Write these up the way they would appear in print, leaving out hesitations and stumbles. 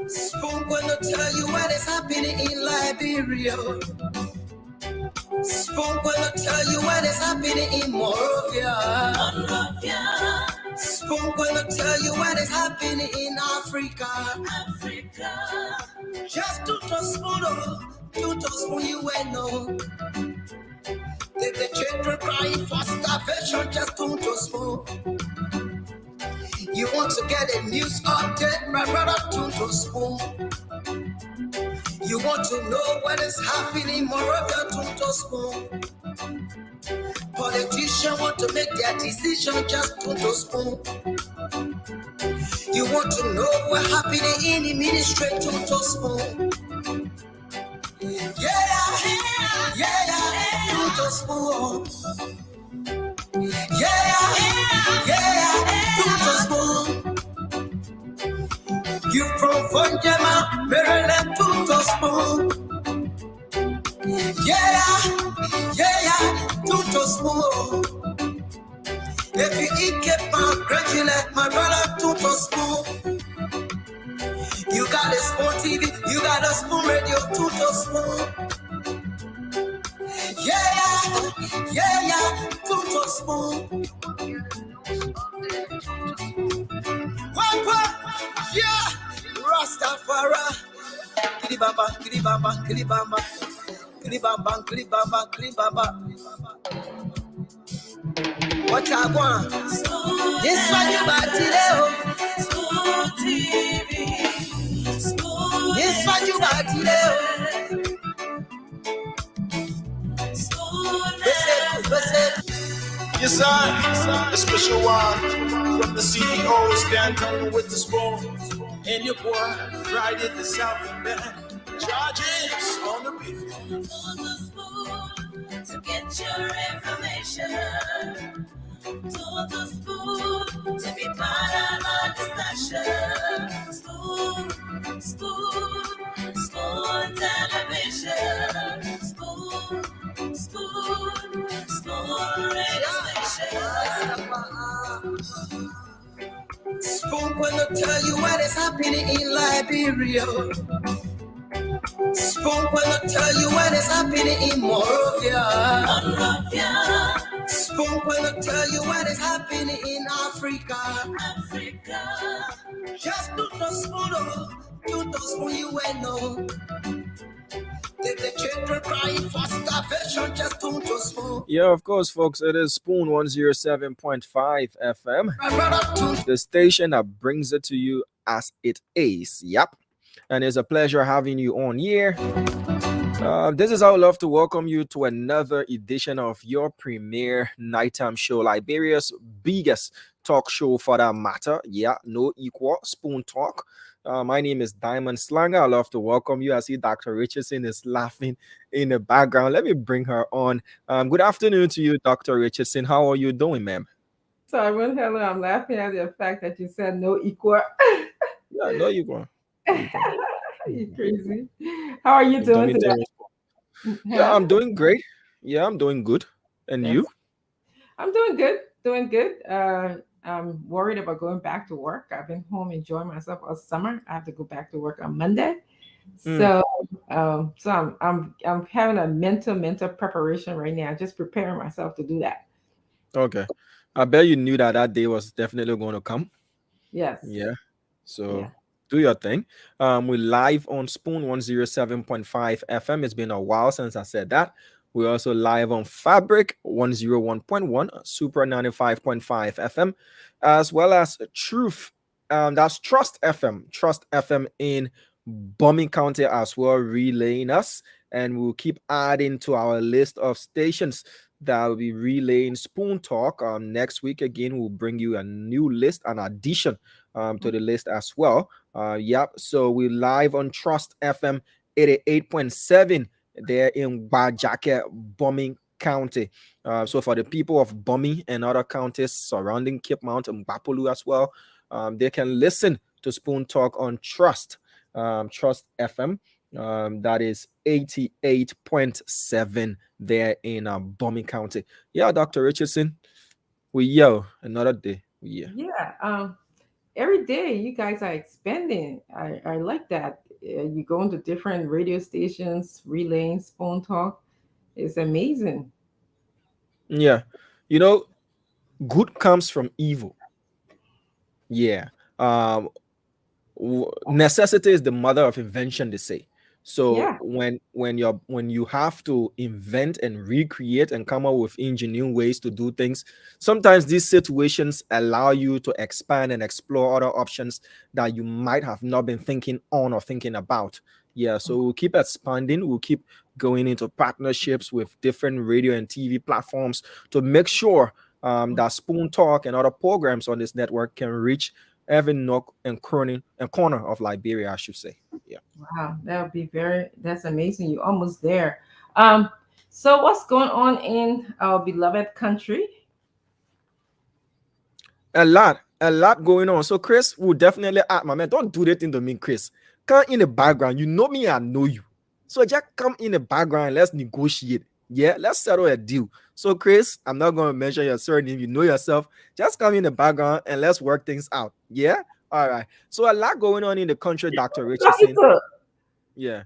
Spoon gonna tell you what is happening in Liberia. Spoon gonna tell you what is happening in Monrovia. Spoon gonna tell you what is happening in Africa. Just to spoon, you will know. The children crying for starvation, just to spoon. You want to get a news update, my brother, to spoon. You want to know what is happening, Moreover, to spoon. Politicians want to make their decision, just to spoon. You want to know what happening in the ministry, to spoon. Yeah, to spoon. Yeah, to spoon. You from Funjama, Maryland, to spoon. Yeah, to spoon. If you eat keep congratulate my brother, to spoon. You got a spoon TV, you got a spoon radio, to spoon. Yeah, to spoon. What? Yeah, Rastafari. Kilibamba, kilibamba, kilibamba. Kilibamba, kilibamba, kilibamba. What I want? This one you got today. Spoon TV. This one you got today. Yes, sir. A special one from the CEO, Stanton with the spoon. And your boy, Friday the South Band. Charges on the beat. On the spoon to get your information. To the spoon to be part of our discussion. Spoon television. Spoon radio station. Spoon gonna tell you what is happening in Liberia. Spoon gonna tell you what is happening in Monrovia. Spoon gonna tell you what is happening in Africa. Just to the spoon, you will know. The children crying for starvation, just to spoon. Yeah, of course, folks. It is Spoon 107.5 FM, the station that brings it to you as it is. Yep. And it's a pleasure having you on here. This is how I love to welcome you to another edition of your premier nighttime show, Liberia's biggest talk show for that matter. Yeah, no equal, Spoon Talk. My name is Diamond Slanger. I love to welcome you. I see Dr. Richardson is laughing in the background. Let me bring her on. Good afternoon to you, Dr. Richardson. How are you doing, ma'am? Sorry, hello. I'm laughing at the fact that you said no equal. Yeah, no equal. You crazy. How are you doing today? Yeah, I'm doing great. Yeah, I'm doing good. And Yes. you? I'm doing good. I'm worried about going back to work. I've been home enjoying myself all summer. I have to go back to work on Monday. So I'm having a mental preparation right now, just preparing myself to do that. Okay. I bet you knew that day was definitely going to come. Yes. Yeah. So Yeah. do your thing. We're live on Spoon 107.5 FM. It's been a while since I said that. We're also live on Fabric 101.1, Super 95.5 FM, as well as Truth. That's Trust FM in Bombing County as well, relaying us. And we'll keep adding to our list of stations that will be relaying Spoon Talk. Next week, again, we'll bring you a new list, an addition to the list as well. Yep. So we're live on Trust FM 88.7 there in Bajake, Bombing County. So for the people of Bombing and other counties surrounding Cape Mount and Bapolu as well, they can listen to Spoon Talk on Trust FM. That is 88.7 there in Bombing County. Yeah, Dr. Richardson, we another day. Yeah. every day you guys are expanding. I like that. You go into different radio stations, relaying Spoon Talk. It's amazing. Yeah. You know, good comes from evil. Yeah. Um, necessity is the mother of invention, they say. So Yeah. when you have to invent and recreate and come up with engineering ways to do things, sometimes these situations allow you to expand and explore other options that you might have not been thinking on or thinking about. Yeah, so we'll keep expanding, we'll keep going into partnerships with different radio and TV platforms to make sure that Spoon Talk and other programs on this network can reach every nook and cranny and corner of Liberia, I should say. Yeah. Wow, that would be that's amazing. You're almost there. So what's going on in our beloved country? A lot going on. So Chris will definitely my man, don't do that thing to me, Chris. Come in the background. You know me, I know you. So just come in the background, let's negotiate. Yeah, let's settle a deal. So Chris, I'm not going to mention your surname. You know yourself. Just come in the background and let's work things out. Yeah. All right. So a lot going on in the country, Dr. Talking Richardson. to, Yeah.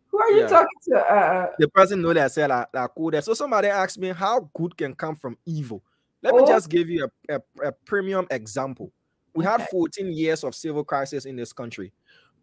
who are you Yeah. talking to? The person know that I said like good. So somebody asked me how good can come from evil. Let me Oh, just give you a premium example. We had okay. 14 years of civil crisis in this country.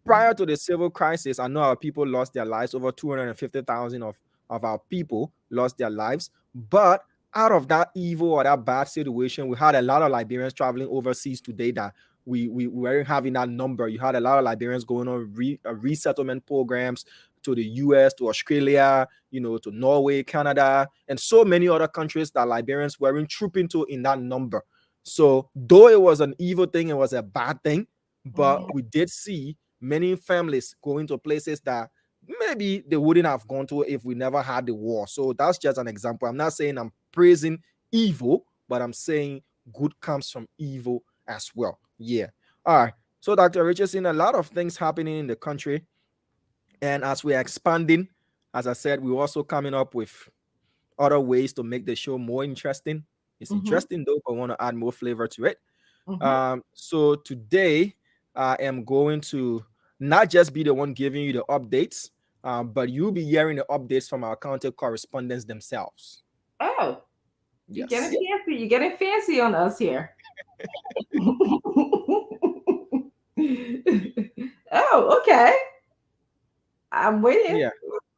Prior to the civil crisis, I know our people lost their lives. Over 250,000 of our people lost their lives. But out of that evil or that bad situation, we had a lot of Liberians traveling overseas today that we weren't having that number. You had a lot of Liberians going on resettlement programs to the US, to Australia, to Norway, Canada, and so many other countries that Liberians weren't trooping to in that number. So though it was an evil thing, it was a bad thing, but we did see many families going to places that maybe they wouldn't have gone to if we never had the war. So that's just an example. I'm not saying I'm praising evil, but I'm saying good comes from evil as well. Yeah. All right. So Dr. Richardson, a lot of things happening in the country. And as we're expanding, as I said, we're also coming up with other ways to make the show more interesting. It's interesting though, but I want to add more flavor to it. So today I am going to not just be the one giving you the updates, but you'll be hearing the updates from our counter correspondents themselves. Oh, Yes. you're getting fancy. You're getting fancy on us here. Oh, okay. I'm waiting. Yeah.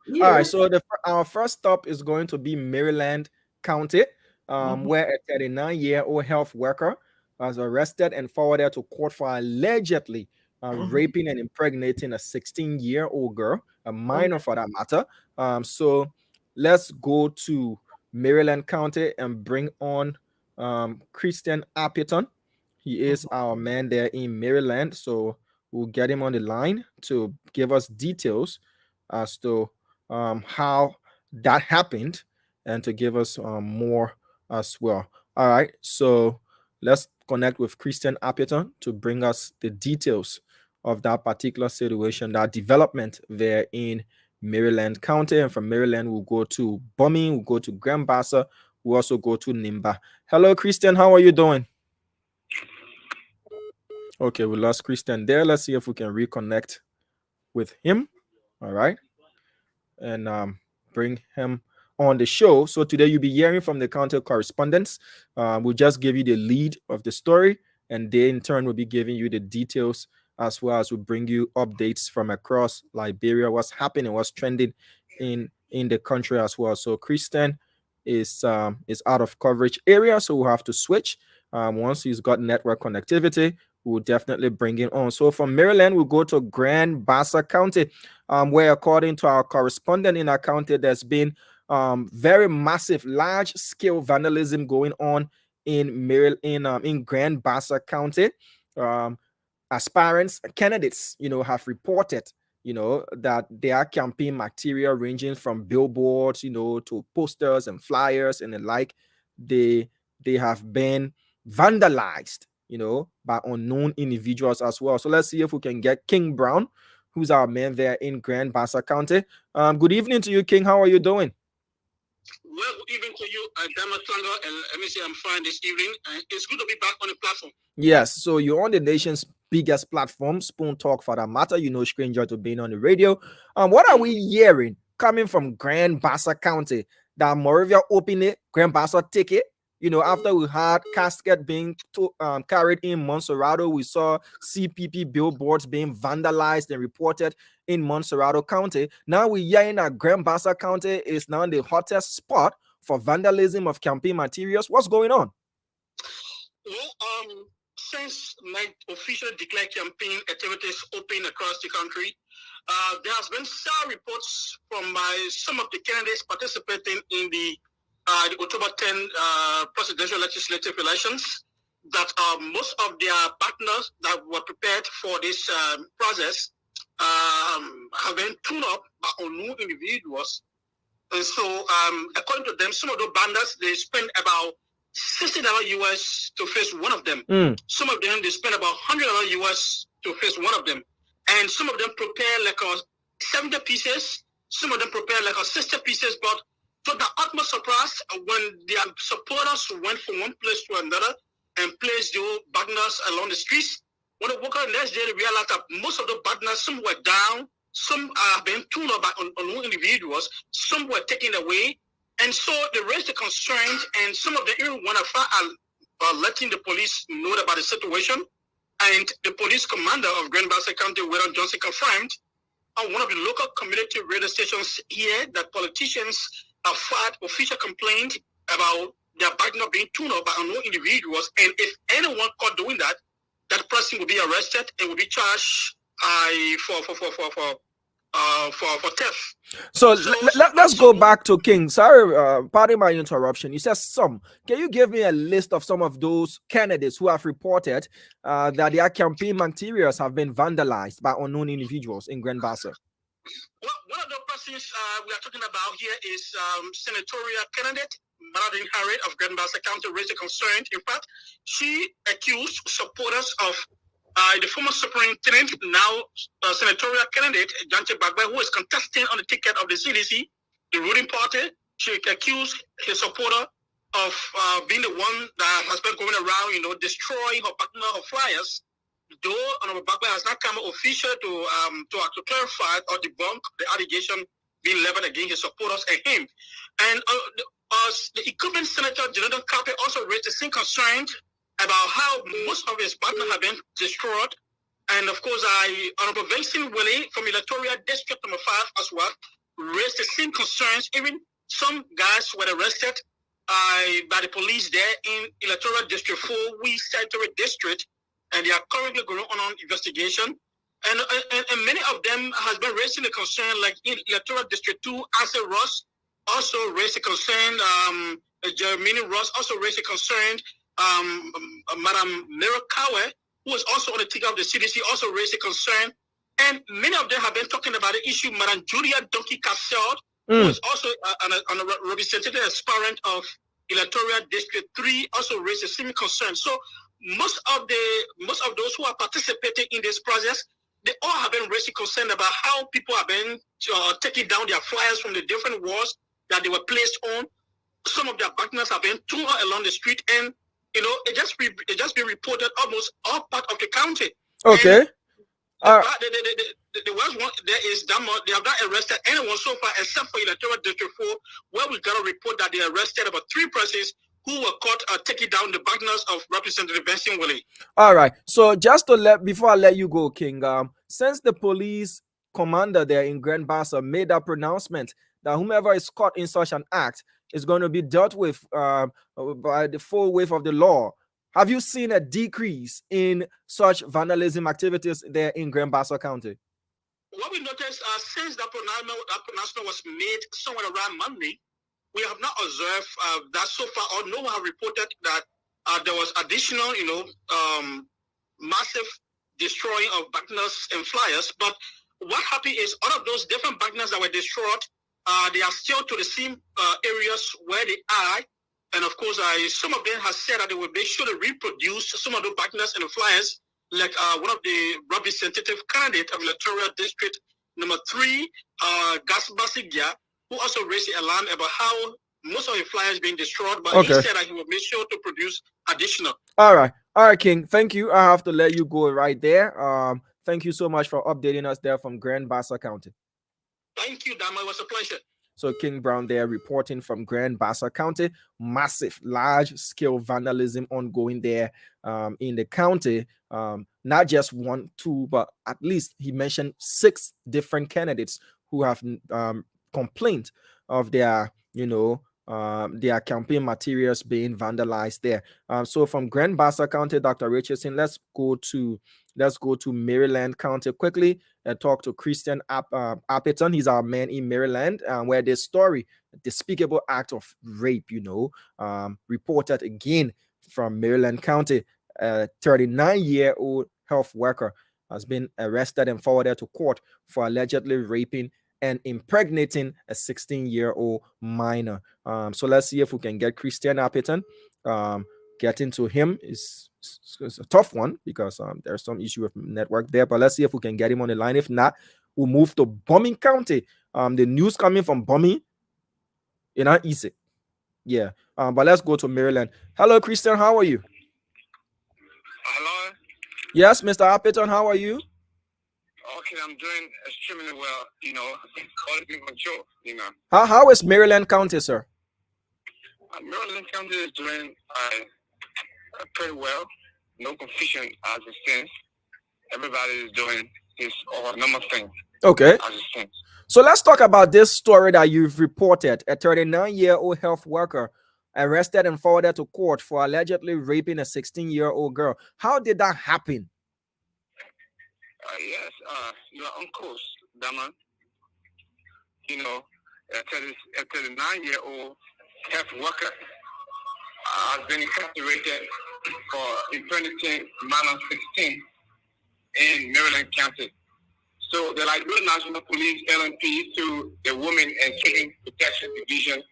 Yeah. All right. So our first stop is going to be Maryland County, where a 39-year-old health worker was arrested and forwarded to court for allegedly raping and impregnating a 16-year-old girl, a minor for that matter. So let's go to Maryland County and bring on Christian Appleton. He is our man there in Maryland. So we'll get him on the line to give us details as to how that happened and to give us more as well. All right. So let's connect with Christian Appleton to bring us the details of that particular situation, that development there in Maryland County. And from Maryland, we'll go to Bombing, we'll go to Grand Bassa, we'll also go to Nimba. Hello, Christian. How are you doing? Okay, we lost Christian there. Let's see if we can reconnect with him. All right. And bring him on the show. So today you'll be hearing from the counter correspondents. We'll just give you the lead of the story, and they in turn will be giving you the details, as well as we'll bring you updates from across Liberia, what's happening, what's trending in the country as well. So Christian is out of coverage area, so we'll have to switch. Once he's got network connectivity, we'll definitely bring him on. So from Maryland, we'll go to Grand Bassa County, where according to our correspondent in our county, there's been very massive, large-scale vandalism going on in Grand Bassa County. Aspirants, candidates, have reported, that their campaign material, ranging from billboards, to posters and flyers and the like, they have been vandalized, by unknown individuals as well. So let's see if we can get King Brown, who's our man there in Grand Bassa County. Good evening to you, King. How are you doing? Well, good evening to you, Damasanga, and let me say I'm fine this evening. It's good to be back on the platform. Yes, so you're on the nation's biggest platform, Spoon Talk for that matter. You know, stranger to being on the radio. What are we hearing coming from Grand Bassa County that Moravia opened it, Grand Bassa take it? You know, after we had casket being carried in Montserrado, we saw CPP billboards being vandalized and reported in Montserrado County. Now we're hearing that Grand Bassa County is now the hottest spot for vandalism of campaign materials. What's going on? Well, since my officially declared campaign activities open across the country, there has been some reports from some of the candidates participating in the October 10 presidential legislative elections that most of their partners that were prepared for this process have been tuned up by unknown individuals. And so, according to them, some of those bandits, they spend about $60 US to face one of them. Some of them, they spend about $100 US to face one of them. And some of them prepare like 70 pieces. Some of them prepare like 60 pieces. But to the utmost surprise, when their supporters went from one place to another and placed the banners along the streets, when they woke up the next day, they realized that most of the banners, some were down, some have been tuned up by unknown individuals, some were taken away. And so they raised the concerns, and some of them even went as far as letting the police know about the situation. And the police commander of Grand Bassa County, William Johnson, confirmed on one of the local community radio stations here that politicians have filed official complaint about their banner being tuned up by unknown individuals. And if anyone caught doing that, that person will be arrested and will be charged for theft. So let's go back to King. Sorry, pardon my interruption. You said some. Can you give me a list of some of those candidates who have reported that their campaign materials have been vandalized by unknown individuals in Grand Bassa? Well, one of the persons we are talking about here is senatorial candidate Maradine Harriet of Grand Bassa County raised a concern. In fact, she accused supporters of the former superintendent, now senatorial candidate, Janche Bagbe, who is contesting on the ticket of the CDC, the ruling party. She accused his supporter of being the one that has been going around, destroying her partner, her flyers. Though Honorable Bagbe has not come official to clarify or debunk the allegation being leveled against his supporters and him. And the incumbent Senator Jonathan Carpet also raised the same concern about how most of his partners have been destroyed. And of course, Honorable Vincent Willie from Electoral District number 5 as well raised the same concerns. Even some guys were arrested by the police there in Electoral District 4, West Territory District, and they are currently going on investigation. And many of them has been raising the concern, like in Electoral District 2, Ansel Ross also raised a concern, Jeremy Ross also raised a concern, Madam Mira Kawe, who is also on the ticket of the CDC, also raised a concern. And many of them have been talking about the issue. Madam Julia Donkey Cassell, who is also a representative aspirant of Electoral District 3, also raised the same concern. So most of those who are participating in this process, they all have been raising concern about how people have been taking down their flyers from the different walls that they were placed on. Some of their partners have been torn along the street, and it just been reported almost all part of the county. Okay. The worst one there is Damo. They have not arrested anyone so far except for Electoral District 4, where we got a report that they arrested about 3 persons who were caught taking down the banners of Representative Vincent Willie. All right. So just before I let you go, King, since the police commander there in Grand Bassa made that pronouncement that whomever is caught in such an act is going to be dealt with by the full wave of the law, have you seen a decrease in such vandalism activities there in Grand Bassa County? What we noticed since that pronouncement was made somewhere around Monday, we have not observed that so far, or no one have reported that there was additional, massive destroying of banners and flyers. But what happened is all of those different banners that were destroyed, they are still to the same areas where they are. And of course, some of them have said that they will be sure to reproduce some of the banners and the flyers, like one of the representative candidates of Electoral District number 3, Gas Basigia, who also raised the alarm about how most of the flyers being destroyed, but Okay. he said that he will make sure to produce additional. All right, King. Thank you. I have to let you go right there. Thank you so much for updating us there from Grand Bassa County. Thank you, Dama. It was a pleasure. So King Brown there reporting from Grand Bassa County. Massive, large-scale vandalism ongoing there in the county. Not just 1, 2, but at least he mentioned 6 different candidates who have complained of their, their campaign materials being vandalized there. So from Grand Bassa County, Dr. Richardson, let's go to Maryland County quickly and talk to Christian Appeton. He's our man in Maryland, where this story, despicable act of rape, reported again from Maryland County. A 39-year-old health worker has been arrested and forwarded to court for allegedly raping and impregnating a 16-year-old minor. So let's see if we can get Christian Appeton. Getting to him is a tough one because there's some issue with network there, but let's see if we can get him on the line. If not, we'll move to Bombing County. The news coming from Bombing, not easy. Yeah, but let's go to Maryland. Hello, Christian, how are you? Hello? Yes, Mr. Appeton, how are you? Okay, I'm doing extremely well, all in control, How is Maryland County, sir? Maryland County is doing pretty well. No confusion as it stands. Everybody is doing his or normal thing. Okay. As it stands. So let's talk about this story that you've reported. A 39-year-old health worker arrested and forwarded to court for allegedly raping a 16-year-old girl. How did that happen? Yes, your uncles, Daman. A 39-year-old health worker has been incarcerated for impregnating minor 16 in Maryland County. So the Liberia National Police LNP through the Women and Children Protection Division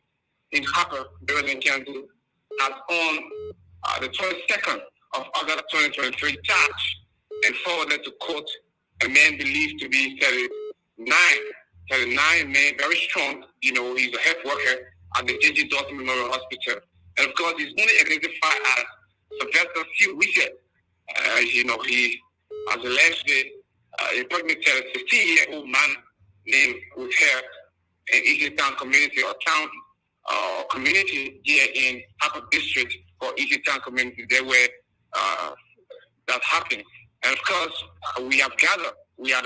in Harper, Maryland County, has on the 22nd of August 2023 charged and forwarded to court a man believed to be 39 man, very strong. He's a health worker at the J.G. Dawson Memorial Hospital. And of course, he's only identified as Sylvester C. Wishet. He has allegedly impregnated a 16-year-old man named with her in Eastern Town community or town community here in Harper District for Eastern Town community. There where that happened. And of course, we have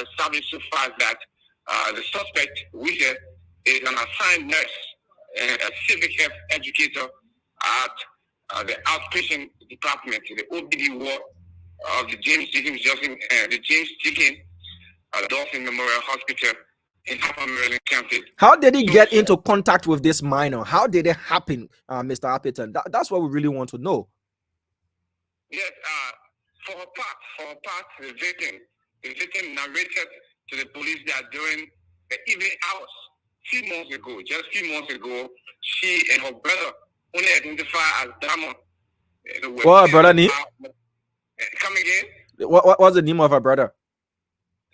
established so far that the suspect, Wishet, is an assigned nurse and a civic health educator at the outpatient department, the OBD ward of the James Dickens Dawson Memorial Hospital in Harper, Maryland County. How did he get into contact with this minor? How did it happen, Mr. Appeton? That's what we really want to know. Yes, for her part, the victim narrated to the police that during the evening hours, just a few months ago, she and her brother, only identified as Diamond. What her brother name? Come again? What was the name of her brother?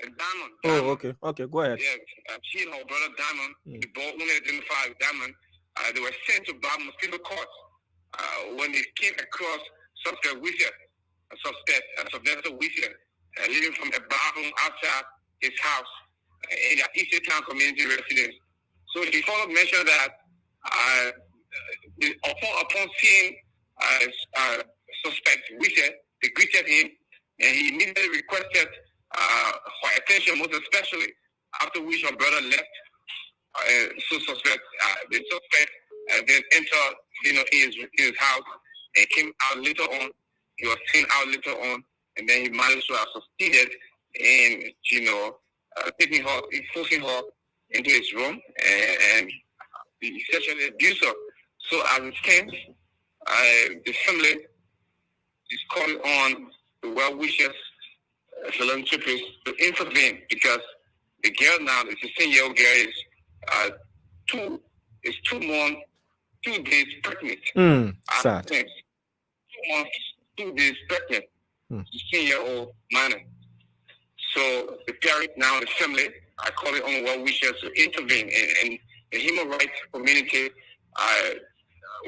Diamond. Oh, okay. Okay, go ahead. Yes, she and her brother Diamond, they both only identified as Diamond. They were sent to Bar Mosquito Court when they came across suspect Wishet, Sylvester Wishet, living from a bathroom outside his house in the Eastern Town community residence. So he followed mentioned that upon seeing suspect Wishet, they greeted him and he immediately requested for attention, most especially after which her brother left. The suspect then entered, his house and came out later on. He was seen out later on, and then he managed to have succeeded in, forcing her into his room and he sexually abused her. So as it stands, the family is calling on the well-wishers, philanthropists to intervene because the girl now, the 16-year-old girl, is 2 days pregnant. Sad. 2 months, 2 days pregnant. 16-year-old minor. So the parent now, the family, are calling on well-wishers to intervene, and the human rights community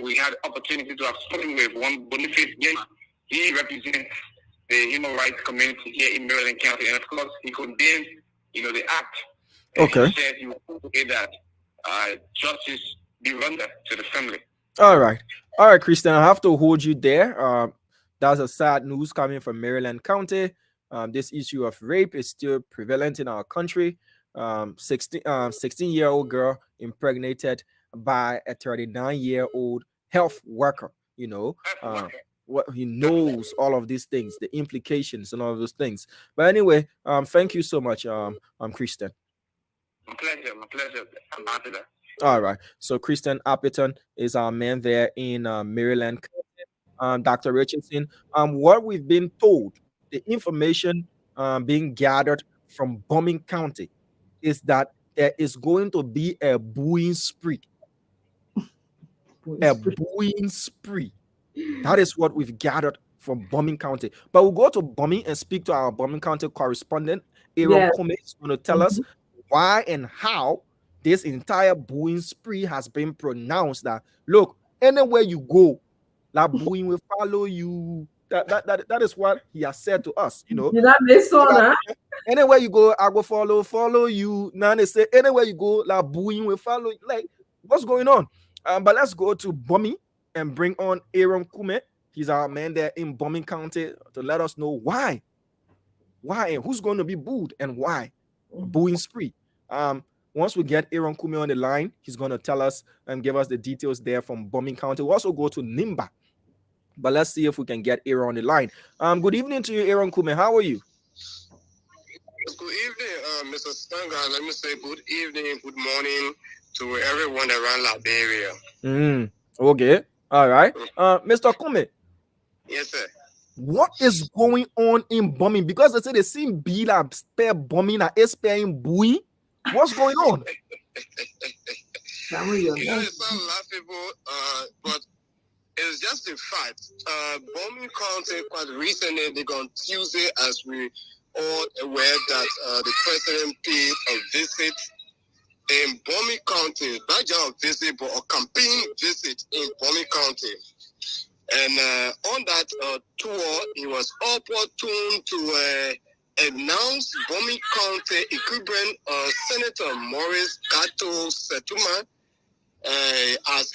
we had opportunity to have spoken with one Boniface Gamer. He represents the human rights community here in Maryland County, and of course, he condemned, the act. Okay. He said he would say that justice be rendered to the family. All right, Christian. I have to hold you there. That's a sad news coming from Maryland County. This issue of rape is still prevalent in our country. 16-year-old girl impregnated by a 39-year-old health worker. What he knows all of these things, the implications and all of those things. But anyway, thank you so much, Christian. My pleasure. I'm happy there. All right. So Christian Appleton is our man there in Maryland. Dr. Richardson, what we've been told, the information being gathered from Bombing County is that there is going to be a booing spree. Booing spree. That is what we've gathered from Bombing County. But we'll go to Bombing and speak to our Bombing County correspondent, Aaron Kume, who's going to tell us why and how this entire booing spree has been pronounced. That, look, anywhere you go, that booing will follow you. That is what he has said to us, Anywhere you go, I will follow you. Now they say, anywhere you go, that booing will follow you. Like, what's going on? But let's go to Bombing and bring on Aaron Kume. He's our man there in Bombing County to let us know why and who's going to be booed and why. Booing spree. Once we get Aaron Kume on the line, he's going to tell us and give us the details there from Bombing County. We'll also go to Nimba. But let's see if we can get Aaron on the line. Good evening to you, Aaron Kume. How are you? Good evening, Mr. Stanga. Let me say good evening, good morning to everyone around Liberia. Okay. All right. Mr. Kume. Yes, sir. What is going on in Bombing? Because they say they see Bila spare bombing and sparing booing. What's going on? It sounds laughable, but it's just a fact. Bombing County, quite recently, they on Tuesday, as we all aware that the president paid a visit in Bombing County, not just a visit, but a campaign visit in Bombing County. And on that tour, he was opportune to announce Bombing County equivalent Senator Morris Gato Setuma as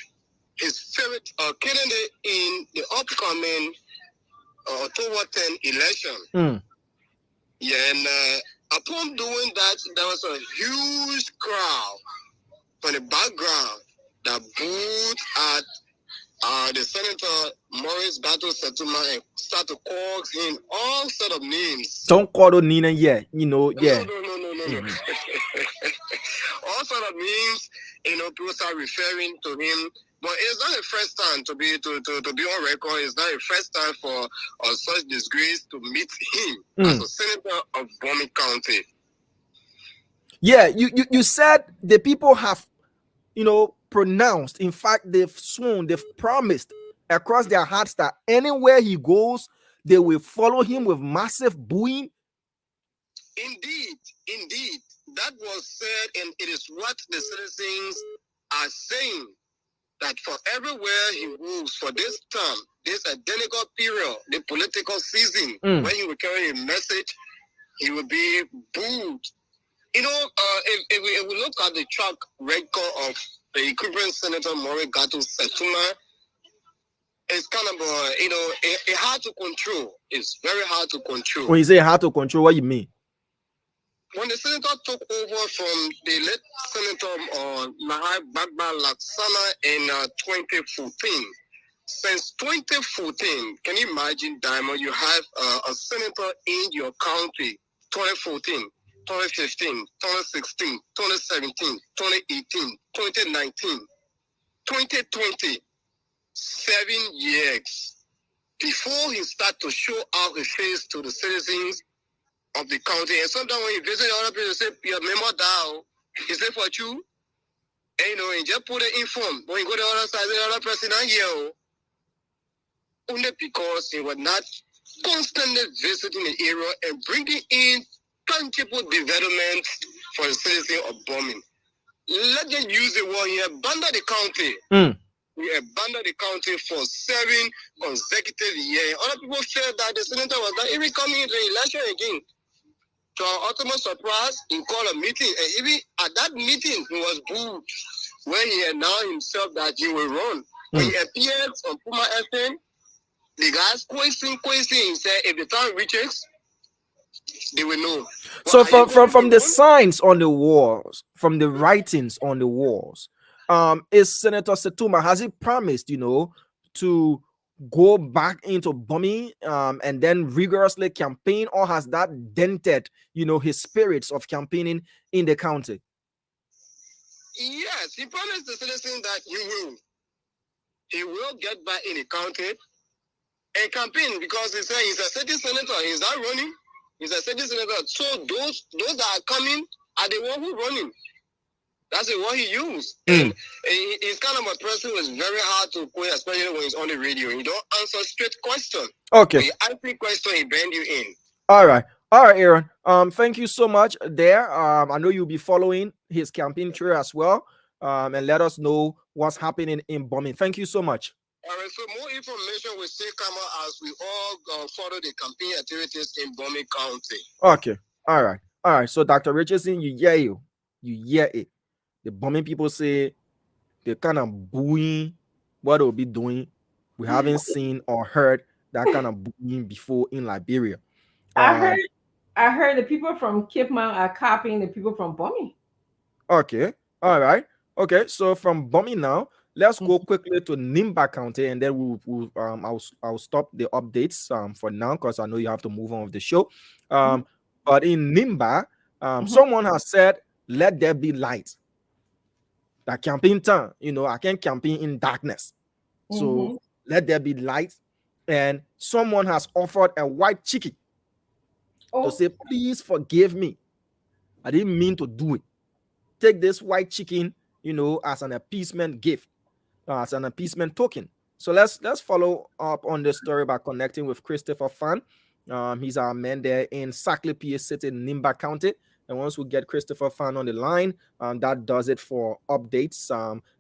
his favorite candidate in the upcoming October 10 election. Yeah, and upon doing that, there was a huge crowd from the background that booed at the Senator Morris Gato Setuma and start to call him all sort of names. Don't call the Nina yet, No. All sort of names, people start referring to him. But it's not the first time to be on record. It's not the first time for such disgrace to meet him as a senator of Bombing County. Yeah, you said the people have, pronounced. In fact, they've sworn, they've promised across their hearts that anywhere he goes, they will follow him with massive booing. Indeed. That was said, and it is what the citizens are saying. That for everywhere he moves for this term, this identical period, the political season, when he will carry a message, he will be booed. If we look at the track record of the equivalent Senator Morris Gato Setuma, it's kind of it's hard to control. It's very hard to control. When you say hard to control, what you mean? When the senator took over from the late Senator Nahai Bagba Laksana in 2014, since 2014, can you imagine, Diamond, you have a senator in your county, 2014, 2015, 2016, 2017, 2018, 2019, 2020, 7 years before he started to show out his face to the citizens of the county. And sometimes when you visit other people, say, your member down, he say for you, and and just put it in form. When you go to the other side, the other person not here. Only because he was not constantly visiting the area and bringing in tangible development for the citizens of Bombing. let's just use the word, he abandoned the county. He abandoned the county for 7 consecutive years. Other people felt that the senator was not even coming into the election again. To our ultimate surprise, he called a meeting, and even at that meeting, he was booed when he announced himself that he will run. When he appeared on Puma FM, the guys questioning, he said, if the time reaches, they will know. So from the signs on the walls, from the writings on the walls, is Senator Setuma, has he promised, to go back into bombing and then rigorously campaign, or has that dented, his spirits of campaigning in the county? Yes, he promised the citizens that he will get back in the county and campaign, because he said he's a city senator. He's not running. He's a city senator. So those that are coming are the one who running. That's the one he used. And he's kind of a person who is very hard to quote, especially when he's on the radio. He don't answer straight question. Okay. When you ask the question, he bend you in. All right, Aaron. Thank you so much there. I know you'll be following his campaign trail as well. And let us know what's happening in bombing. Thank you so much. All right, so more information will still come out as we all follow the campaign activities in Bombing County. Okay. All right. So Dr. Richardson, you hear it. The bombing people say they're kind of booing what they'll be doing. We haven't seen or heard that kind of booing before in Liberia. I heard the people from Cape Mount are copying the people from bombing. Okay. All right. Okay. So from bombing now, let's go quickly to Nimba County, and then I'll stop the updates for now, because I know you have to move on with the show. But in Nimba, someone has said, "Let there be light." That campaign time, I can't campaign in darkness. So let there be light. And someone has offered a white chicken to say, "Please forgive me. I didn't mean to do it. Take this white chicken, as an appeasement gift, as an appeasement token." So let's follow up on this story by connecting with Christopher Fan. He's our man there in Sackley, PA City, Nimba County. And once we get Christopher Fan on the line, that does it for updates.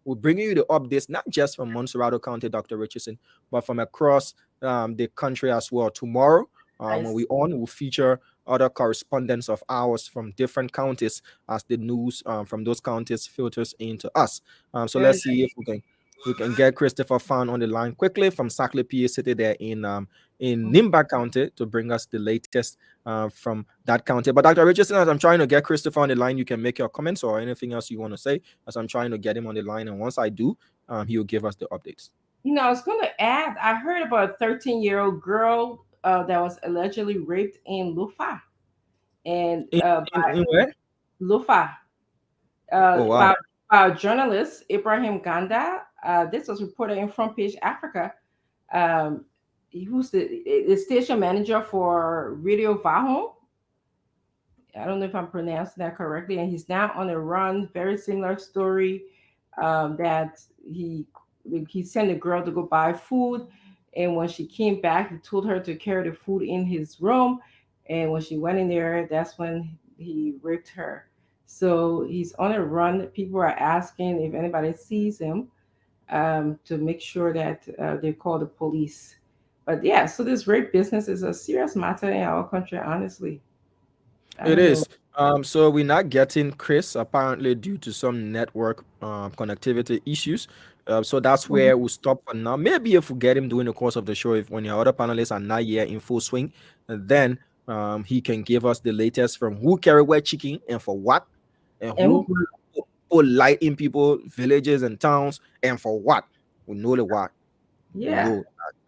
We're bringing you the updates, not just from Montserrado County, Dr. Richardson, but from across the country as well. Tomorrow, when we'll feature other correspondents of ours from different counties as the news from those counties filters into us. So let's see if we can get Christopher Fan on the line quickly from Sackley, PA City there in Nimba County to bring us the latest from that county. But Dr. Richardson, as I'm trying to get Christopher on the line, you can make your comments or anything else you want to say as I'm trying to get him on the line. And once I do, he'll give us the updates. I was going to add, I heard about a 13-year-old girl that was allegedly raped in Lufa. And in where? Lufa. Wow. By journalist Ibrahim Ganda. This was reported in Front Page Africa. Who's the station manager for Radio Vahon. I don't know if I'm pronouncing that correctly. And he's now on a run. Very similar story that he sent a girl to go buy food. And when she came back, he told her to carry the food in his room. And when she went in there, that's when he raped her. So he's on a run. People are asking if anybody sees him to make sure that they call the police. But yeah, so this rape business is a serious matter in our country, honestly. It is. So we're not getting Chris, apparently due to some network connectivity issues. So that's where we'll stop for now. Maybe if we get him during the course of the show, if when your other panelists are not yet in full swing, then he can give us the latest from who carry wet chicken and for what, and who put light in people, villages and towns, and for what. We know the what. Yeah. We know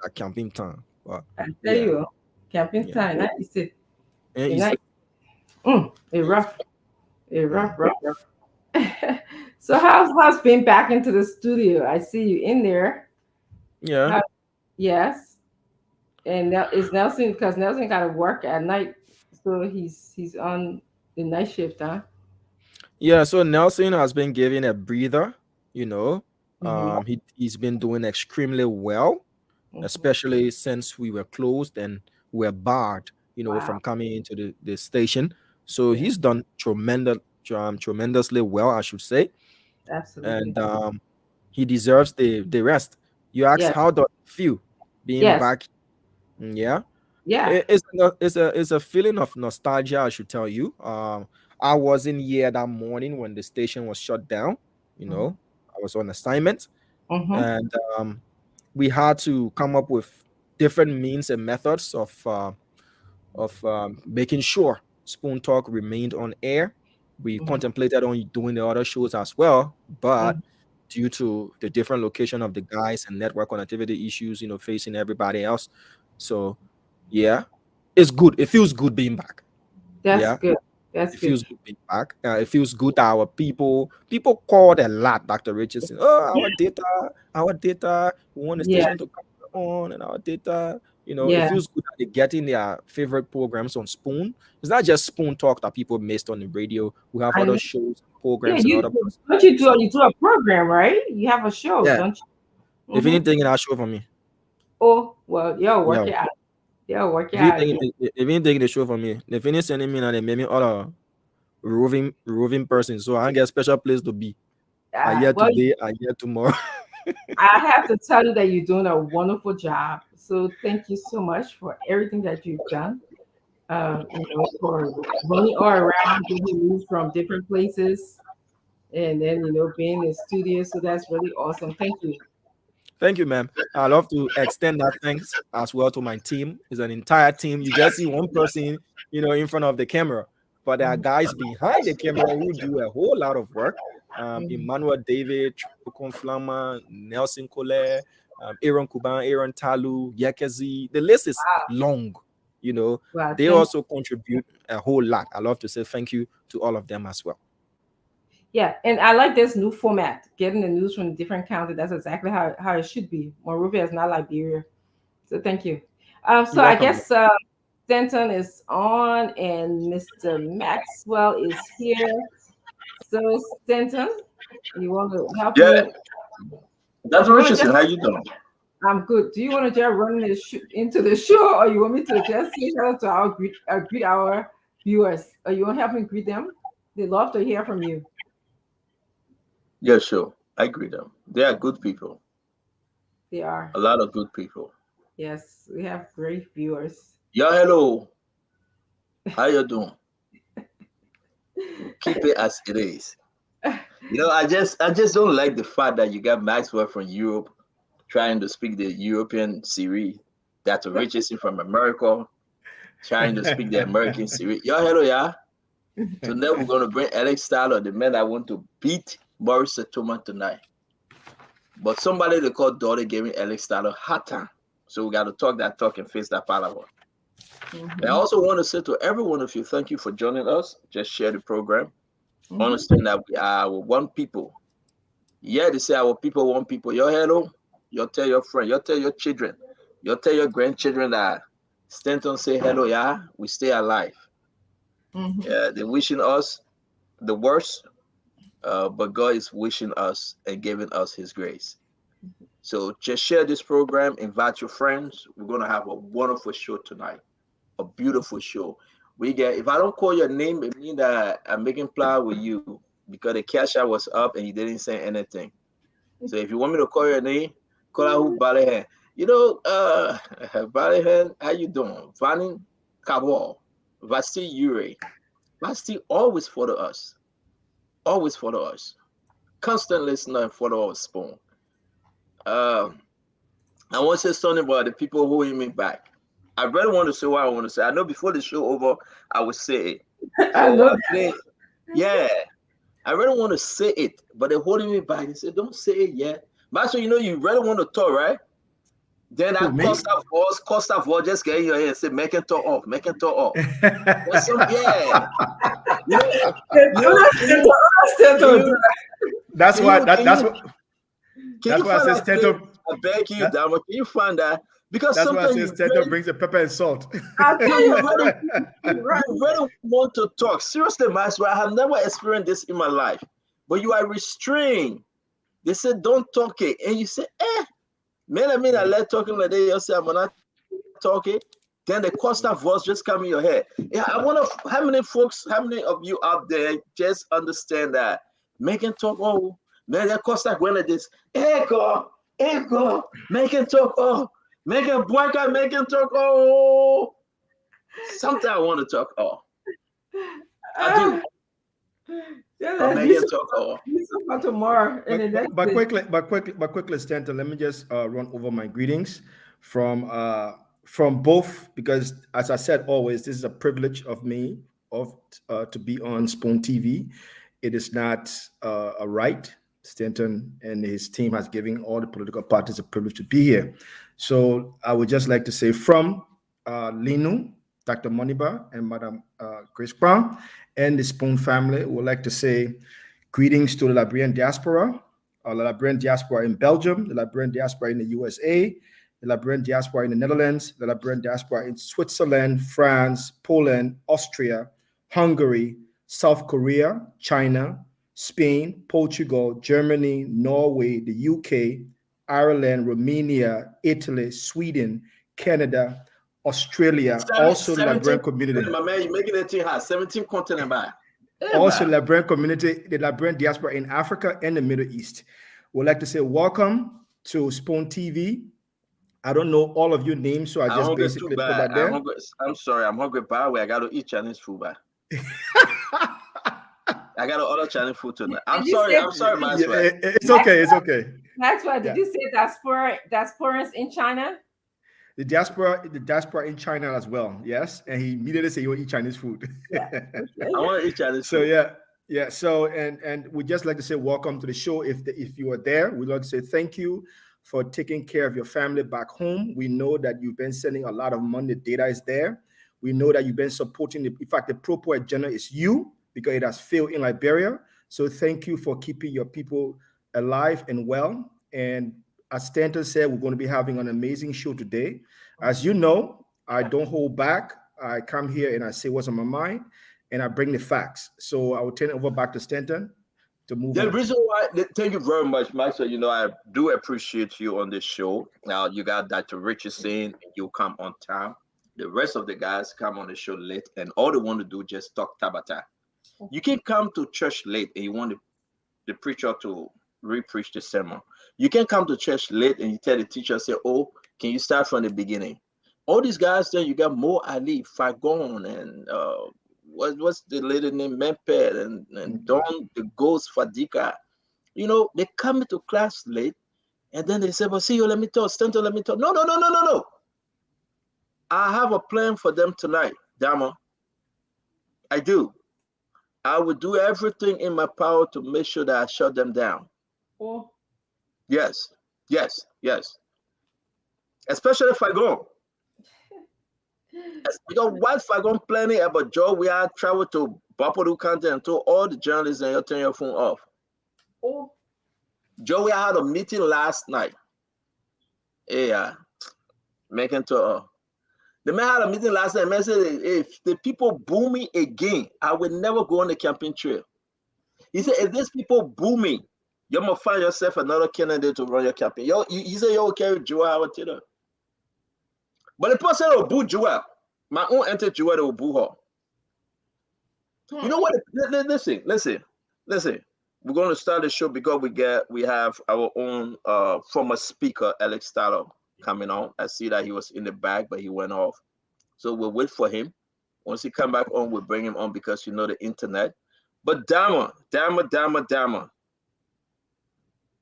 at camping time. But, I tell you, camping time. That is it. Rough. So how's been back into the studio? I see you in there. Yeah. Yes. And now is Nelson, because Nelson got to work at night, so he's on the night shift, huh? Yeah. So Nelson has been given a breather. He's been doing extremely well, especially since we were closed and we were barred, from coming into the station. So he's done tremendously well, I should say. Absolutely. And he deserves the rest. You asked Yes. how do I feel being Yes. back? Yeah, Yeah. it's a feeling of nostalgia, I should tell you. I wasn't here that morning when the station was shut down. You know, I was on assignment, Mm-hmm. and we had to come up with different means and methods of making sure Spoon Talk remained on air. We Mm-hmm. contemplated on doing the other shows as well, but Mm-hmm. due to the different location of the guys and network connectivity issues, facing everybody else. So yeah, it's good. It feels good being back. That's Yeah, good. That's it good. feels good being back. It feels good that our people called a lot, Dr. Richardson. Oh, our data. We want the Yeah. station to come on and our data. It Yeah. feels good that they're getting their favorite programs on Spoon. It's not just Spoon Talk that people missed on the radio. We have I other know. shows, Yeah, programs, and other don't you do personalities. a program, right? You have a show, Yeah. don't you? If Mm-hmm. anything in our show for me. Oh, well, work Yeah. it out. Work it If out. anything, if anything in the show for me. If any sending me and they made me all a roving person. So I get a special place to be. I here Well, today, I here tomorrow. I have to tell you that you're doing a wonderful job. So thank you so much for everything that you've done. For running all around, getting news from different places, and then being in the studio. So that's really awesome. Thank you. Thank you, ma'am. I love to extend that thanks as well to my team. It's an entire team. You just see one person, in front of the camera, but there are guys behind the camera who do a whole lot of work. Emmanuel David, Flama, Nelson Cole, Aaron Kuban, Aaron Talu, Yakezi. The list is long. Wow, They also contribute a whole lot. I love to say thank you to all of them as well. Yeah, and I like this new format, getting the news from different counties. That's exactly how it should be. Monrovia is not Liberia. So thank you. So I guess Stanton is on and Mr. Maxwell is here. So Stanton, you want to help me? Dr. Richardson, how you doing? I'm good. Do you want to just run into the show, or you want me to just say hello to greet our viewers? Or you want to help me greet them? They love to hear from you. Yeah, sure. I greet them. They are good people. They are. A lot of good people. Yes, we have great viewers. Yeah, hello. How you doing? Keep it as it is. I just don't like the fact that you got Maxwell from Europe trying to speak the European series. Dr. Richardson from America trying to speak the American series. Yeah, hello, yeah. So now we're gonna bring Alex Tyler, the man that want to beat Boris Setoma tonight. But somebody they call Daughter gave me Alex Tyler hard time. So we got to talk that talk and face that palaver. I also want to say to every one of you, thank you for joining us. Just share the program. Understand that we are one people. Yeah, they say our people, one people. Your hello, you tell your friend, you tell your children, you tell your grandchildren that Stanton say hello, yeah, we stay alive. Yeah, they're wishing us the worst, but God is wishing us and giving us his grace. So just share this program, invite your friends. We're going to have a wonderful show tonight, a beautiful show. If I don't call your name, it means that I'm making plan with you because the cash out was up and you didn't say anything. So if you want me to call your name, call out who Balehan. Balehan, how you doing? Vanin Kabal, Vasti Ure. Vasti always follow us. Always follow us. Constant listener and follow our Spoon. I want to say something about the people holding me back. I really want to say what I want to say. I know before the show over, I would say it. Yeah. I really want to say it, but they're holding me back. They say, don't say it yet. Master, you really want to talk, right? Then I Costa voice just get in your head and say, make it talk off. That's why I said Stanton. I beg you, Dama, can you find that? Because that's why I said Stanton brings the pepper and salt. You really want to talk. Seriously, Master, I have never experienced this in my life. But you are restrained. They said, don't talk it. And you say, man, I let talking like that. You say, I'm not talking. Then the Costa voice just come in your head. Yeah, I wonder how many of you out there just understand that making talk, oh, man, that Costa when it is, echo, making talk, oh, making boycott, making talk, oh. Sometimes I want to talk, oh. I do. Making talk, oh. Tomorrow. But quickly, Stanton, let me just run over my greetings from both, because as I said always, this is a privilege of me to be on Spoon TV. It is not a right. Stanton and his team has given all the political parties a privilege to be here. So I would just like to say from Linu, Dr. Moniba, and Madam Grace Brown, and the Spoon family, would like to say greetings to the Liberian diaspora, the Liberian diaspora in Belgium, the Liberian diaspora in the USA, the Liberian diaspora in the Netherlands, the Liberian diaspora in Switzerland, France, Poland, Austria, Hungary, South Korea, China, Spain, Portugal, Germany, Norway, the UK, Ireland, Romania, Italy, Sweden, Canada, Australia, also the Liberian community. My man, you're making that thing hot. 17 continent by. Also, the Liberian community, the Liberian diaspora in Africa and the Middle East. We'd like to say welcome to Spoon TV. I don't know all of your names, so I just basically put that there. I'm sorry, I'm hungry. By the way, I got to eat Chinese food. I got to order Chinese food tonight. I'm sorry, Maxwell. It's okay. Maxwell, did you say diasporans in China? The diaspora in China as well, yes. And he immediately said, "You will eat Chinese food." Yeah. I want to eat Chinese food. So yeah. So and we just like to say welcome to the show. If you are there, we'd like to say thank you for taking care of your family back home. We know that you've been sending a lot of money. The data is there. We know that you've been supporting. In fact, the Pro agenda is you, because it has failed in Liberia. So thank you for keeping your people alive and well. And as Stanton said, we're going to be having an amazing show today. As you know, I don't hold back. I come here and I say what's on my mind, and I bring the facts. So I will turn it over back to Stanton to move on. The reason why, thank you very much, Maxwell. You know, I do appreciate you on this show. Now, you got Dr. Richardson, and you come on time. The rest of the guys come on the show late, and all they want to do is just talk tabata. You can come to church late and you want the preacher to re-preach the sermon. You can come to church late and you tell the teacher, say, oh, can you start from the beginning? All these guys there, you got Mo Ali, Fagon, and what's the lady named Memped, and Don the Ghost Fadika. You know, they come into class late and then they say, well, see you, let me talk. Stanton, let me talk. No. I have a plan for them tonight, Dama. I do. I will do everything in my power to make sure that I shut them down. Oh. Yes. Especially Fagon. Because while Fagon planning about Joe, we had traveled to Bapadu County and told all the journalists and you turn your phone off. Oh. Joe, we had a meeting last night. Yeah. Making to the man had a meeting last night. Man said, if the people boo me again, I will never go on the campaign trail. He said, if these people boo me, you're going to find yourself another candidate to run your campaign. He said, you'll carry Joel Howard Taylor. But the person will boo Joel. My own enter Joel, they will boo her. You know what? Listen. We're going to start the show because we have our own former speaker, Alex Tyler, coming on. I see that he was in the back, but he went off. So we'll wait for him. Once he come back on, we'll bring him on because you know the internet. But Dama.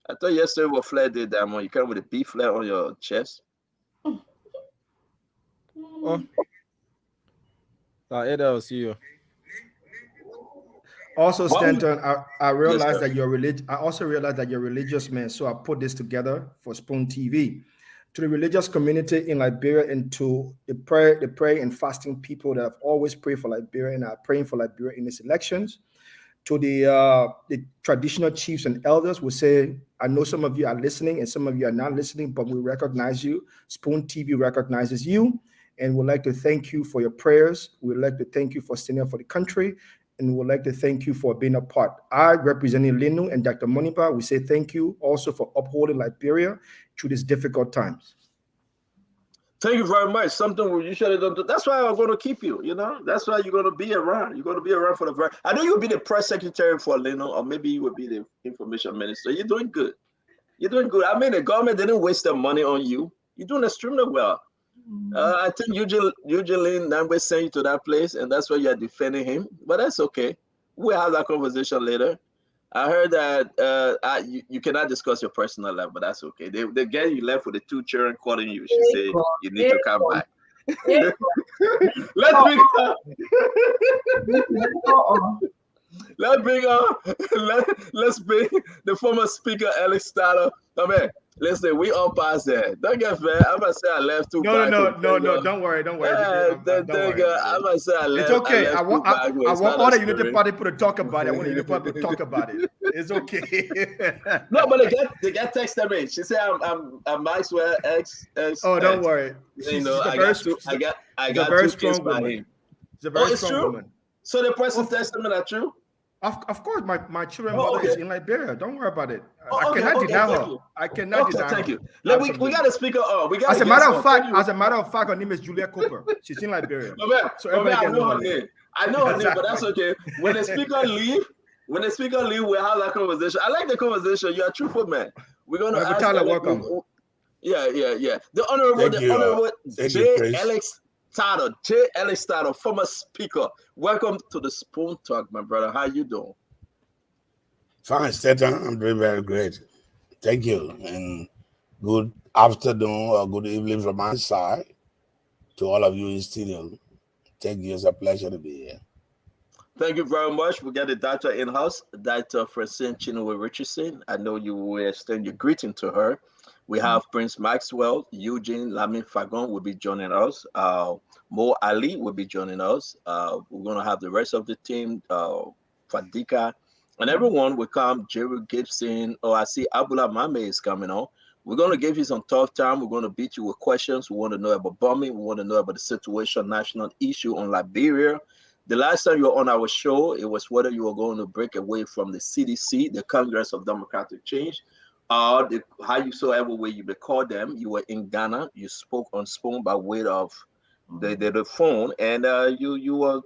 I thought yesterday was Flair Day, Dama. You come with a beef flare on your chest. Oh. I'll see you. Also, Stanton, I realized that you're religious. I also realized that you're a religious man, so I put this together for Spoon TV. To the religious community in Liberia and to the prayer and fasting people that have always prayed for Liberia and are praying for Liberia in these elections. To the traditional chiefs and elders, we say, I know some of you are listening and some of you are not listening, but we recognize you. Spoon TV recognizes you, and we'd like to thank you for your prayers. We'd like to thank you for standing up for the country, and we'd like to thank you for being a part. I, representing Linu and Dr. Monipa, we say thank you also for upholding Liberia through these difficult times. Thank you very much. Something we usually don't do. That's why I'm going to keep you. You know, that's why you're going to be around. You're going to be around for the very. I know you'll be the press secretary for Leno, or maybe you will be the information minister. You're doing good. You're doing good. I mean, the government didn't waste their money on you. You're doing extremely well. I think Eugene Nambwe sent you to that place, and that's why you're defending him. But that's okay. We'll have that conversation later. I heard that you cannot discuss your personal life, but that's okay. The girl you left with the 2 children calling you, she said you need to come back. Let's bring the former speaker Alex Starter. I mean, listen, we all past that. Don't get fair. I'm gonna say I left too. No. Don't worry. Don't worry. I'm gonna say I left. It's okay. I want all the Unity Party people to talk about it. I want the Unity Party to talk about it. It's okay. No, but they got texted me. She said I'm Maxwell X. Oh, don't worry. You know, I got two kids by him. She's a very strong true? woman. So the person texted me that true? Of course, my children's mother is in Liberia. Don't worry about it. I Okay, cannot deny her. you. I cannot deny her. Thank you. Look, we got a speaker on. We got. As a matter of fact, her name is Julia Cooper. She's in Liberia. So I know her name. I know her name, but that's okay. When the speaker leave, we'll have that conversation. I like the conversation. You're a truthful man. We're gonna ask Tyler, welcome. Yeah. The honorable J. Alex Tado, former speaker. Welcome to the Spoon Talk, my brother. How you doing? Fine, Stephen. I'm doing very great. Thank you. And good afternoon or good evening from my side to all of you in studio. Thank you. It's a pleasure to be here. Thank you very much. We got the doctor in-house, Dr. Francine Chinua Richardson. I know you will extend your greeting to her. We have Prince Maxwell, Eugene Lamin Fagon will be joining us. Mo Ali will be joining us. We're going to have the rest of the team, Fadika, and everyone will come. Jerry Gibson. Oh, I see Abula Mame is coming on. We're going to give you some tough time. We're going to beat you with questions. We want to know about bombing. We want to know about the situation, national issue on Liberia. The last time you were on our show, it was whether you were going to break away from the CDC, the Congress of Democratic Change, how you saw every way you may call them. You were in Ghana. You spoke on Spoon by way of the phone, and you were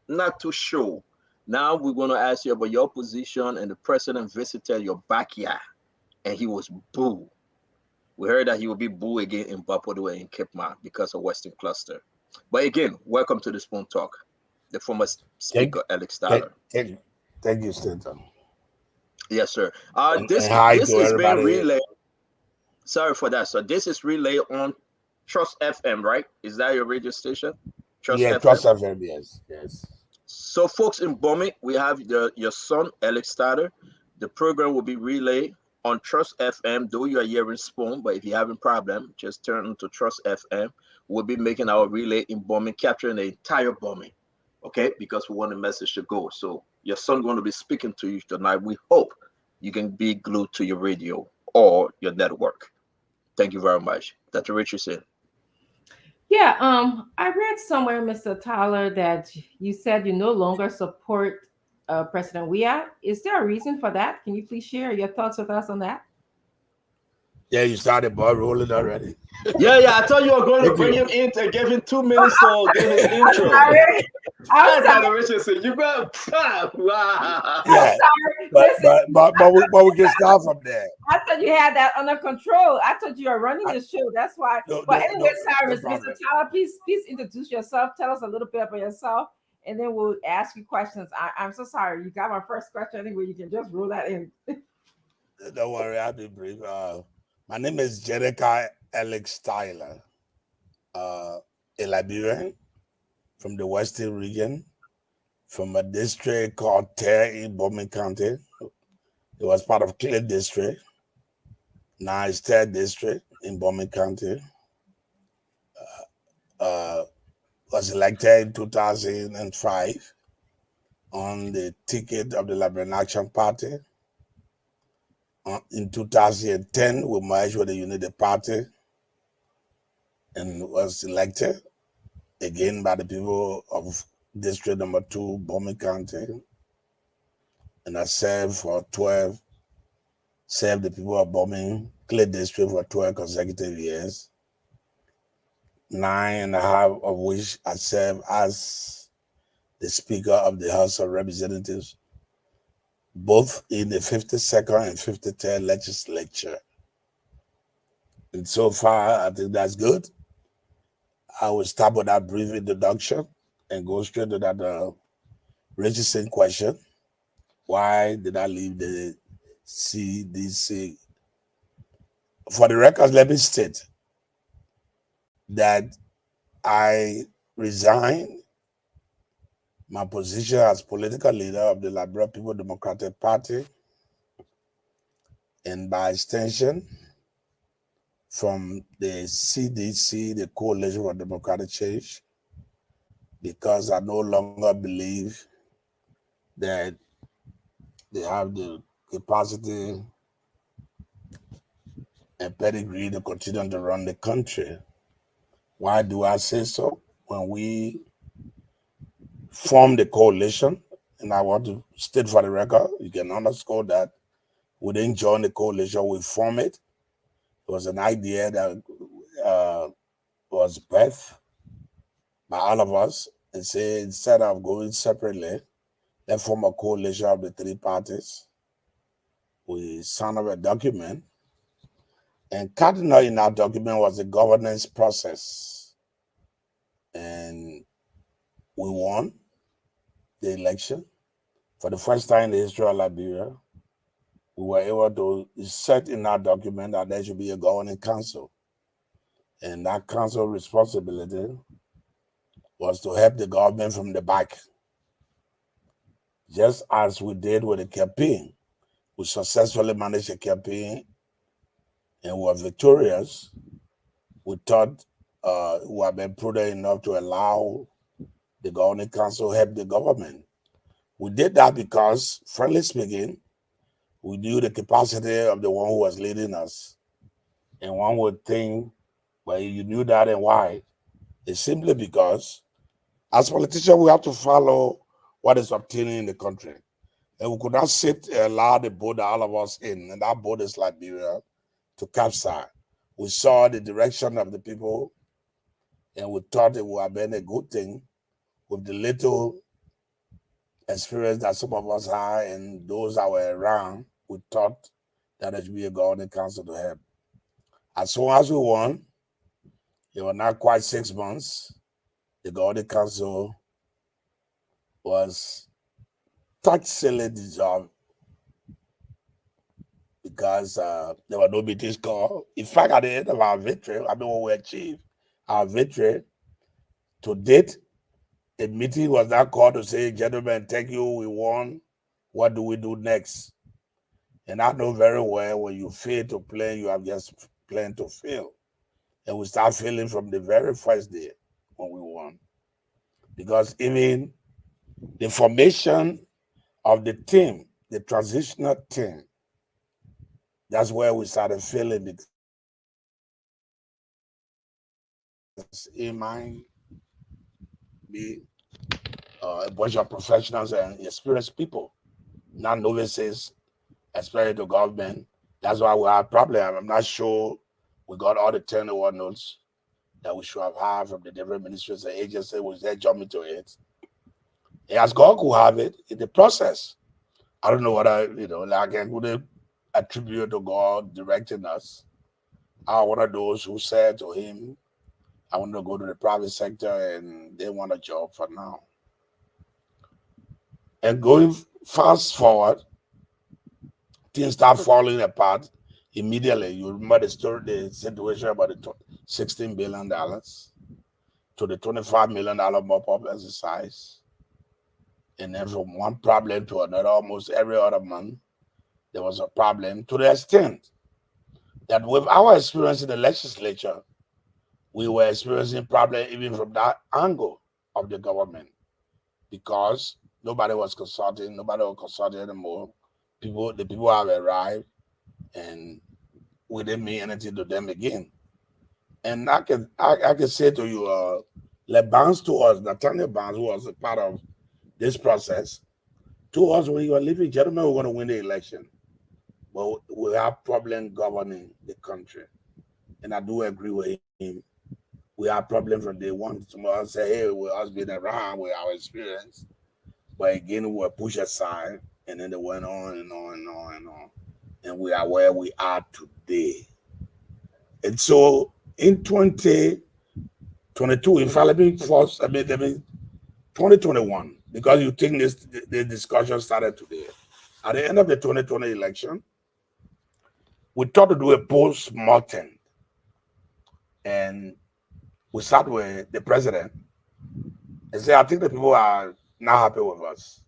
not too sure. Now we're going to ask you about your position, and the president visited your backyard, and he was boo. We heard that he will be boo again in Bapodua in Cape Mount because of Western Cluster. But again, welcome to the Spoon Talk. The former speaker, Alex Starter. Thank you, Stanton. Yes, sir. This is being relayed. Sorry for that, sir. This is relayed on Trust FM, right? Is that your radio station? Trust FM, yes. So, folks in Bombing, we have your son, Alex Starter. The program will be relayed on Trust FM. Though you are hearing Spoon, but if you're having problem, just turn on to Trust FM. We'll be making our relay in Bombing, capturing the entire Bombing. Okay, because we want the message to go. So your son going to be speaking to you tonight. We hope you can be glued to your radio or your network. Thank you very much. Dr. Richardson. Yeah, I read somewhere, Mr. Tyler, that you said you no longer support President Weah. Is there a reason for that? Can you please share your thoughts with us on that? Yeah, you started ball rolling already. Yeah. I thought you were going to bring him in to give him 2 minutes to give his intro. Dr. Richardson, you got wow. Yeah, but we can start from there. I thought you had that under control. I thought you were running the show. That's why. Anyway, Cyrus, Mr. Tyler, please introduce yourself. Tell us a little bit about yourself, and then we'll ask you questions. I'm so sorry. You got my first question anyway. You can just roll that in. Don't worry, I'll be brief. My name is Jerica Alex Tyler, a Liberian from the Western region, from a district called Terre in Bowman County. It was part of Clay District. Now it's Terre District in Bowman County. Was elected in 2005 on the ticket of the Liberian Action Party. In 2010, we merged with the Unity Party and was elected again by the people of District Number 2, Bowman County. And I served the people of Bowman Clay District for 12 consecutive years. 9.5 of which I serve as the Speaker of the House of Representatives, both in the 52nd and 53rd legislature. And so far, I think that's good. I will start with that brief introduction and go straight to that Richardson question. Why did I leave the CDC? For the record, let me state that I resigned my position as political leader of the Liberia People Democratic Party, and by extension from the CDC, the Coalition for Democratic Change, because I no longer believe that they have the capacity and pedigree to continue to run the country. Why do I say so? When we formed the coalition, and I want to state for the record, you can underscore that we didn't join the coalition, we formed it. It was an idea that was birthed by all of us, and say instead of going separately, let's form a coalition of the three parties. We signed up a document, and cardinal in that document was the governance process. And we won the election. For the first time in the history of Liberia, we were able to set in that document that there should be a governing council. And that council responsibility was to help the government from the back. Just as we did with the campaign. We successfully managed a campaign and were victorious. We thought we had been prudent enough to allow the governing council help the government. We did that because, frankly speaking, we knew the capacity of the one who was leading us. And one would think, well, you knew that and why? It's simply because, as politicians, we have to follow what is obtaining in the country. And we could not sit and allow the boat that all of us in, and that boat is Liberia, to capsize. We saw the direction of the people, and we thought it would have been a good thing with the little experience that some of us had and those that were around. We thought that there should be a governing council to help. As soon as we won, it was not quite 6 months, the governing council was totally dissolved because there were no meetings called. In fact, at the end of our victory, when we achieved our victory, to date, a meeting was not called to say, gentlemen, thank you, we won. What do we do next? And I know very well when you fail to play, you have just planned to fail. And we start failing from the very first day when we won. Because even the formation of the team, the transitional team, that's where we started failing, because it might be a bunch of professionals and experienced people, not novices, especially the government. That's why we have a problem. I'm not sure we got all the 10 award notes that we should have had from the different ministries and agencies. Was there jumping to it? And as God could have it in the process. I don't know what I could attribute to God directing us. I'm one of those who said to him, I want to go to the private sector, and they want a job for now. And going fast forward, things start falling apart immediately. You remember the story, the situation about the $16 billion to the $25 million mop-up exercise. And then from one problem to another, almost every other month, there was a problem, to the extent that with our experience in the legislature, we were experiencing problems even from that angle of the government, because nobody was consulting anymore. The people have arrived, and we didn't mean anything to them again. And I can say to you, Barnes to us, Nathaniel Barnes, who was a part of this process, to us, when you are leaving, gentlemen, we're going to win the election. But we have problem governing the country. And I do agree with him. we have problems from day one. Tomorrow say, hey, we us been around with our experience. But again, we were pushed aside, and then they went on and on and on and on. And we are where we are today. And so in 2022, in fact, let me 2021, because you think this discussion started today. At the end of the 2020 election, we thought to do a post-mortem. And we start with the president and say, I think the people are not happy with us.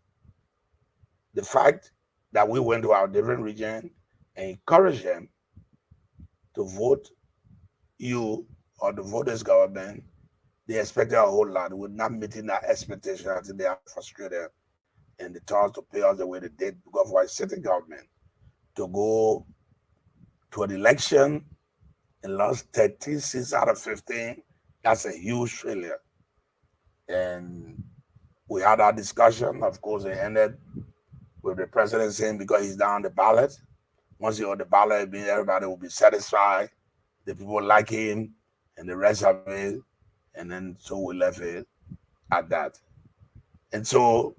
The fact that we went to our different region and encouraged them to vote you or the voters' government, they expected a whole lot. We're not meeting that expectation until they are frustrated and they tell us to pay us the way they did because for a sitting government to go to an election and lost 13 seats out of 15, that's a huge failure. And we had our discussion. Of course, it ended with the president saying because he's down the ballot. Once he's on the ballot, everybody will be satisfied. The people like him and the rest of it. And then so we left it at that. And so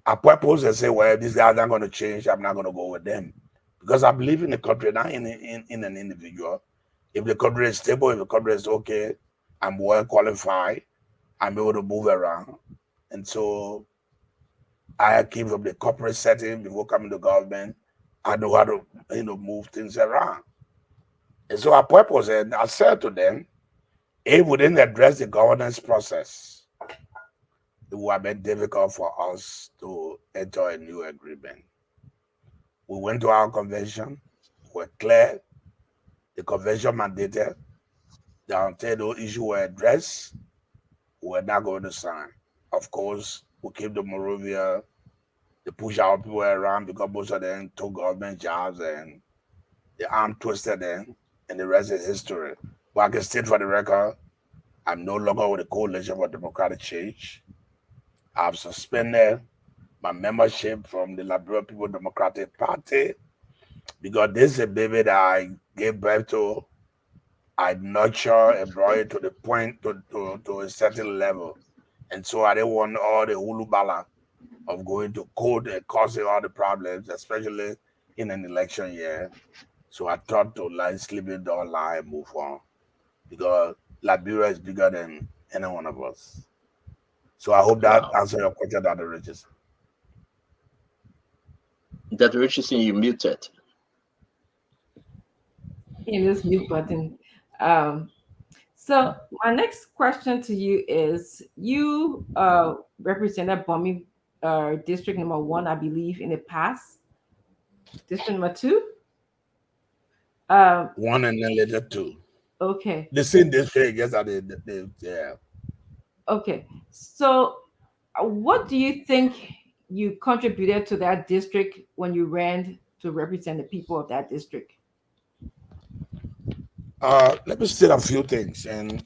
I purpose and say, well, these guys aren't going to change. I'm not going to go with them. Because I believe in the country, not in an individual. If the country is stable, if the country is okay, I'm well qualified. I'm able to move around. And so I came from the corporate setting before coming to government. I know how to move things around. And so I purpose and I said to them, if we didn't address the governance process, it would have been difficult for us to enter a new agreement. We went to our convention, we're clear, the convention mandated, that until those issues were addressed, we're not going to sign. Of course, we keep the Morovia, they push our people around because most of them took government jobs and the arm twisted them, and the rest is history. But I can state for the record, I'm no longer with the Coalition for Democratic Change. I've suspended my membership from the Liberia People Democratic Party because this is a baby that I gave birth to. I nurture and brought it to the point to a certain level. And so I didn't want all the hulubala of going to court and causing all the problems, especially in an election year. So I thought to sleep in the line and move on because Liberia is bigger than any one of us. So I hope that answers your question, Dr. Richardson. Dr. Richardson, you muted. In this mute button. So my next question to you is, you represented Bomi District number 1, I believe, in the past. District number 2? 1 and then later 2. Okay. The same district, yes, yeah. Okay. So what do you think you contributed to that district when you ran to represent the people of that district? Let me state a few things, and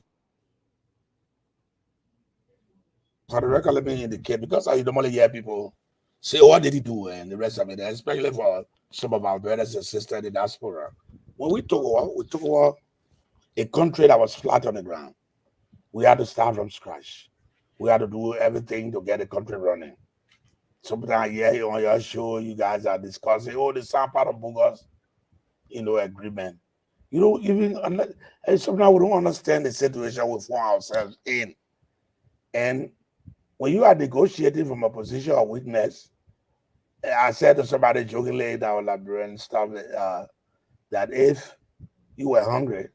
for the record, let me indicate, because I normally hear people say, what did he do, and the rest of it, especially for some of our brothers and sisters in the diaspora. When we took over a country that was flat on the ground. We had to start from scratch. We had to do everything to get the country running. Sometimes, yeah, on your show, you guys are discussing, the San Part of Bugos, agreement. And sometimes we don't understand the situation we find ourselves in. And when you are negotiating from a position of weakness, I said to somebody jokingly in our Liberian stuff that if you were hungry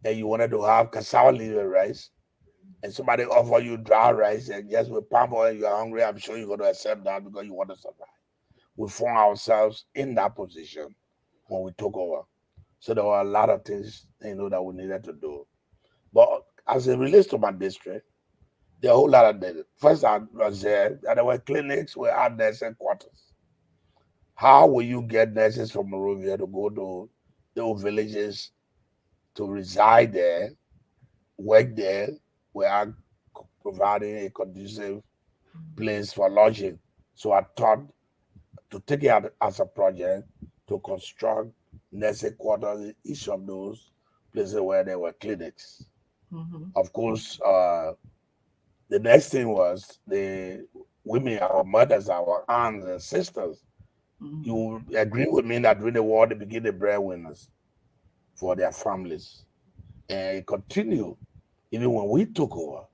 and you wanted to have cassava leaf rice, and somebody offer you dry rice and just with palm oil, you're hungry, I'm sure you're going to accept that because you want to survive. We found ourselves in that position when we took over. So there were a lot of things, that we needed to do. But as it relates to my district, there are a whole lot of things. First, I was there, and there were clinics, we had nursing quarters. How will you get nurses from Morovia to go to those villages to reside there, work there? We are providing a conducive place for lodging. So I thought to take it as a project to construct nursing quarters in each of those places where there were clinics. Mm-hmm. Of course, the next thing was the women, our mothers, our aunts and sisters. Mm-hmm. You agree with me that during the war, they became the breadwinners for their families. And it continued even when we took over.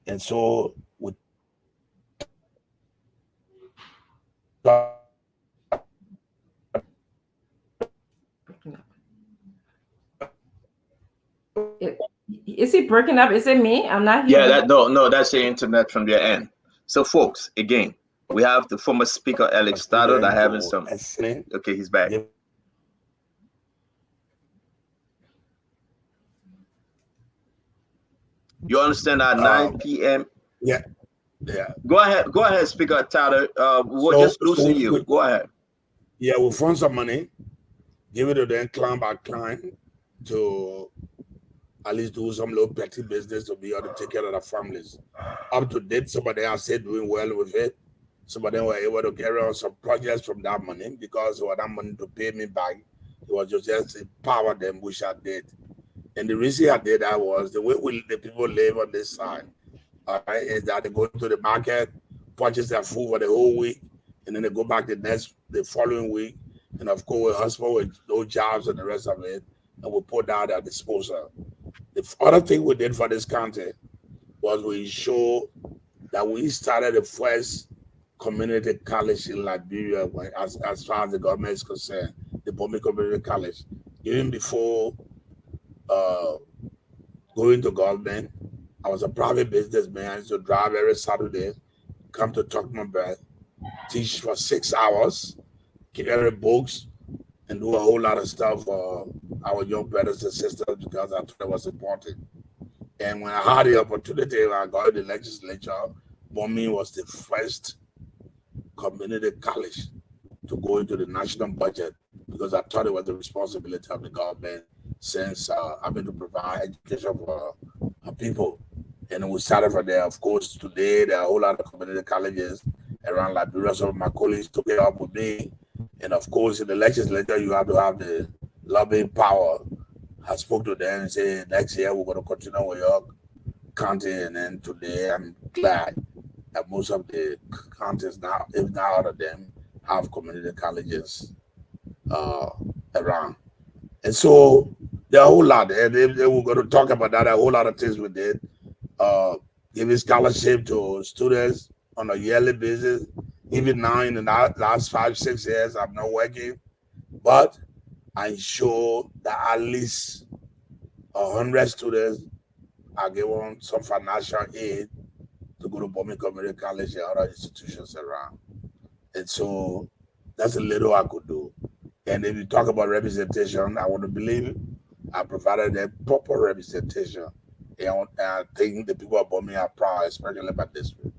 And so we Is he breaking up? Is it me? I'm not hearing. Yeah, no, that's the internet from their end. So, folks, again, we have the former speaker Alex Tyler that having some. Okay, he's back. You understand at 9 p.m. Yeah. Go ahead, Speaker Tyler. We're just losing you. Go ahead. Yeah, we'll fund some money, give it to them client by client to at least do some little petty business to be able to take care of their families. Up to date, some of them are still doing well with it. Some of them were able to carry on some projects from that money because for that money to pay me back, it was just empower them, which I did. And the reason I did that was the way the people live on this side, is that they go to the market, purchase their food for the whole week, and then they go back the following week. And of course, a husband with no jobs and the rest of it, and we put that at disposal. The other thing we did for this county was we showed that we started the first community college in Liberia as far as the government is concerned, the Bomey Community College. Even before going to government, I was a private businessman. I used to drive every Saturday, come to Tuckmanburg, teach for 6 hours, carry books, and do a whole lot of stuff for our young brothers and sisters because I thought it was important. And when I had the opportunity, when I got in the legislature, Bomey was the first community college to go into the national budget because I thought it was the responsibility of the government since I've been to provide education for our people. And we started from there. Of course, today there are a whole lot of community colleges around Liberia. Some of my colleagues took it up with me. And of course, in the legislature, you have to have the lobbying power. I spoke to them and said, next year we're going to continue with York County. And then today, I'm glad that most of the counties now, if not all of them, have community colleges around. And so there are a whole lot. And we're going to talk about that, a whole lot of things we did. Giving scholarship to students on a yearly basis. Even now in the last 5-6 years, I'm not working, but I ensure that at least 100 students are given some financial aid to go to Bomey Community College and other institutions around. And so that's a little I could do. And if you talk about representation, I want to believe I provided a proper representation. And I think the people of Bomey are proud, especially about this one.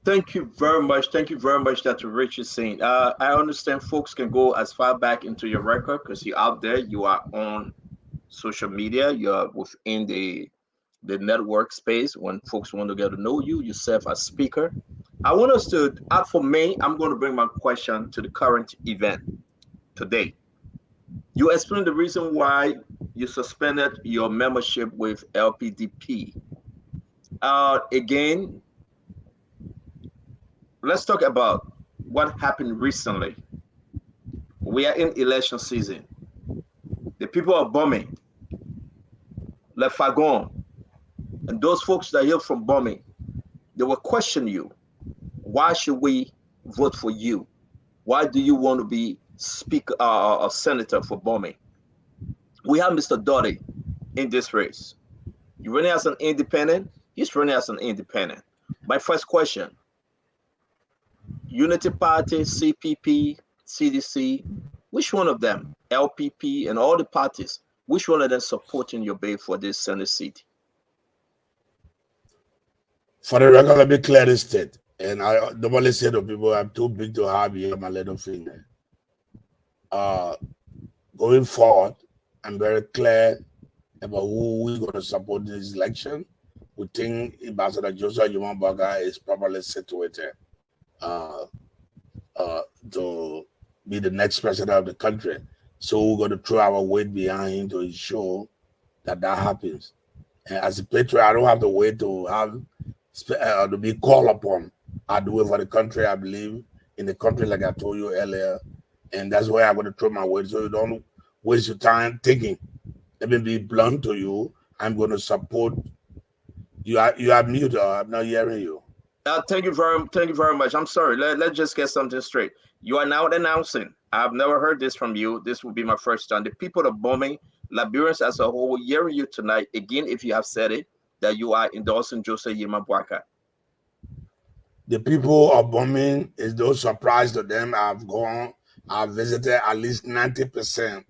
Thank you very much. Thank you very much, Dr. Richard Saint. I understand folks can go as far back into your record because you're out there. You are on social media. You're within the network space. When folks want to get to know you, you serve as speaker. I want us to, for me, I'm going to bring my question to the current event today. You explained the reason why you suspended your membership with LPDP. Again, let's talk about what happened recently. We are in election season. The people of Bomey, Le Fagon, and those folks that hail from Bomey, they will question you. Why should we vote for you? Why do you want to be speaker or senator for Bomey? We have Mr. Doty in this race. You're running as an independent. He's running as an independent. My first question, Unity Party, CPP, CDC, which one of them, LPP and all the parties, which one of them supporting your bid for this Senate seat? For the record, let me clear this state. And I normally say to people, I'm too big to have here my little finger. Going forward, I'm very clear about who we're going to support in this election. We think Ambassador Joshua Yumanbaga is properly situated to be the next president of the country. So we're going to throw our weight behind him to ensure that happens. And as a patriot, I don't have to wait to have to be called upon. I do it for the country. I believe in the country, like I told you earlier, and that's why I'm going to throw my weight. So you don't waste your time thinking. Let me be blunt to you. I'm going to support you. You are mute. I'm not hearing you. Thank you very much. I'm sorry. Let's just get something straight. You are now announcing. I've never heard this from you. This will be my first time. The people are bombing Liberians as a whole. Hearing you tonight again, if you have said it, that you are endorsing Joseph Yema Boakai. The people are bombing. Is no surprise to them. I've visited at least 90%,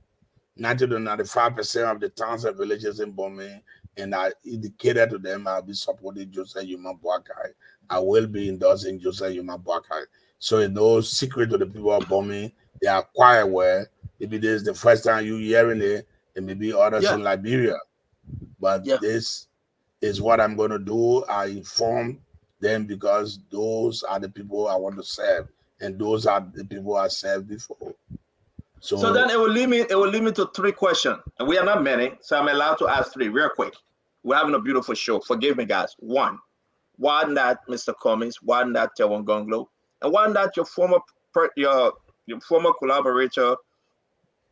90 to 95% of the towns and villages in Bombay, and I indicated to them I'll be supporting Joseph Yema Boakai. I will be endorsing Joseph Yema Boakai. So it's no secret to the people of Bombay. They are quite aware. Maybe this is the first time you hearing it, and maybe others in Liberia. But this is what I'm going to do. I inform them because those are the people I want to serve, and those are the people I served before. So then it will lead me to 3 questions, and we are not many, so I'm allowed to ask 3 real quick. We're having a beautiful show. Forgive me, guys. 1, why not Mr. Cummings? Why not Tewon Gonglo? And why not your former collaborator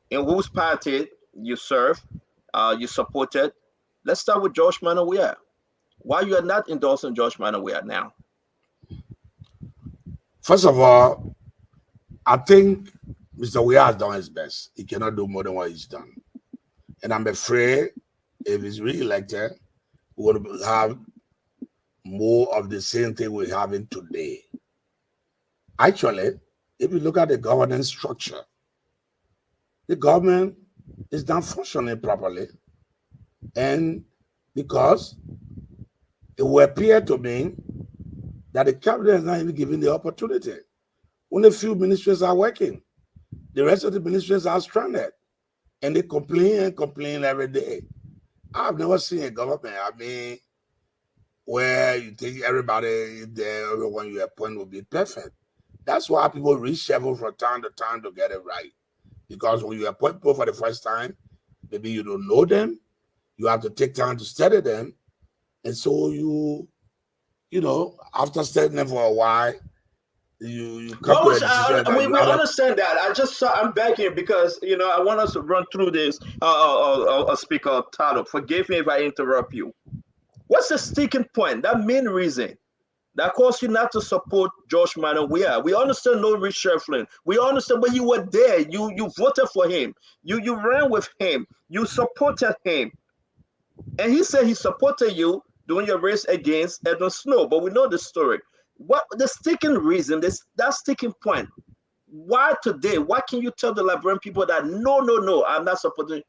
in whose party you serve, you supported? Let's start with George Manawia. Why you are not endorsing George Manawia now? First of all, I think Mr. Weah has done his best. He cannot do more than what he's done. And I'm afraid if he's re-elected, we're going to have more of the same thing we're having today. Actually, if you look at the governance structure, the government is not functioning properly. And because it will appear to me that the cabinet is not even given the opportunity. Only a few ministries are working. The rest of the ministries are stranded. And they complain and complain every day. I've never seen a government, where you think everybody there, everyone you appoint will be perfect. That's why people reshuffle from time to time to get it right. Because when you appoint people for the first time, maybe you don't know them. You have to take time to study them. And so you after studying them for a while, you come to a decision. We understand that. I'm back here because, I want us to run through this. Speaker Tado, forgive me if I interrupt you. What's the sticking point? That main reason that caused you not to support George Manawia? We understand no reshuffling. We understand, but you were there. You voted for him. You ran with him. You supported him. And he said he supported you during your race against Edwin Snow. But we know the story. What the sticking reason, that sticking point? Why today? Why can you tell the Liberian people that no, I'm not supporting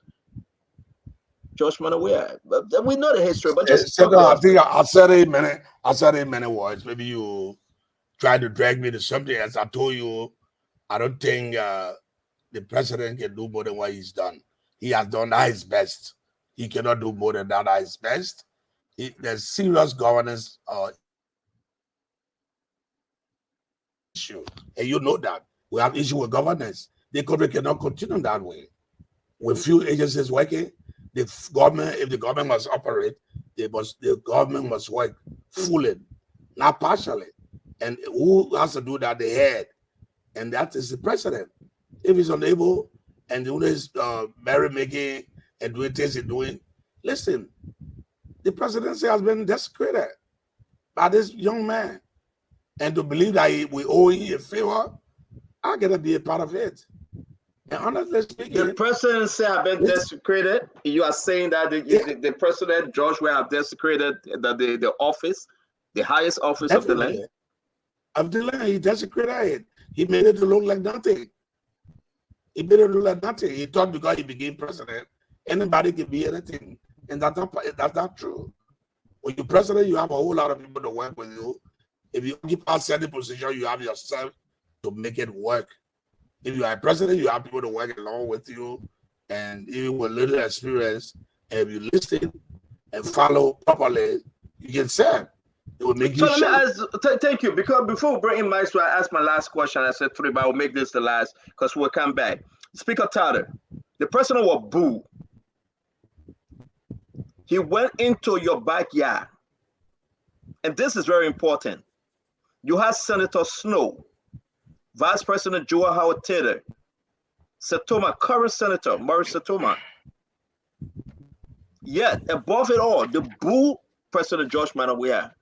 George Manawia? We know the history, but just I think I said it in many words. Maybe you try to drag me to something else. I told you, I don't think the president can do more than what he's done. He has done his best. He cannot do more than that at his best. There's serious governance issue, and you know that we have issue with governance. The country cannot continue that way. With few agencies working, if the government must operate, the government must work fully, not partially. And who has to do that? The head, and that is the president. If he's unable and doing his merrymaking and doing things he's doing, listen, the presidency has been desecrated by this young man. And to believe that we owe him a favor, I gotta be a part of it. And honestly speaking, the presidency have been desecrated. You are saying that the president, George, will have desecrated the office, the highest office of the land. Of the land, he desecrated it. He made it to look like nothing. He made it look like nothing. He thought because he became president, anybody can be anything. And that's not true. When you're president, you have a whole lot of people to work with you. If you occupy a certain position, you have yourself to make it work. If you are a president, you have people to work along with you, and even with little experience, and if you listen and follow properly, you can serve. It will make you thank you. Because before we bring in Maestro, I asked my last question. I said 3, but I will make this the last because we'll come back. Speaker Tado, The president was booed. He went into your backyard. And this is very important. You had Senator Snow, Vice President Joel Howard Taylor, Setoma, current Senator Maurice Setoma. Yet, above it all, the boo President George Manabuya.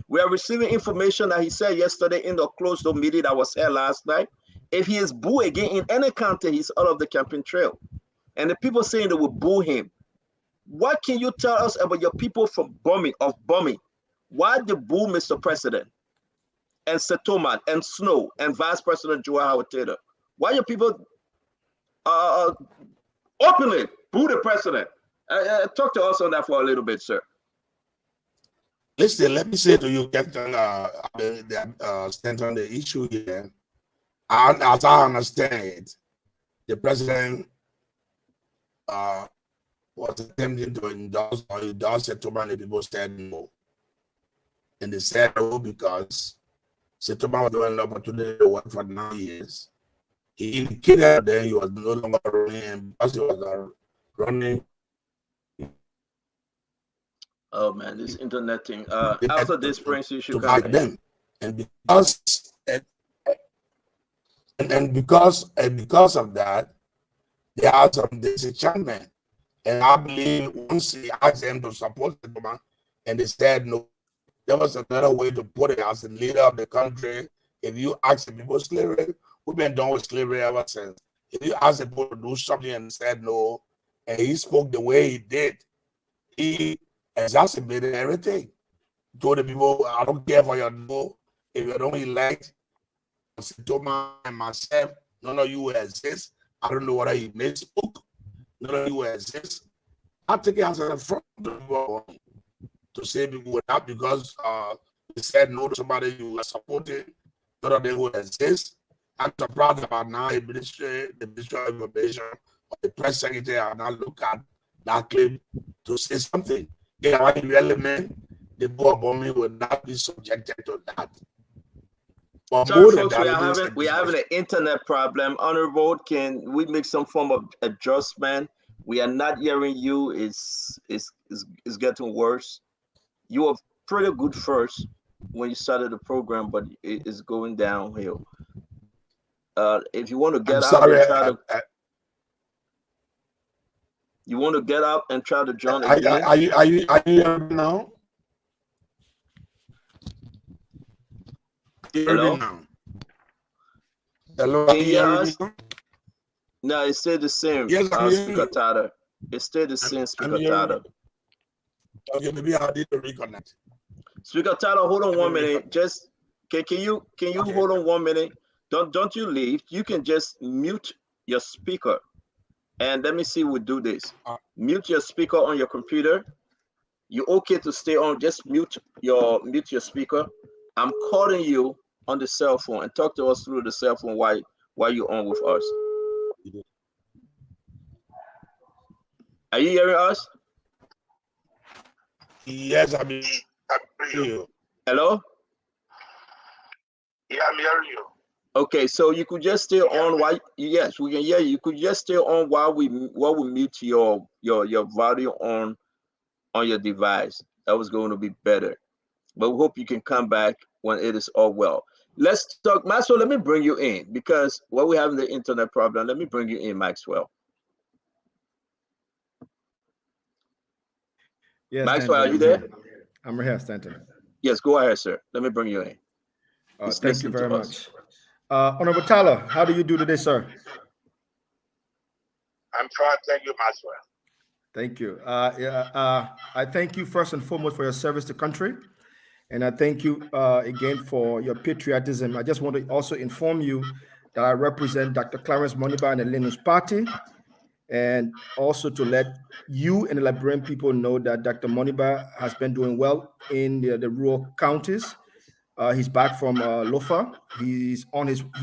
We are receiving information that he said yesterday in the closed-door meeting that was held last night. If he is booed again in any county, he's out of the campaign trail. And the people saying they will boo him. What can you tell us about your people from Bomi? Why they boo Mr. President and Setoma and Snow and Vice President Joel Howard Taylor? Why your people openly boo the president? Talk to us on that for a little bit, sir. Listen, let me say to you, Captain, stand on the issue here. As I understand it, the president was attempting to endorse Setoma, and the people said no. And they said no because Setoma was doing an opportunity to work for 9 years. He indicated that he was no longer running, and because he was running. Oh man, this internet thing. After this brings you should come them. And because of that, there are some disenchantment. And I believe once he asked them to support the government and they said no, there was another way to put it as the leader of the country. If you ask the people slavery, we've been done with slavery ever since. If you ask the people to do something and said no, and he spoke the way he did, he exacerbated everything. Told the people, I don't care for your no. If you don't elect Setoma and myself, none of you will exist. I don't know whether he misspoke. None of you will exist. I take it as a front to say people without because they said no to somebody you were supporting. None of them will exist. I'm surprised about now the Ministry of Information or the press secretary are now look at that claim to say something. Yeah, what the element, the board bombing will not be subjected to that. Sorry, folks, we are having an internet problem. Honorable, can we make some form of adjustment? We are not hearing you. It's getting worse. You were pretty good first when you started the program, but it is going downhill. If you want to get out and try to, you want to get up and try to join again. Are you hearing now? Hello? Hello? Can you hear us? No, it stayed the same. Yes, Speaker Tata. It stayed the same, Speaker Tata. Okay, maybe I need to reconnect. Speaker Tata, hold on 1 minute. Just can you hold on 1 minute? Don't you leave. You can just mute your speaker. And let me see we do this. Mute your speaker on your computer. You okay to stay on, just mute your speaker. I'm calling you on the cell phone and talk to us through the cell phone while you're on with us. Are you hearing us? Yes, I'm hearing you. Hello? Yeah, I'm hearing you. Okay, so you could just stay on while yes, we can hear you. You could just stay on while we mute your volume on your device. That was going to be better. But we hope you can come back when it is all well. Let's talk, Maxwell. Let me bring you in because while we're having the internet problem, let me bring you in, Maxwell. Yes, Maxwell, are you there? I'm right here, Stanton. Yes, go ahead, sir. Let me bring you in. Thank you very much. Honorable Tyler, how do you do today, sir? I'm fine. Thank you, Maxwell. Thank you. I thank you first and foremost for your service to country. And I thank you again for your patriotism. I just want to also inform you that I represent Dr. Clarence Moniba and the Linus Party. And also to let you and the Liberian people know that Dr. Moniba has been doing well in the rural counties. He's back from Lofa. He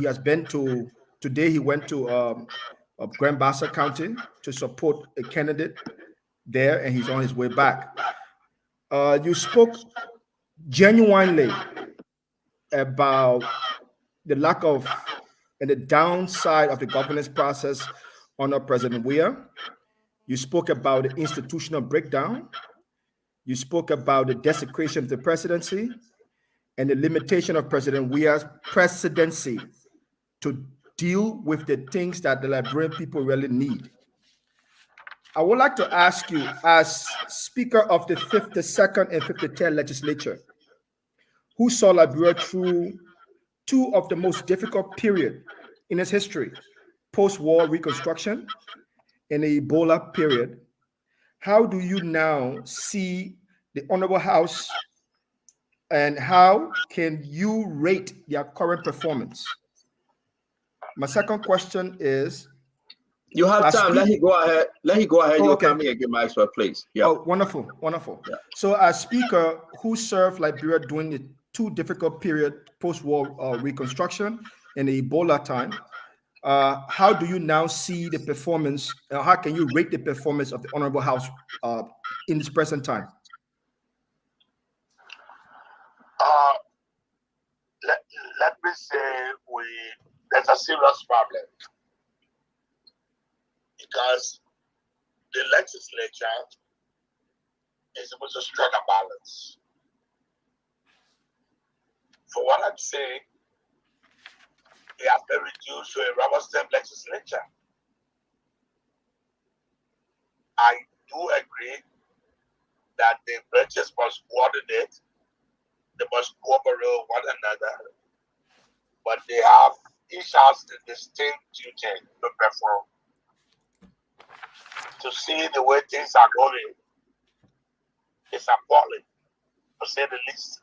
has been to, today he went to Grand Bassa County to support a candidate there, and he's on his way back. You spoke genuinely about the lack of and the downside of the governance process Honor President Weah. You spoke about the institutional breakdown. You spoke about the desecration of the presidency and the limitation of President Weah's presidency to deal with the things that the Liberian people really need. I would like to ask you, as Speaker of the 52nd and 53rd Legislature, who saw Liberia through two of the most difficult periods in its history, post-war reconstruction and the Ebola period, how do you now see the Honorable House, and how can you rate their current performance? My second question is, you have time. Let him go ahead. Let him go ahead. Oh, You'll okay. come here and get Maxwell, please. Yeah. Oh, wonderful, wonderful. Yeah. So, as Speaker who served Liberia during the two difficult period post-war reconstruction and the Ebola time, how do you now see the performance? How can you rate the performance of the Honorable House in this present time? Let me say there's a serious problem because the legislature is supposed to strike a balance. For what I'm saying, they have been reduced to a rubber stamp legislature. I do agree that the branches must coordinate, they must cooperate with one another, but they have each has the distinct duty to perform. To see the way things are going is appalling, to say the least.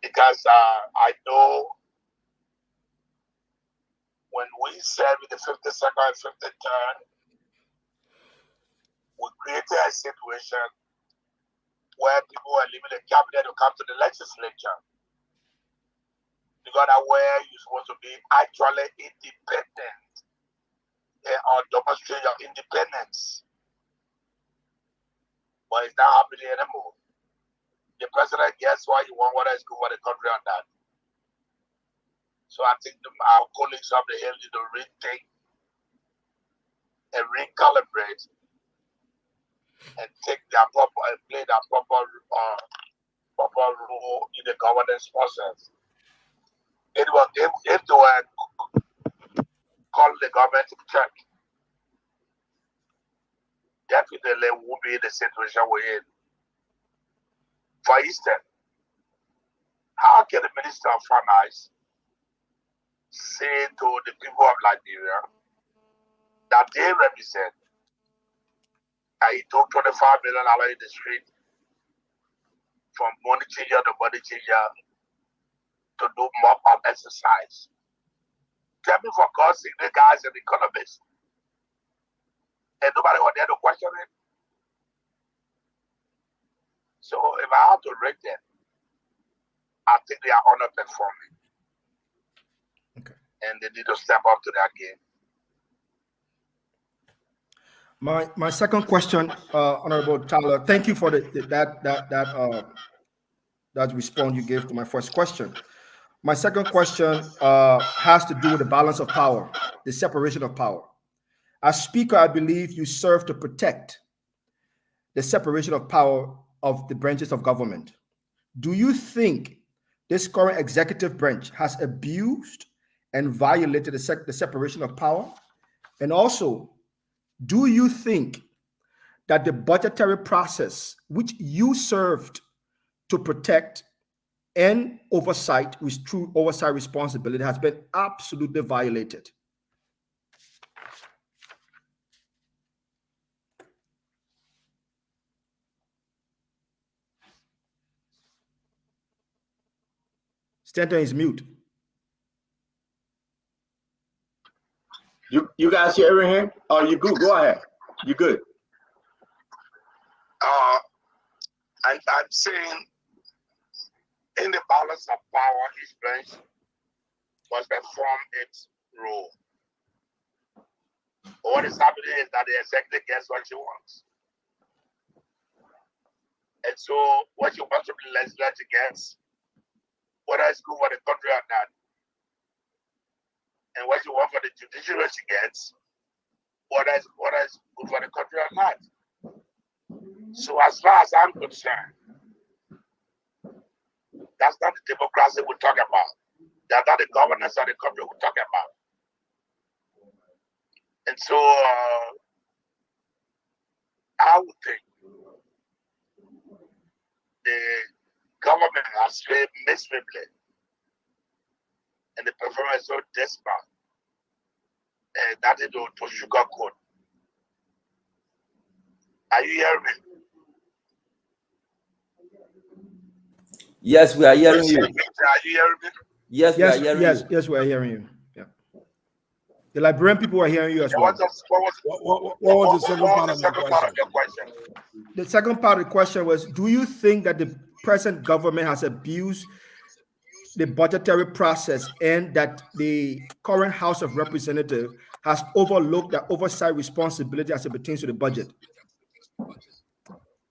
Because I know when we served in the 52nd and 53rd, we created a situation where people were leaving the cabinet to come to the legislature. You got aware you're supposed to be actually independent or demonstrate your independence. But it's not happening anymore. The president gets what he wants, what is good for the country on that. So I think our colleagues of the Hill need to rethink and recalibrate and take their proper and play their proper role in the governance process. If they were call the government to check, definitely we'll be in the situation we're in. For instance, how can the Minister of Finance say to the people of Liberia that they represent that he took $25 million in the street from money changer to money changer to do mop-up exercise? Tell me, for God's sake, the guy's an economist. And nobody was there to question him. So if I have to rate them, I think they are underperforming. Okay. And they need to step up to their game. My second question, Honorable Tyler, thank you for that response you gave to my first question. My second question has to do with the balance of power, the separation of power. As Speaker, I believe you serve to protect the separation of power of the branches of government. Do you think this current executive branch has abused and violated the separation of power? And also, do you think that the budgetary process which you served to protect and oversight with true oversight responsibility has been absolutely violated? Stanton is mute. You guys hear him? Oh, you good? Go ahead. You good? I'm saying in the balance of power, each branch must perform its role. What is happening is that the executive gets what she wants. And so what she wants from the legislature gets, whether it's good for the country or not, And what you want for the judiciary, she gets. Whether it's good for the country or not. So as far as I'm concerned, that's not the democracy we're talking about. That's not the governance of the country we're talking about. And so I would think the government has failed miserably, and the performance is so desperate that is to sugarcoat. Are you hearing me? Yes, we are hearing you. Are you hearing me? Yes, we are hearing you. Yeah. The Liberian people are hearing you as well. What was the second part of your question? The second part of the question was, do you think that the present government has abused the budgetary process and that the current House of Representatives has overlooked the oversight responsibility as it pertains to the budget?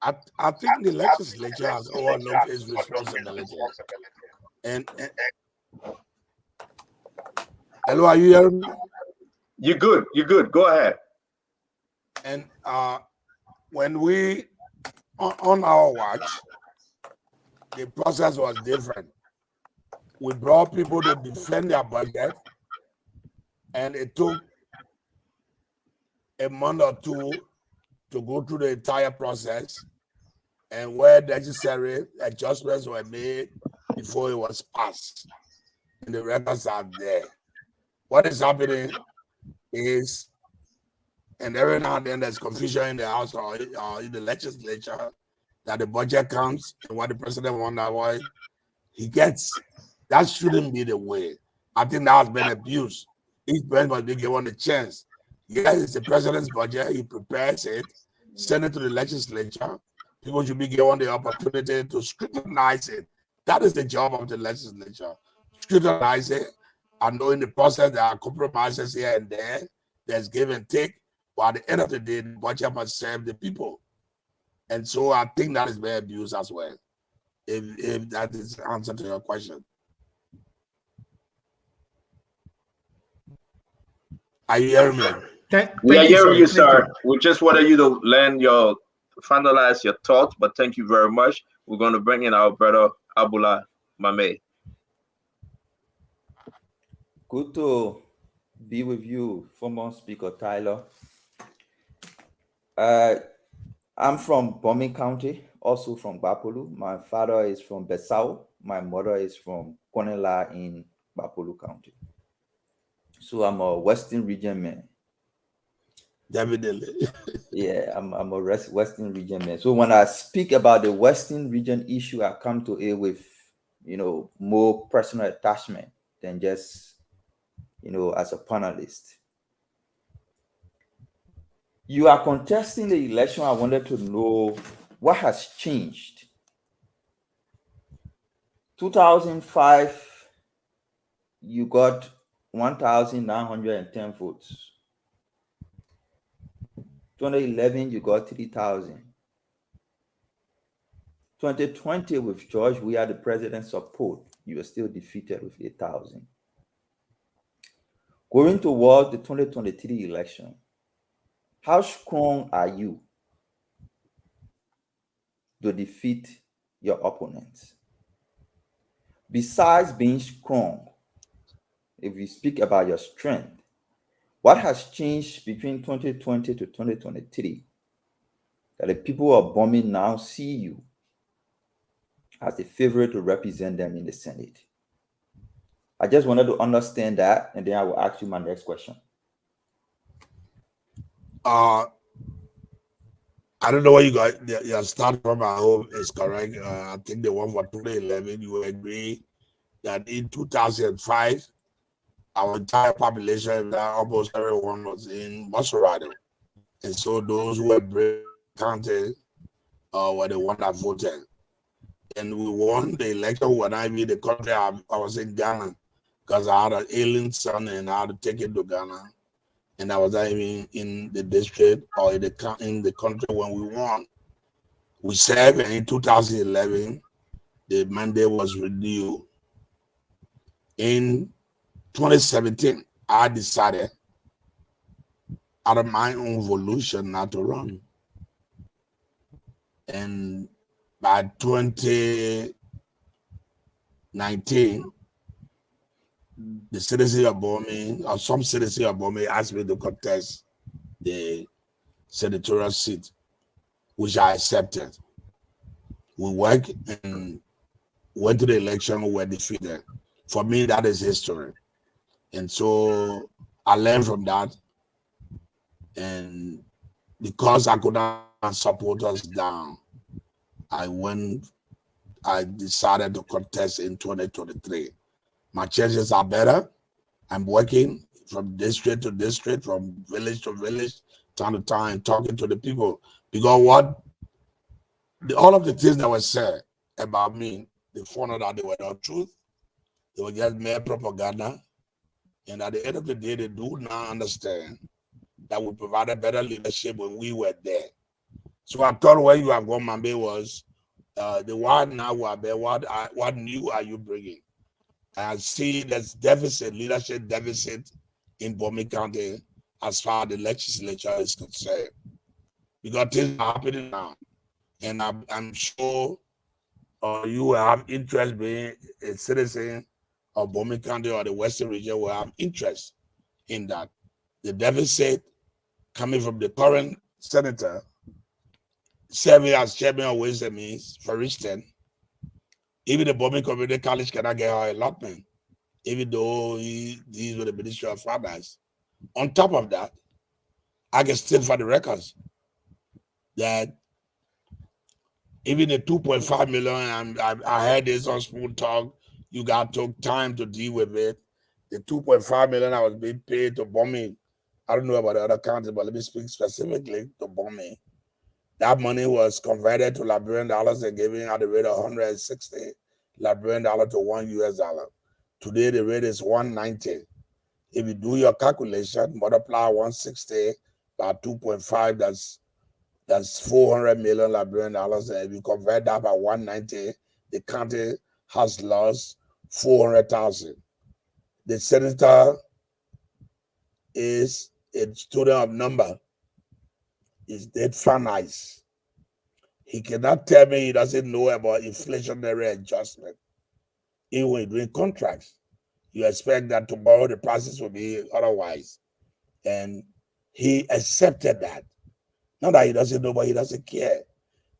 I think the legislature has overlooked its responsibility. And hello, are you hearing me? You're good. You're good. Go ahead. And when we on our watch, the process was different. We brought people to defend their budget, and it took a month or two to go through the entire process, and where necessary, adjustments were made before it was passed. And the records are there. What is happening is, and every now and then there's confusion in the House or in the legislature that the budget comes and what the president wants to avoid, he gets. That shouldn't be the way. I think that has been abused. Each president must be given a chance. Yes, it's the president's budget. He prepares it, send it to the legislature. People should be given the opportunity to scrutinize it. That is the job of the legislature. Scrutinize it. I know in the process there are compromises here and there. There's give and take. But at the end of the day, the budget must serve the people. And so I think that is very abused as well. If that is the answer to your question. Are you hearing me? We are hearing you, sir. We just wanted you to finalize your thoughts, but thank you very much. We're going to bring in our brother Abula Mame. Good to be with you, former Speaker Tyler. I'm from Bombing County, also from Bapolu. My father is from Besau. My mother is from Konela in Bapolu County. So I'm a Western region man. Definitely. Yeah, I'm a Western region man. So when I speak about the Western region issue, I come to it with, more personal attachment than just, as a panelist. You are contesting the election. I wanted to know what has changed. 2005, you got 1,910 votes. 2011, you got 3,000. 2020, with George, we had the president's support. You were still defeated with 8,000. Going towards the 2023 election, how strong are you to defeat your opponents? Besides being strong, if we speak about your strength, what has changed between 2020 to 2023 that the people who are bombing now see you as the favorite to represent them in the Senate? I just wanted to understand that, and then I will ask you my next question. I don't know where you got your start from. I hope is correct. I think the one for 2011, you agree that in 2005, our entire population, almost everyone was in Maserati. And so those who were counted were the ones that voted. And we won the election when I mean the country. I was in Ghana because I had an alien son and I had to take it to Ghana. And I was in the district or in the country when we won. We served, and in 2011, the mandate was renewed. In 2017, I decided out of my own volition not to run. And by 2019, the citizen of Bomi, or some citizen of Bomi, asked me to contest the senatorial seat, which I accepted. We worked and went to the election, we were defeated. For me, that is history. And so I learned from that. And because I could not support us down, I decided to contest in 2023. My chances are better. I'm working from district to district, from village to village, town to town, talking to the people. Because all of the things that were said about me, they found out that they were not truth. They were just mere propaganda. And at the end of the day, they do not understand that we provided better leadership when we were there. So I thought where you have gone, Mambe, was the one now, what new are you bringing? I see there's leadership deficit in Bomi County as far as the legislature is concerned. Because things are happening now. And I'm sure you will have interest being a citizen of Bomi County or the Western region will have interest in that. The deficit coming from the current senator serving as chairman of Ways and Means for Richton, even the Bomi Community College cannot get her allotment, even though he deals with the Ministry of Finance. On top of that, I can state for the records that even the 2.5 million, and I heard this on Spoon Talk, you got took time to deal with it. The 2.5 million I was being paid to Bomi. I don't know about the other counties, but let me speak specifically to Bomi. That money was converted to Liberian dollars and given at the rate of 160 Liberian dollar to $1 US. Today the rate is 190. If you do your calculation, multiply 160 by 2.5, that's 400 million Liberian dollars. And if you convert that by 190, the county has lost 400,000. The senator is a student of number. Is dead finance. He cannot tell me he doesn't know about inflationary adjustment. Even when you're doing contracts, you expect that tomorrow the prices will be otherwise. And he accepted that. Not that he doesn't know, but he doesn't care.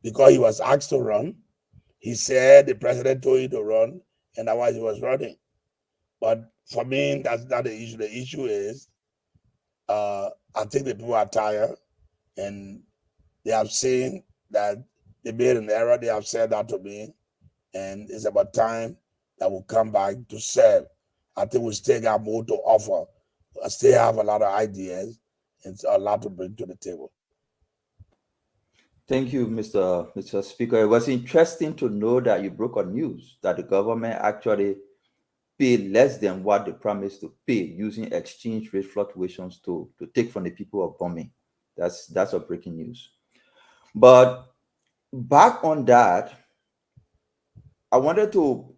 Because he was asked to run, he said the president told him to run, and otherwise he was running. But for me, that's not the issue. The issue is, I think the people are tired, and they have seen that they made an error. They have said that to me, and it's about time that we'll come back to serve. I think we still got more to offer. I still have a lot of ideas and a lot to bring to the table. Thank you, Mr. Speaker. It was interesting to know that you broke on news that the government actually paid less than what they promised to pay using exchange rate fluctuations to take from the people of Bomi. That's a breaking news. But back on that, I wanted to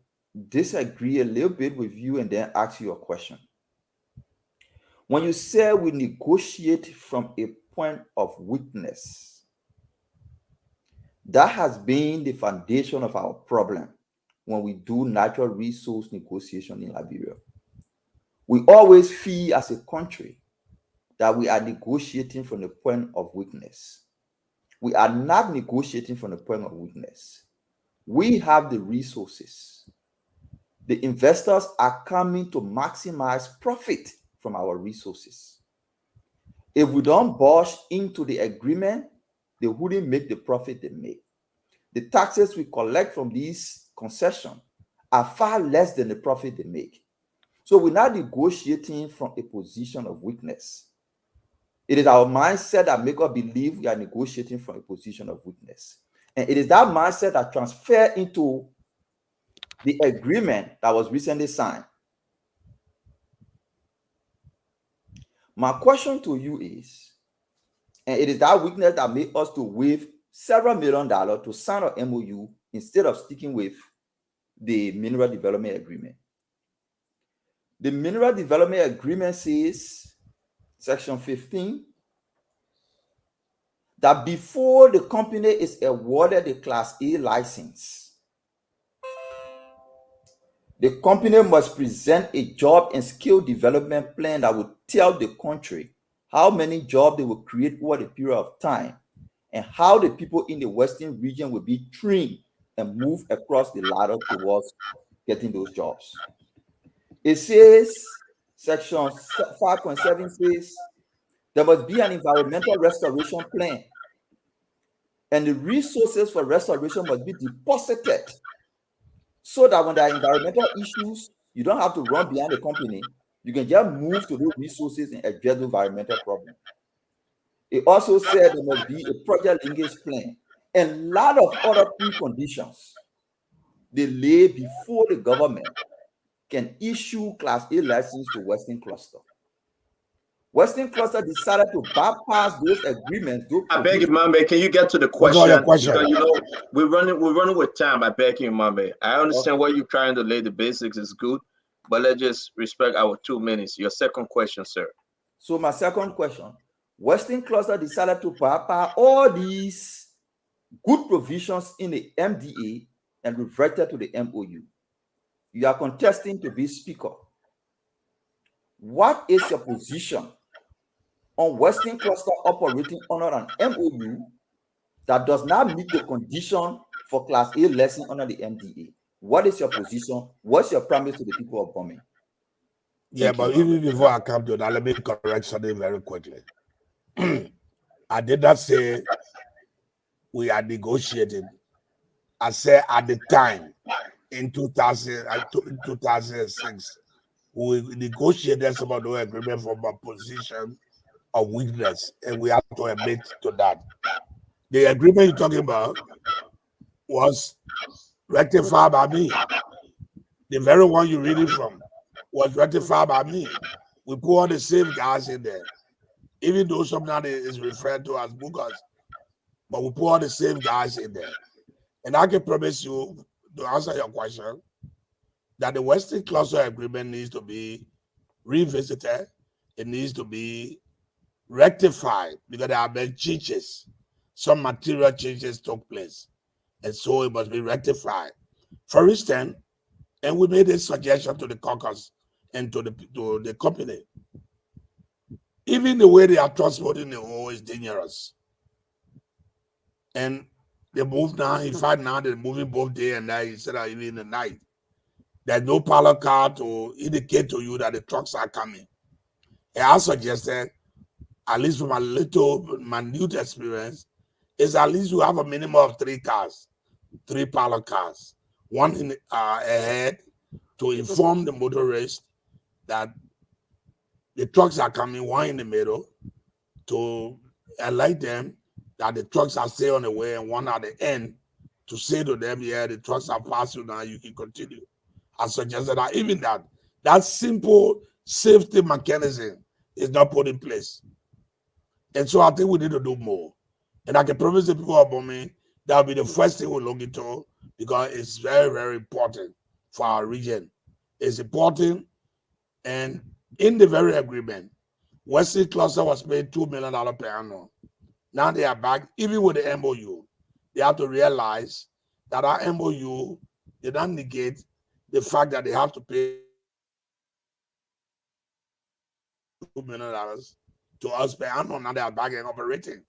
disagree a little bit with you and then ask you a question. When you say we negotiate from a point of weakness, that has been the foundation of our problem when we do natural resource negotiation in Liberia. We always feel as a country that we are negotiating from the point of weakness. We are not negotiating from the point of weakness. We have the resources. The investors are coming to maximize profit from our resources. If we don't budge into the agreement, they wouldn't make the profit they make. The taxes we collect from these concessions are far less than the profit they make. So we're not negotiating from a position of weakness. It is our mindset that makes us believe we are negotiating from a position of weakness. And it is that mindset that transferred into the agreement that was recently signed. My question to you is, and it is that weakness that made us to waive several $1 million to sign an MOU instead of sticking with the Mineral Development Agreement. The Mineral Development Agreement says, Section 15, that before the company is awarded the Class A license, the company must present a job and skill development plan that will tell the country how many jobs they will create over the period of time and how the people in the Western region will be trained and move across the ladder towards getting those jobs. It says, Section 5.7 says, there must be an environmental restoration plan, and the resources for restoration must be deposited so that when there are environmental issues, you don't have to run behind the company. You can just move to those resources and address the environmental problem. It also said there must be a project linkage plan and a lot of other preconditions they lay before the government can issue Class A license to Western Cluster. Western Cluster decided to bypass those agreements. I beg you, Mame, can you get to the question? Because, you know, we're running with time. I beg you, Mame. I understand what you're trying to lay the basics is good, but let's just respect our 2 minutes. Your second question, sir. So my second question, Western Cluster decided to bypass all these good provisions in the MDA and reverted to the MOU. You are contesting to be speaker. What is your position on Western Cluster operating under an MOU that does not meet the condition for Class A license under the MDA? What is your position? What's your promise to the people of Bomi? Yeah, but even before I come to that, let me correct something very quickly. I did not say we are negotiating. I said at the time, in 2006, we negotiated some of the agreement from a position of weakness, and we have to admit to that. The agreement you're talking about was rectified by me. The very one you're reading from was rectified by me. We put all the same guys in there, even though sometimes it is referred to as bookers, but we put all the same guys in there. And I can promise you, to answer your question, that the Western Cluster Agreement needs to be revisited. It needs to be rectified because there have been changes. Some material changes took place, and so it must be rectified. For instance, and we made a suggestion to the caucus and to the company. Even the way they are transporting the ore is dangerous. And they move now, in fact, now they're moving both day and night instead of even in the night. There's no pilot car to indicate to you that the trucks are coming. And I suggested, at least from my minute experience, is at least you have a minimum of 3 cars, 3 pilot cars, one in ahead to inform the motorists that the trucks are coming, one in the middle to alert them that the trucks are still on the way, and one at the end to say to them, yeah, the trucks are passing now, you can continue. I suggested that even that simple safety mechanism is not put in place. And so I think we need to do more. And I can promise the people of Bomi that will be the first thing we look into because it's very, very important for our region. It's important. And in the very agreement, Western Cluster was paid $2 million per annum. Now they are back, even with the MOU. They have to realize that our MOU did not negate the fact that they have to pay $2 million to us per annum. Now they are back and operating.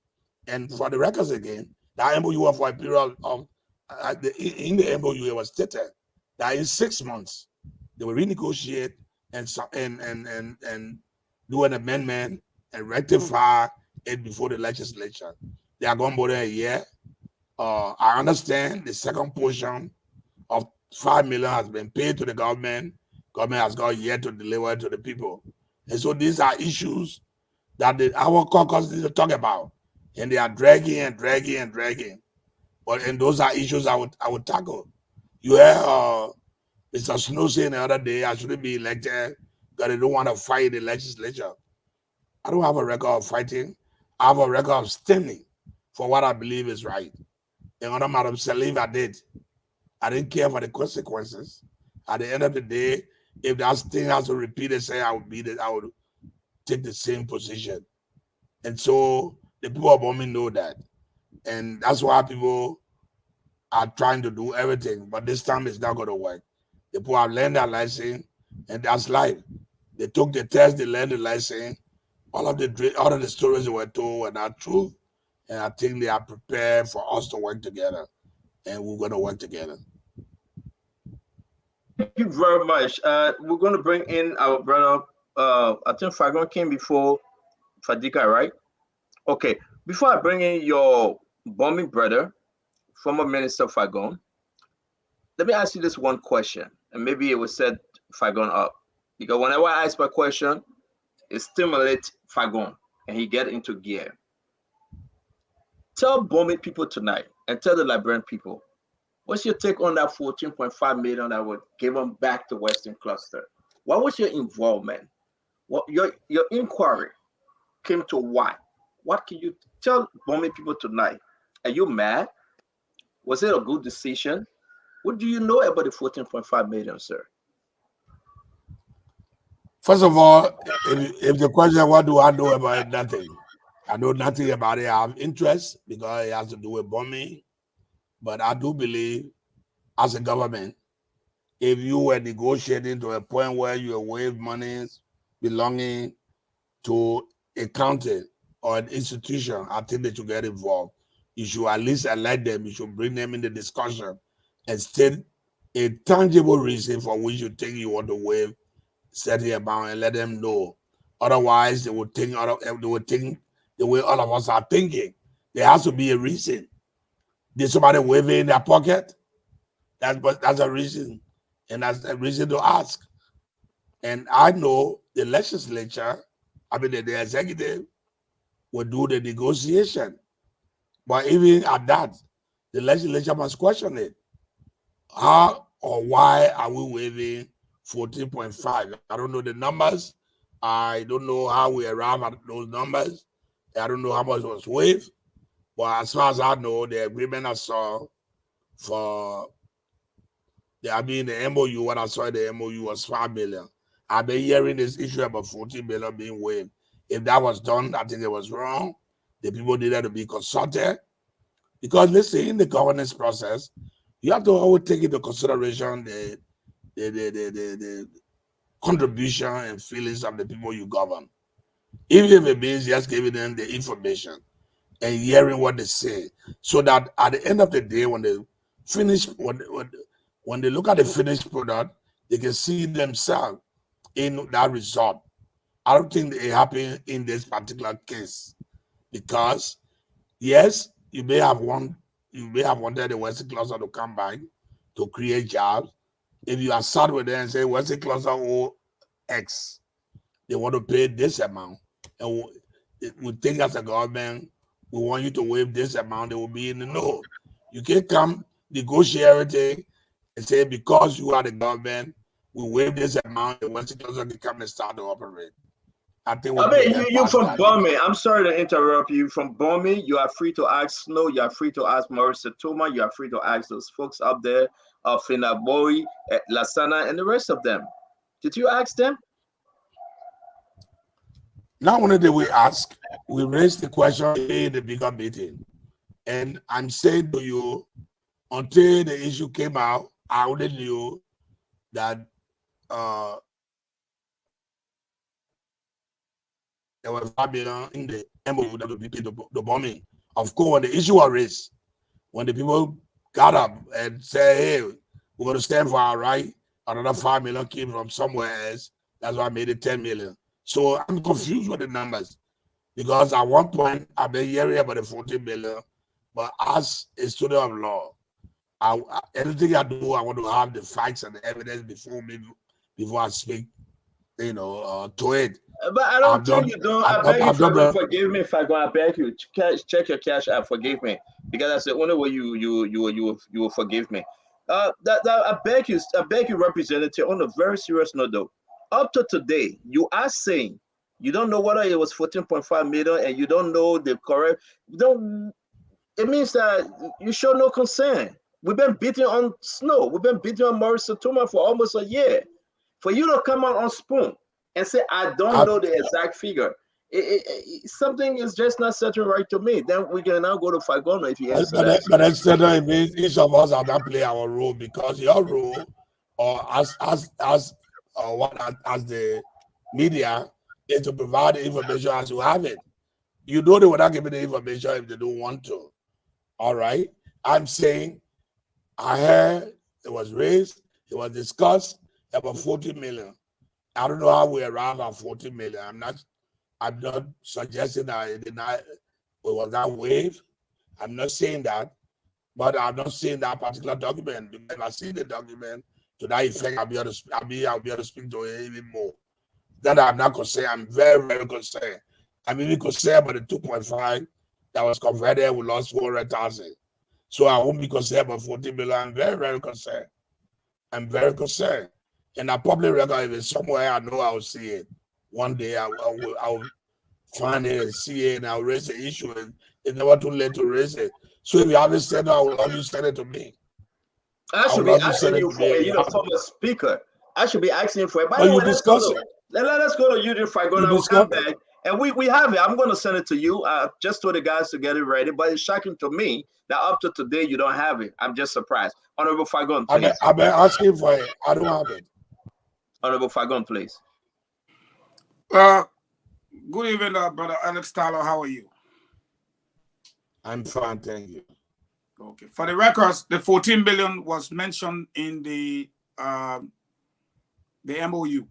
And for the records again, the MOU was for a period of, in the MOU, it was stated that in 6 months, they will renegotiate and do an amendment and rectify it before the legislature. They are going more than a year. I understand the second portion of $5 million has been paid to the government. Government has got a year to deliver it to the people. And so these are issues that our caucus need to talk about. And they are dragging and dragging and dragging. And those are issues I would tackle. You heard Mr. Snow saying the other day, I shouldn't be elected because they don't want to fight the legislature. I don't have a record of fighting. I have a record of standing for what I believe is right. And under Madam Saliva did. I didn't care for the consequences. At the end of the day, if that thing has to repeat itself, I would take the same position. And so the people of Bomi know that. And that's why people are trying to do everything. But this time it's not going to work. The people have learned their lesson, and that's life. They took the test, they learned the lesson. All of the stories they were told were not true. And I think they are prepared for us to work together. And we're going to work together. Thank you very much. We're going to bring in our brother. I think Fagon came before Fadika, right? Okay. Before I bring in your bombing brother, former Minister Fagon, let me ask you this one question, and maybe it will set Fagon up. Because whenever I ask my question, it stimulates Fagon, and he get into gear. Tell bombing people tonight, and tell the Liberian people, what's your take on that 14.5 million that was given back to Western Cluster? What was your involvement? What your inquiry came to what? What can you tell bombing people tonight? Are you mad? Was it a good decision? What do you know about the 14.5 million, sir? First of all, if the question, what do I know about it? Nothing. I know nothing about it. I have interest because it has to do with bombing. But I do believe, as a government, if you were negotiating to a point where you waive monies belonging to a county or an institution, I think they should get involved. You should at least elect them. You should bring them in the discussion and state a tangible reason for which you think you want to waive certain amount and let them know. Otherwise, they would think the way all of us are thinking. There has to be a reason. Did somebody wave it in their pocket? That's a reason. And that's a reason to ask. And I know the legislature, the executive, will do the negotiation. But even at that, the legislature must question it. How or why are we waiving 14.5? I don't know the numbers. I don't know how we arrive at those numbers. I don't know how much was waived. But as far as I know, the agreement I saw for the MOU, what I saw in the MOU was 5 million. I've been hearing this issue about 14 million being waived. If that was done, I think it was wrong. The people needed to be consulted. Because listen, in the governance process, you have to always take into consideration the contribution and feelings of the people you govern. Even if it means just giving them the information and hearing what they say, so that at the end of the day, when they finish, when they look at the finished product, they can see themselves in that result. I don't think it happened in this particular case, because yes, you may have wanted the Western Cluster to come back to create jobs. If you are sat with them and say Western Cluster owe X, they want to pay this amount, and we think as a government we want you to waive this amount, they will be in the know. You can't come negotiate everything and say because you are the government, we waive this amount, the Western Cluster can come and start to operate. I think you from Bomi. I'm sorry to interrupt you. From Bomi, you are free to ask Snow. You are free to ask Maurice Toma. You are free to ask those folks up there, Finaboi, Lasana, and the rest of them. Did you ask them? Not only did we ask, we raised the question in the bigger meeting. And I'm saying to you, until the issue came out, I only knew that there was 5 million in the MOU that would be paid the bombing. Of course, when the issue was raised, when the people got up and said, hey, we're going to stand for our right, another 5 million came from somewhere else. That's why I made it 10 million. So I'm confused with the numbers, because at one point I've been hearing about the 14 million, but as a student of law, anything I do, I want to have the facts and the evidence before I speak, to it. But I don't think you don't. I beg you for forgive me if I go. I beg you check your cash app. Forgive me, because that's the only way you will forgive me. I beg you, representative. On a very serious note, though, up to today, you are saying you don't know whether it was 14.5 million, and you don't know the correct. It means that you show no concern. We've been beating on Snow. We've been beating on Maurice Toma for almost a year. For you to come out on Spoon and say, I don't know the exact figure, something is just not certain right to me. Then we can now go to Fagono if he answers that. But instead, it means each of us have not play our role, because your role, or as the media, is to provide the information as you have it. You know they will not give me the information if they don't want to. All right. I'm saying I heard it was raised, it was discussed about 40 million. I don't know how we arrived at 40 million. I'm not suggesting that it was that wave. I'm not saying that, but I'm not saying that particular document, because I see the document to that effect. I'll be able to speak to it even more. That I'm not concerned. I'm very, very concerned. I'm even concerned about the 2.5 that was converted. We lost 400,000. So I won't be concerned about 40 million. I'm very, very concerned. I'm very concerned. And a public record, if it's somewhere, I know I will see it. One day I'll find it and see it, and I'll raise the issue. And it's never too late to raise it. So if you haven't said it, I will love you send it to me. I should be asking you for a former speaker. I should be asking for it. By the way, let us go to Eugene Fagono. We'll come back. And we have it. I'm going to send it to you. Just told the guys to get it ready. But it's shocking to me that up to today you don't have it. I'm just surprised. Honorable Fagon, please. I've been asking for it. I don't have it. Honorable Fagon, please. Good evening, Brother Alex Tyler. How are you? I'm fine, thank you. Okay. For the records, the 14 billion was mentioned in the MOU.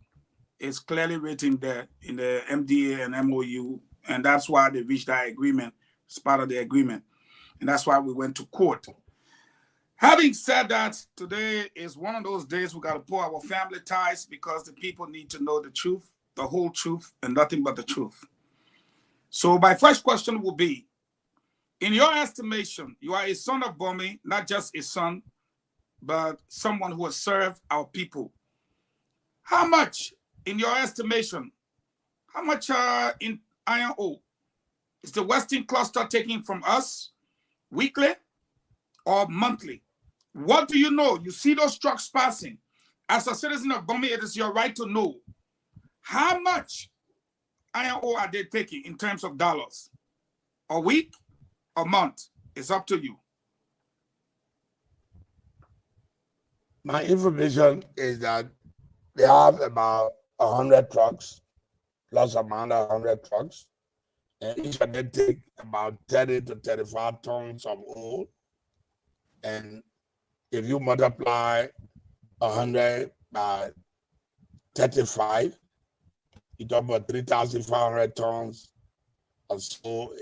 It's clearly written there in the MDA and MOU, and that's why they reached that agreement. It's part of the agreement, and that's why we went to court. Having said that, today is one of those days we got to pull our family ties, because the people need to know the truth, the whole truth, and nothing but the truth. So my first question will be, in your estimation, you are a son of Bomi, not just a son, but someone who has served our people. How much, in your estimation, how much in iron ore is the Western Cluster taking from us weekly or monthly? What do you know? You see those trucks passing. As a citizen of Bomi, it is your right to know how much iron ore are they taking in terms of dollars? A week, a month? It's up to you. My information is that they have about 100 trucks, plus amount of 100 trucks, and each of them take about 30 to 35 tons of ore. And if you multiply 100 by 35, you talk about 3,500 tons or so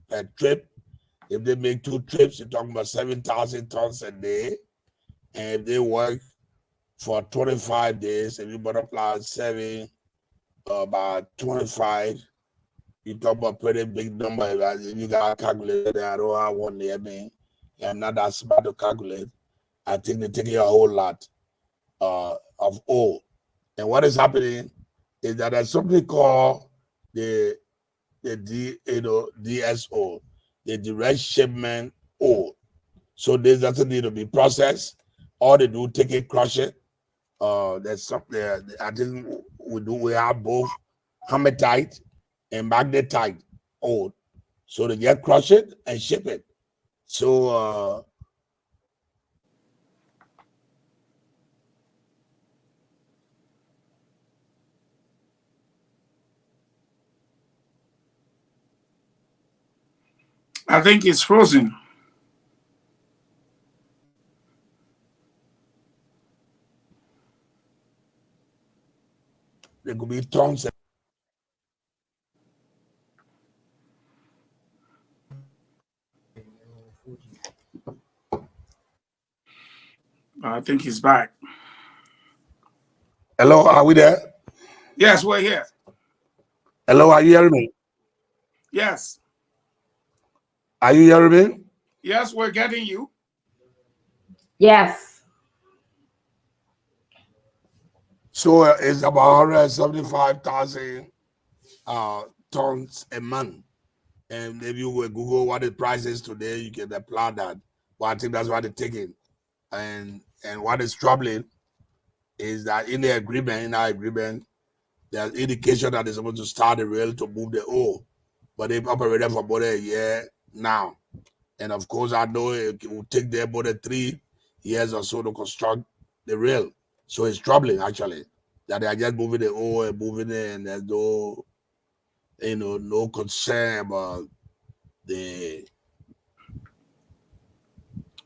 per trip. If they make 2 trips, you're talking about 7,000 tons a day. And if they work for 25 days, if you multiply 7 by 25, you talk about pretty big number. You got to calculate that. I don't have one there, man. I'm not that smart to calculate. I think they're taking a whole lot of ore. And what is happening is that there's something called the DSO, the direct shipment ore. So this doesn't need to be processed. All they do, take it, crush it. There's something. I think we have both hematite and magnetite ore. So they get crush it and ship it. So I think it's frozen. There could be tons. I think he's back. Hello, are we there? Yes, we're here. Hello, are you hearing me? Yes. Are you hearing me? Yes, we're getting you. Yes. So it's about 175,000 tons a month. And if you will Google what the price is today, you can apply that. But I think that's what they're taking. And what is troubling is that in our agreement, there's indication that they're supposed to start the rail to move the ore, but they've operated for about a year now. And of course, I know it will take them about 3 years or so to construct the rail. So it's troubling, actually, that they are just moving the ore and moving it, and there's no, no concern about the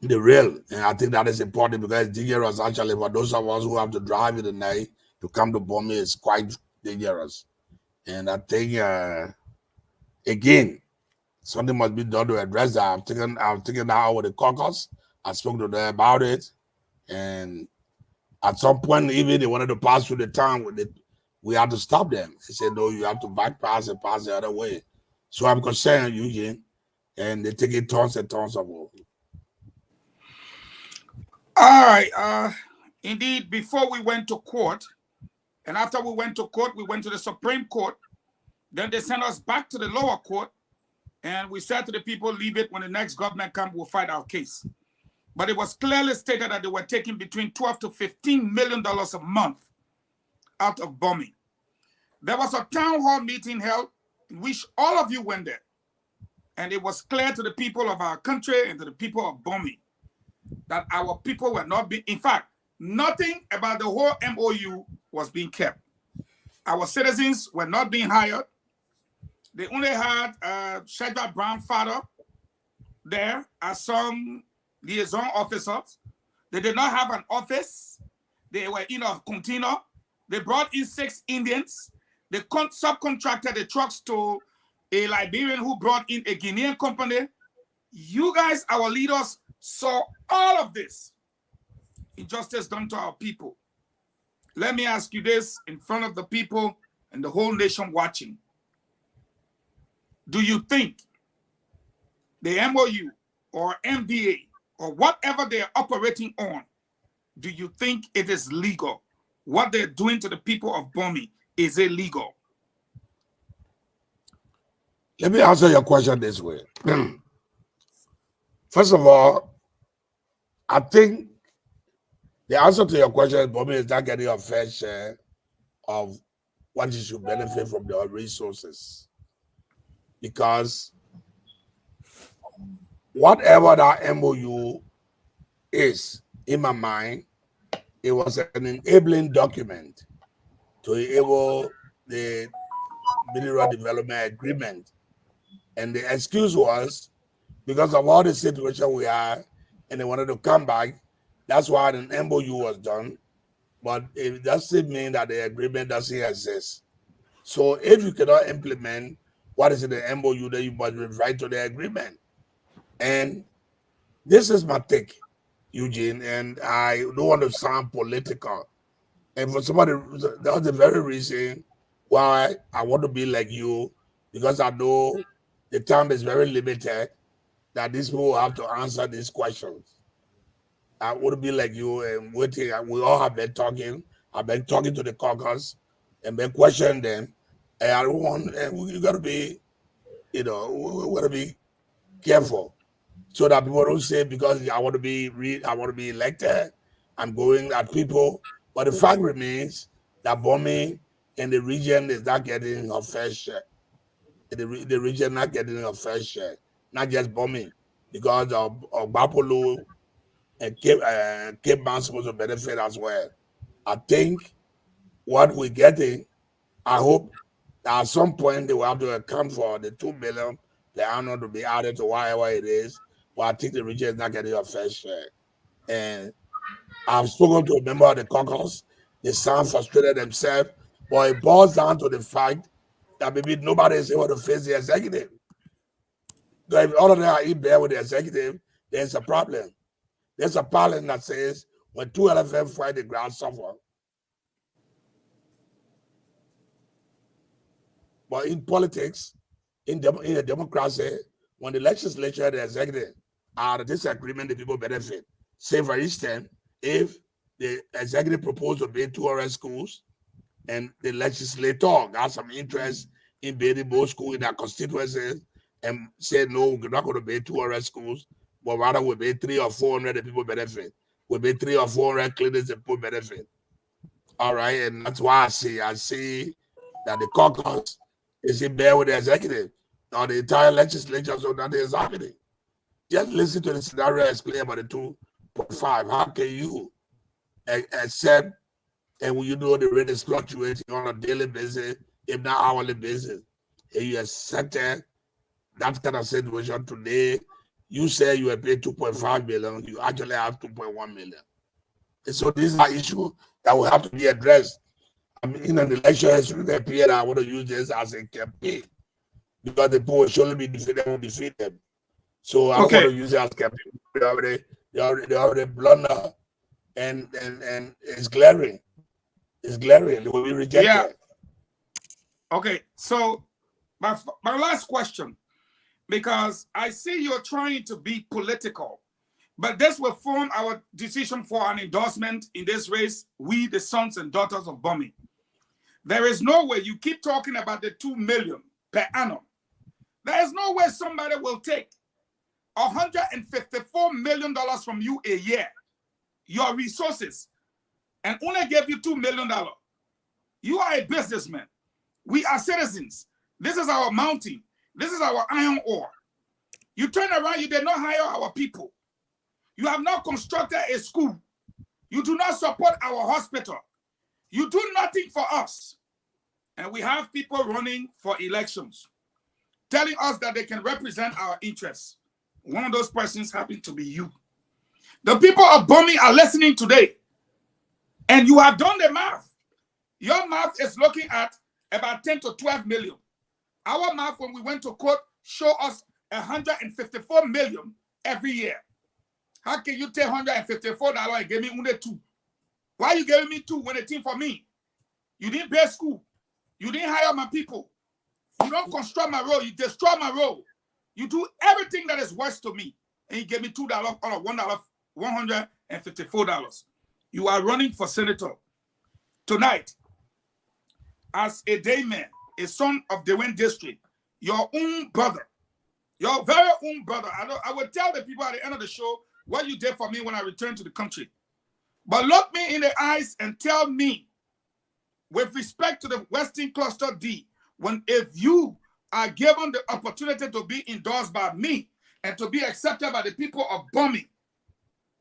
rail. And I think that is important because it's dangerous, actually, for those of us who have to drive in the night to come to Bomi. It's quite dangerous. And I think, again, something must be done to address that. I'm taking that out with the caucus. I spoke to them about it. And at some point, even they wanted to pass through the town with it. We had to stop them. They said, no, you have to bypass and pass the other way. So I'm concerned, Eugene, and they're taking tons and tons of work. All right. Indeed, before we went to court, and after we went to court, we went to the Supreme Court. Then they sent us back to the lower court, and we said to the people, leave it. When the next government comes, we'll fight our case. But it was clearly stated that they were taking between $12 to $15 million a month out of Bomi. There was a town hall meeting held in which all of you went there. And it was clear to the people of our country and to the people of Bomi that our people were not being, in fact, nothing about the whole MOU was being kept. Our citizens were not being hired. They only had Shadrach Brown father there as some liaison officers. They did not have an office. They were in a container. They brought in 6 Indians. They subcontracted the trucks to a Liberian who brought in a Guinean company. You guys, our leaders, saw all of this injustice done to our people. Let me ask you this in front of the people and the whole nation watching. Do you think the MOU or MDA or whatever they're operating on, do you think it is legal? What they're doing to the people of Bomi, is illegal? Let me answer your question this way. First of all, I think the answer to your question, Bomi, is not getting a fair share of what you should benefit from the resources. Because whatever that MOU is, in my mind, it was an enabling document to enable the Mineral Development Agreement. And the excuse was because of all the situation we are, and they wanted to come back. That's why an MOU was done. But it doesn't mean that the agreement doesn't exist. So if you cannot implement what is in the MOU, then you must revert to the agreement. And this is my take, Eugene, and I don't want to sound political. And for somebody, that's the very reason why I want to be like you, because I know the time is very limited, that these people will have to answer these questions. I want to be like you and waiting. We all have been talking. I've been talking to the caucus and been questioning them. And I don't want, and you got to be, we got to be careful so that people don't say because I want to be elected, I'm going at people. But the fact remains that Bomi in the region is not getting a fair share. The region not getting a fair share, not just Bomi, because of Bapolo and Cape Mount supposed to benefit as well. I think what we're getting, I hope that at some point they will have to account for the 2 million per annum to be added to whatever it is. But I think the region is not getting a fair share. And I've spoken to a member of the caucus. They sound frustrated themselves, but it boils down to the fact that maybe nobody is able to face the executive. So if all of them are in bed with the executive, there's a problem. There's a parliament that says when 2 elephants fight, the ground suffer. But in politics, in a democracy, when the legislature and the executive are in disagreement, the people benefit. Say, for instance, if the executive proposed to build 200 schools and the legislator got some interest in building more schools in their constituencies and said, no, we're not going to build 200 schools, but rather we'll build 300 or 400, the people benefit. We'll build 300 or 400 clinics, the people benefit. All right, and that's why I see that the caucus is in bed with the executive, or the entire legislature, so that the executive. Just listen to the scenario explained about the 2.5. How can you accept, and when you know the rate is fluctuating on a daily basis, if not hourly basis, and you accept that kind of situation today, you say you have paid 2.5 million, you actually have 2.1 million. And so these are issues that will have to be addressed. I mean, in an election, it shouldn't appear that I want to use this as a campaign, because the poor shouldn't be defeated or defeat them. So I don't want to use it as campaign. They already blunder, and it's glaring. It's glaring. They will be rejected. Yeah. Okay. So my last question, because I see you're trying to be political, but this will form our decision for an endorsement in this race. We, the sons and daughters of Bomi. There is no way you keep talking about the 2 million per annum. There is no way somebody will take $154 million from you a year, your resources, and only give you $2 million. You are a businessman. We are citizens. This is our mountain. This is our iron ore. You turn around, you did not hire our people. You have not constructed a school. You do not support our hospital. You do nothing for us. And we have people running for elections, telling us that they can represent our interests. One of those persons happen to be you. The people of Bomi are listening today, and you have done the math. Your math is looking at about 10 to 12 million. Our math, when we went to court, show us 154 million every year. How can you take $154 and give me only 2? Why are you giving me 2 when it's team for me? You didn't pay school. You didn't hire my people. You don't construct my road. You destroy my road. You do everything that is worse to me. And you gave me $2 out of $154. You are running for senator. Tonight, as a Dayman, a son of the Wayne District, your own brother, your very own brother. I will tell the people at the end of the show what you did for me when I returned to the country. But look me in the eyes and tell me, with respect to the Western Cluster D, if you are given the opportunity to be endorsed by me and to be accepted by the people of Bomi,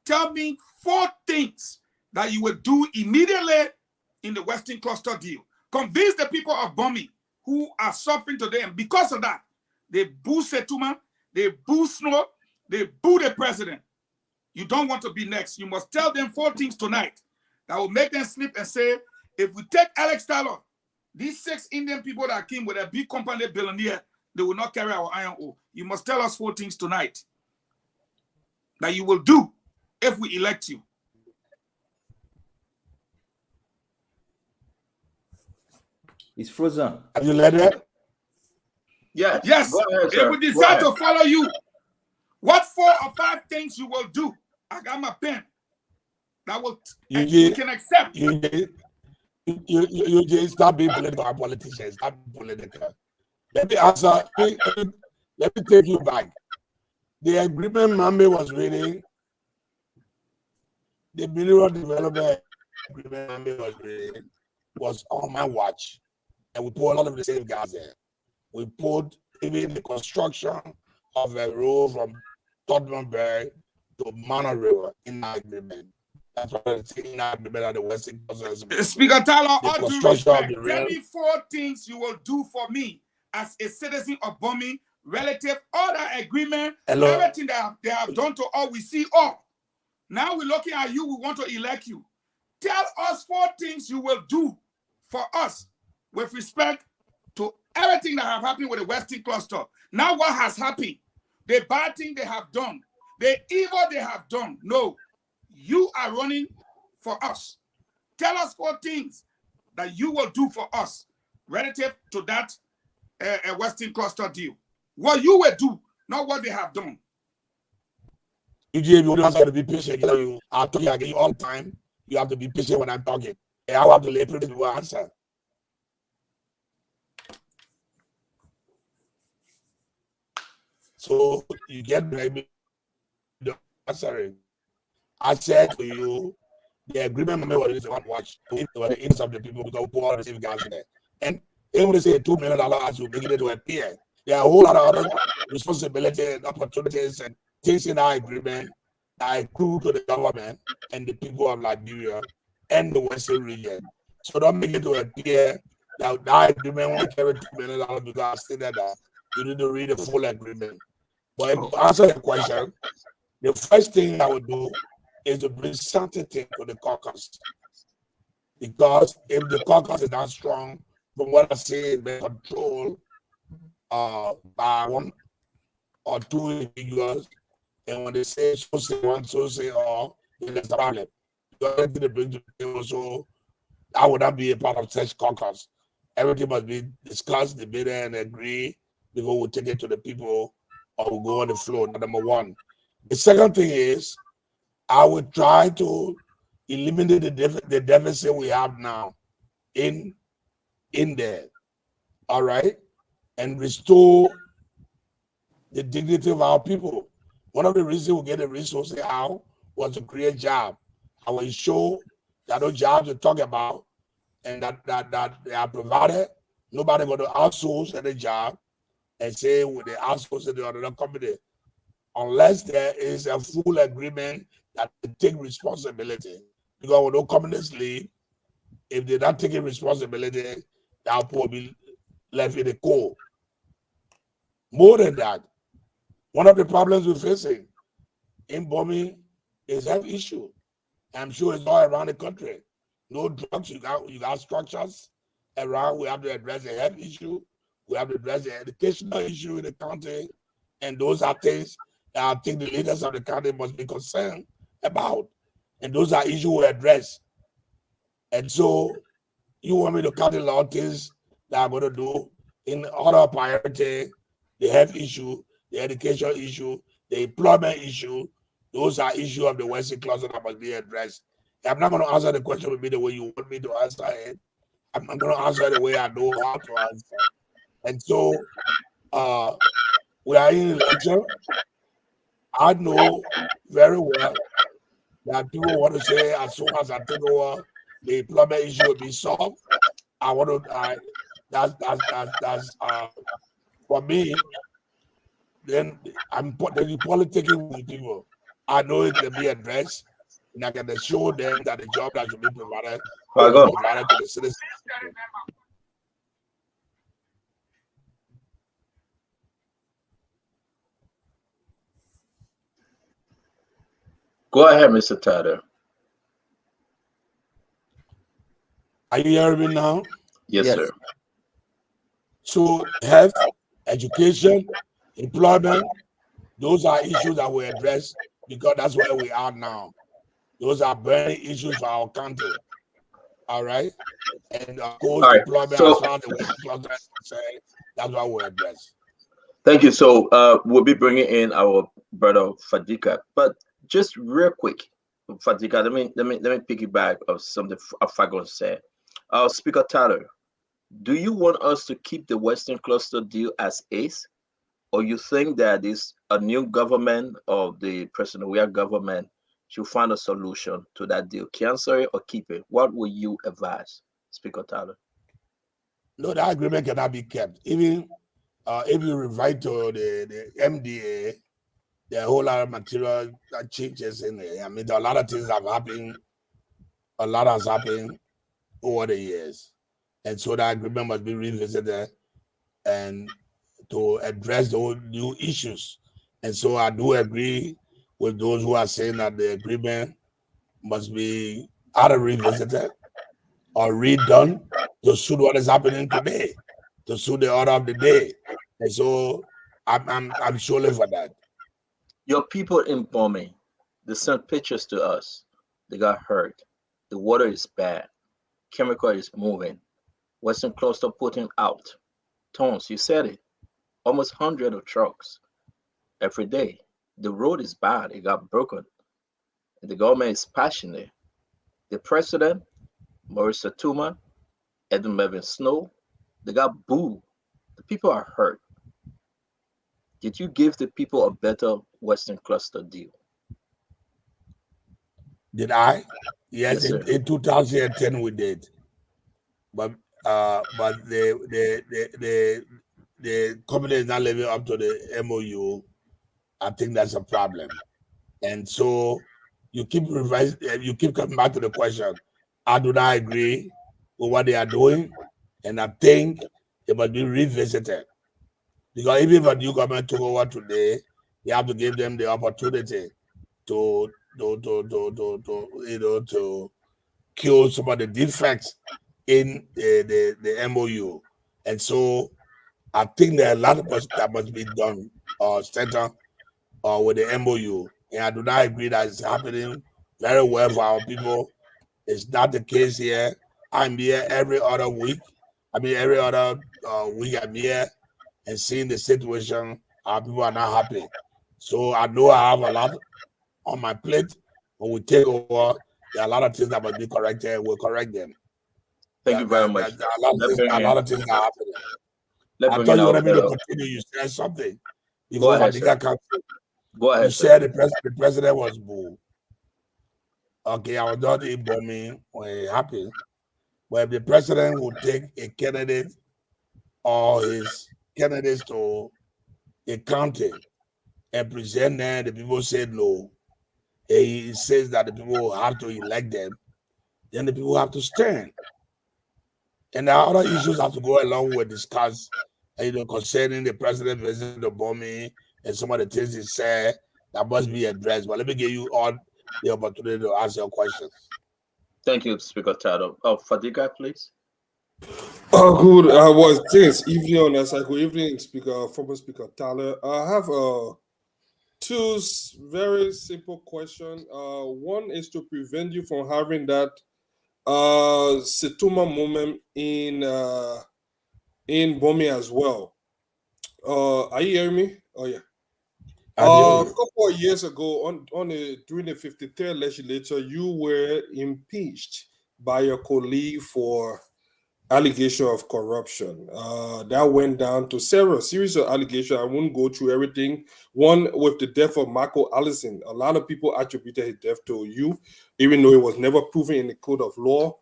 tell me 4 things that you will do immediately in the Western Cluster deal. Convince the people of Bomi who are suffering today, and because of that, they boo Setuma, they boo Snow, they boo the president. You don't want to be next. You must tell them 4 things tonight that will make them sleep and say, if we take Alex Tyler, these 6 Indian people that came with a big company billionaire, they will not carry our iron ore. You must tell us 4 things tonight that you will do if we elect you. It's frozen. Have you let it? Yeah. Yes. Go ahead, if sir. we decide to follow you, what 4 or 5 things you will do? I got my pen. That will we can accept. You just stop being political politicians. Stop being political. Let me answer. Let me take you back. The agreement Mambe was reading, the mineral development agreement Mambe was reading, was on my watch. And we put a lot of the safeguards there. We put even the construction of a road from Tottenham Bay to Mana River in our agreement. That's why it's in our agreement at the Western Coast. Speaker Tyler, all due respect, tell me 4 things you will do for me as a citizen of Bomi, relative, all that agreement, everything that they have done to all, we see all. Now we're looking at you, we want to elect you. Tell us 4 things you will do for us with respect to everything that have happened with the Western Cluster. Now what has happened? The bad thing they have done, the evil they have done. No, you are running for us. Tell us 4 things that you will do for us relative to that Western Cluster deal. What you will do, not what they have done. You don't have to be patient. I'm talking again all the time. You have to be patient when I'm talking. And I have to let people answer. So you get maybe the answering. I said to you the agreement was watch the interest of the people because we all receive gas in there. And they would say $2 million as you make it to appear. There are a whole lot of other responsibilities and opportunities and things in our agreement that accrue to the government and the people of Liberia and the Western region. So don't make it to appear that our agreement won't carry $2 million because I stated that you need to read the full agreement. But to answer the question, the first thing I would do is to bring sanctity to the caucus. Because if the caucus is not strong, from what I say, they control by one or two individuals, and when they say so say one, so say all, then there's a problem. Because they bring to the table, so I would not be a part of such caucus. Everything must be discussed, debated, and agreed before we take it to the people or we go on the floor. Number one. The second thing is, I would try to eliminate the deficit we have now in there, all right, and restore the dignity of our people. One of the reasons we get the resources out was to create jobs. I will show that those jobs we talk about and that they are provided. Nobody going to outsource any job and say well, they outsource it to another company unless there is a full agreement that they take responsibility. Because when those companies leave, if they're not taking responsibility, they'll probably left in the cold. More than that, one of the problems we're facing in bombing is health issue. I'm sure it's all around the country. No drugs, you got structures around. We have to address the health issue. We have to address the educational issue in the county. And those are things that I think the leaders of the county must be concerned about. And those are issues we address. And so you want me to count a lot of things that I'm going to do in order of priority, the health issue, the education issue, the employment issue. Those are issues of the Western cluster that must be addressed. I'm not going to answer the question with me the way you want me to answer it. I'm going to answer the way I know how to answer. And so we are in election. I know very well that people want to say as soon as I take over, the employment issue will be solved. I want to. That's for me. Then I'm politicking with people. I know it can be addressed, and I can assure them that the job that should be provided will be provided to the citizens. Go ahead, Mr. Tyler. Are you hearing me now? Yes, sir. So health, education, employment, those are issues that we address because that's where we are now. Those are burning issues for our country. All right. And of course, right. employment So, as far as the Western cluster is concerned, that's what we address. Thank you. So we'll be bringing in our brother Fadika, but just real quick, Fadika, let me piggyback of something Fagon said. Speaker Tyler, do you want us to keep the Western cluster deal as is, or you think that this a new government or the President Weah government should find a solution to that deal? Cancel it or keep it? What will you advise, Speaker Tyler? No, that agreement cannot be kept. Even if you revert to the MDA, there are a whole lot of material that changes in there. I mean, there are a lot of things have happened. A lot has happened over the years. And so that agreement must be revisited and to address those new issues. And so I do agree with those who are saying that the agreement must be either revisited or redone to suit what is happening today, to suit the order of the day. And so I'm surely for that. Your people in bombing, they sent pictures to us. They got hurt. The water is bad. Chemical is moving. Western cluster putting out tons. You said it. Almost 100 of trucks every day. The road is bad. It got broken. And the government is passionate. The president, Maurice Tuma, Edmund Melvin Snow, they got booed. The people are hurt. Did you give the people a better Western cluster deal? Did I? Yes, Yes, sir. in 2010 we did, but the company is not living up to the MOU. I think that's a problem, and so you keep revising. You keep coming back to the question. I do not agree with what they are doing, and I think it must be revisited. Because even if a new government took over today, you have to give them the opportunity to cure some of the defects in the MOU. And so I think there are a lot of things that must be done center with the MOU. And I do not agree that it's happening very well for our people. It's not the case here. I'm here every other week. Every other week I'm here and seeing the situation. Our people are not happy. So I know I have a lot on my plate. When we take over, there are a lot of things that must be corrected. We'll correct them. Thank you very much. A lot of things are happening. I thought you wanted me to continue. You said something. Go ahead, sir. Go ahead. You said the president was boo. Okay, I was not in bombing or happy. But if the president would take a candidate or his candidates to a county and present them, the people said no. He says that the people have to elect them, then the people have to stand. And there are other issues have to go along with discuss, concerning the president visiting the bombing and some of the things he said that must be addressed. But let me give you all the opportunity to ask your questions. Thank you, Speaker Tado. Fadiga, please. Good. Was this evening on us? Good evening, former Speaker Tyler. I have two very simple questions. One is to prevent you from having that Setuma moment in bombing as well. Are you hearing me? Oh yeah. A couple of years ago, during the 53rd legislature, you were impeached by your colleague for allegation of corruption. That went down to several series of allegations. I won't go through everything. One with the death of Michael Allison. A lot of people attributed his death to you, even though it was never proven in the code of law.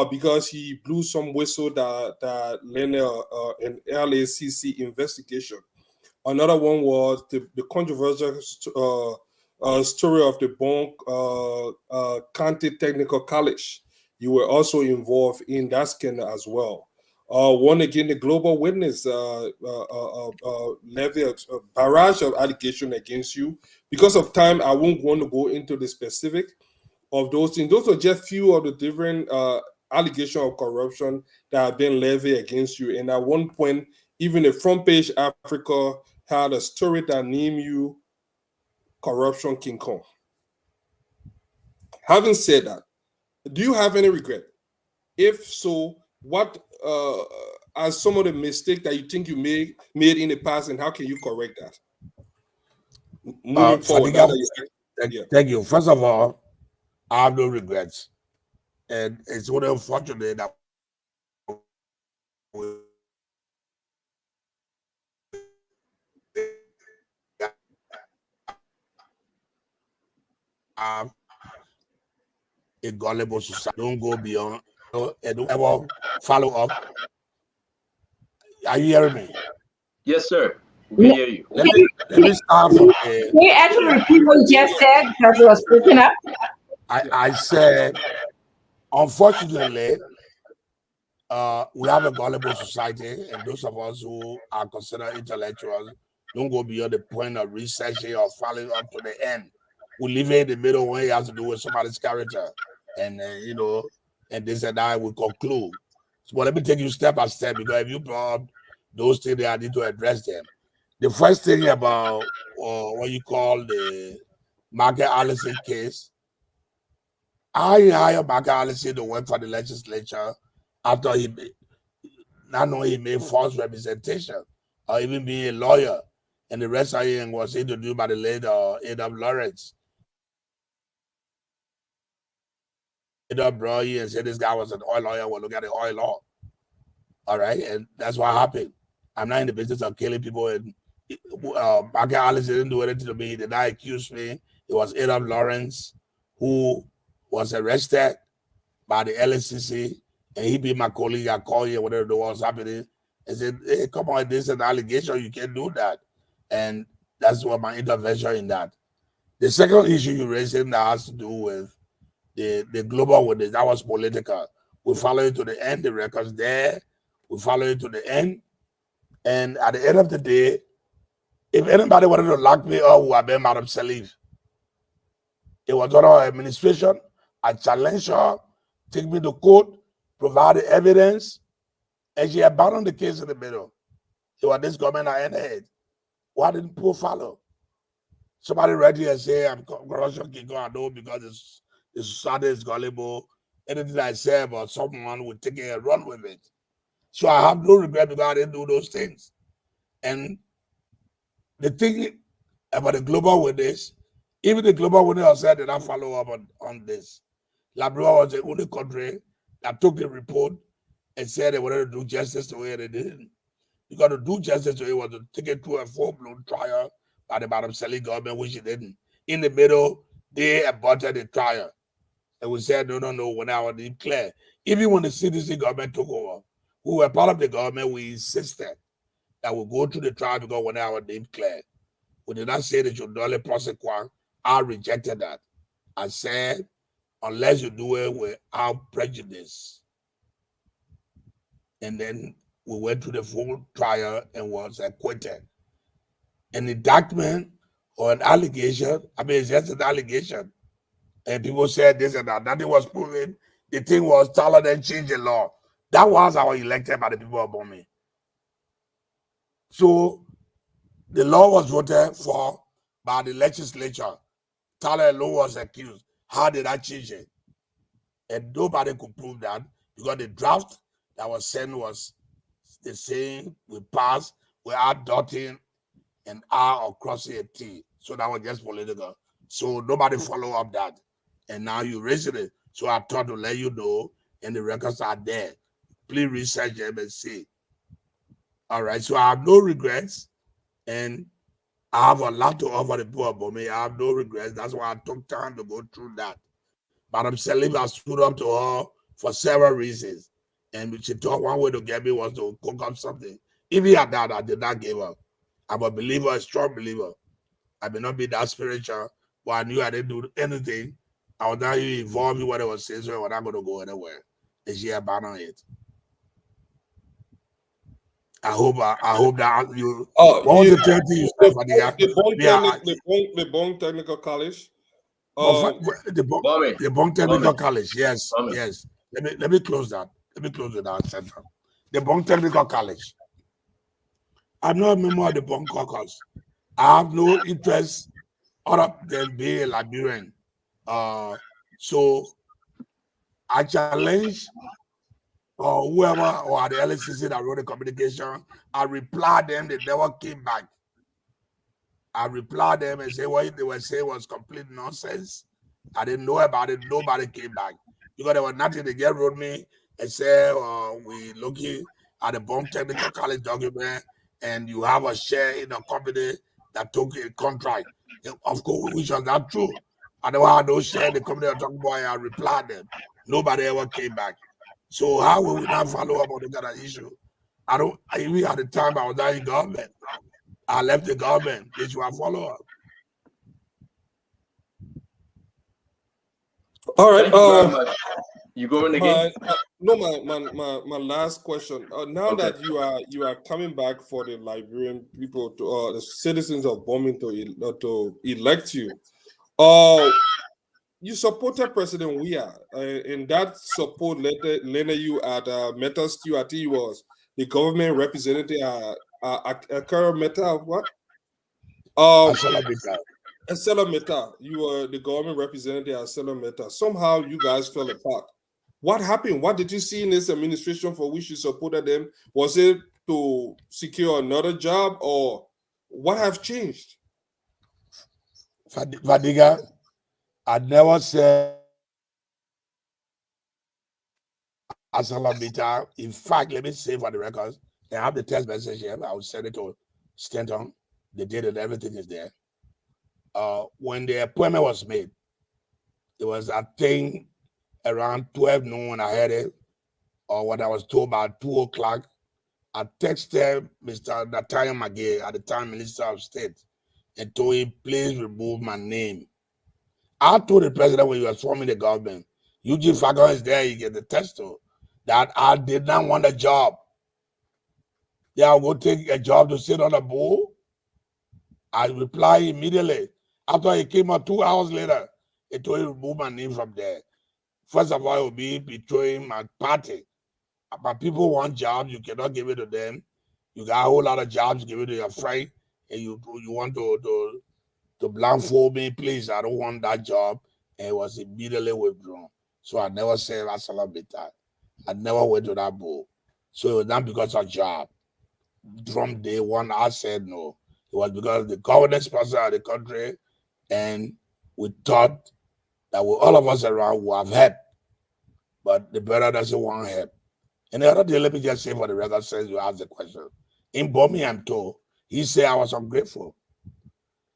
Because he blew some whistle that led an LACC investigation. Another one was the controversial story of the Bon County Technical College. You were also involved in that scandal as well. One again, the Global Witness levy a barrage of allegation against you. Because of time, I won't want to go into the specific of those things. Those are just few of the different allegations of corruption that have been levied against you. And at one point, even the Front Page Africa had a story that named you Corruption King Kong. Having said that, do you have any regret? If so, what are some of the mistakes that you think you made in the past, and how can you correct that? Moving forward. Thank you. First of all, I have no regrets. And it's really unfortunate that a gullible society. Don't go beyond and don't ever follow up. Are you hearing me? Yes, sir. We hear you. Let me start from Can you actually repeat what you just said because it was breaking up? I said, unfortunately, we have a gullible society, and those of us who are considered intellectuals don't go beyond the point of researching or following up to the end. We live in the middle when it has to do with somebody's character, and and this and that we conclude. So let me take you step by step, because if you brought up those things, I need to address them. The first thing about what you call the Michael Allison case, I hired Michael Allison to work for the legislature after he made false representation or even being a lawyer, and the rest of him was introduced by the late A.W. Lawrence. A.W. brought and said this guy was an oil lawyer. We'll look at the oil law. All right, and that's what happened. I'm not in the business of killing people, and Michael Allison didn't do anything to me. He did not accuse me. It was A.W. Lawrence who was arrested by the LSCC, and he be my colleague. I call you, whatever was happening. I said, hey, come on, this is an allegation. You can't do that. And that's what my intervention in that. The second issue you raised that has to do with the global witness, that was political. We follow it to the end, the records there. We follow it to the end. And at the end of the day, if anybody wanted to lock me up, who have been Madam Salif. It was on our administration. I challenged her, take me to court, provide the evidence, and she abandoned the case in the middle. It was this government I ended. Why didn't people follow? Somebody read here and say, I'm corruption can go and know because the society is gullible. Anything I say about someone would take it and run with it. So I have no regret because I didn't do those things. And the thing about the global witness, even the global witness said did not follow up on this. Liberia was the only country that took the report and said they wanted to do justice to it. They didn't. Because to do justice to it was to take it to a full-blown trial by the Madam Salif government, which it didn't. In the middle, they aborted the trial. And we said, no, when I was declared. Even when the CDC government took over, who were part of the government, we insisted that we go to the trial because when I was declared. We did not say that you only prosecute. I rejected that. I said, unless you do it without prejudice. And then we went to the full trial and was acquitted. An indictment or an allegation, I mean, it's just an allegation. And people said this and that. Nothing was proven. The thing was taller than change the law. That was how elected by the people of Bomi. So the law was voted for by the legislature. Tyler Law was accused. How did I change it? And nobody could prove that because the draft that was sent was the same. We passed without dotting an R or crossing a T. So that was just political. So nobody followed up that. And now you raised it. So I thought to let you know, and the records are there. Please research them and see. All right. So I have no regrets. And I have a lot to offer the people of me. I have no regrets. That's why I took time to go through that. Madam Salif, I stood up to her for several reasons. And she thought one way to get me was to cook up something. Even at that, I did not give up. I'm a believer, a strong believer. I may not be that spiritual, but I knew I didn't do anything. I was not even involved in what I was saying, so I was not going to go anywhere. And she abandoned it. I hope that you. What was the third thing you said, the Bong Technical College. The Bong Technical College. Yes, yes. Let me close that. Let me close with that center. The Bong Technical College. I'm not a member of the Bong Caucus. I have no interest other than being a Liberian. So I challenge whoever or the LSCC that wrote the communication, I replied them, they never came back. I replied them and said what they were saying was complete nonsense. I didn't know about it. Nobody came back. Because there was nothing. They just wrote me and said, we looking at the Bong Technical College document and you have a share in a company that took a contract. And of course, which was not true. I never had no share in the company I talking about. I replied them. Nobody ever came back. So how will we not follow up on the kind of issue? Even at the time I was not in government. I left the government. They should have follow up. All right. You going again? My last question. Now that you are coming back for the Liberian people to the citizens of Bomi to elect you, you supported President Weah, and that support landed you at Meta Stewart. He was the government representative at Kara Meta. What? Acela Meta. You were the government representative at Acela Meta. Somehow you guys fell apart. What happened? What did you see in this administration for which you supported them? Was it to secure another job, or what have changed? Fadiga, I never said Acela Meta. In fact, let me say for the records, I have the text message here. I will send it to Stanton. The date and everything is there. When the appointment was made, It was, I think, around 12 noon when I heard it, or what I was told about 2 o'clock. I texted Mr. Nathaniel McGay, at the time Minister of State, and told him, please remove my name. I told the president when he was forming the government, Eugene Fagon is there, you get the test that I did not want a job. They are going to take a job to sit on a bull. I replied immediately. After he came out 2 hours later, he told him to remove my name from there. First of all, it would be betraying my party. But people want jobs, you cannot give it to them. You got a whole lot of jobs, give it to your friend, and you want to blindfold me, please, I don't want that job. And it was immediately withdrawn. So I never said Assalam Bitat. I never went to that bull. So it was not because of job. From day one, I said no. It was because the governance sponsor of the country, and we thought that all of us around would have help. But the brother doesn't want help. And the other day, let me just say for the record, since you asked the question. In Birmingham, too, he said I was ungrateful.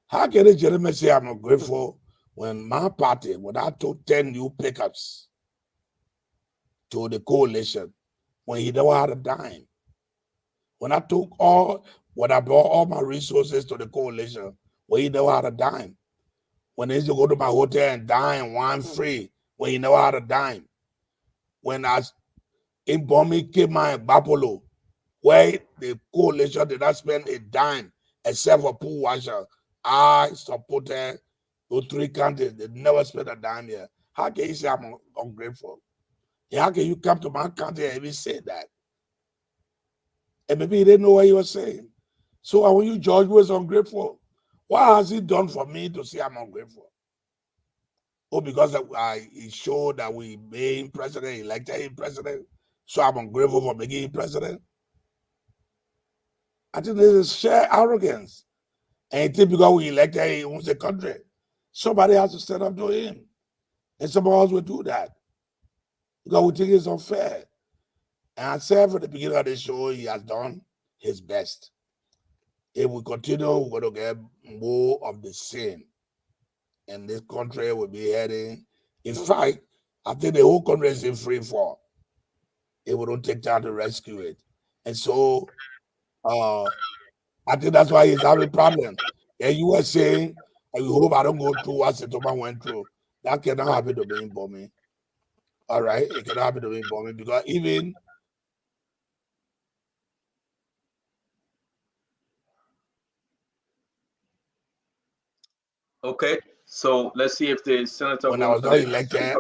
How can a gentleman say I'm ungrateful when my party, when I took 10 new pickups to the coalition, when he never had a dime? When I took when I brought all my resources to the coalition, when he never had a dime? When I used to go to my hotel and dine wine free, when he never had a dime? When I in Birmingham, came in Bapolo, where the coalition did not spend a dime except for pool washer, I supported those 3 counties. They never spent a dime here. How can you say I'm ungrateful? And how can you come to my country and even say that? And maybe he didn't know what he was saying. So when you judge who is ungrateful, what has he done for me to say I'm ungrateful? Oh, because he showed that we made him president, elected him president, so I'm ungrateful for making him president? I think this is sheer arrogance. And because we elected him, he owns the country. Somebody has to stand up to him. And somebody else will do that. Because we think it's unfair. And I said from the beginning of the show, he has done his best. If we continue, we're going to get more of the same. And this country will be heading. In fact, I think the whole country is in free fall if we don't take time to rescue it. And so I think that's why he's having problems. And you were saying, I hope I don't go through what Setoma went through. That cannot happen to me in Bomi. All right? It cannot happen to me in Bomi because even okay, so let's see if the senator when I was not elected,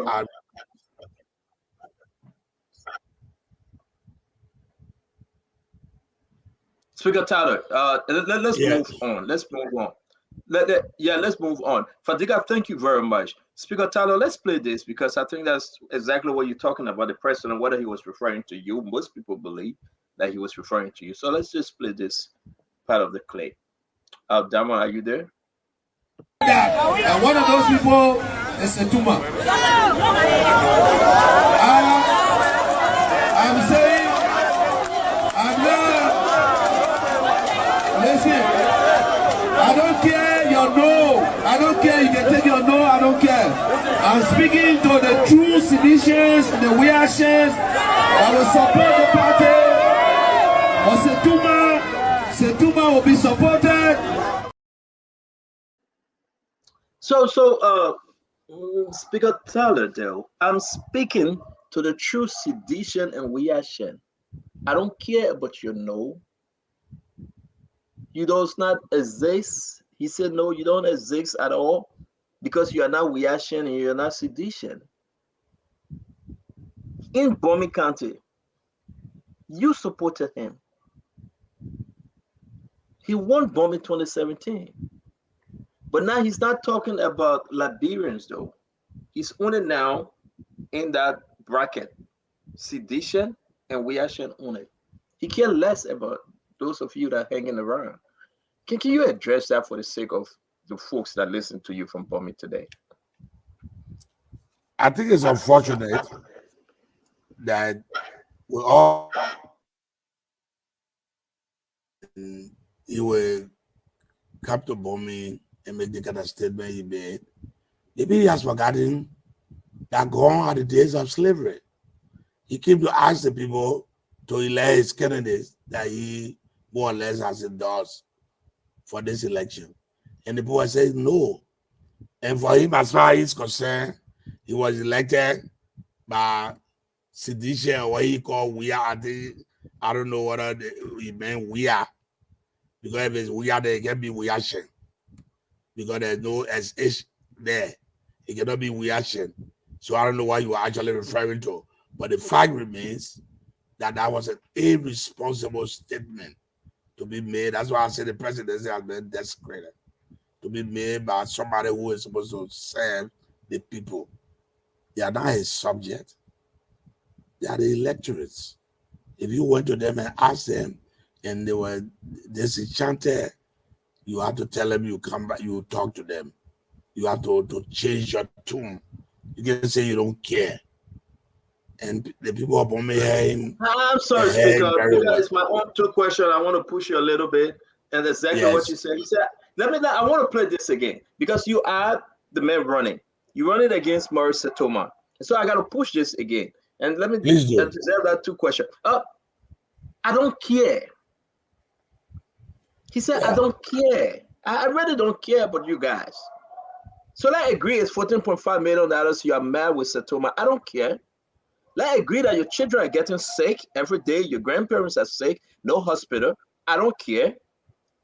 Speaker Tyler, let's move on. Let's move on. Let's move on. Fadiga, thank you very much. Speaker Tyler, let's play this because I think that's exactly what you're talking about, the president, whether he was referring to you. Most people believe that he was referring to you. So let's just play this part of the clip. Dama, are you there? And one of those people is Setuma. I'm saying, I'm not. Listen, I don't care your no. I don't care. You can take your no. I don't care. I'm speaking to the true seditious, the Wiashans that will support the party. Or Setuma will be supported. So, Speaker Tyler, though, I'm speaking to the true sedition and reaction. I don't care about your no. You don't not exist. He said, no, you don't exist at all because you are not reaction and you're not sedition. In Bomi County, you supported him. He won Bomi 2017. But now he's not talking about Liberians, though. He's only now in that bracket, sedition and reaction on it. He cares less about those of you that are hanging around. Can you address that for the sake of the folks that listen to you from Bomi today? I think it's unfortunate that we all you will come to Bomi and make the kind of statement he made. Maybe he has forgotten that gone are the days of slavery. He came to ask the people to elect his candidates that he more or less has endorsed for this election. And the people said no. And for him, as far as he's concerned, he was elected by sedition, or what he called we are. I don't know what he meant we are. Because if it's we are, there, it can be we action. Because there's no SH there. It cannot be we action. So I don't know what you are actually referring to. But the fact remains that that was an irresponsible statement to be made. That's why I say the presidency has been desecrated. To be made by somebody who is supposed to serve the people. They are not his subject. They are the electorates. If you went to them and asked them and they were disenchanted, you have to tell them you come back, you talk to them. You have to change your tune. You can say you don't care. And the people up on me him. I'm sorry, Speaker. Because it's my own two questions. I want to push you a little bit. And exactly what you said. You said, I want to play this again. Because you are the man running. You run it against Morris Setoma. So I got to push this again. And let me reserve that two questions. I don't care. He said, I don't care. I really don't care about you guys. So let's agree it's $14.5 million. You are mad with Setoma. I don't care. Let's agree that your children are getting sick every day. Your grandparents are sick. No hospital. I don't care.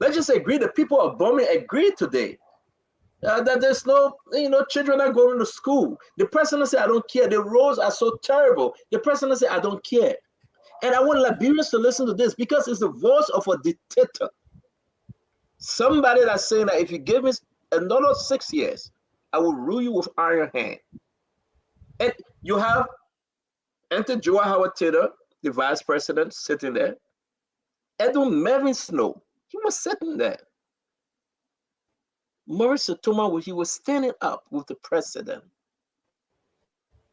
Let's just agree that people are bombing. Agree today. That there's no, children are going to school. The president said, I don't care. The roads are so terrible. The president said, I don't care. And I want Liberians to listen to this because it's the voice of a dictator. Somebody that's saying that if you give me another 6 years, I will rule you with iron hand. And you have Enter Joa Howard Taylor, the vice president, sitting there. Edwin Mervyn Snow, he was sitting there. Morris Setoma, he was standing up with the president.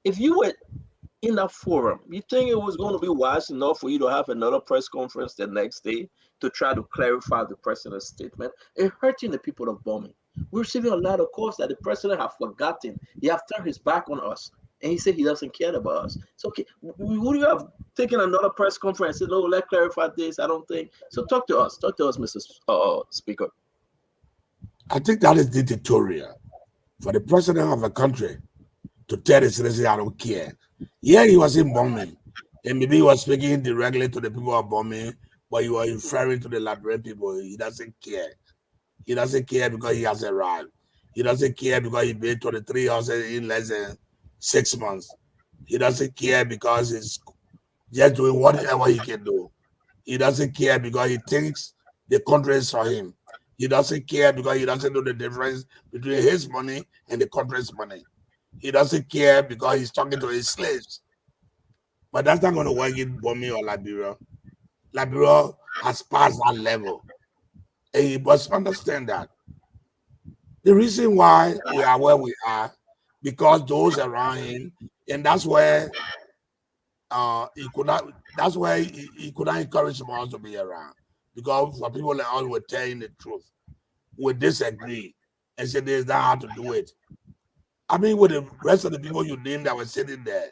If you were in that forum, you think it was going to be wise enough for you to have another press conference the next day to try to clarify the president's statement? It's hurting the people of bombing. We're receiving a lot of calls that the president has forgotten. He has turned his back on us. And he said he doesn't care about us. So, okay, would you have taken another press conference and said, no, let's clarify this? I don't think. So talk to us. Talk to us, Mr. Speaker. I think that is dictatorial for the president of a country to tell the citizens, I don't care. Yeah, he was in bombing. And maybe he was speaking directly to the people of bombing, but you are referring to the Liberian people. He doesn't care. He doesn't care because he has arrived. He doesn't care because he made 23 houses in less than 6 months. He doesn't care because he's just doing whatever he can do. He doesn't care because he thinks the country is for him. He doesn't care because he doesn't know the difference between his money and the country's money. He doesn't care because he's talking to his slaves. But that's not going to work in Bomi or Liberia. Liberia has passed that level. And he must understand that. The reason why we are where we are, because those around him, and that's where he could not encourage someone else to be around. Because for people like us, we're telling the truth. We disagree and say there's not how to do it. I mean, with the rest of the people you named that were sitting there,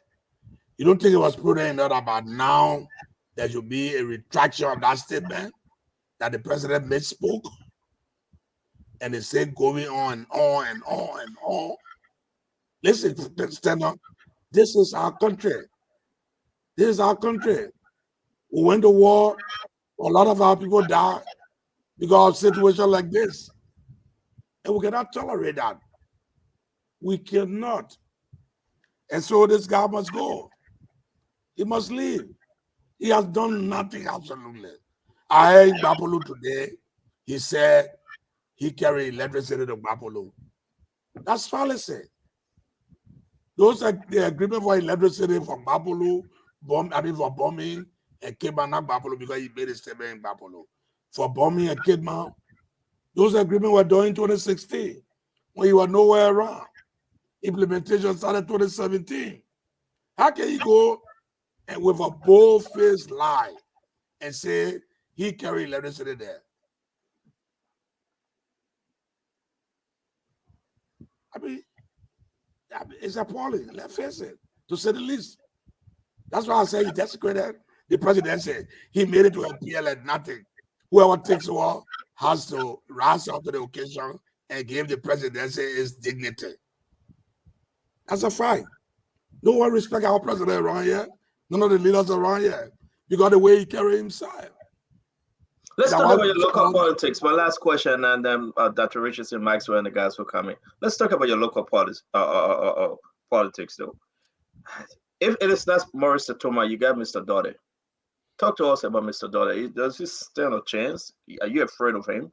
you don't think it was prudent enough about now there should be a retraction of that statement that the president misspoke? And they say going on and on and on and on. Listen, stand up. This is our country. This is our country. We went to war. A lot of our people died because of situations like this. And we cannot tolerate that. We cannot. And so this guy must go. He must leave. He has done nothing, absolutely. I heard Gbapolo today. He said he carried electricity to Gbapolo. That's fallacy. Those are the agreement for electricity for Gbapolo, for bombing and Kidman, not Gbapolo, because he made a statement in Gbapolo. For bombing and Kidman, those agreements were done in 2016 when you were nowhere around. Implementation started 2017. How can you go and with a bold-faced lie and say he carried electricity there? I mean, I mean, it's appalling. Let's face it, to say the least. That's why I say he desecrated the presidency. He made it to a PL nothing. Whoever takes over has to rise up to the occasion and give the presidency its dignity. That's a fact. No one respect our president around here. None of the leaders around here. Because the way he carry himself. Let's talk about your local politics. My last question, and then Dr. Richardson, Maxwell, and the guys will come in. Let's talk about your local politics, though. If it is not Maurice Toma, you got Mr. Doty. Talk to us about Mr. Doty. Does he stand a chance? Are you afraid of him?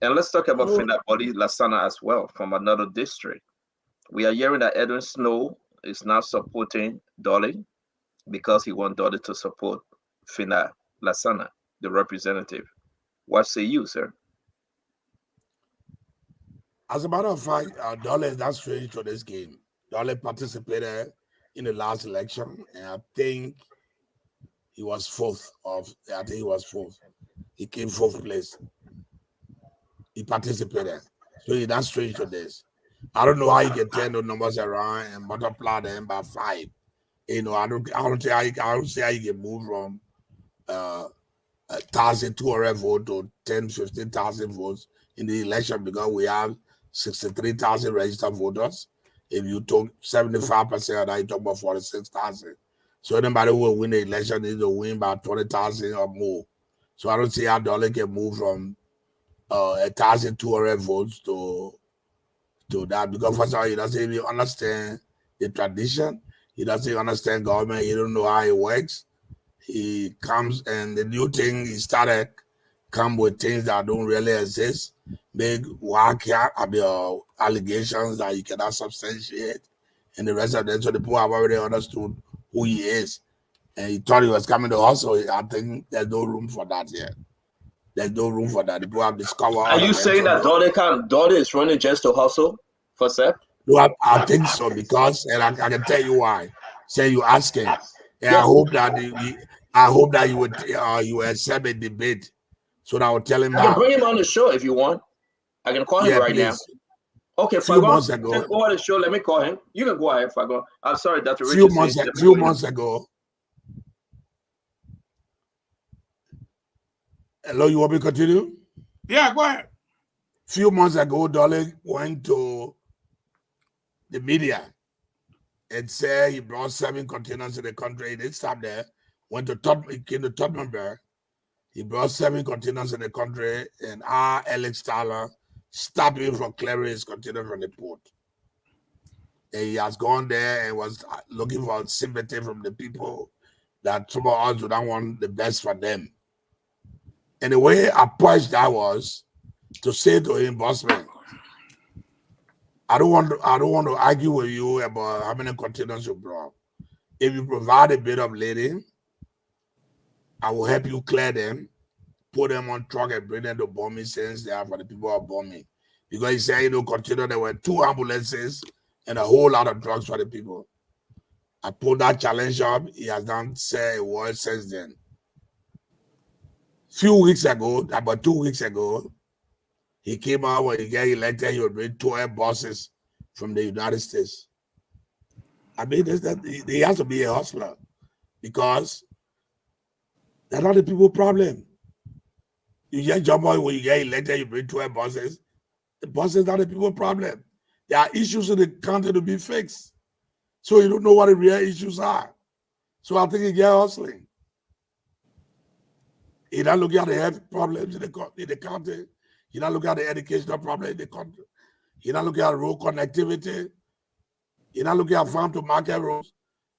And let's talk about Finabody Lassana as well, from another district. We are hearing that Edwin Snow is now supporting Dolly because he wants Dolly to support Fina Lassana, the representative. What say you, sir? As a matter of fact, Dolly is not strange to this game. Dolly participated in the last election, and I think he was fourth. He came fourth place. He participated. So he's not strange to this. I don't know how you can turn those numbers around and multiply them by 5. You know, I don't see how you can move from 1,200 votes to 10, 15,000 votes in the election because we have 63,000 registered voters. If you took 75% of that, you talk about 46,000. So anybody who will win the election needs to win by 20,000 or more. So I don't see how Dolly can move from 1,200 votes to that, because first of all, he doesn't even understand the tradition. He doesn't even understand government. He don't know how it works. He comes and the new thing he started come with things that don't really exist. Big allegations that you cannot substantiate, and the rest of them. So the people have already understood who he is, and he thought he was coming to hustle. I think there's no room for that yet. There's no room for that. The people have discovered. Are you saying that Dolly is running just to hustle for Seth? No, I think so, because, and I can tell you why. Say you ask him, and I hope that you would accept a debate, so that I will tell him. I can bring him on the show if you want. I can call him right now. Okay, few months ago. Go on the show. Let me call him. You can go ahead, Fagon. I'm sorry, Dr. Few months ago. Hello, you want me to continue? Yeah, go ahead. Few months ago, Dolly went to the media and said he brought 7 containers to the country. He didn't stop there. He came to Tottenham. He brought 7 containers in the country, and Alex Tyler stopped him from clearing his container from the port. And he has gone there and was looking for sympathy from the people that some of us do not want the best for them. And the way I approached that was to say to him, bossman, I don't want to argue with you about how many containers you brought. If you provide a bit of lading, I will help you clear them, put them on truck and bring them to bombing since they are for the people of bombing. Because he said, consider there were 2 ambulances and a whole lot of drugs for the people. I put that challenge up. He has not said a word since then. About 2 weeks ago, he came out when he got elected, he would bring 12 buses from the United States. I mean, he has to be a hustler, because that's not the people's problem. You just jump on when you get elected, you bring 12 buses. The buses are the people's problem. There are issues in the country to be fixed. So you don't know what the real issues are. So I think he get hustling. He's not looking at the health problems in the country. He's not looking at the educational problem in the country. He's not looking at road connectivity. He's not looking at farm to market roads.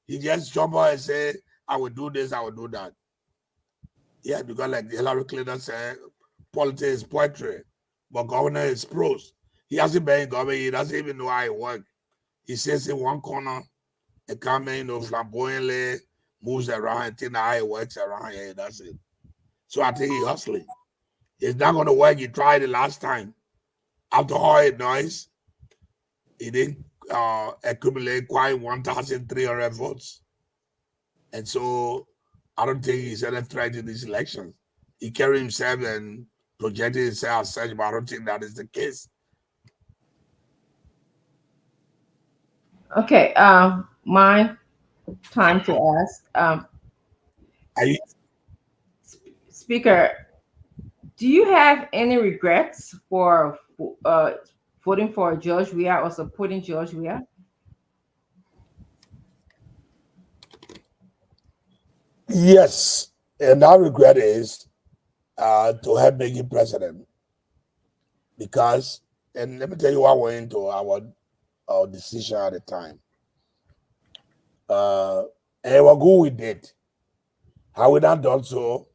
He just jump on and say, I will do this, I will do that. Yeah, because like Hillary Clinton said, politics is poetry, but government is prose. He hasn't been in government. He doesn't even know how it works. He sits in one corner and comes in, flamboyantly, moves around and thinks how it works around here. That's it. So I think he's hustling. It's not going to work. He tried it last time. After all his noise, he didn't accumulate quite 1,300 votes. And so I don't think he's any threat in these elections. He carried himself and projected himself as such, but I don't think that is the case. Okay. My time to ask. Speaker, do you have any regrets for voting for George Weah or supporting George Weah? Yes, and our regret is to have made him president, because, and let me tell you what went into our decision at the time. And it was good we did. Had we not done so,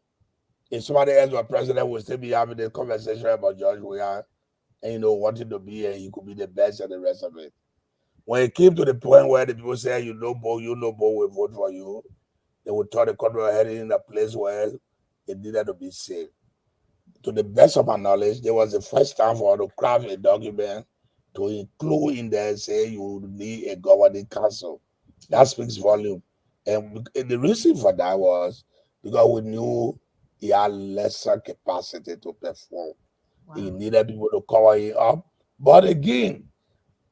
if somebody else was president, we'd still be having this conversation about George Weah and wanting to be, and he could be the best and the rest of it. When it came to the point where the people say, you know, Bo, we vote for you, they would thought the country was heading in a place where it needed to be safe. To the best of my knowledge, there was the first time for us to craft a document to include in there, say you need a governing council. That speaks volume. And the reason for that was because we knew he had lesser capacity to perform. Wow. He needed people to cover him up. But again,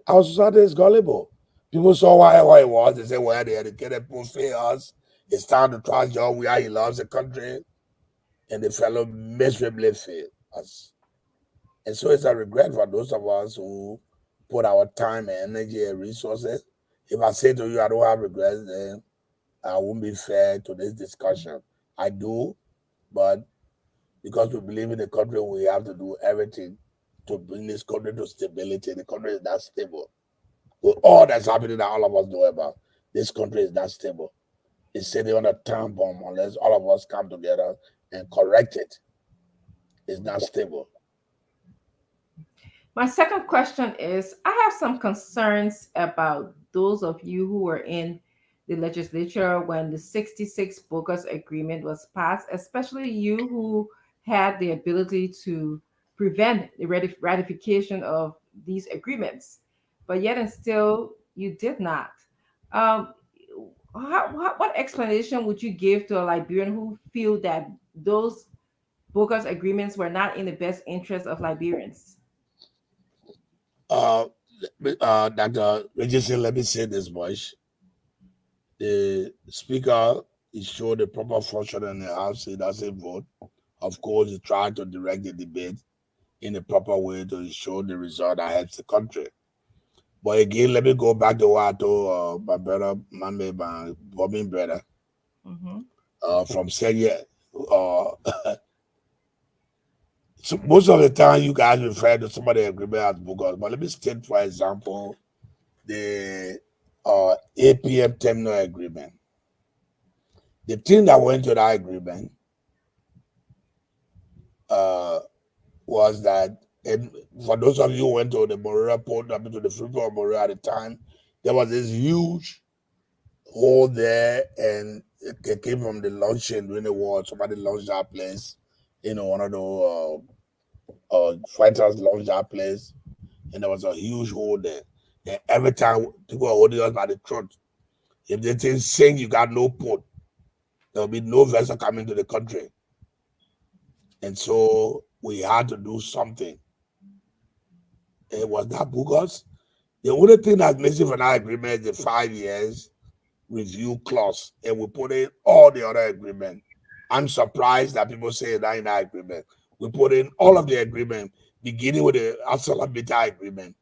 our society is gullible. People saw what it was. They said, well, the educated people fail us. It's time to trust George Weah. He loves the country. And the fellow miserably failed us. And so it's a regret for those of us who put our time and energy and resources. If I say to you, I don't have regrets, then I won't be fair to this discussion. I do, but because we believe in the country, we have to do everything to bring this country to stability. The country is not stable. With all that's happening that all of us know about, this country is not stable. It's sitting on a time bomb unless all of us come together and correct it. It's not stable. My second question is, I have some concerns about those of you who were in the legislature when the 66 bogus agreement was passed, especially you who had the ability to prevent the ratification of these agreements, but yet and still you did not. What explanation would you give to a Liberian who feel that those bogus agreements were not in the best interest of Liberians? Dr. Richardson, let me say this much. The speaker is showing the proper function in the House. He doesn't vote. Of course, he tried to direct the debate in a proper way to ensure the result that helps the country. But again, let me go back to what I told my brother, my bombing brother, from Senya. So most of the time, you guys refer to somebody agreement as bogus. But let me state, for example, the APM terminal agreement. The thing that went to that agreement was that, and for those of you who went to the Moreira port, to the Freeport of Moreira at the time, there was this huge hole there, and it came from the launching during the war. Somebody launched that place, one of the fighters launched that place, and there was a huge hole there. And every time people were holding us by the throat. If they didn't sing, you got no port. There will be no vessel coming to the country. And so we had to do something. It was that bogus. The only thing that's missing from that agreement is the 5 years review clause, and we put in all the other agreement. I'm surprised that people say that in that agreement. We put in all of the agreement, beginning with the ArcelorMittal agreement,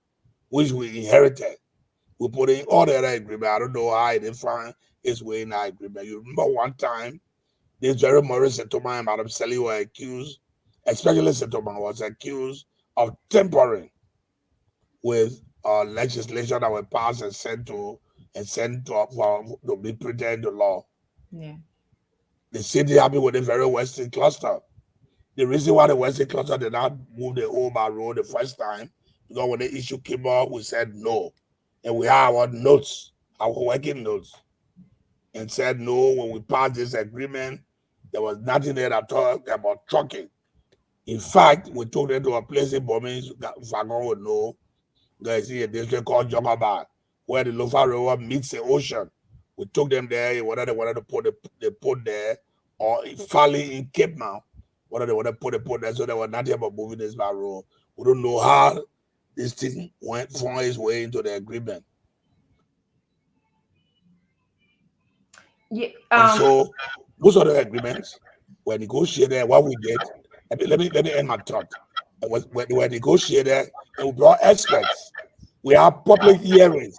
which we inherited. We put in all the other agreement. I don't know how it find its way in that agreement. You remember one time, this Jerry Morris Settlement and Madam Sally were accused, especially Settlement was accused of tampering with legislation that were passed and sent to be printed into law. Yeah. The city happened with the very Western cluster. The reason why the Western cluster did not move the Oba road the first time, because when the issue came up, we said no. And we have our notes, our working notes, and said no. When we passed this agreement, there was nothing there that talked about trucking. In fact, we took them to a place in Bombing, Fagon would know, there's a district called Jogaba, where the Lofa River meets the ocean. We took them there, whether they wanted to put the port there, or finally in Cape Mount, whether they wanted to put the port there, so there was nothing about moving this by road. We don't know how this thing found its way into the agreement. Yeah. And so most of the agreements were negotiated. What we did, let me end my thought. They were negotiated, and we brought experts. We have public hearings.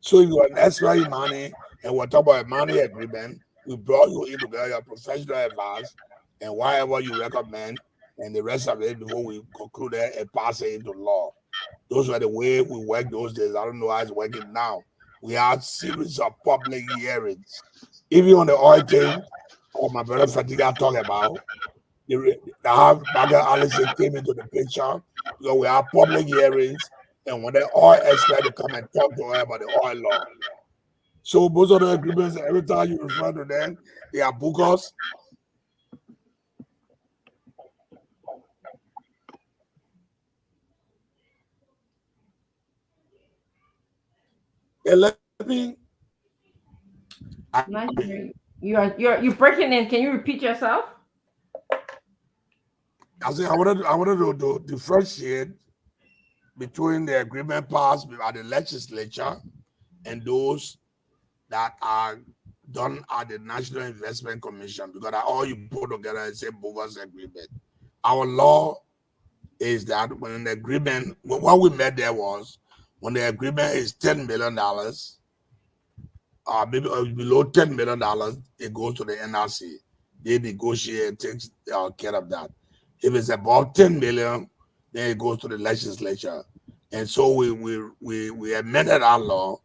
So if you are an expert in money and we're talking about a money agreement, we brought you in to get your professional advice and whatever you recommend and the rest of it before we conclude it and pass it into law. Those were the way we worked those days. I don't know how it's working now. We had series of public hearings. Even on the oil thing, or my brother Fatiga talked about, Baga Allison came into the picture because we have public hearings, and when the oil expert to come and talk to her about the oil law. So most of the agreements, every time you refer to them, they are bookers. And let me. You're breaking in. Can you repeat yourself? I said I wanted to differentiate between the agreement passed by the legislature and those that are done at the National Investment Commission, because all you put together is a bogus agreement. Our law is that when an agreement, what we met there was when the agreement is $10 million, maybe below $10 million, it goes to the NRC. They negotiate, takes care of that. If it's above 10 million, then it goes to the legislature. And so we amended our law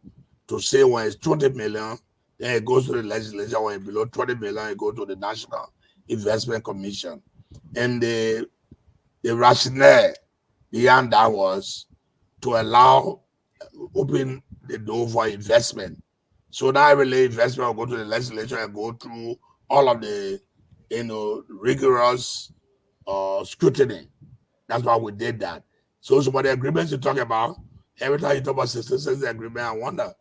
to say when it's 20 million, then it goes to the legislature. When it's below 20 million, it goes to the National Investment Commission. And the rationale behind that was to open the door for investment. So now really investment will go to the legislature and go through all of the rigorous scrutiny. That's why we did that. So some of the agreements you talk about, every time you talk about 66 agreement, I wonder.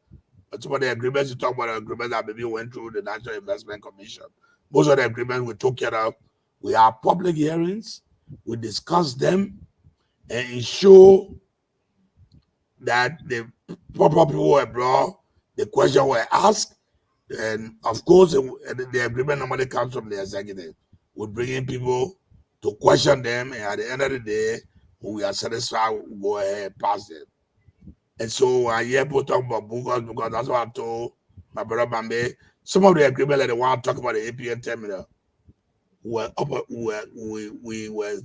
But some of the agreements you talk about, agreements that maybe went through the National Investment Commission. Most of the agreements we took care of, we have public hearings, we discuss them, and ensure that the proper people were brought, the questions were asked, and of course, the agreement normally comes from the executive. We bring in people to question them, and at the end of the day, when we are satisfied, we go ahead and pass them. And so I hear people talk about bookers because that's what I told my brother Bambe. Some of the agreement that they want to talk about the APN terminal, we were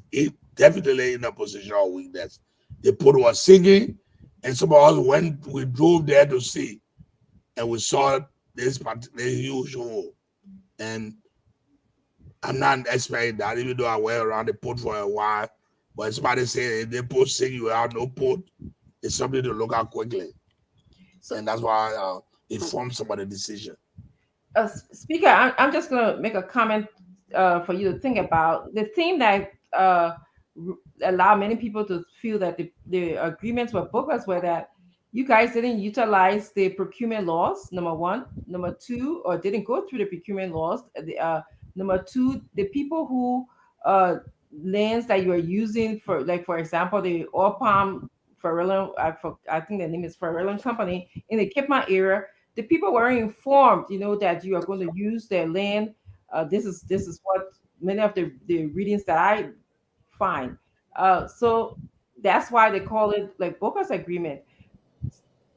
definitely in a position of weakness. The port was sinking, and some of us went, we drove there to see, and we saw this huge hole. And I'm not expecting that, even though I went around the port for a while. But somebody say if they put sing you out no port, it's something to look at quickly. And that's why it forms some of the decision. Speaker, I'm just going to make a comment for you to think about. The thing that allowed many people to feel that the agreements were bogus were that you guys didn't utilize the procurement laws, number one. Number two, or didn't go through the procurement laws. Number two, the people who lands that you are using for, like, for example, the oil palm Farallon, I think the name is Farallon Company in the Cape Mount area, the people weren't informed, that you are going to use their land. This is what many of the readings that I find. So that's why they call it like bogus agreement.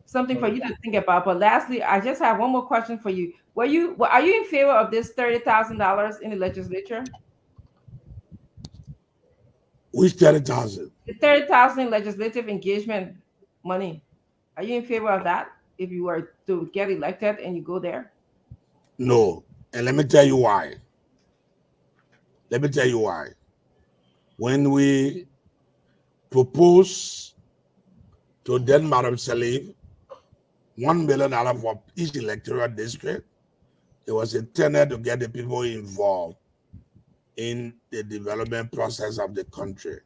Something for you to think about. But lastly, I just have one more question for you. Are you in favor of this $30,000 in the legislature? Which 30,000? The 30,000 legislative engagement money. Are you in favor of that if you were to get elected and you go there? No. And let me tell you why. When we propose to then Madam Salif $1 million for each electoral district, it was intended to get the people involved in the development process of the country.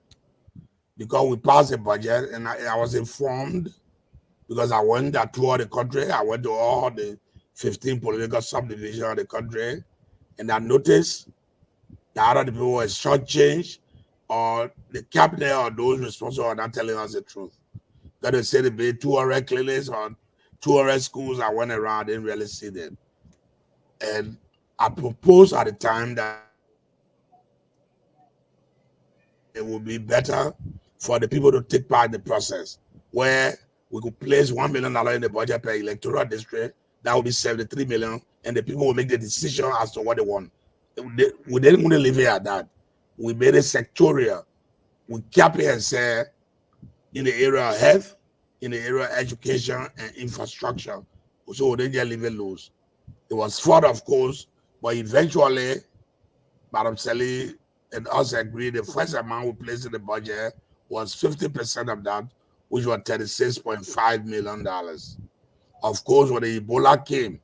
Because we passed a budget, and I was informed, because I went to tour the country, I went to all the 15 political subdivisions of the country, and I noticed that other people were shortchanged, or the cabinet or those responsible are not telling us the truth. That they said they made 200 clinics or 200 schools. I went around, didn't really see them. And I proposed at the time that it would be better for the people to take part in the process, where we could place $1 million in the budget per electoral district. That would be 73 million, and the people will make the decision as to what they want. We didn't want to leave it at that. We made it sectorial. We kept it and said in the area of health, in the area of education and infrastructure. So we didn't just leave it loose. It was fought, of course, but eventually, Madam Sally and us agreed the first amount we placed in the budget was 50% of that, which was $36.5 million. Of course, when the Ebola came,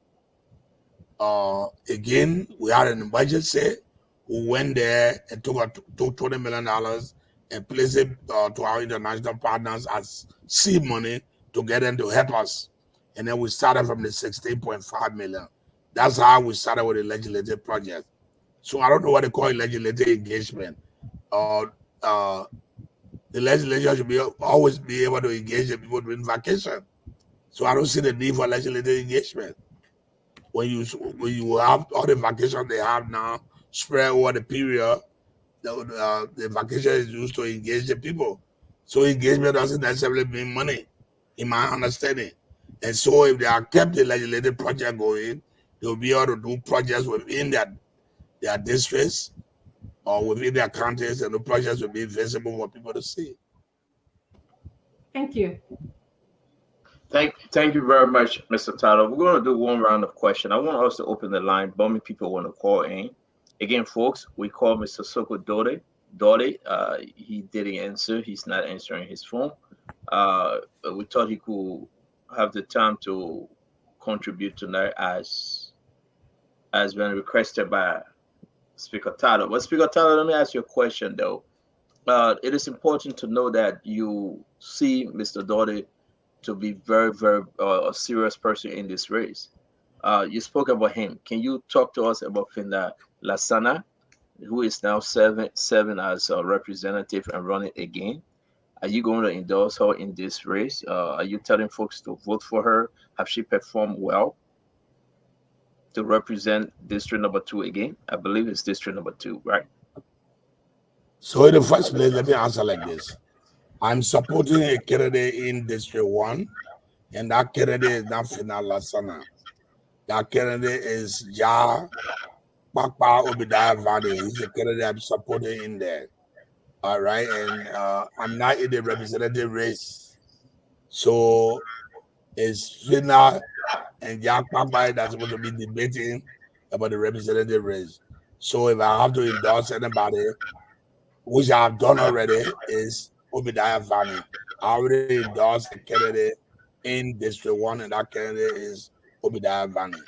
again, we had an emergency. We went there and took $20 million and placed it to our international partners as seed money to get them to help us. And then we started from the 16.5 million. That's how we started with the legislative project. So I don't know what they call legislative engagement. The legislature should always be able to engage the people during vacation. So I don't see the need for legislative engagement. When you have all the vacation they have now spread over the period, the vacation is used to engage the people. So engagement doesn't necessarily mean money, in my understanding. And so if they are kept the legislative project going, they'll be able to do projects within their districts or within their counties, and the projects will be visible for people to see. Thank you. Thank you very much, Mr. Tyler. We're going to do one round of questions. I want us to open the line. Bombing people want to call in. Again, folks, we called Mr. Soko Dode. He didn't answer. He's not answering his phone. We thought he could have the time to contribute tonight as been requested by Speaker Tyler. But Speaker Tyler, let me ask you a question, though. It is important to know that you see Mr. Dode to be very, very a serious person in this race. You spoke about him. Can you talk to us about Finda Lassana, who is now serving as a representative and running again? Are you going to endorse her in this race? Are you telling folks to vote for her? Have she performed well to represent District Number 2 again? I believe it's District Number 2, right? So in the first place, let me answer like this. I'm supporting a candidate in District 1, and that candidate is not Finda Lassana. That candidate is Ja Pakpa Obadiah Vani. He's the candidate I'm supporting in there. All right, and I'm not in the representative race. So it's Finda and Ja Pakpa that's supposed to be debating about the representative race. So if I have to endorse anybody, which I've done already, is Obadiah Vani. I already endorsed a candidate in District 1, and that candidate is Obadiah Vani.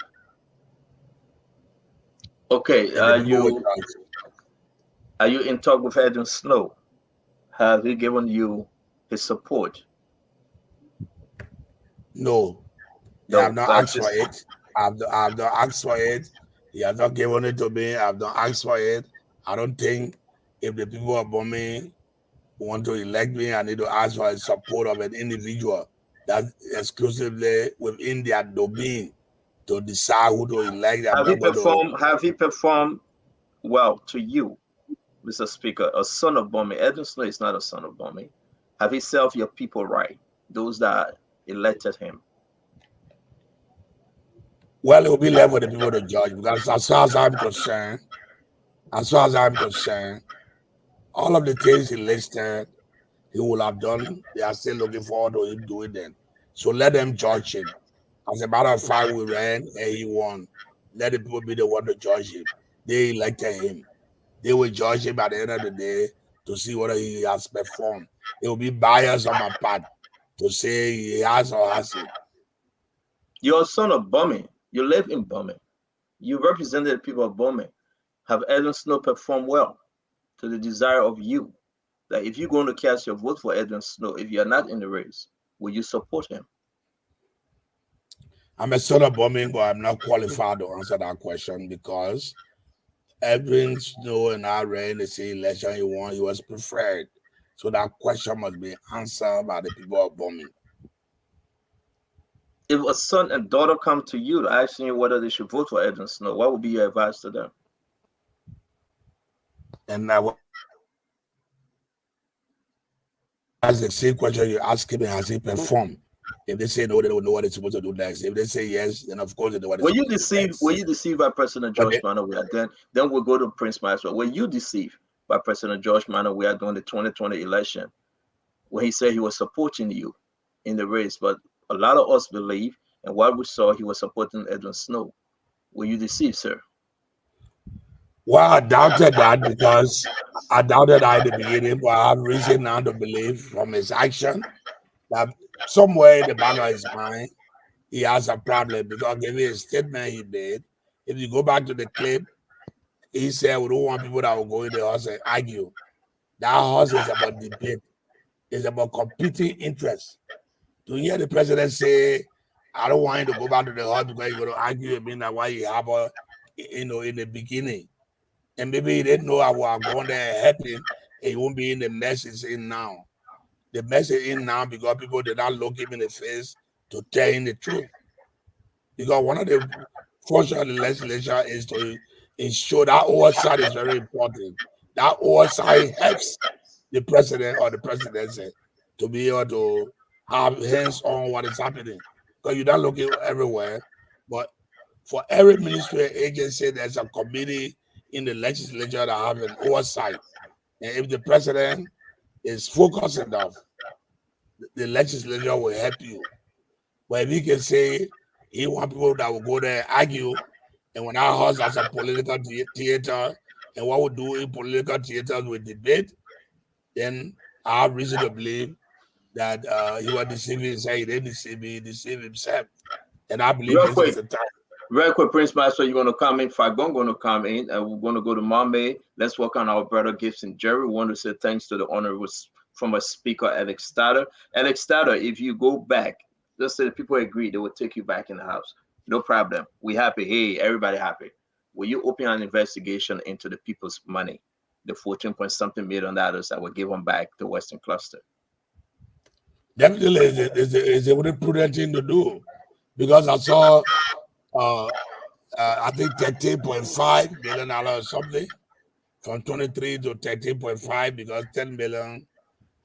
Okay, are you in talk with Edwin Snow? Have he given you his support? No, I have not asked for it. I've not asked for it. He has not given it to me. I've not asked for it. I don't think if the people above me want to elect me, I need to ask for the support of an individual that's exclusively within their domain to decide who to elect. Have he performed well to you, Mr. Speaker? A son of Bomi. Edwin Snow is not a son of Bomi. Have he served your people right? Those that elected him. Well, it will be left with the people to judge, because as far as I'm concerned, all of the things he listed, he will have done. They are still looking forward to him doing them. So let them judge him. As a matter of fact, we ran and he won. Let the people be the one to judge him. They elected him. They will judge him at the end of the day to see whether he has performed. It will be biased on my part to say he has or hasn't. You're a son of Bomi. You live in Bomi. You represented the people of Bomi. Have Edwin Snow performed well to the desire of you? That if you're going to cast your vote for Edwin Snow, if you're not in the race, will you support him? I'm a son of Bomi, but I'm not qualified to answer that question, because Edwin Snow and I ran the same election he won. He was preferred. So that question must be answered by the people of Bomi. if a son and daughter come to you asking you whether they should vote for Edwin Snow, what would be your advice to them? And as the same question you ask him, has he performed? If they say no, they don't know what they're supposed to do next. If they say yes, then of course they know what they're supposed to do next. Were you deceived by President George Manawia? Then we'll go to Prince Maxwell. Were you deceived by President George Manawia during the 2020 election when he said he was supporting you in the race? But a lot of us believe, and what we saw, he was supporting Edwin Snow. Were you deceived, sir? Well, I doubted that because I doubted that in the beginning, but I have reason now to believe from his action that somewhere in the back of his mind, he has a problem because given a statement he made, if you go back to the clip, he said we don't want people that will go in the house and argue. That house is about debate. It's about competing interests. To hear the president say, I don't want you to go back to the house because you're going to argue with me, that's why you have a, in the beginning. And maybe he didn't know I was going there and help him, and he won't be in the mess he's in now. The mess is in now because people did not look him in the face to tell him the truth. Because one of the functions of the legislature is to ensure that oversight is very important. That oversight helps the president or the presidency to be able to have hands on what is happening. Because you're not looking everywhere, but for every ministry agency, there's a committee in the legislature that have an oversight. And if the president is focused enough, the legislature will help you. But if he can say he wants people that will go there and argue, and when our house has a political theater, and what we do in political theaters with debate, then I have reason to believe that he was deceiving himself. He didn't deceive me, he deceived himself. And I believe this is the time. Real quick, Prince Master, you're going to come in. Fagon going to come in, and we're going to go to Mame. Let's work on our brother Gibson Jerry. We want to say thanks to the honorable former speaker, Alex Stader. Alex Stader, if you go back, just say the people agree, they will take you back in the house. No problem. We happy. Hey, everybody happy. Will you open an investigation into the people's money, the 14-point-something million dollars that were given back to Western Cluster? Definitely, it's a very prudent thing to do, because I saw, I think $13.5 million or something, from 23 to 13.5, because 10 million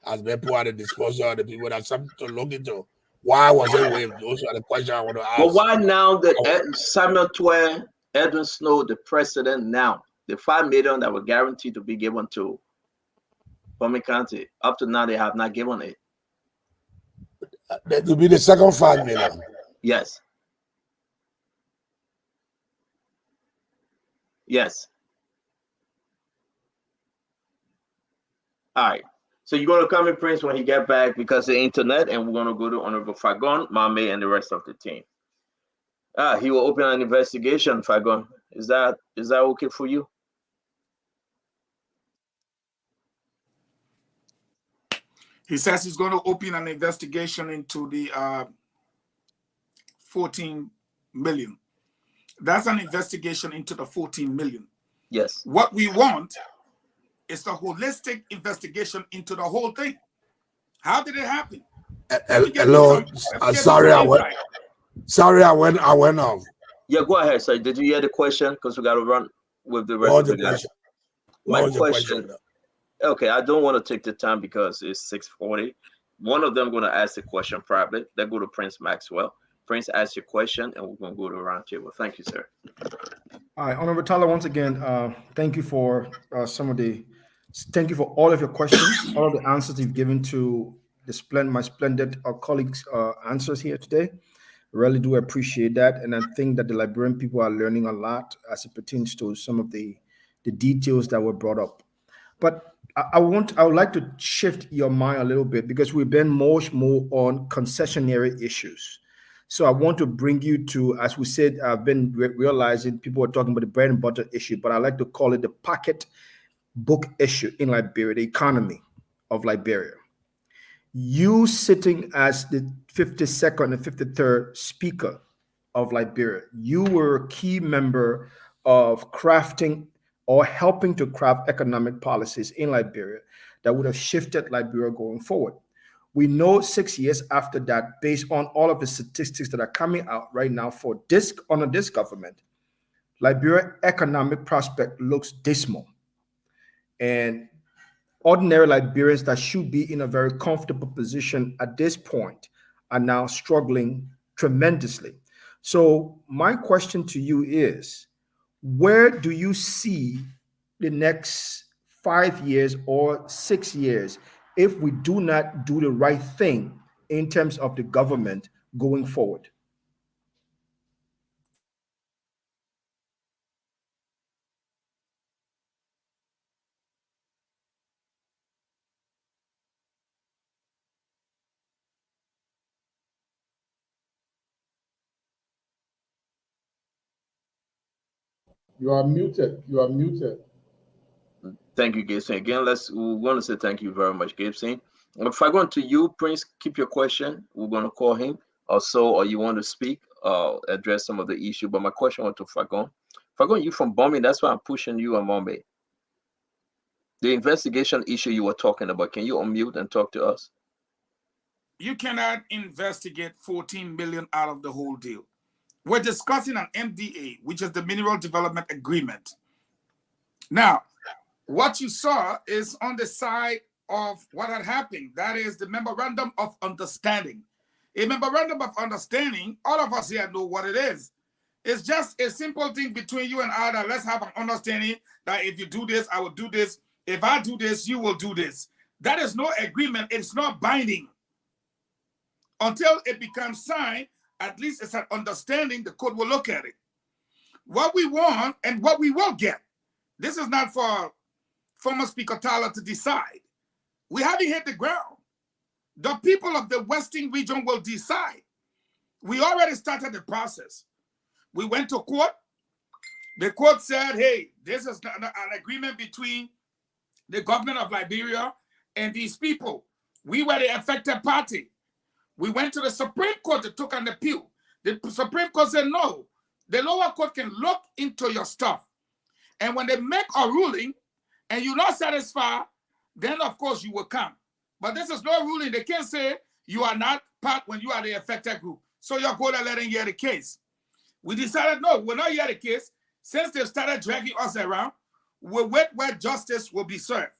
has been put at the disposal of the people. That's something to look into. Why was it waived? Those are the questions I want to ask. But why now that Samuel Twain, Edwin Snow, the president now, the $5 million that were guaranteed to be given to Bowman County, up to now they have not given it? That will be the second $5 million. Yes. Yes. All right. So you're going to come in, Prince, when he get back because of the internet, and we're going to go to Honorable Fagon, Mame, and the rest of the team. He will open an investigation, Fagon. Is that okay for you? He says he's going to open an investigation into the 14 million. That's an investigation into the 14 million. Yes. What we want is the holistic investigation into the whole thing. How did it happen? Hello, sorry, I went off. Yeah, go ahead, sir. Did you hear the question? Because we got to run with the rest of the question. My question. Okay, I don't want to take the time because it's 6:40. One of them going to ask the question probably. Then go to Prince Maxwell. Prince, ask your question, and we're going to go to the round table. Thank you, sir. All right, Honorable Tyler, once again, thank you for thank you for all of your questions, all of the answers you've given to my splendid colleagues' answers here today. Really do appreciate that, and I think that the Liberian people are learning a lot as it pertains to some of the details that were brought up. But I would like to shift your mind a little bit, because we've been much more on concessionary issues. So I want to bring you to, as we said, I've been realizing people are talking about the bread and butter issue, but I like to call it the pocket book issue in Liberia, the economy of Liberia. You sitting as the 52nd and 53rd Speaker of Liberia, you were a key member of crafting or helping to craft economic policies in Liberia that would have shifted Liberia going forward. We know 6 years after that, based on all of the statistics that are coming out right now for this under this government, Liberia economic prospect looks dismal. And ordinary Liberians that should be in a very comfortable position at this point are now struggling tremendously. So my question to you is, where do you see the next 5 years or 6 years if we do not do the right thing in terms of the government going forward? You are muted. You are muted. Thank you, Gibson. Again, we want to say thank you very much, Gibson. If I go to you, Prince, keep your question. We're going to call him also, or you want to speak, address some of the issue. But my question went to Fagon. Fagon, you from Bombay, that's why I'm pushing you on Bombay. The investigation issue you were talking about, can you unmute and talk to us? You cannot investigate 14 million out of the whole deal. We're discussing an MDA, which is the Mineral Development Agreement. Now, what you saw is on the side of what had happened. That is the Memorandum of Understanding. A Memorandum of Understanding, all of us here know what it is. It's just a simple thing between you and I that let's have an understanding that if you do this, I will do this. If I do this, you will do this. That is no agreement. It's not binding. Until it becomes signed, at least it's an understanding. The court will look at it. What we want and what we will get. This is not for former Speaker Tyler to decide. We haven't hit the ground. The people of the Western region will decide. We already started the process. We went to court. The court said, hey, this is an agreement between the government of Liberia and these people. We were the affected party. We went to the Supreme Court to took an appeal. The Supreme Court said, no, the lower court can look into your stuff. And when they make a ruling and you're not satisfied, then of course you will come. But this is no ruling. They can't say you are not part when you are the affected group. So you're going to let them hear the case. We decided, no, we're not hear the case. Since they started dragging us around, we'll wait where justice will be served.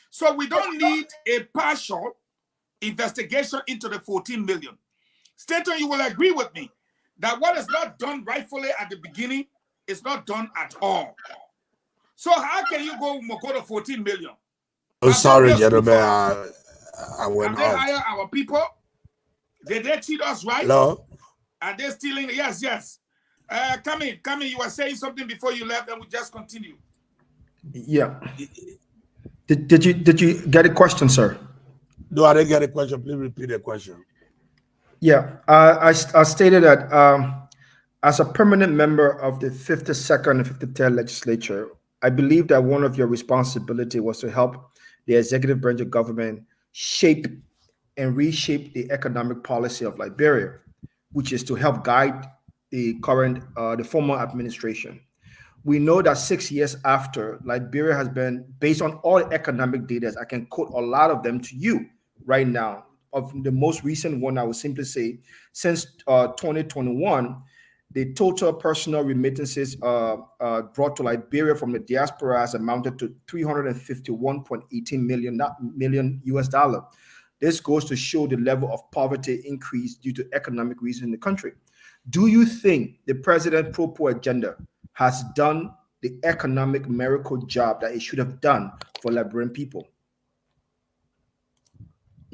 So we don't need a partial investigation into the 14 million. Stanton, you will agree with me that what is not done rightfully at the beginning is not done at all. So how can you go to 14 million? Oh, sorry, gentlemen. I went off. Did they hire our people? Did they cheat us right? Hello? Are they stealing? Yes, yes. Come in. You were saying something before you left, and we just continue. Yeah. Did you get a question, sir? No, I didn't get a question. Please repeat the question. Yeah, I stated that as a permanent member of the 52nd and 53rd legislature, I believe that one of your responsibility was to help the executive branch of government shape and reshape the economic policy of Liberia, which is to help guide the current, the former administration. We know that 6 years after, Liberia has been, based on all economic data, I can quote a lot of them to you right now. Of the most recent one, I would simply say, since 2021, the total personal remittances brought to Liberia from the diaspora has amounted to $351.18 million US dollar. This goes to show the level of poverty increase due to economic reasons in the country. Do you think the President Pro Poor agenda has done the economic miracle job that it should have done for Liberian people?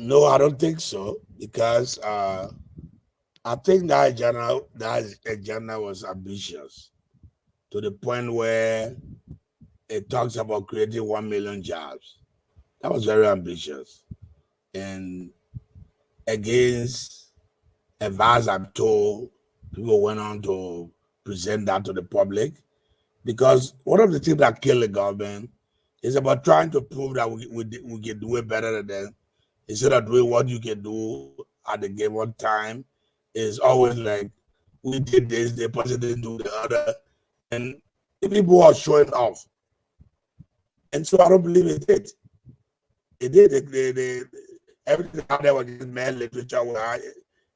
No, I don't think so, because I think that agenda was ambitious to the point where it talks about creating 1 million jobs. That was very ambitious. And against advice, I'm told, people went on to present that to the public, because one of the things that killed the government is about trying to prove that we can do it better than them. Instead of doing what you can do at the given time, is always like, we did this, the person didn't do the other, and the people are showing off. And so I don't believe it did. It did. everything out there was just mere literature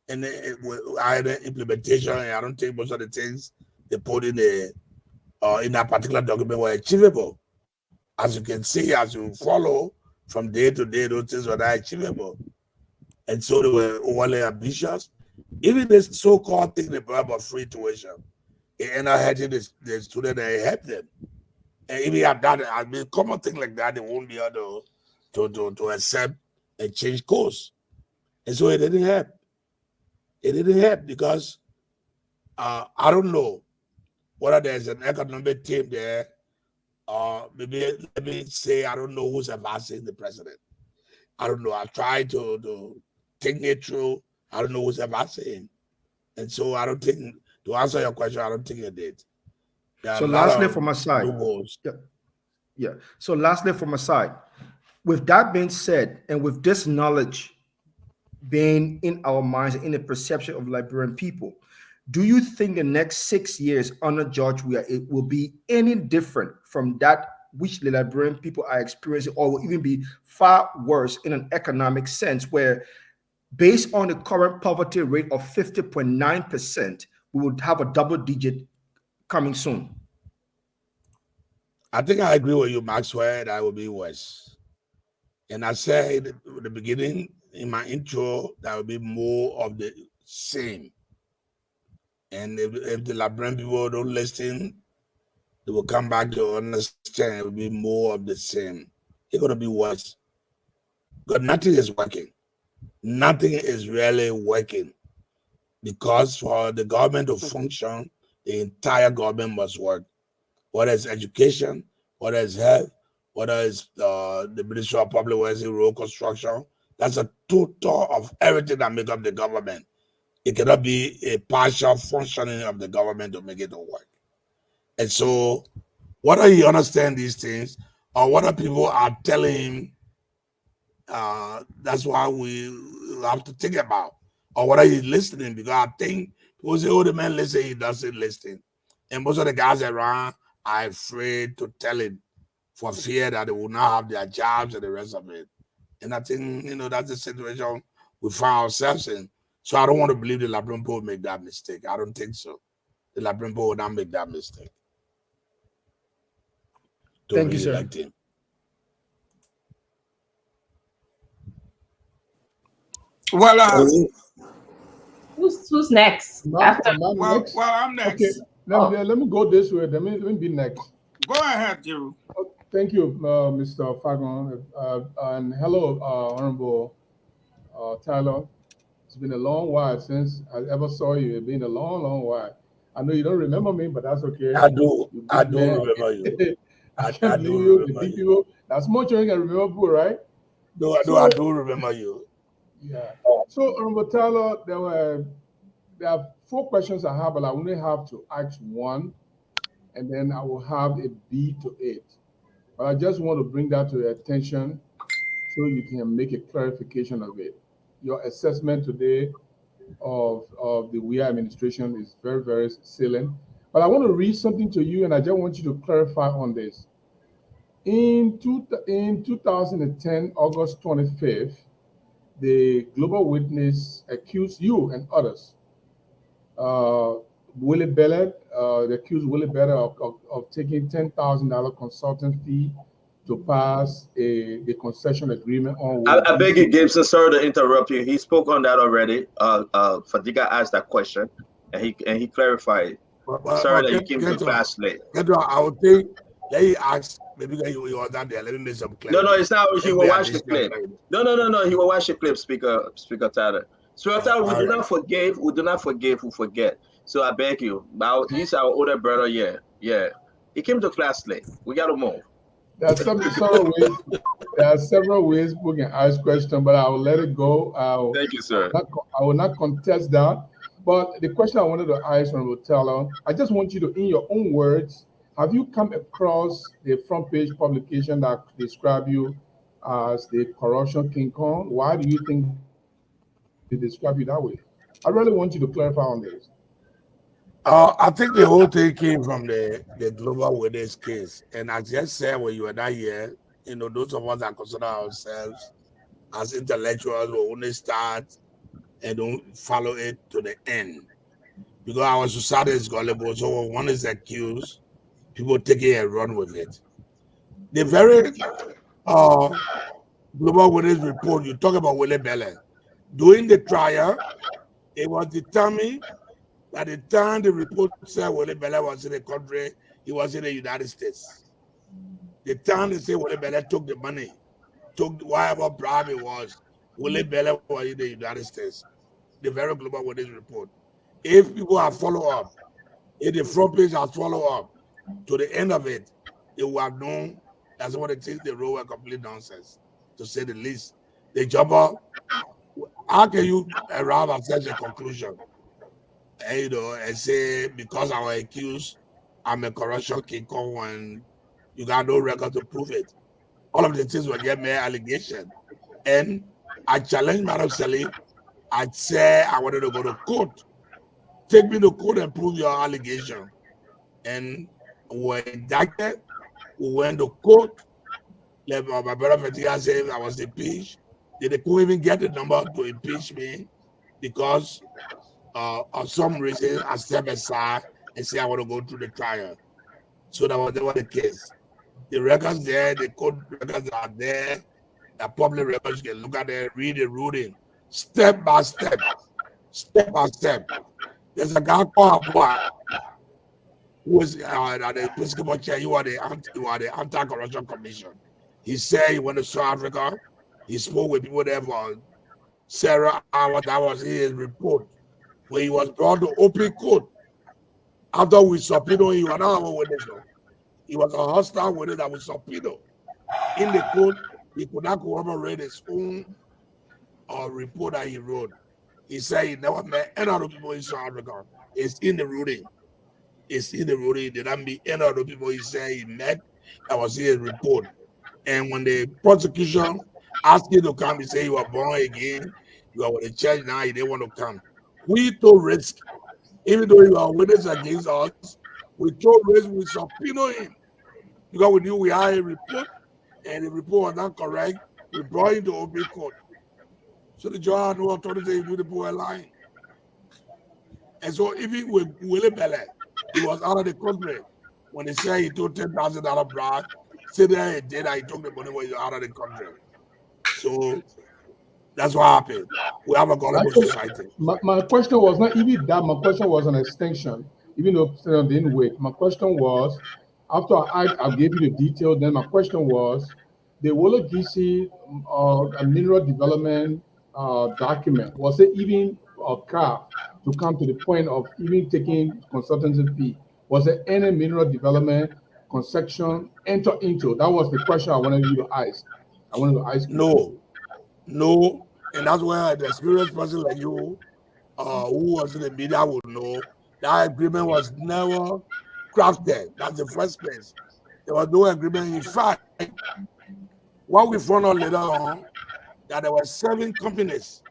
and the implementation. And I don't think most of the things they put in that particular document were achievable. As you can see, as you follow from day to day, those things were not achievable. And so they were overly ambitious. Even this so-called thing about free tuition, it ended up hurting the student and it helped them. And even at that, I mean, common thing like that, they won't be able to accept and change course. And so it didn't help. It didn't help because I don't know whether there's an economic team there. Maybe let me say, I don't know who's advising the president. I don't know. I tried to think it through. I don't know who's advising. And so I don't think, to answer your question, I don't think it did. So lastly from my side. Yeah. So lastly from my side, with that being said, and with this knowledge being in our minds, in the perception of Liberian people, do you think the next 6 years under George Weah it will be any different from that which the Liberian people are experiencing, or will even be far worse in an economic sense, where based on the current poverty rate of 50.9%, we would have a double digit coming soon? I think I agree with you, Maxwell, that will be worse. And I said at the beginning in my intro, that will be more of the same. And if the Liberian people don't listen, they will come back to understand it will be more of the same. It's going to be worse. Because nothing is working. Nothing is really working. Because for the government to function, the entire government must work. Whether it's education, whether it's health, whether it's the Ministry of Public Works and Road Construction, that's a total of everything that makes up the government. It cannot be a partial functioning of the government to make it work. And so, whether he understands these things or whether people are telling him, that's why we have to think about, or whether he's listening, because I think people say, oh, the man listen, he doesn't listen. And most of the guys around are afraid to tell him for fear that they will not have their jobs and the rest of it. And I think, that's the situation we find ourselves in. So I don't want to believe the Liberian people will make that mistake. I don't think so. The Liberian people will not make that mistake. Thank you, sir. Him. Well, who's next? I'm next. Okay, let me go this way. Let me be next. Go ahead, Jeru. Thank you, Mr. Fagon. And hello, Honorable Tyler. It's been a long while since I ever saw you. It's been a long, long while. I know you don't remember me, but that's okay. I do remember you. I can't believe you. The big people. That's much you can remember people, right? No, I do remember you. Yeah. So, Honorable Tyler, there are 4 questions I have, but I only have to ask one, and then I will have a B to it. But I just want to bring that to your attention so you can make a clarification of it. Your assessment today of the Weah administration is very, very salient. But I want to read something to you, and I just want you to clarify on this. In 2010, August 25th, the Global Witness accused you and others, Willie Bellet, they accused Willie Bellet of taking $10,000 consultant fee to pass the concession agreement on. I beg you, Gibson, sorry to interrupt you. He spoke on that already. Fadiga asked that question, and he clarified. Sorry that you came to class late. I would think, let me ask, maybe you was not there. Let me make some clarity. No, it's not. He will watch the clip. No. He will watch the clip, Speaker Tyler. Speaker Tyler, we do not forgive. We do not forgive who forget. So I beg you. Now, he's our older brother. Yeah. He came to class late. We got to move. There are several ways we can ask questions, but I will let it go. Thank you, sir. I will not contest that. But the question I wanted to ask Honorable Tyler, I just want you to, in your own words, have you come across the front page publication that describe you as the corruption King Kong? Why do you think they describe you that way? I really want you to clarify on this. I think the whole thing came from the Global Witness case. And I just said when you were not here, those of us that consider ourselves as intellectuals will only start and don't follow it to the end. Because our society is gullible, so when one is accused, people take it and run with it. The very Global Witness report, you talk about Willie Belle. During the trial, it was determined that the time the report said Willie Belle was in the country, he was in the United States. The time they say Willie Belle took the money, took whatever bribe it was, Willie Belle was in the United States. The very Global Witness report. If people have followed up, if the front page has followed up to the end of it, they will have known that's what it is. The road were complete nonsense, to say the least. The jumper, how can you arrive at such a conclusion? And, and say because I was accused, I'm a corruption king Kong and you got no record to prove it. All of the things were get mere allegation. And I challenged Madam Sally. I'd say I wanted to go to court. Take me to court and prove your allegation. And when indicted, we went to court. Like my brother Fatiga said I was impeached. They couldn't even get the number to impeach me because of some reason I stepped aside and say I want to go through the trial. So that was the case. The records there, the court records are there, the public records, you can look at it, read the ruling, step by step, step by step. There's a guy called Abua, who was at the Episcopal chair. You are the Anti-Corruption Commission. He said he went to South Africa. He spoke with people there for several hours. That was his report. When he was brought to open court, after we subpoenaed, he was not a witness. He was a hostile witness that we subpoenaed. In the court, he could not corroborate his own report that he wrote. He said he never met any other people in South Africa. It's in the ruling. It's in the ruling. He didn't meet any other people he said he met. That was his report. And when the prosecution asked him to come, he said you were born again. You are with the church now. He didn't want to come. We took risk. Even though you are witness against us, we took risk. We subpoenaed him because we knew we had a report, and the report was not correct. We brought him to open court. So the judge had no authority to do the people were lying. And so even with Willie Belle, he was out of the country. When they said he took $10,000 bribe, say there he did that he took the money when he was out of the country. So that's what happened. We have a gullible society. My question was not even that. My question was an extension, even though it didn't wait. My question was, after I gave you the detail, then my question was, the Wologisi a mineral development document, was it even a craft to come to the point of even taking consultancy fee? Was there any mineral development concession enter into? That was the question I wanted you to ask. I wanted to ask you. No, and that's where the experienced person like you, who was in the media, would know that agreement was never crafted. That's the first place. There was no agreement. In fact, what we found out later on, that there were 7 companies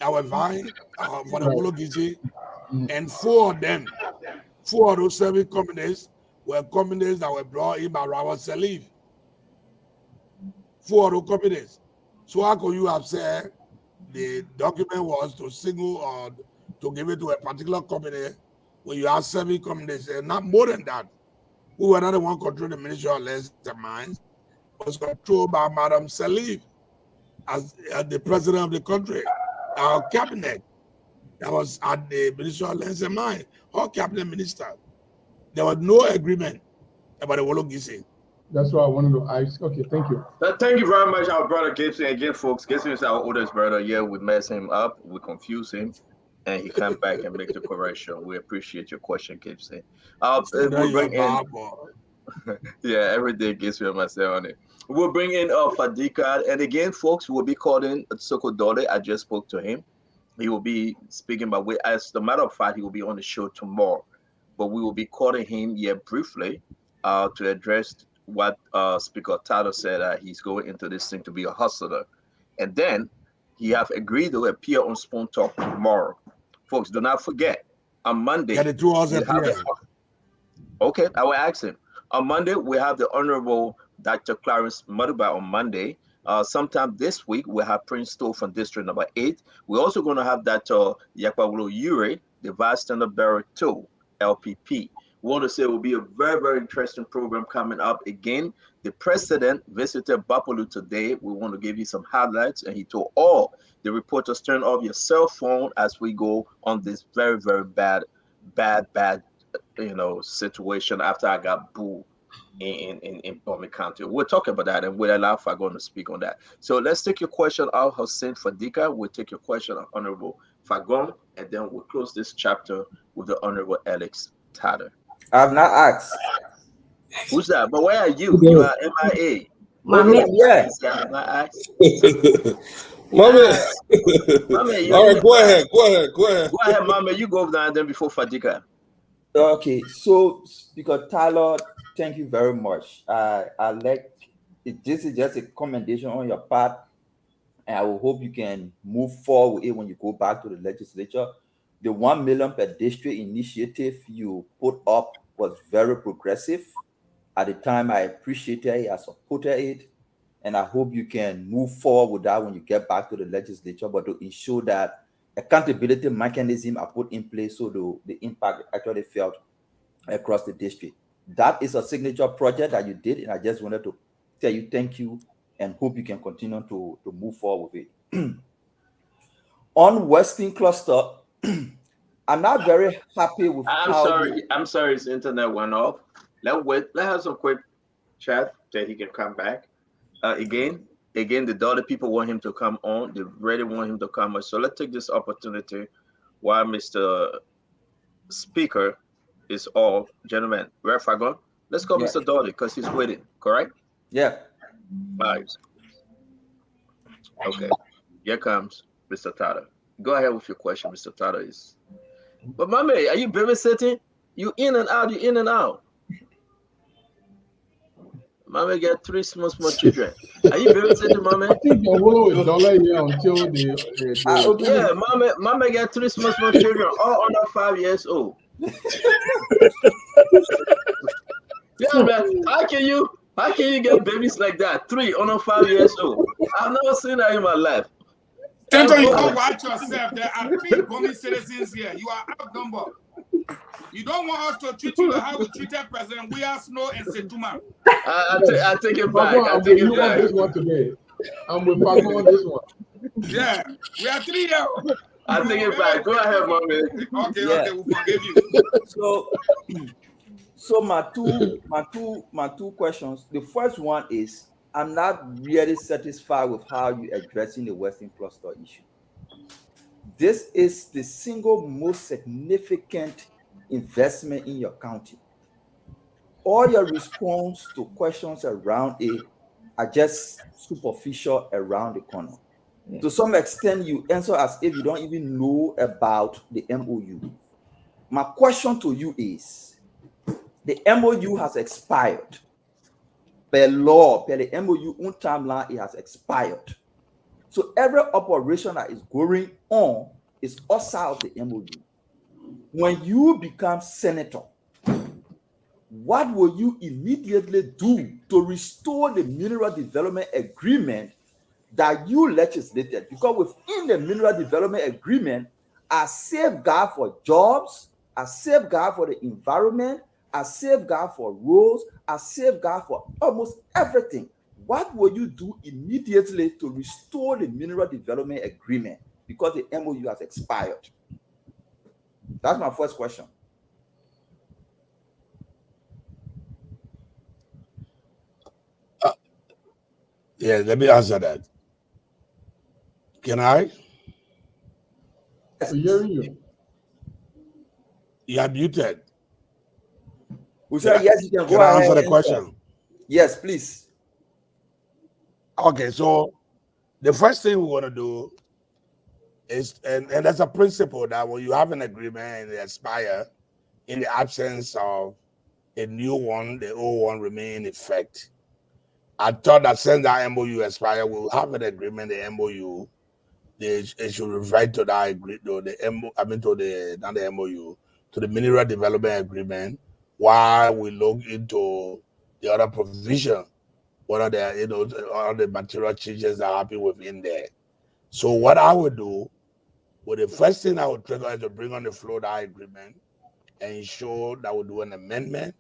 that were vying for the Wologisi, and 4 of those 7 companies were companies that were brought in by Rawat Salif. 4 of those companies. So how could you have said the document was to single or to give it to a particular company when you have 7 companies and not more than that? We were not the one controlling the Ministry of Lands and Mines. It was controlled by Madam Salif as the president of the country, our cabinet. That was at the Ministry of Lands and Mines, our cabinet minister. There was no agreement about the Wologisi. That's what I wanted to ask. Okay, thank you. Thank you very much, our brother Gibson. Again, folks, Gibson is our oldest brother. Yeah, we mess him up, we confuse him, and he come back and make the correction. We appreciate your question, Gibson. We'll bring in, yeah, every day Gibson must say on it. We'll bring in Fadika, and again, folks, we'll be calling Soko Dole. I just spoke to him. He will be speaking, but as a matter of fact, he will be on the show tomorrow. But we will be calling him here briefly to address what Speaker Tado said, he's going into this thing to be a hustler. And then he have agreed to appear on Spoon Talk tomorrow. Folks, do not forget, on Monday, okay, I will ask him. On Monday, we have the Honorable Dr. Clarence Maduba on Monday. Sometime this week, we'll have Prince Stowe from District Number 8. We're also going to have that Yakwawulo Ure, the Vice Standard Bearer 2, LPP. We want to say it will be a very, very interesting program coming up. Again, the president visited Bapolu today. We want to give you some highlights, and he told all the reporters, turn off your cell phone as we go on this very, very bad, situation after I got booed in Bomi County. We'll talk about that, and we'll allow Fagon to speak on that. So let's take your question, Al Hussein Fadika. We'll take your question, Honorable Fagon, and then we'll close this chapter with the Honorable Alex Tatter. I have not asked. Who's that? But where are you? You are MIA. Mommy, yeah. Mommy. All right, go ahead. Go ahead, Mommy. You go over there and then before Fadika. Okay, so Speaker Tyler, thank you very much. I like it. This is just a commendation on your part, and I will hope you can move forward with it when you go back to the legislature. The 1 million per district initiative you put up was very progressive. At the time, I appreciated it, I supported it, and I hope you can move forward with that when you get back to the legislature, but to ensure that accountability mechanism are put in place so the impact actually felt across the district. That is a signature project that you did, and I just wanted to tell you thank you and hope you can continue to move forward with it. On Western Cluster, I'm not very happy with I'm sorry, his internet went off. Let's have some quick chat that he can come back. Again, the Dollar people want him to come on. They really want him to come on. So let's take this opportunity while Mr. Speaker is all. Gentlemen, where Fagon? Let's call Mr. Dolly because he's waiting, correct? Yeah. Right. Okay. Here comes Mr. Tata. Go ahead with your question, Mr. Tata. But Mommy, are you babysitting? You in and out, you in and out. Mommy got 3 small children. Are you babysitting, Mommy? I think your will is dollar here until the yeah, Mommy got 3 small children, all under 5 years old. Yeah, man. How can you get babies like that? 3 under 5 years old. I've never seen that in my life. Tento, you can't watch yourself. There are 3 Bomi citizens here. You are outnumbered. You don't want us to treat you like how we treated President William Snow and Setuma. I take it back. I take it back. This one today. I'm with Paco on this one. Yeah, we are 3 here. I take it back. Go ahead, Mommy. Okay, we forgive you. So my two questions. The first one is, I'm not really satisfied with how you're addressing the Western Cluster issue. This is the single most significant investment in your county. All your response to questions around it are just superficial around the corner. Yeah. To some extent, you answer as if you don't even know about the MOU. My question to you is, the MOU has expired. Per law, per the MOU on timeline, it has expired. So every operation that is going on is outside of the MOU. When you become senator, what will you immediately do to restore the mineral development agreement that you legislated? Because within the mineral development agreement, a safeguard for jobs, a safeguard for the environment, a safeguard for roads, a safeguard for almost everything. What will you do immediately to restore the mineral development agreement? Because the MOU has expired. That's my first question. Yeah, let me answer that. Can I? I'm hearing you. You are muted. We said yes, you can go ahead. Answer the question? Yes, please. Okay, so the first thing we want to do is, and there's a principle that when you have an agreement and it expires, in the absence of a new one, the old one remain in effect. I thought that since that MOU expire, we'll have an agreement, the MOU, it should revert to that agreement, to the MOU, to the Mineral Development Agreement, while we look into the other provision what are the all the material changes that happen within there. So what I would do, well, the first thing I would trigger is to bring on the floor that agreement and ensure that we do an amendment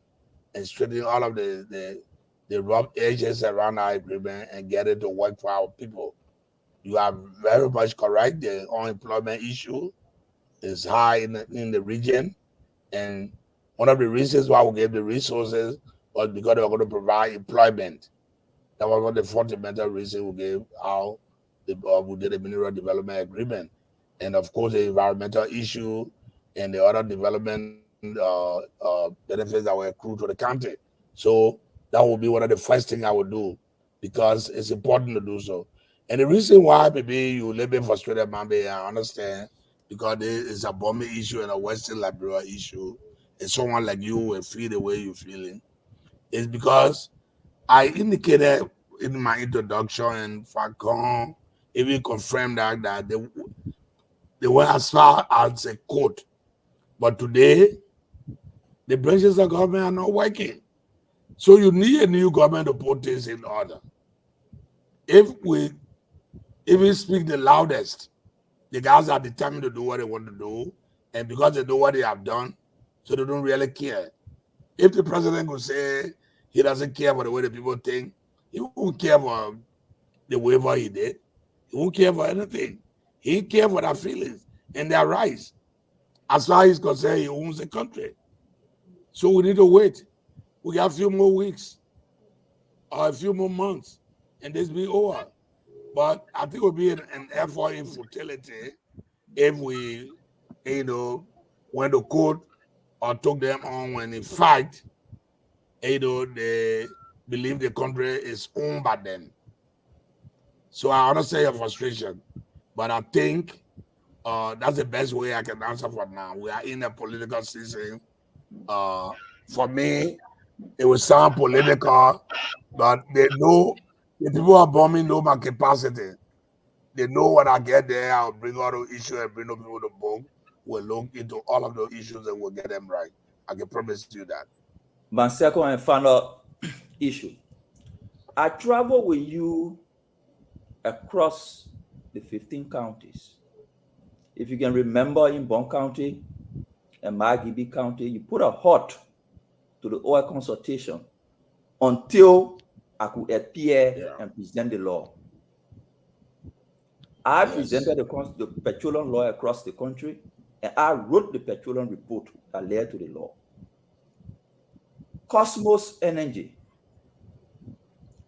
and straighten all of the rough edges around our agreement and get it to work for our people. You are very much correct. The unemployment issue is high in the region, and one of the reasons why we gave the resources was because they were going to provide employment. That was one of the fundamental reasons we gave out. We did a mineral development agreement, and of course the environmental issue and the other development benefits that were accrued to the county. So that would be one of the first things I would do, because it's important to do so. And the reason why maybe you a little bit frustrated, maybe I understand, because it's a bombing issue and a Western Liberia issue, and someone like you will feel the way you're feeling, is because I indicated in my introduction, and Falcon even confirmed that they went as far as a court. But today, the branches of government are not working. So you need a new government to put this in order. If we speak the loudest, the guys are determined to do what they want to do, and because they know what they have done, so they don't really care. If the president could say he doesn't care for the way the people think, he won't care for the waiver he did. He won't care for anything. He cares for their feelings and their rights. As far as he's concerned, he owns the country. So we need to wait. We got a few more weeks or a few more months, and this be over. But I think it would be an effort in futility if we, went to court or took them on when in fact, they believe the country is owned by them. So I understand your frustration, but I think that's the best way I can answer for now. We are in a political season. For me, it will sound political, but they know the people are bombing know my capacity. They know when I get there, I'll bring all the issues and bring the people to book. We'll look into all of those issues and we'll get them right. I can promise you that. My second and final issue. I travel with you across the 15 counties. If you can remember, in Bon County and Margibi County, you put a halt to the oil consultation until I could appear and present the law. I presented the petroleum law across the country, and I wrote the petroleum report that led to the law. Cosmos Energy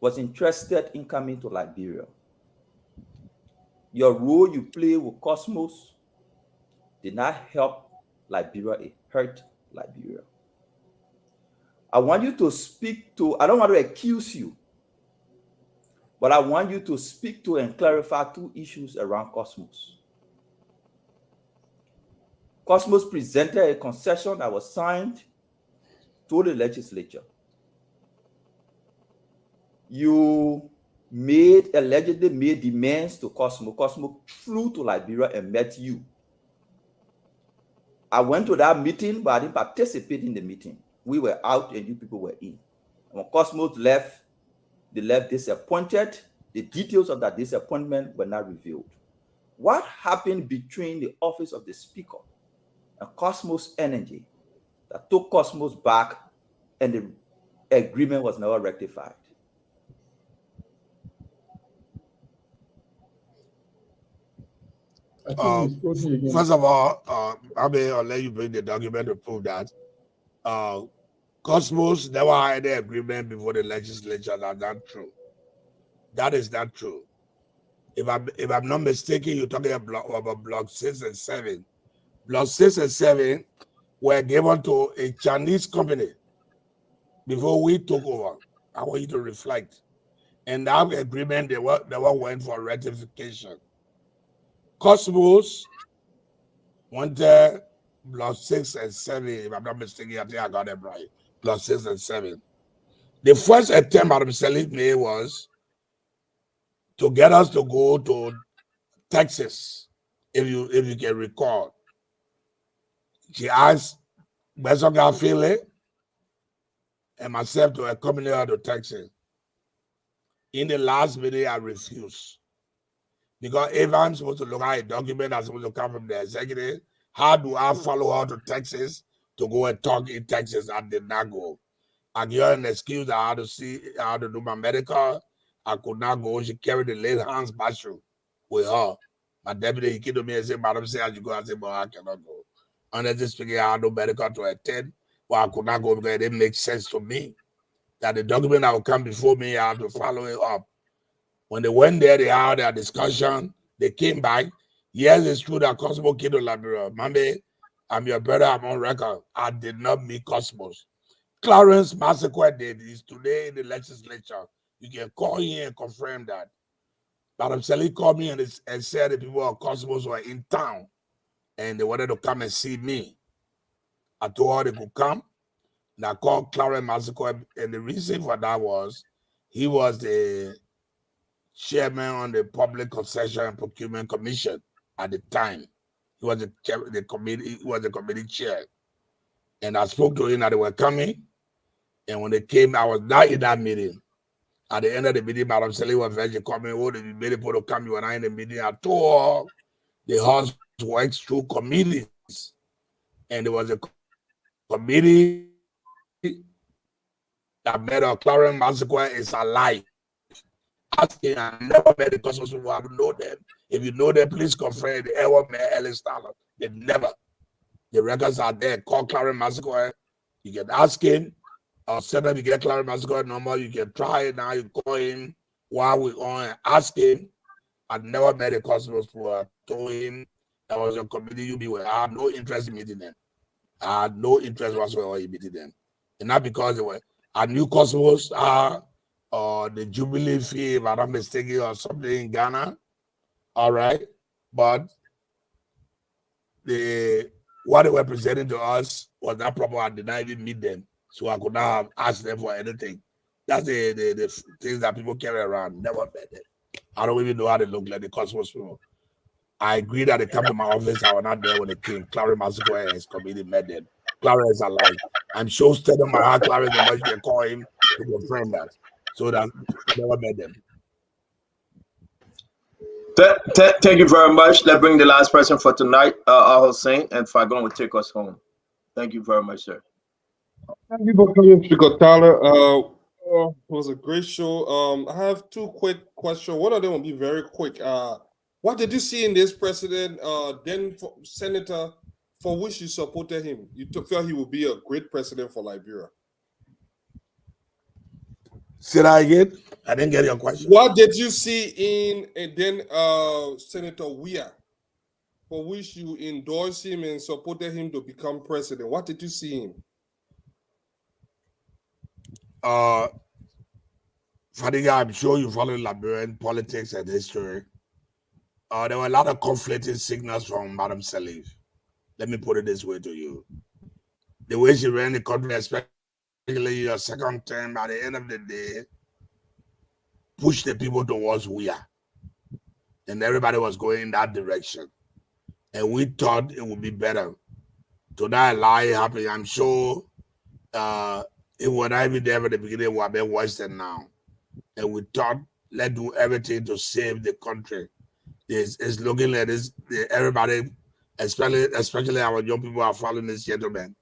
was interested in coming to Liberia. Your role you play with Cosmos did not help Liberia, it hurt Liberia. I want you to speak to, I don't want to accuse you, but I want you to speak to and clarify two issues around Cosmos. Cosmos presented a concession that was signed to the legislature. You allegedly made demands to Cosmos. Cosmos flew to Liberia and met you. I went to that meeting, but I didn't participate in the meeting. We were out and you people were in. When Cosmos left, they left disappointed. The details of that disappointment were not revealed. What happened between the office of the speaker and Cosmos Energy that took Cosmos back and the agreement was never rectified? First of all, I'll let you bring the document to prove that. Cosmos never had an agreement before the legislature. That's not true. That is not true. If I'm not mistaken, you're talking about Block 6 and 7. Block 6 and 7 were given to a Chinese company before we took over. I want you to reflect. And that agreement, they were went for ratification. Cosmos wanted Block 6 and 7. If I'm not mistaken, I think I got them right. Block 6 and 7. The first attempt Madam Salif made was to get us to go to Texas, if you can recall. She asked Besoga Philly and myself to accompany her to Texas. In the last minute, I refused. Because if I'm supposed to look at a document that's supposed to come from the executive, how do I follow her to Texas to go and talk in Texas? I did not go. I gave her an excuse that I had to see how to do my medical. I could not go. She carried the late Hans Bashu with her. My deputy, he came to me and said, Madam, say, as you go. I said, but I cannot go. Honestly speaking, I had no medical to attend. Well, I could not go because it didn't make sense to me that the document that would come before me, I had to follow it up. When they went there, they had their discussion. They came back. Yes, it's true that Cosmo came to Liberia. Mambe, I'm your brother. I'm on record. I did not meet Cosmos. Clarence Massacre did. He's today in the legislature. You can call him and confirm that. Madam Sally called me and said the people of Cosmos were in town and they wanted to come and see me. I told her they could come. And I called Clarence Massacre, and the reason for that was he was the chairman on the Public Concession and Procurement Commission at the time. He was the committee. He was the committee chair, and I spoke to him that they were coming. And when they came, I was not in that meeting. At the end of the meeting, Madam Sally was very coming. Oh, they made it to come. You were not in the meeting at all. The House works through committees, and there was a committee that met a Clarence Massacre is alive. Asking, I never met the Cosmos who have known them. If you know them, please confirm the ever met Ellis Tyler. They never. The records are there. Call Clarence Massacre. You can ask him. Send him, you get Clarence Massacre number. You can try it now. You call him while we're on and ask him. I never met the Cosmos who told him that was a committee you be with. I had no interest in meeting them. I had no interest whatsoever in meeting them. And not because they were. I knew Cosmos the Jubilee fee, if I'm not mistaken, or something in Ghana. All right. But what they were presenting to us was not proper. I did not even meet them. So I could not have asked them for anything. That's the things that people carry around. Never met them. I don't even know how they look like, the Cosmos people. I agree that they come to my office. I was not there when they came. Clarence Massacre and his committee met them. Clarence is alive. I'm sure steady on my heart, Clarence, and you can call him to confirm that. So that I never met them. Thank you very much. Let's bring the last person for tonight, Hussein, and Fagon will take us home. Thank you very much, sir. Thank you for coming, Speaker Tyler. It was a great show. I have two quick questions. One of them will be very quick. What did you see in this president, then senator, for which you supported him? You felt he would be a great president for Liberia. Say that again? I didn't get your question. What did you see in Senator Weah, for which you endorsed him and supported him to become president? What did you see in him? Fadiga, I'm sure you follow Liberian politics and history. There were a lot of conflicting signals from Madam Salif. Let me put it this way to you. The way she ran the country, especially your second term, at the end of the day, pushed the people towards Weah. And everybody was going in that direction. And we thought it would be better. To that lie happened, I'm sure it would not be there at the beginning, it would have been worse than now. And we thought, let's do everything to save the country. It's looking like this, everybody, especially our young people are following this gentleman.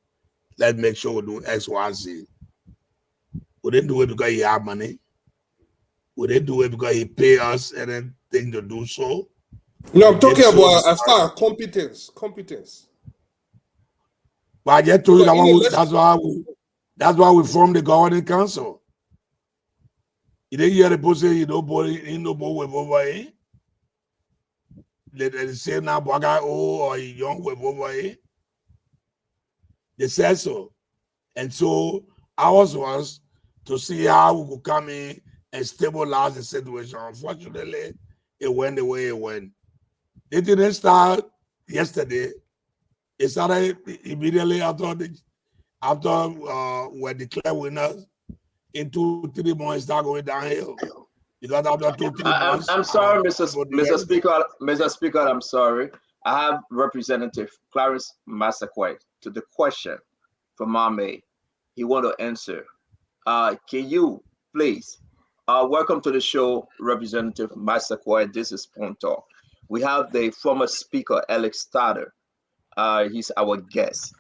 Let's make sure we do X, Y, Z. We didn't do it because he had money. We didn't do it because he paid us anything to do so. No, I'm talking about as far as competence. But I just told you that's why we formed the governing council. You didn't hear the people say you don't boy with over here. They say now Baga or young with over here. They said so. And so ours was to see how we could come in and stabilize the situation. Unfortunately, it went the way it went. It didn't start yesterday. It started immediately after we declared winners. In 2-3 months, start going downhill. Because after 2-3 months, I'm sorry, Mr. Speaker. I'm sorry. I have Representative Clarence Massacre to the question from Mame. He want to answer. Can you please Welcome to the show, Representative Massaquoi. This is Spoon Talk. We have the former Speaker, Alex Stoddard. He's our guest.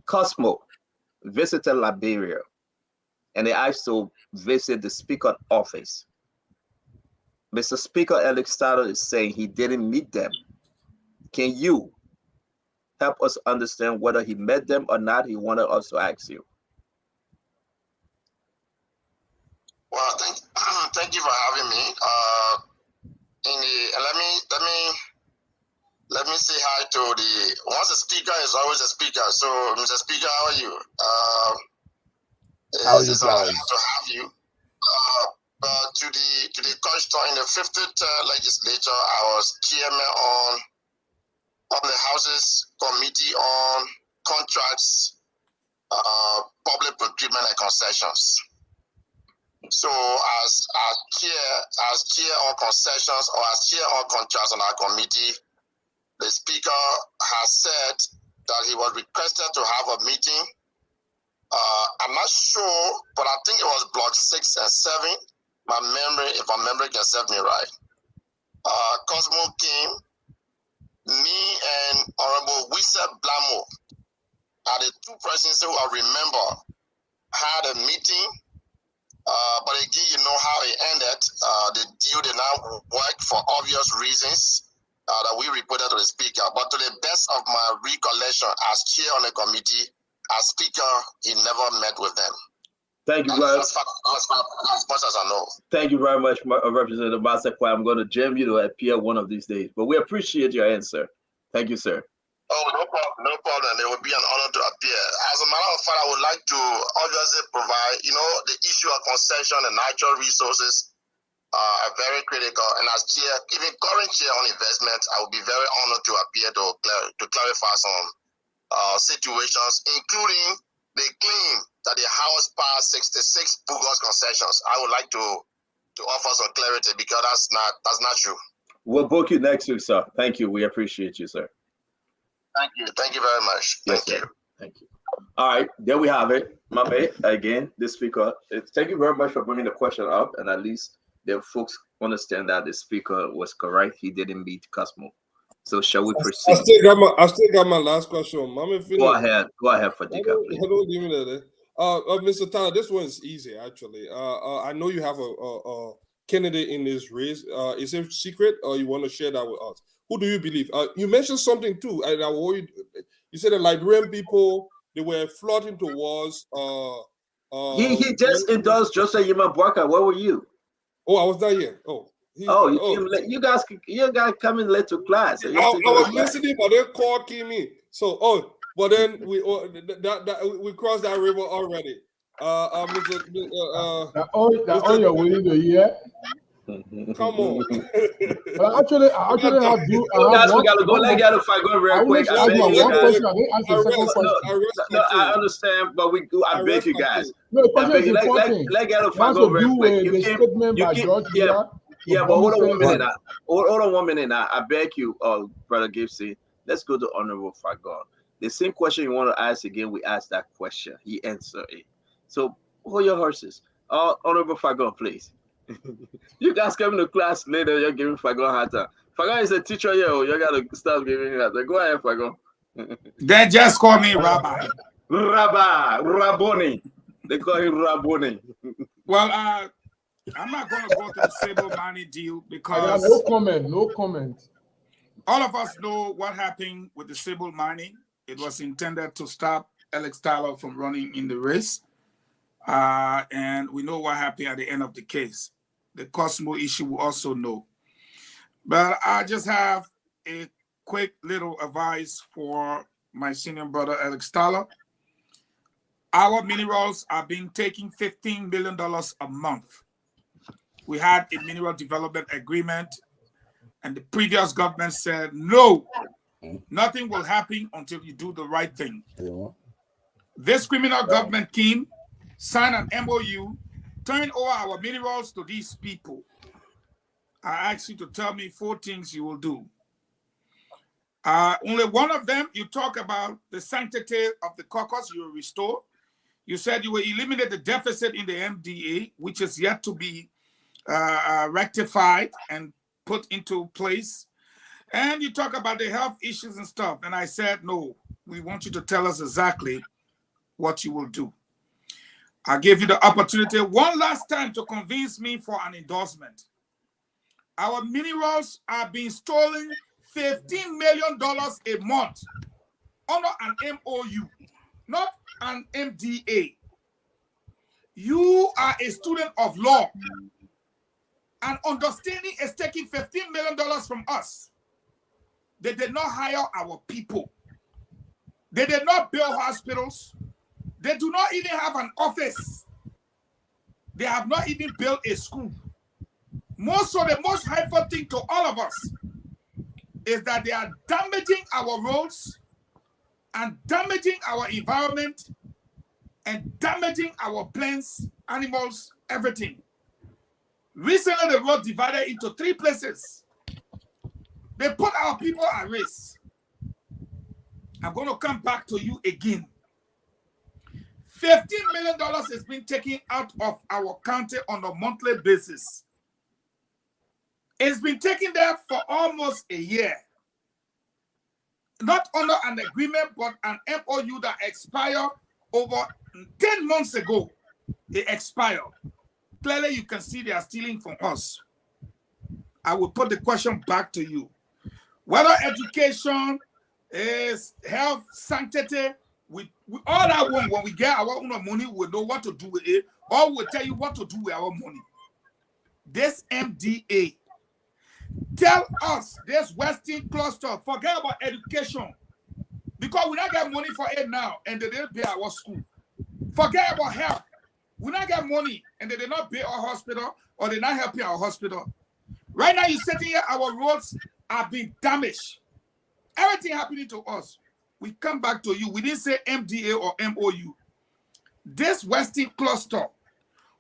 Cosmo visited Liberia, and they asked to visit the Speaker's office. Mr. Speaker, Alex Stoddard is saying he didn't meet them. Can you help us understand whether he met them or not? He wanted us to ask you. Well, thank you for having me. Let me say hi to once a speaker is always a speaker. So, Mr. Speaker, how are you? It's an honor to have you. To the question, in the 50th legislature, I was chairman on the House's Committee on Contracts, Public Procurement and Concessions. So as chair on concessions or as chair on contracts on our committee, the speaker has said that he was requested to have a meeting. I'm not sure, but I think it was block 6 and 7. If my memory can serve me right. Cosmo came, me and Honorable Wissa Blamo are the two persons who I remember had a meeting. But again, you know how it ended. The deal did not work for obvious reasons that we reported to the speaker. But to the best of my recollection, as chair on the committee, as speaker, he never met with them. Thank you very much. As much as I know. Thank you very much, Representative Massaquoi. I'm going to jam you to appear one of these days. But we appreciate your answer. Thank you, sir. Oh, no problem. It would be an honor to appear. As a matter of fact, I would like to obviously provide, the issue of concession and natural resources are very critical. And as chair, even current chair on investment, I would be very honored to appear to clarify some situations, including the claim that the House passed 66 bogus concessions. I would like to offer some clarity because that's not true. We'll book you next week, sir. Thank you. We appreciate you, sir. Thank you. Thank you very much. Yes, Thank sir. you. Thank you. All right, there we have it. Mame, again, the speaker. Thank you very much for bringing the question up, and at least the folks understand that the speaker was correct. He didn't meet Cosmo. So shall we proceed? I still got my last question. Go ahead, Fadika, please. Don't give me that. Mr. Tyler, this one is easy actually. I know you have a candidate in this race. Is it secret, or you want to share that with us? Who do you believe? You mentioned something too. You said the Liberian people, they were flooding towards. He just endorsed Joseph Yema Boakai. Where were you? Oh, I was not here. You guys come in late to class. I was listening, but they called me. So, but then we crossed that river already. All you're willing to hear. Come on. But actually, I have we gotta go. Let get a fight go real quick. I understand, but I beg you guys. No, the question is important. Let get a fight go real quick. The statement by George. Yeah, but hold on 1 minute now. Hold on 1 minute now. I beg you, Brother Gibson. Let's go to Honorable Fagon. The same question you want to ask again, we asked that question. He answered it. So hold your horses. Honorable Fagon, please. You guys come to class later, you're giving Fagon hard time. Fagon is a teacher here, you gotta stop giving him hard time. Go ahead, Fagon. They just call me Rabbi. Rabboni. They call him Rabboni. Well, I'm not going to go to the Sable money deal because no comment. All of us know what happened with the Sable money. It was intended to stop Alex Tyler from running in the race. And we know what happened at the end of the case. The Cosmo issue we also know. But I just have a quick little advice for my senior brother, Alex Tyler. Our minerals are being taking $15 million a month. We had a mineral development agreement, and the previous government said, no, nothing will happen until you do the right thing. This criminal government came, signed an MOU, turned over our minerals to these people. I ask you to tell me 4 things you will do. Only one of them, you talk about the sanctity of the caucus you will restore. You said you will eliminate the deficit in the MDA, which is yet to be rectified and put into place. And you talk about the health issues and stuff. And I said, no, we want you to tell us exactly what you will do. I gave you the opportunity one last time to convince me for an endorsement. Our minerals are being stolen $15 million a month under an MOU, not an MDA. You are a student of law, and understanding is taking $15 million from us. They did not hire our people. They did not build hospitals. They do not even have an office. They have not even built a school. The most harmful thing to all of us is that they are damaging our roads and damaging our environment and damaging our plants, animals, everything. Recently, the road divided into 3 places. They put our people at risk. I'm going to come back to you again. $15 million is being taken out of our county on a monthly basis. It's been taken there for almost a year. Not under an agreement, but an MOU that expired over 10 months ago. It expired. Clearly, you can see they are stealing from us. I will put the question back to you. Whether education is health, sanctity, we all that one, when we get our own money, we'll know what to do with it, or we'll tell you what to do with our money. This MDA, tell us this Western cluster, forget about education, because we don't get money for it now, and they didn't pay our school. Forget about health. We don't get money, and they did not pay our hospital, or they're not helping our hospital. Right now, you're sitting here, our roads are being damaged. Everything happening to us. We come back to you. We didn't say MDA or MOU. This Western cluster,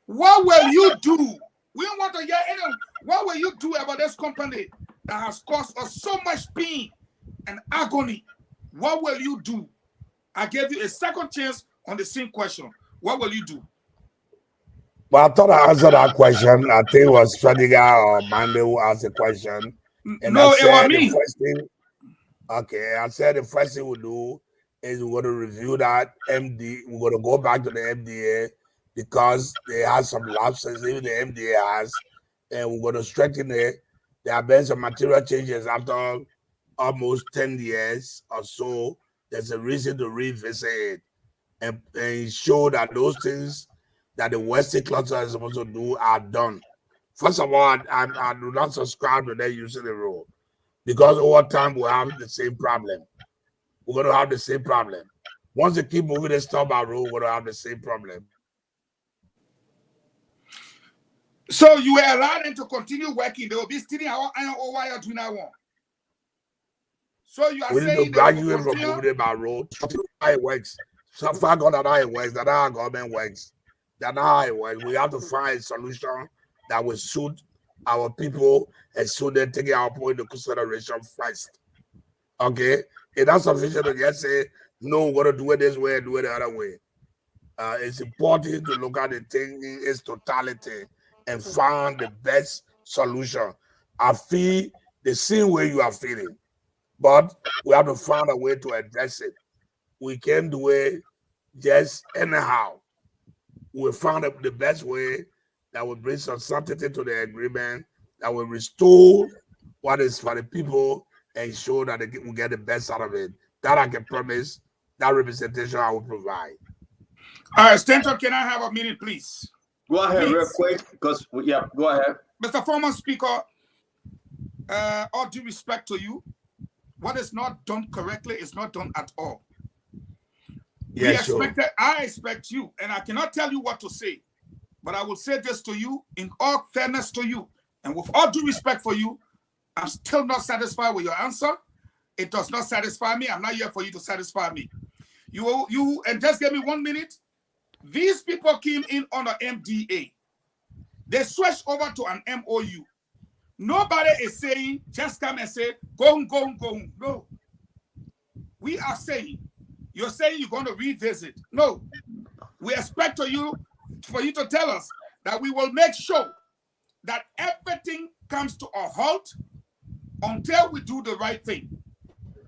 what will you do? We don't want to hear anyone. What will you do about this company that has caused us so much pain and agony? What will you do? I gave you a second chance on the same question. What will you do? Well, I thought I answered that question. I think it was Fediga or Mande who asked the question. And no, it was me. Okay, I said the first thing we'll do is we're going to review that MD. We're going to go back to the MDA because they have some lapses, even the MDA has, and we're going to strengthen it. There have been some material changes after almost 10 years or so. There's a reason to revisit it and show that those things that the Western cluster is supposed to do are done. First of all, I do not subscribe to them using the rule. Because over time, we'll have the same problem. We're going to have the same problem. Once they keep moving the stop our road, we're going to have the same problem. So you were allowed them to continue working. They will be stealing our iron ore while you're doing that one. So you are we saying need to graduate from moving our road. That's how it works. So far gone that how it works. That's how our government works. That's how it works. We have to find a solution that will suit our people and so they're taking our point into consideration first. Okay? It's not sufficient to just say, no, we're going to do it this way and do it the other way. It's important to look at the thing in its totality and find the best solution. I feel the same way you are feeling, but we have to find a way to address it. We can't do it just anyhow. We'll find the best way that will bring some sanctity to the agreement, that will restore what is for the people and show that they will get the best out of it. That I can promise, that representation I will provide. All right, Stanton, can I have a minute, please? Go ahead, real quick, because, yeah, go ahead. Mr. Former Speaker, all due respect to you, what is not done correctly is not done at all. Yes, sure. I expect you, and I cannot tell you what to say, but I will say this to you in all fairness to you, and with all due respect for you, I'm still not satisfied with your answer. It does not satisfy me. I'm not here for you to satisfy me. You and just give me 1 minute. These people came in on an MDA. They switched over to an MOU. Nobody is saying, just come and say, go home, go home, go home. No. We are saying, you're saying you're going to revisit. No. we expect for you to tell us that we will make sure that everything comes to a halt until we do the right thing.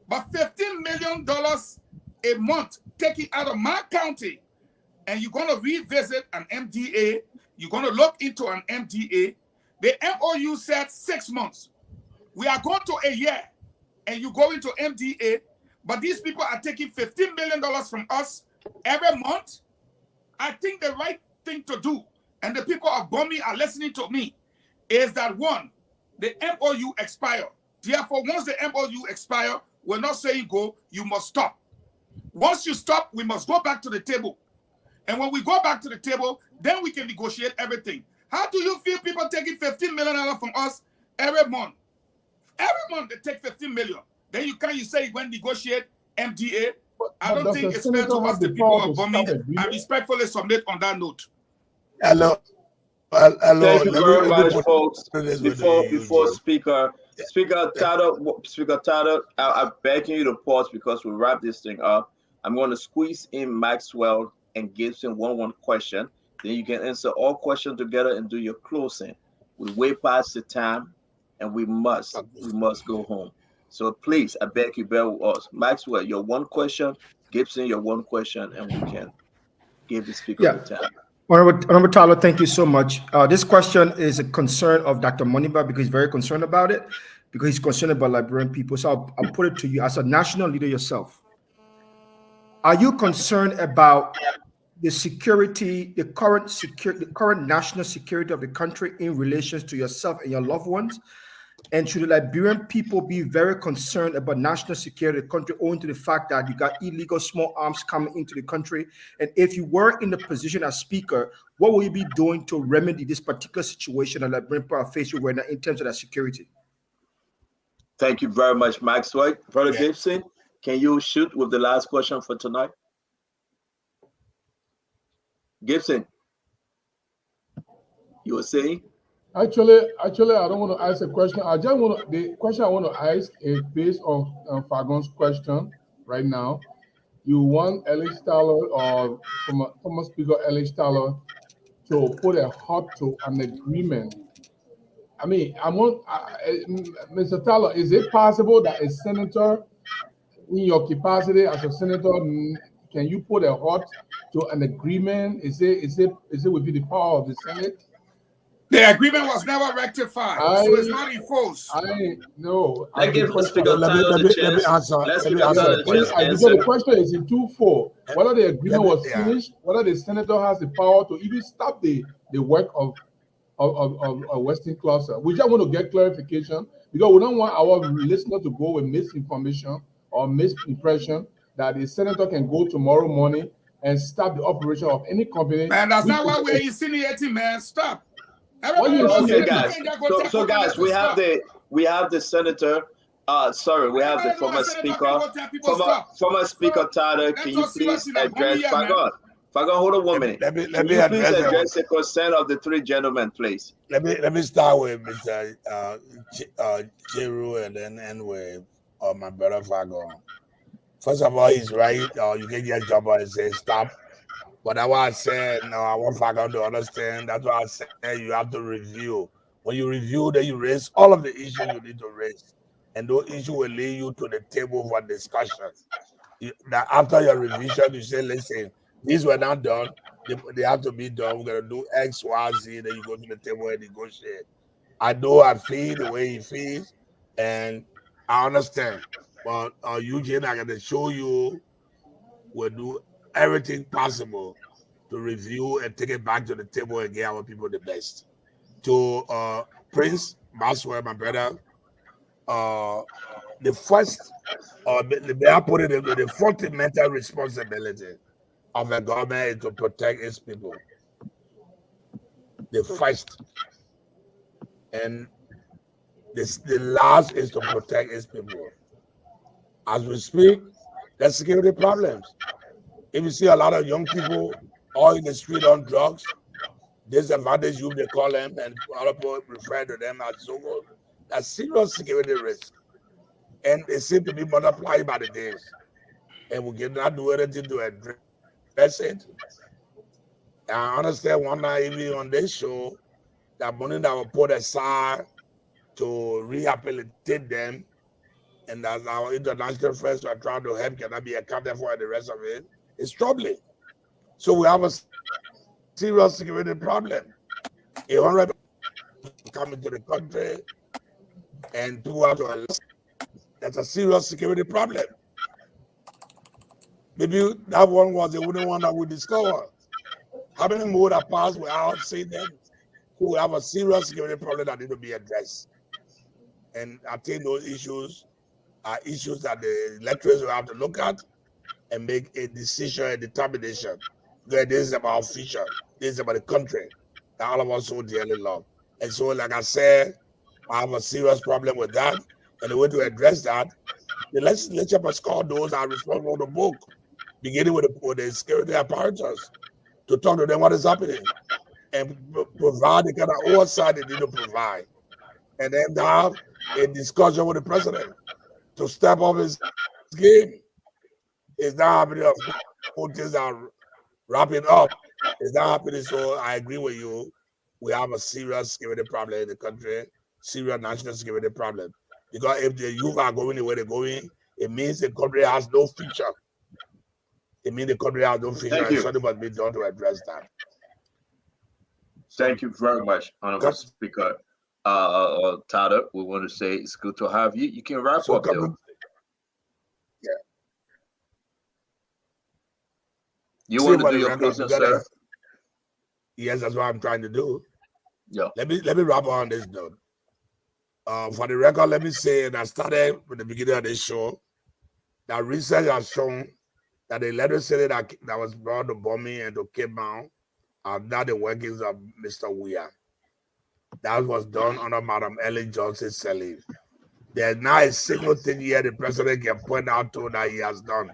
But $15 million a month taken out of my county, and you're going to revisit an MDA, you're going to look into an MDA. The MOU said 6 months. We are going to a year, and you go into MDA, but these people are taking $15 million from us every month. I think the right thing to do, and the people of Bomi are listening to me, is that one, the MOU expire. Therefore, once the MOU expire, we're not saying go, you must stop. Once you stop, we must go back to the table. And when we go back to the table, then we can negotiate everything. How do you feel people taking $15 million from us every month? Every month they take $15 million. Then you say you went negotiate MDA. I don't think it's fair to us, the people of Bomi. I respectfully submit on that note. Hello. Thank you very much, folks. Before Speaker Tado, I'm begging you to pause because we'll wrap this thing up. I'm going to squeeze in Maxwell and Gibson one question. Then you can answer all questions together and do your closing. We way past the time, and we must go home. So please, I beg you, bear with us. Maxwell, your one question. Gibson, your one question, and we can give the speaker the time. Honorable Tyler, thank you so much. This question is a concern of Dr. Moniba because he's very concerned about it, because he's concerned about Liberian people. So I'll put it to you as a national leader yourself. Are you concerned about the security, the current national security of the country in relation to yourself and your loved ones? And should the Liberian people be very concerned about national security of the country owing to the fact that you got illegal small arms coming into the country? And if you were in the position as speaker, what will you be doing to remedy this particular situation that Liberian people are facing right now in terms of that security? Thank you very much, Maxwell. Brother Gibson, can you shoot with the last question for tonight? Gibson, you were saying? Actually, I don't want to ask a question. The question I want to ask is based on Fagon's question right now. You want Alex Tyler or former Speaker Alex Tyler to put a halt to an agreement. I mean, Mr. Tyler, is it possible that a senator, in your capacity as a senator, can you put a halt to an agreement? Is it within the power of the Senate? The agreement was never rectified, so it's not enforced. No. Let me answer. The question is in 2-4. Whether the agreement was finished, whether the senator has the power to even stop the work of Western Cluster. We just want to get clarification because we don't want our listener to go with misinformation or misimpression that the senator can go tomorrow morning and stop the operation of any company. Man, that's not what we're insinuating, man. Stop. Okay, guys. So guys, we have the senator. We have the former speaker. Former speaker Tada. Can you please address Fagon? Fagon, hold on 1 minute. Let me please address the concern of the three gentlemen, please. Let me start with Mr. Chiru and then end with my brother Fagon. First of all, he's right. You can get job and say stop. But that's why I said, no, I want Fagon to understand. That's why I said you have to review. When you review, then you raise all of the issues you need to raise. And those issues will lead you to the table for discussion. That after your revision, you say, listen, these were not done. They have to be done. We're going to do X, Y, Z. Then you go to the table and negotiate. I know I feel the way he feels, and I understand. But Eugene, I'm going to show you we'll do everything possible to review and take it back to the table and get our people the best. To Prince Maxwell, my brother, the first, I put it into the fundamental responsibility of a government is to protect its people. The first. And the last is to protect its people. As we speak, there's security problems. If you see a lot of young people all in the street on drugs, disadvantaged youth, they call them, and other people refer to them as so-called, that's serious security risk. And they seem to be multiplied by the days. And we cannot do anything to address it. I understand one night even on this show that money that was put aside to rehabilitate them, and that our international friends are trying to help cannot be accounted for, and the rest of it is troubling. So we have a serious security problem. 100 come into the country and people have to, that's a serious security problem. Maybe that one was the only one that we discovered. How many more that passed without seeing them who have a serious security problem that need to be addressed? And I think those issues are issues that the electors will have to look at and make a decision, a determination. Because this is about our future. This is about the country that all of us so dearly love. And so, like I said, I have a serious problem with that. And the way to address that, the legislature must call those that are responsible for the book, beginning with the security apparatus, to talk to them what is happening and provide the kind of oversight they need to provide. And then to have a discussion with the president to step up his game. It's not happening. Things are wrapping up. It's not happening. So I agree with you. We have a serious security problem in the country, serious national security problem. Because if the youth are going the way they're going, it means the country has no future. It means the country has no future, and something must be done to address that. Thank you very much, Honorable Speaker. Tada, we want to say it's good to have you. You can wrap up, though. Yeah. You want to do your closing, sir? Yes, that's what I'm trying to do. Yeah. Let me wrap on this note. For the record, let me say that I started with the beginning of this show that research has shown that the electricity that was brought to bombing and to Cape Mount are not the workings of Mr. Weah. That was done under Madam Ellen Johnson's salary. There's not a single thing here the president can point out to that he has done.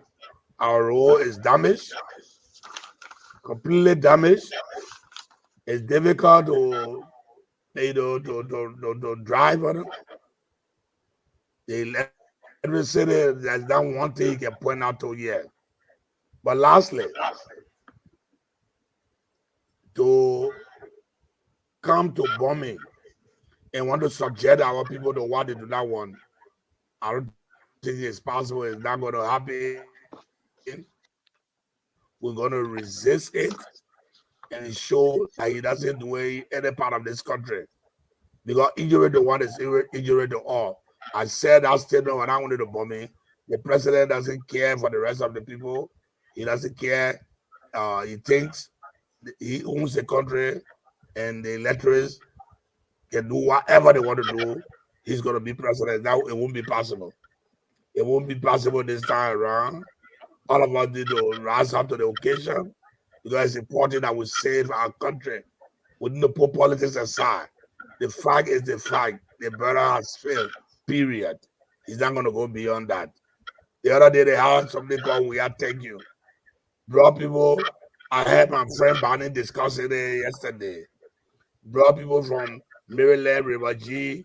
Our role is damaged, completely damaged. It's difficult to drive on it. The electricity, there's not one thing he can point out to here. But lastly, to come to bombing and want to subject our people to what they do not want, I don't think it's possible. It's not going to happen. We're going to resist it and show that he doesn't do any part of this country. Because injury to one is injury to all. I said that statement when I wanted to bomb me. The president doesn't care for the rest of the people. He doesn't care. He thinks he owns the country and the electors can do whatever they want to do. He's going to be president. Now it won't be possible. It won't be possible this time around. All of us need to rise up to the occasion because it's important that we save our country. We need to put politics aside. The fact is the fact. The brother has failed, period. He's not going to go beyond that. The other day, they had something called We Are Thank You. Brought people, I heard my friend Barney discussing it yesterday. Brought people from Maryland, River G,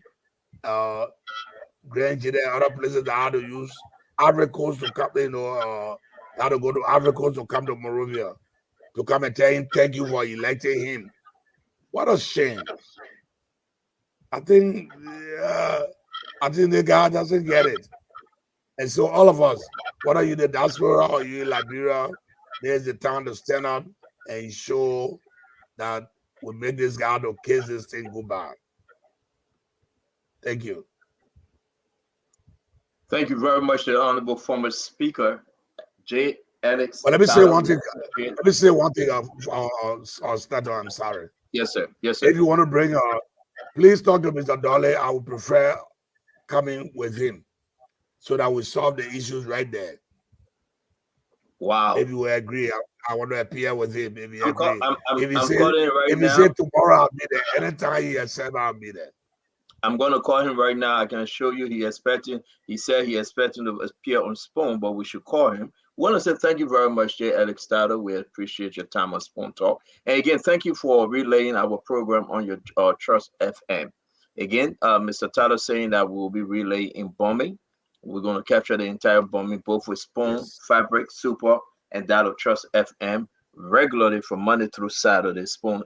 Grand Jide, other places that had to use Ivory Coast to come, had to go to Ivory Coast to come to Monrovia to come and tell him thank you for electing him. What a shame. I think the guy doesn't get it. And so all of us, whether you're the diaspora or you're in Liberia, there's the time to stand up and show that we make this guy to kiss this thing goodbye. Thank you. Thank you very much, the Honorable former Speaker, J. Alex. Well, let me say one thing. Let me say one thing. I'm sorry. Yes, sir. Yes, sir. If you want to bring please talk to Mr. Dolly. I would prefer coming with him so that we solve the issues right there. Wow. If you agree, I want to appear with him. If you agree. If he now. said tomorrow I'll be there, anytime he has said I'll be there. I'm going to call him right now. I can assure you he said he expecting to appear on Spoon, but we should call him. We want to say thank you very much, J. Alex Tada. We appreciate your time on Spoon Talk. And again, thank you for relaying our program on your Trust FM. Again, Mr. Tada saying that we will be relaying bombing. We're going to capture the entire bombing, both with Spoon, Fabric, Super, and that of Trust FM regularly from Monday through Saturday. Spoon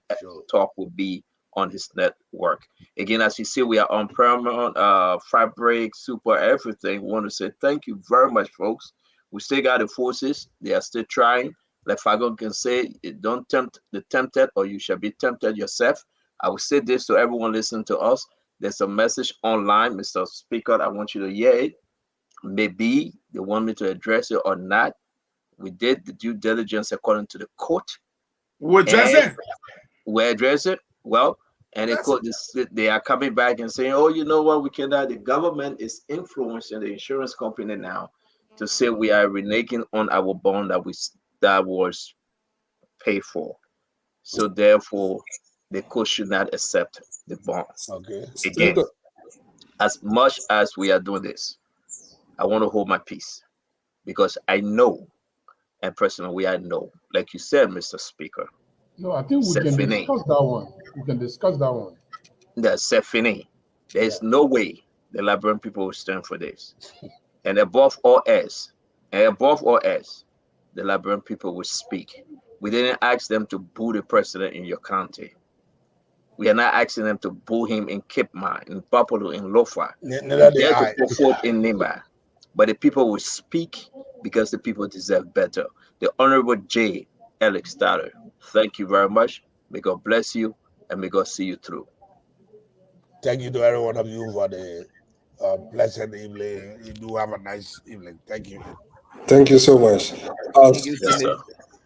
Talk will be on his network. Again, as you see, we are on Paramount, Fabric, Super, everything. We want to say thank you very much, folks. We still got the forces. They are still trying. Like Fagon can say, don't tempt the tempted, or you shall be tempted yourself. I will say this to everyone listening to us. There's a message online, Mr. Speaker. I want you to hear it. Maybe they want me to address it or not. We did the due diligence according to the court. We'll address it. We address it. Well, and the court they are coming back and saying, oh, you know what, we cannot. The government is influencing the insurance company now to say we are reneging on our bond that was paid for. So therefore, the court should not accept the bond. Okay. Again, as much as we are doing this, I want to hold my peace because I know, and personally, I know, like you said, Mr. Speaker. No, I think we can discuss that one. We can discuss that one. That's fini. There is no way the Liberian people will stand for this. And above all else, the Liberian people will speak. We didn't ask them to boo the president in your county. We are not asking them to boo him in Kipma, in Papalo, in Lofa. They're to put forth in Nimba. But the people will speak because the people deserve better. The Honorable J. Alex Starter, thank you very much. May God bless you and may God see you through. Thank you to every one of you for the blessed evening. You do have a nice evening. Thank you. Thank you so much. Yes, sir.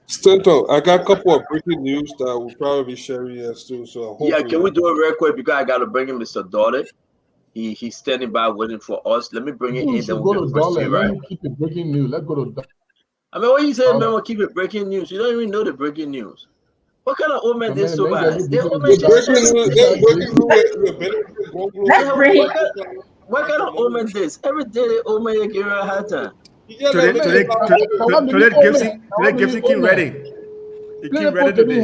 Stanton, I got a couple of breaking news that we'll probably be sharing here too. So yeah, can we do it real quick because I got to bring in Mr. Dolly. He's standing by waiting for us. Let me bring it in. Then we'll go to Dolly. Right? Let me keep it breaking news. Let's go to Dolly. I mean, what you say, man, we'll keep it breaking news. You don't even know the breaking news. What kind of old man this so bad? What kind of old man this? Every day the old man give her a hard time. Today Gibson came ready. He came ready today.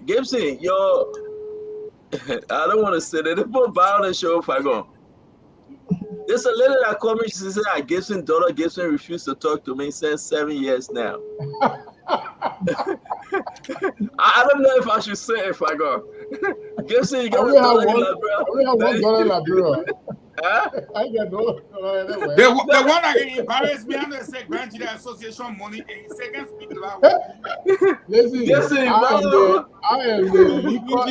Gibson, yo, I don't want to say that. They put Bow on the show if I go. There's a lady that called me. She said, Gibson daughter Gibson refused to talk to me since 7 years now. I don't know if I should say it if I go. Gibson, you got a daughter in Liberia. We have one daughter in Liberia. Huh? I got no. The one that can embarrass me and say Grandchildren Association money in second speak to that. Listen, I am the legal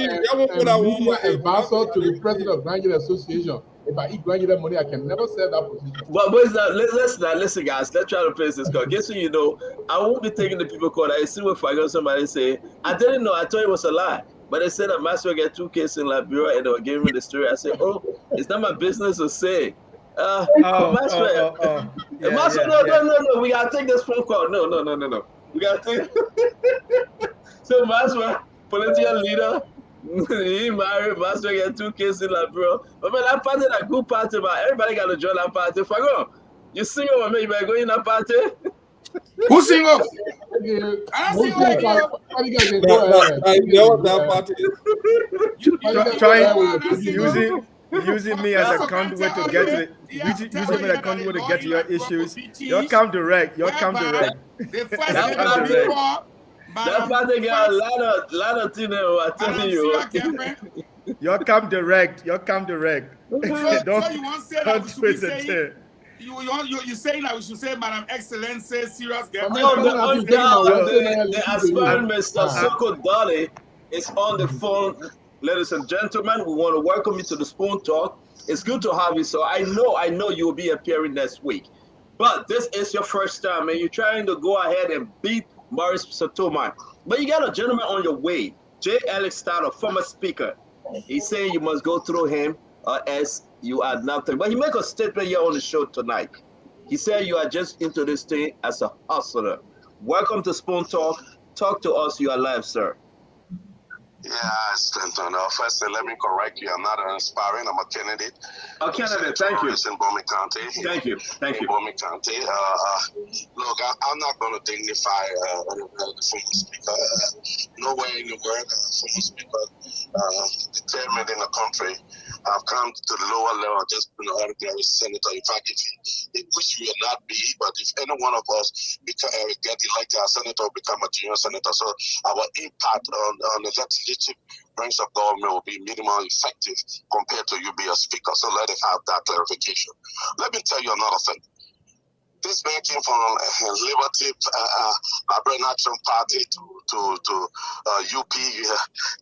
ambassador to the president of Grandchildren Association. If I eat Grandchildren money, I can never sell that position. Well, boys, listen, guys. Let's try to place this call. Guess what? You know, I won't be taking the people call. I see if I got somebody say, I didn't know. I thought it was a lie. But they said that Maxwell got 2 cases in Liberia and they were giving me the story. I said, oh, it's not my business to say. Maxwell. No. We got to take this phone call. No. We got to take. So Maxwell, political leader, he married. Maxwell got 2 cases in Liberia. But man, that party, that good party, man. Everybody got to join that party. If I go, you single with me, you better go in that party. Who's single? Trying using me as a conduit to get to using me as a conduit to get to your issues. You'll come direct. That party got a lot of things I'm telling you. You'll come direct. Don't twist it. You're saying that we should say Madam Excellency, serious girl. The aspirant Mr. Soko Dolly is on the phone. Ladies and gentlemen, we want to welcome you to the Spoon Talk. It's good to have you. So I know you will be appearing next week. But this is your first time and you're trying to go ahead and beat Maurice Satoma. But you got a gentleman on your way, J. Alex Starter, former speaker. He's saying you must go through him as you are nothing. But he make a statement here on the show tonight. He said you are just into this thing as a hustler. Welcome to Spoon Talk. Talk to us. You are live, sir. Yeah, Stanton. First, let me correct you. I'm not an aspiring. I'm a candidate. A candidate. Thank you. In Bowman County. Thank you. In Bowman County. Look, I'm not going to dignify the former speaker. Nowhere in the world, former speaker determined in the country. I've come to the lower level, just been an ordinary senator. In fact, if which we will not be, but if any one of us get elected as senator, become a junior senator, so our impact on the legislative branch of government will be minimally effective compared to you being a speaker. So let it have that clarification. Let me tell you another thing. This man came from Liberty Liberal Action Party to UP,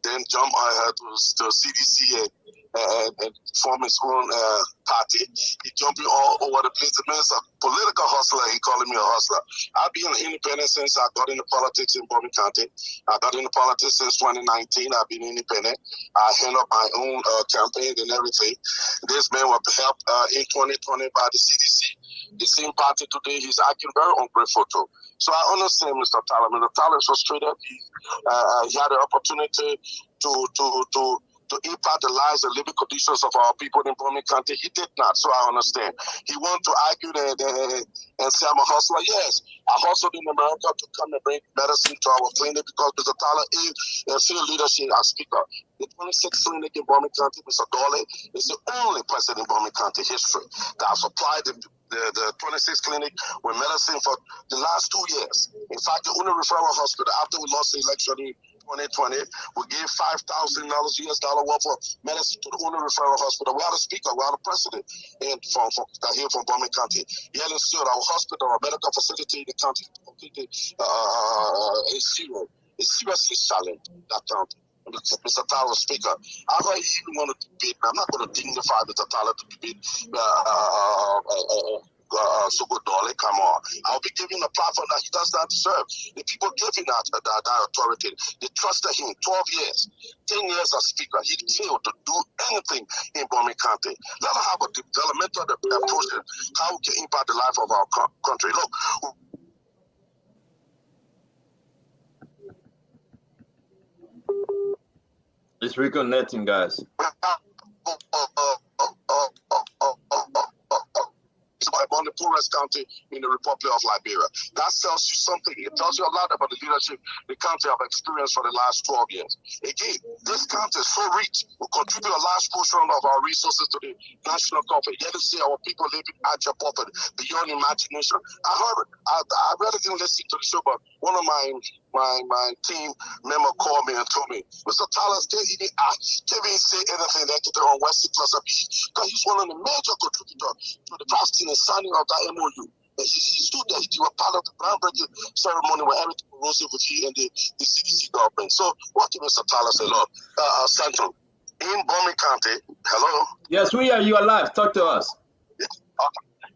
then jump to CDC and form his own party. He jumping all over the place. The man's a political hustler. He calling me a hustler. I've been independent since I got into politics in Bowman County. I got into politics since 2019. I've been independent. I hand up my own campaign and everything. This man was helped in 2020 by the CDC. The same party today, he's acting very ungrateful too. So I understand Mr. Tyler. Mr. Tyler is frustrated. He had the opportunity to impact the lives and living conditions of our people in Bowman County. He did not, so I understand. He wanted to argue and say I'm a hustler. Yes, I hustled in America to come and bring medicine to our clinic because Mr. Tyler is a field leadership as speaker. The 26th clinic in Bowman County, Mr. Dolly, is the only person in Bowman County history that has supplied the 26th clinic with medicine for the last 2 years. In fact, the only referral hospital after we lost the election in 2020, we gave $5,000 US worth of medicine to the only referral hospital. We had a speaker, we had a president here from Bowman County. He had instilled our hospital, our medical facility in the county completely is zero. It's seriously challenged, that county. Mr. Tyler, Speaker, I don't even want to debate. I'm not going to dignify Mr. Tyler to debate Sugar Dolly. Come on. I'll be giving a platform that he does not deserve. The people giving that authority, they trusted him 12 years, 10 years as Speaker. He failed to do anything in Bowman County. Let us have a developmental approach to how we can impact the life of our country. Look, it's reconnecting, guys. On the poorest county in the Republic of Liberia. That tells you something. It tells you a lot about the leadership the county have experienced for the last 12 years. Again, this county is so rich. We contribute a large portion of our resources to the national government. Yet to see our people living at your poverty beyond imagination. I really didn't listen to the show, but one of my team member called me and told me, Mr. Tyler, can't even say anything that can on Western Cluster because he's one of the major contributors to the drafting and signing of that MOU. And he stood there. He was part of the groundbreaking ceremony where everything rose with he and the CDC government. So what can Mr. Tyler say, Lord? Central, in Bowman County, hello? Yes, we are. You are live. Talk to us. Yeah.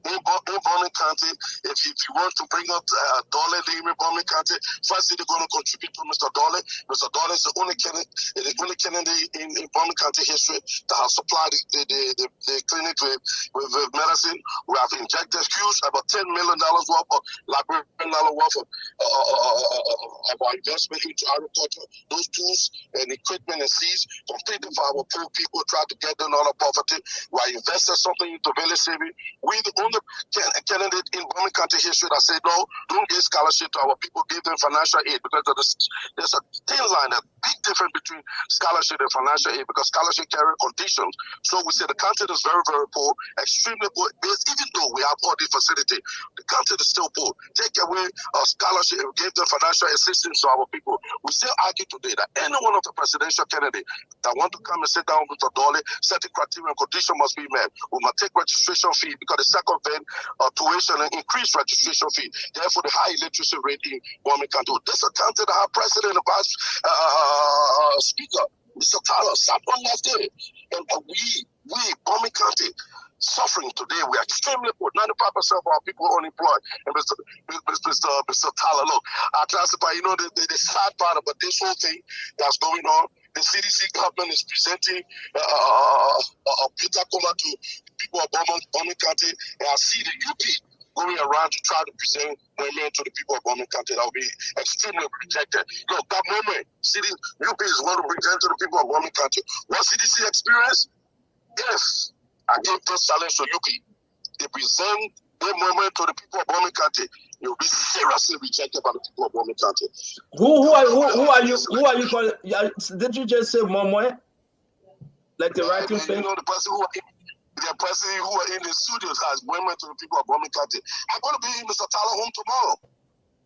In Bowman County, if you want to bring up Dolly in Bowman County, first they're going to contribute to Mr. Dolly. Mr. Dolly is the only candidate in Bowman County history that has supplied the clinic with medicine. We have injected huge, about $10 million worth of worth of our investment into agriculture. Those tools and equipment and seeds completely for our poor people, try to get them out of poverty. We invested something into village saving. We the only candidate in Bowman County history that said no, don't give scholarship to our people, give them financial aid, because there's a thin line, a big difference between scholarship and financial aid, because scholarship carry conditions. So we say the county is very, very poor, extremely poor. Even though we have all the facility, the county is still poor. Take away a scholarship and give them financial assistance to our people. We still argue today that any one of the presidential candidates that want to come and sit down with the Dolly, certain criteria and condition must be met. We must take registration fee because the circumvent tuition and increased registration fee. Therefore, the high literacy rate in Bowman County. This is a county that our president and vice speaker, Mr. Tyler, sat on last day. And we, Bowman County, suffering today. We are extremely poor. 95% of our people are unemployed. And Mr. Tyler, look, I classify, the sad part about this whole thing that's going on. The CDC government is presenting a Peter Coma to people of Bowman County, and I see the UP going around to try to present women to the people of Bowman County. That will be extremely rejected. Look, that moment, UP is going to present to the people of Bowman County. What CDC experience? Yes, I give this challenge to UP. They present give money to the people of Bomi County, you'll be seriously rejected by the people of Bomi County. Who are you? Who are you calling? Did you just say Momoy? Like the right thing? You know the person who are in the studios has women to the people of Bomi County. I'm going to be in Mr. Tyler home tomorrow.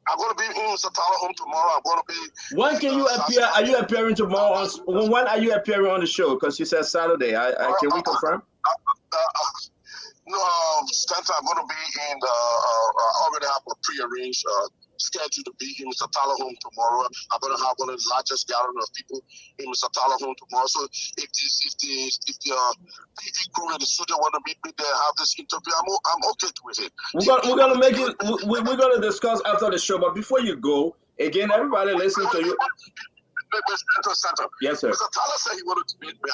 I'm going to be in Mr. Tyler home tomorrow. I'm going to be. When can you appear? Are you appearing tomorrow? When are you appearing on the show? Because you said Saturday. Can we confirm? No, Stanton, I'm going to be in the. I already have a prearranged schedule to be in Mr. Tyler home tomorrow. I'm going to have one of the largest gathering of people in Mr. Tyler home tomorrow. So if the PV crew in the studio want to meet me there, have this interview, I'm okay with it. We're gonna make it. We're gonna discuss after the show. But before you go, again, everybody listen to you. Yes, sir. Mr. Tyler said he wanted to meet me.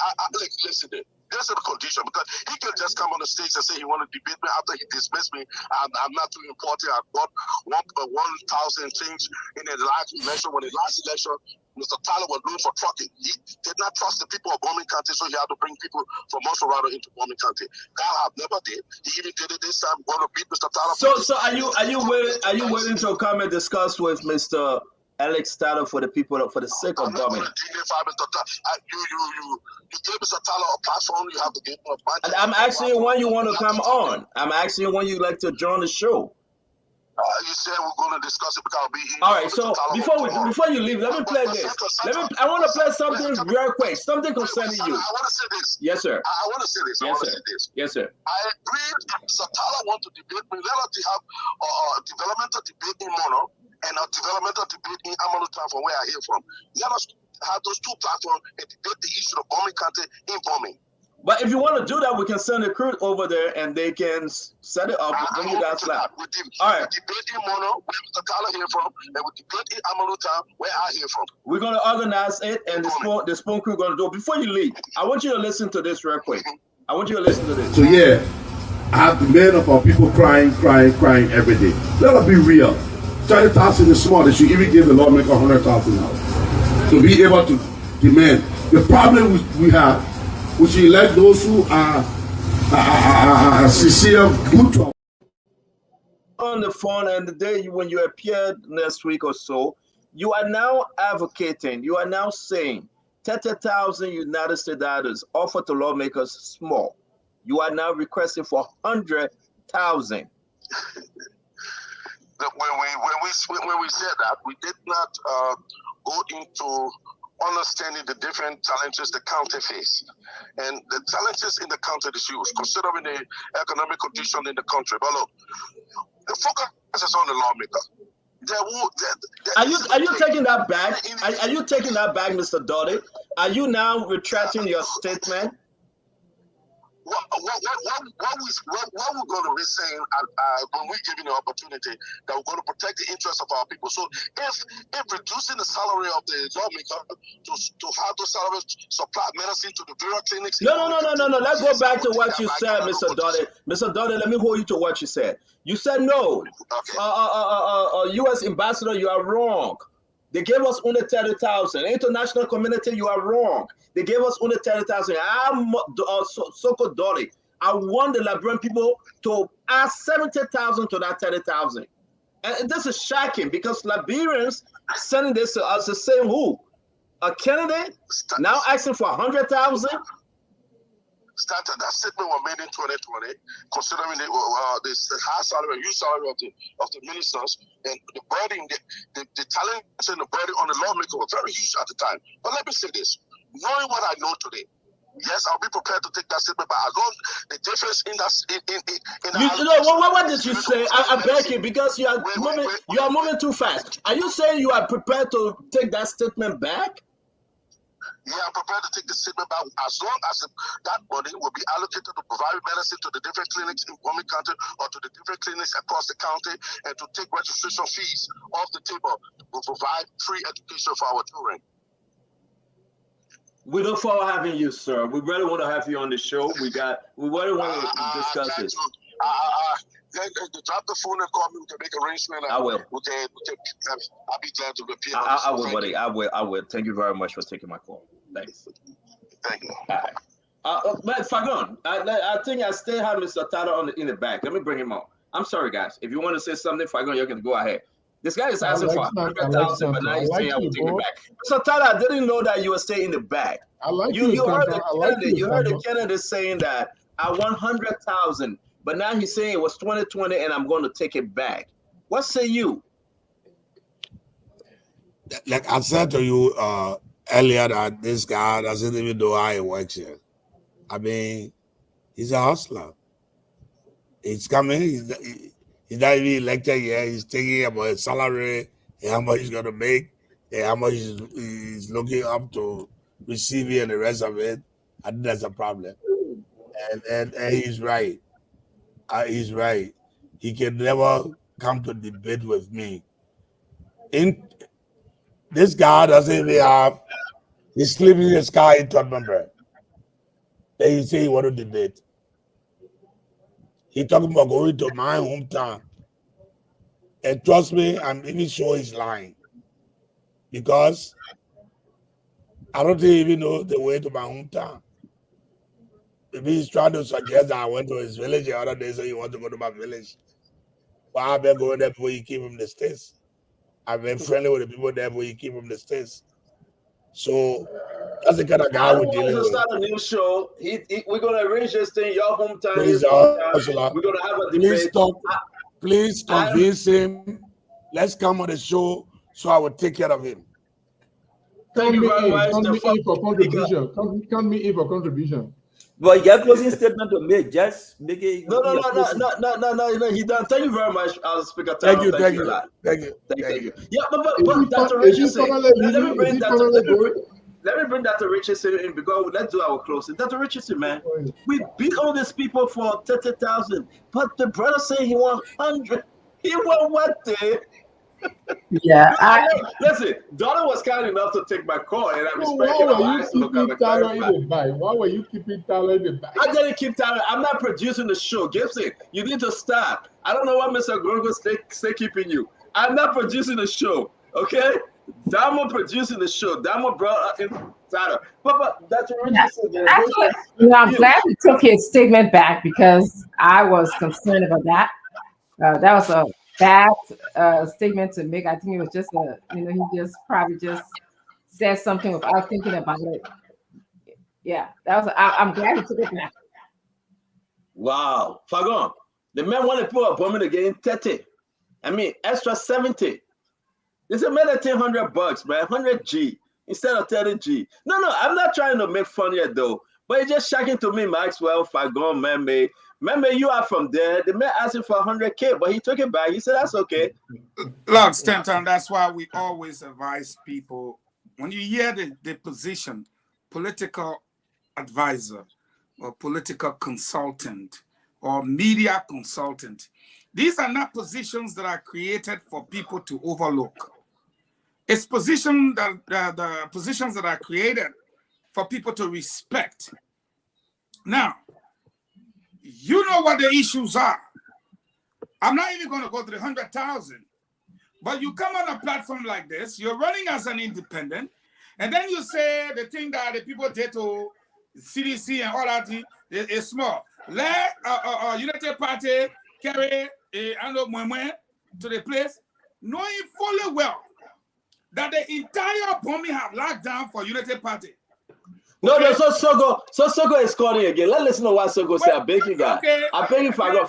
Listen, there's a condition because he can just come on the stage and say he wanted to debate me after he dismissed me. I'm not too important. I got 1,000 change in the last election. When the last election, Mr. Tyler was known for trucking. He did not trust the people of Bomi County, so he had to bring people from Monserrado into Bomi County. Kyle never did. He even did it this time. Going to beat Mr. Tyler. So are you willing to come and discuss with Mr. Alex Tyler for the people, for the sake of government? You gave Mr. Tyler a platform. You have to give him a bunch. And I'm asking you when you want to come on. I'm asking you when you like to join the show. You said we're going to discuss it because I'll be here. All right. So before you leave, let me play this. I want to play something real quick. Something concerning you. I want to say this. Yes, sir. I want to say this. Yes, sir. I agree if Mr. Tyler wants to debate me. Let us have a developmental debate in Mono and a developmental debate in Amalutan from where I hear from. Let us have those two platforms and debate the issue of Bomi County in Bomi. But if you want to do that, we can send a crew over there and they can set it up when you guys slap. All right. We debate in Mono, where Mr. Tyler hear from, and we debate in Amalutan, where I hear from. We're going to organize it, and the Spoon crew going to do it. Before you leave, I want you to listen to this real quick. I want you to listen to this. So yeah, I have the men of our people crying every day. Let us be real. 30,000 is small. They should even give the lawmaker 100,000 now to be able to demand. The problem we have, we should elect those who are sincere, good to on the phone, and the day when you appeared next week or so, you are now advocating, you are now saying 30,000 United States dollars offered to lawmakers small. You are now requesting for 100,000. When we said that, we did not go into understanding the different challenges the county face. And the challenges in the county is huge, considering the economic condition in the country. But look, the focus is on the lawmaker. Are you taking that back? Are you taking that back, Mr. Doty? Are you now retracting your statement? What we're going to be saying when we're given the opportunity that we're going to protect the interests of our people. So if reducing the salary of the lawmaker to have those salaries supply medicine to the various clinics. No. Let's go back to what you said, Mr. Doty. Mr. Doty, let me hold you to what you said. You said no. Okay. U.S. ambassador, you are wrong. They gave us only 30,000. International community, you are wrong. They gave us only 30,000. I'm Soko Doty. I want the Liberian people to add 70,000 to that 30,000. And this is shocking because Liberians sending this to us to say who? A candidate now asking for 100,000? Started that statement was made in 2020, considering the high salary, huge salary of the ministers, and the burden, the talent and the burden on the lawmaker was very huge at the time. But let me say this: knowing what I know today, yes, I'll be prepared to take that statement. But as long the difference in that what did you say? I beg you, because you are moving too fast. Are you saying you are prepared to take that statement back? Yeah, I'm prepared to take the statement back as long as that money will be allocated to provide medicine to the different clinics in Bomi County or to the different clinics across the county, and to take registration fees off the table to provide free education for our children. We look forward to having you, sir. We really want to have you on the show. We really want to discuss this. Drop the phone and call me. We can make arrangement. I will. I'll be glad to appear. I will, buddy. I will. Thank you very much for taking my call. Thanks. Thank you. All right. But Fagon, I think I still have Mr. Tyler in the back. Let me bring him up. I'm sorry, guys. If you want to say something, Fagon, you can go ahead. This guy is I asking like for something. 100,000, but now he's saying I will take it back. So Tyler, I didn't know that you were staying in the back. I like you heard the candidate. You heard the Stamper. candidate saying that I want 100,000, but now he's saying it was 2020 and I'm going to take it back. What say you? Like I said to you earlier, that this guy doesn't even know how he works here. I mean, he's a hustler. He's coming. He's not even elected yet. He's thinking about his salary, and how much he's going to make, and how much he's looking up to receiving and the rest of it. I think that's a problem. And he's right. He's right. He can never come to debate with me. This guy doesn't even have, he's sleeping in the sky in Tottenham. Then he say he want to debate. He talking about going to my hometown. And trust me, I'm even sure he's lying. Because I don't even know the way to my hometown. Maybe he's trying to suggest that I went to his village the other day, so he wants to go to my village. But I've been going there before he came from the States. I've been friendly with the people there before he came from the States. So that's the kind of guy we're dealing with. Start a new show. We're going to arrange this thing, your hometown, Please, his hometown. We're going to have a debate. Please convince him. Let's come on the show so I will take care of him. Count me in for contribution. But you have closing statement to make. Just make it. No. He done. Thank you very much, Speaker. Thank you. Thank you. Yeah, but Dr. Richardson, let me bring Dr. Richardson in because let's do our closing. Dr. Richardson, man, we beat all these people for 30,000, but the brother saying he want 100. He want what? Yeah, listen. Donna was kind enough to take my call, and I respect Why were you keeping Tyler in the back? I didn't keep Tyler. I'm not producing the show, Gibson. You need to stop. I don't know why Mr. Grogo stay keeping you. I'm not producing the show, okay? Damo producing the show. Damo brought in Tyler. But that's I'm glad he took his statement back because I was concerned about that. That was a bad statement to make. I think it was just he just probably just said something without thinking about it. Yeah, that was. I'm glad he took it back. Wow, Fagon, the man want to put a bomb again 30. I mean, extra 70. It's a matter $100, man, 100G instead of 30G. No, I'm not trying to make fun yet though. But it's just shocking to me, Maxwell, Fagon, Meme, you are from there. The man asked him for 100K, but he took it back. He said, that's okay. Look, Stanton, that's why we always advise people, when you hear the position, political advisor or political consultant or media consultant, these are not positions that are created for people to overlook. It's positions the positions that are created for people to respect. Now, you know what the issues are. I'm not even going to go to the 100,000, but you come on a platform like this, you're running as an independent, and then you say the thing that the people did to CDC and all that thing is small. Let United Party carry Ando Mwemwe to the place, knowing fully well that the entire bombing have locked down for United Party. No, so Sogo is calling again. Let's listen to what Sogo said. I beg you guys. Okay. I beg you, Fagon.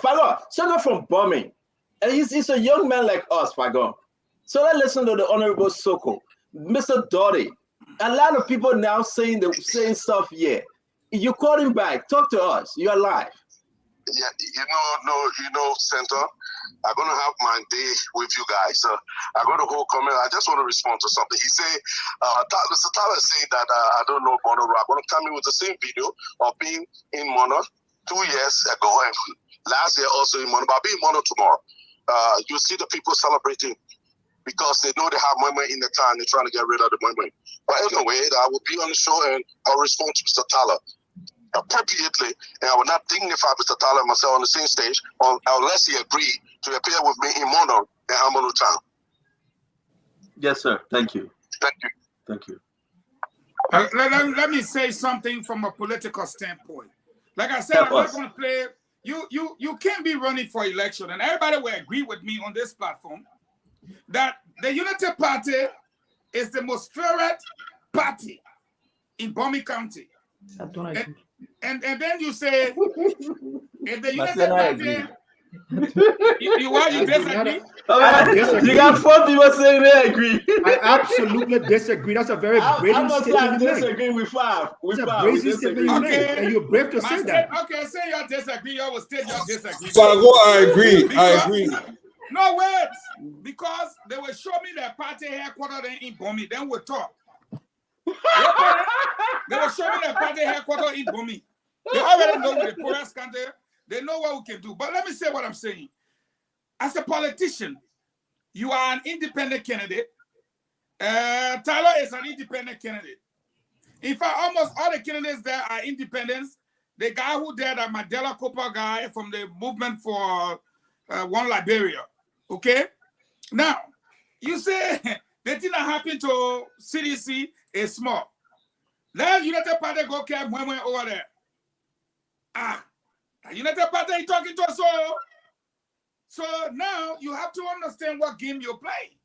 Sogo from bombing. And he's a young man like us, Fagon. So let's listen to the Honorable Soko, Mr. Doty. A lot of people now saying stuff here. You call him back. Talk to us. You're live. Yeah, Senator, I'm gonna have my day with you guys. I got a whole comment. I just want to respond to something. He said, Mr. Tyler said that I don't know Mono. I'm gonna come in with the same video of being in Mono 2 years ago and last year also in Mono. But I'll be in Mono tomorrow. You see the people celebrating because they know they have Mwemwe in the town. They're trying to get rid of the Mwemwe. But anyway, I will be on the show and I'll respond to Mr. Tyler appropriately, and I will not dignify Mr. Tyler and myself on the same stage unless he agreed to appear with me in Mono and Amono Town. Yes, sir. Thank you. Thank you. Let me say something from a political standpoint. Like I said, I'm not going to play you can't be running for election, and everybody will agree with me on this platform that the United Party is the most favorite party in Bomi County. And then you say, if the United Party, you disagree? You got 4 people saying they agree. I absolutely disagree. That's a very brazen statement you make. Disagree with 5. It's a brazen statement you make, and you're brave to say that. Okay, say you disagree. You will state your disagree. I agree. I agree. No, wait. Because they will show me their party headquarters in Bomi. Then we'll talk. They will show me their party headquarters in Bomi. They already know with the poorest country. They know what we can do. But let me say what I'm saying. As a politician, you are an independent candidate. Tyler is an independent candidate. In fact, almost all the candidates there are independents. The guy who did that Mandela Cooper guy from the movement for One Liberia. Okay? Now, you say the thing that happened to CDC is small. Let United Party go care when over there. United Party is talking to us all. So now you have to understand what game you're playing.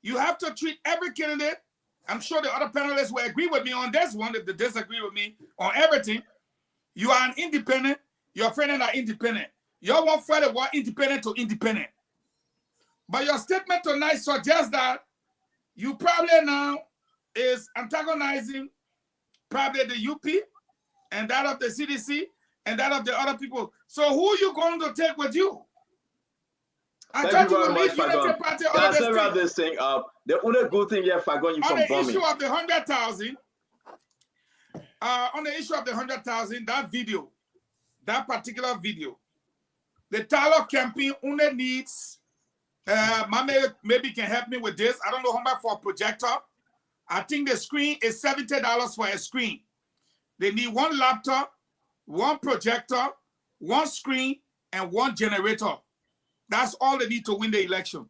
You have to treat every candidate. I'm sure the other panelists will agree with me on this one if they disagree with me on everything. You are an independent. Your friends are independent. You won't fight the word independent to independent. But your statement tonight suggests that you probably now is antagonizing probably the UP and that of the CDC and that of the other people. So who are you going to take with you? I thought you would leave United Party on this thing up. The only good thing here, Fagon, you from on the Bomi. issue of the 100,000, on the issue of the 100,000, that video, that particular video, the Tyler campaign only needs, maybe can help me with this. I don't know how much for a projector. I think the screen is $70 for a screen. They need 1 laptop, 1 projector, 1 screen, and 1 generator. That's all they need to win the election.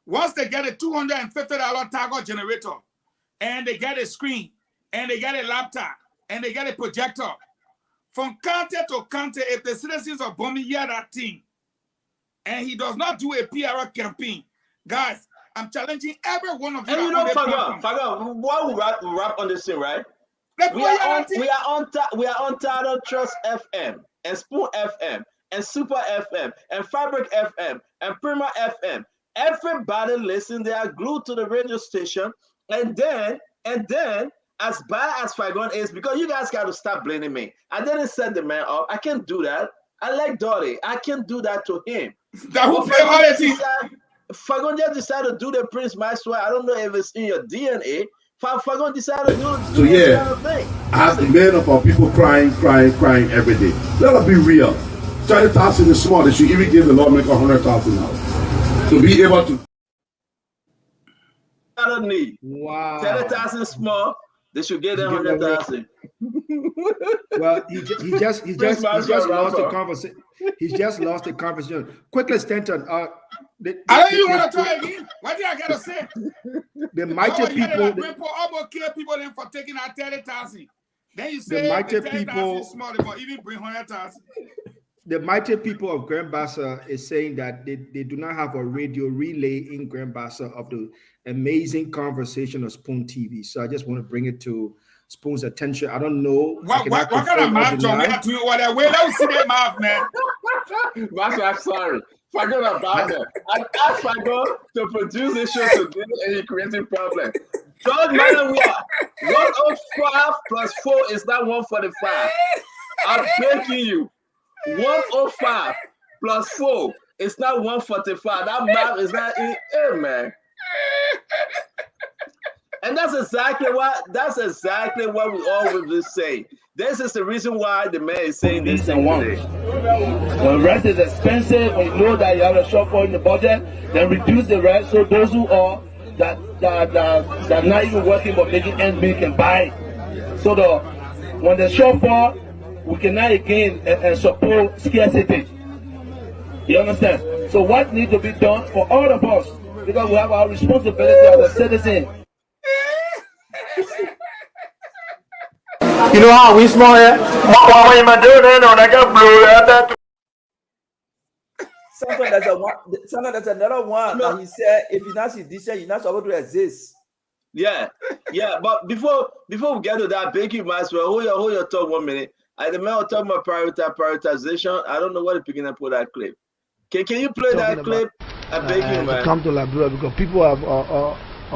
Once they get a $250 Tiger generator, and they get a screen, and they get a laptop, and they get a projector, from county to county, if the citizens of Bomi hear that thing, and he does not do a PR campaign, guys, I'm challenging every one of you. And you know, Fagon, why we rap on this thing, right? We are on Tidal Trust FM and Spoon FM and Super FM and Fabric FM and Prima FM. Everybody listen, they are glued to the radio station. And then, as bad as Fagon is, because you guys got to stop blaming me. I didn't set the man up. I can't do that. I like Dottie. I can't do that to him. Fagon just decided to do the Prince Maxwell. I don't know if it's in your DNA. Fagon decided to do so yeah, kind of thing. I have the men of our people crying every day. Let us be real. 30,000 is small. They should even give the lawmaker 100,000 now to be able to. I don't need. Wow. 30,000 small. They should give them 100,000. Well, he just lost the conversation. He just lost the conversation. Quickly, Stanton. I don't even want to try again. What do I gotta say? The mighty people. People then for taking out 30,000. Then you say the mighty people small, but even bring 100,000. The mighty people of Grand Bassa is saying that they do not have a radio relay in Grand Bassa of the amazing conversation of Spoon TV. So I just want to bring it to Spoon's attention. I don't know. What kind of mouth John got to you? Wait, let me see that mouth, man. Master, I'm sorry. Fagon about that. I asked Fagon to produce this show today and he created problem. Don't matter we are 105 plus 4 is not 145. I'm begging you. 105 plus 4 is not 145. That math is not in air, man. And that's exactly what we always say. This is the reason why the man is saying this thing today. When rent is expensive, when you know that you have a shortfall in the budget, then reduce the rent so those who are that not even working but making ends meet can buy. So when the shortfall, we cannot again support scarcity. You understand? So what needs to be done for all of us, because we have our responsibility as a citizen. You know how we small here? What am I doing? I got blue. Sometimes there's another one that he said, if you're not sedition, you're not supposed to exist. Yeah. But before we get to that, thank you, Maxwell. Hold your talk 1 minute. The man was talking about prioritization. I don't know what picking up with that clip. Can you play that clip? I beg you, man. To come to Liberia because people have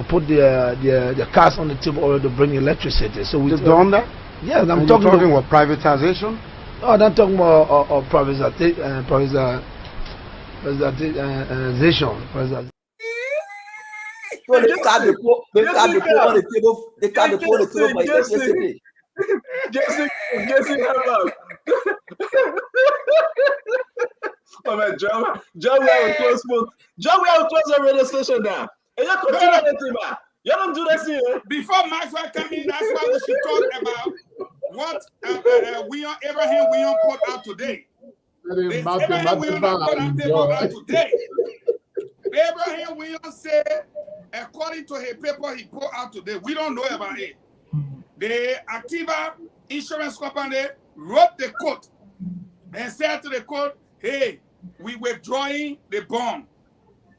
put their cards on the table already to bring electricity. So we done that. Yes, I'm talking about privatization. No, I'm talking about privatization. So they can't put on the table. They can't put on the table for electricity. Jesse, oh man, John, we have a close book. John, we have a close radio station now. And you continue anything, man. You don't do this here. Before Maxwell come in, that's why we should talk about what Abraham Williams put out today. Abraham Williams said, according to his paper he put out today, we don't know about it. The Activa insurance company wrote the court and said to the court, hey, we withdrawing the bond.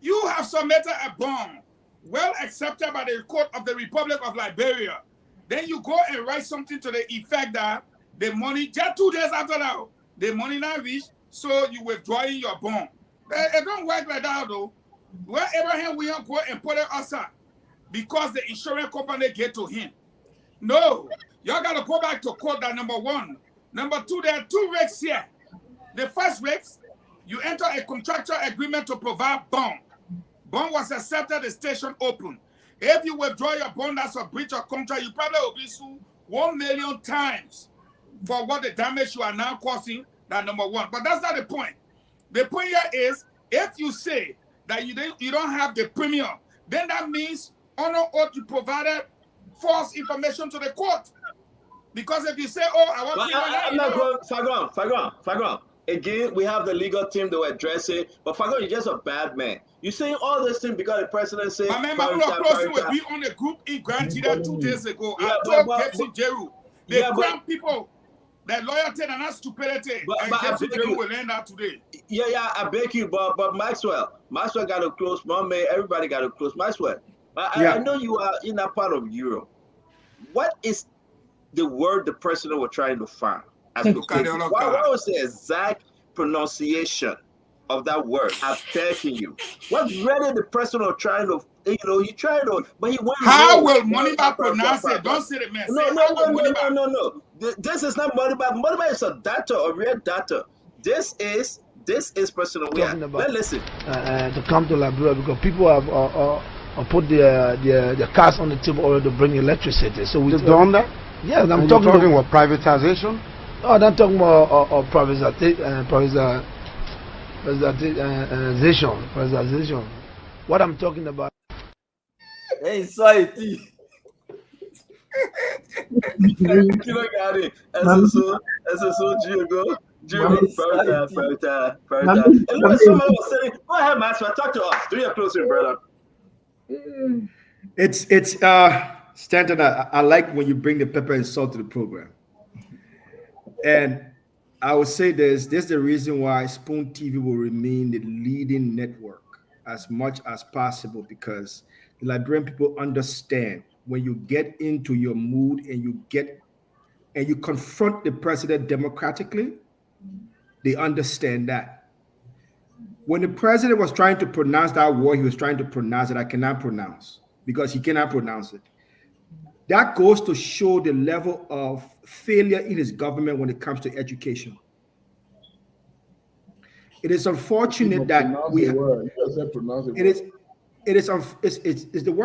You have submitted a bond well accepted by the court of the Republic of Liberia. Then you go and write something to the effect that the money, just 2 days after that, the money not reached, so you withdrawing your bond. It don't work like that though. Where Abraham Williams go and put it outside because the insurance company get to him. No, y'all got to go back to court that number one. Number two, there are two risks here. The first risk, you enter a contractual agreement to provide bond. Bond was accepted, the station open. If you withdraw your bond, that's a breach of contract, you probably will be sued 1 million times for what the damage you are now causing, that number one. But that's not the point. The point here is, if you say that you don't have the premium, then that means honor oath you provided false information to the court. Because if you say, oh, I want I'm not going, Fagon. Again, we have the legal team that will address it. But Fagon, you're just a bad man. You're saying all this thing because the president said. My man, Closing will be on the group in Grand Jida 2 days ago. I told Gibson Jeru, the grand people, that loyalty and not stupidity. And Gibson Jeru will learn that today. Yeah, I beg you, but Maxwell got to close. My man, everybody got to close. Maxwell, I know you are in that part of Europe. What is the word the president was trying to find? What was the exact pronunciation of that word? I'm begging you. What really the president was trying to, he tried to, but he went. How will Moneyback pronounce it? Don't say the man. No. This is not Moneyback. Moneyback is a data, a real data. This is personal. Let's listen. To come to Liberia because people have put their cards on the table already to bring electricity. So we done that. Yes, I'm talking about privatization. No, I'm talking about privatization. What I'm talking about. Anxiety. Go ahead, Master. Talk to us. Do your closing, brother. It's Stanton, I like when you bring the pepper and salt to the program. And I would say this is the reason why Spoon TV will remain the leading network as much as possible, because the Liberian people understand when you get into your mood and you confront the president democratically, they understand that. When the president was trying to pronounce that word, he was trying to pronounce it. I cannot pronounce because he cannot pronounce it. That goes to show the level of failure in his government when it comes to education. It is unfortunate that we have, the word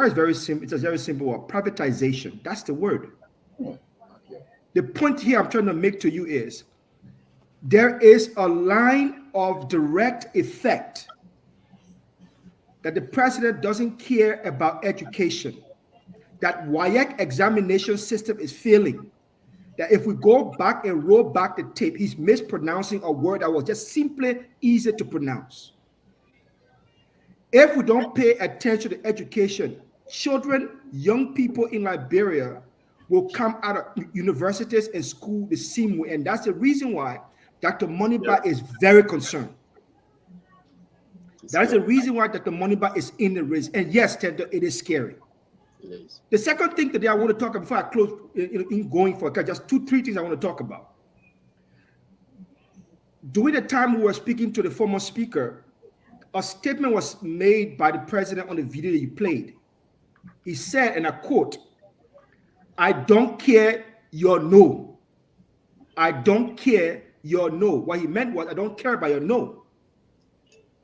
is very simple. It's a very simple word. Privatization. That's the word. The point here I'm trying to make to you is there is a line of direct effect that the president doesn't care about education. That WAEC examination system is failing. That if we go back and roll back the tape, he's mispronouncing a word that was just simply easy to pronounce. If we don't pay attention to education, children, young people in Liberia will come out of universities and school the same way. And that's the reason why Dr. Moneyback is very concerned. That's the reason why Dr. Moniba is in the race. And yes, Tento, it is scary. It is. The second thing today I want to talk about before I close in going for just 2-3 things I want to talk about. During the time we were speaking to the former speaker, a statement was made by the president on the video that you played. He said, and I quote, "I don't care your no. I don't care your no." What he meant was, I don't care about your no.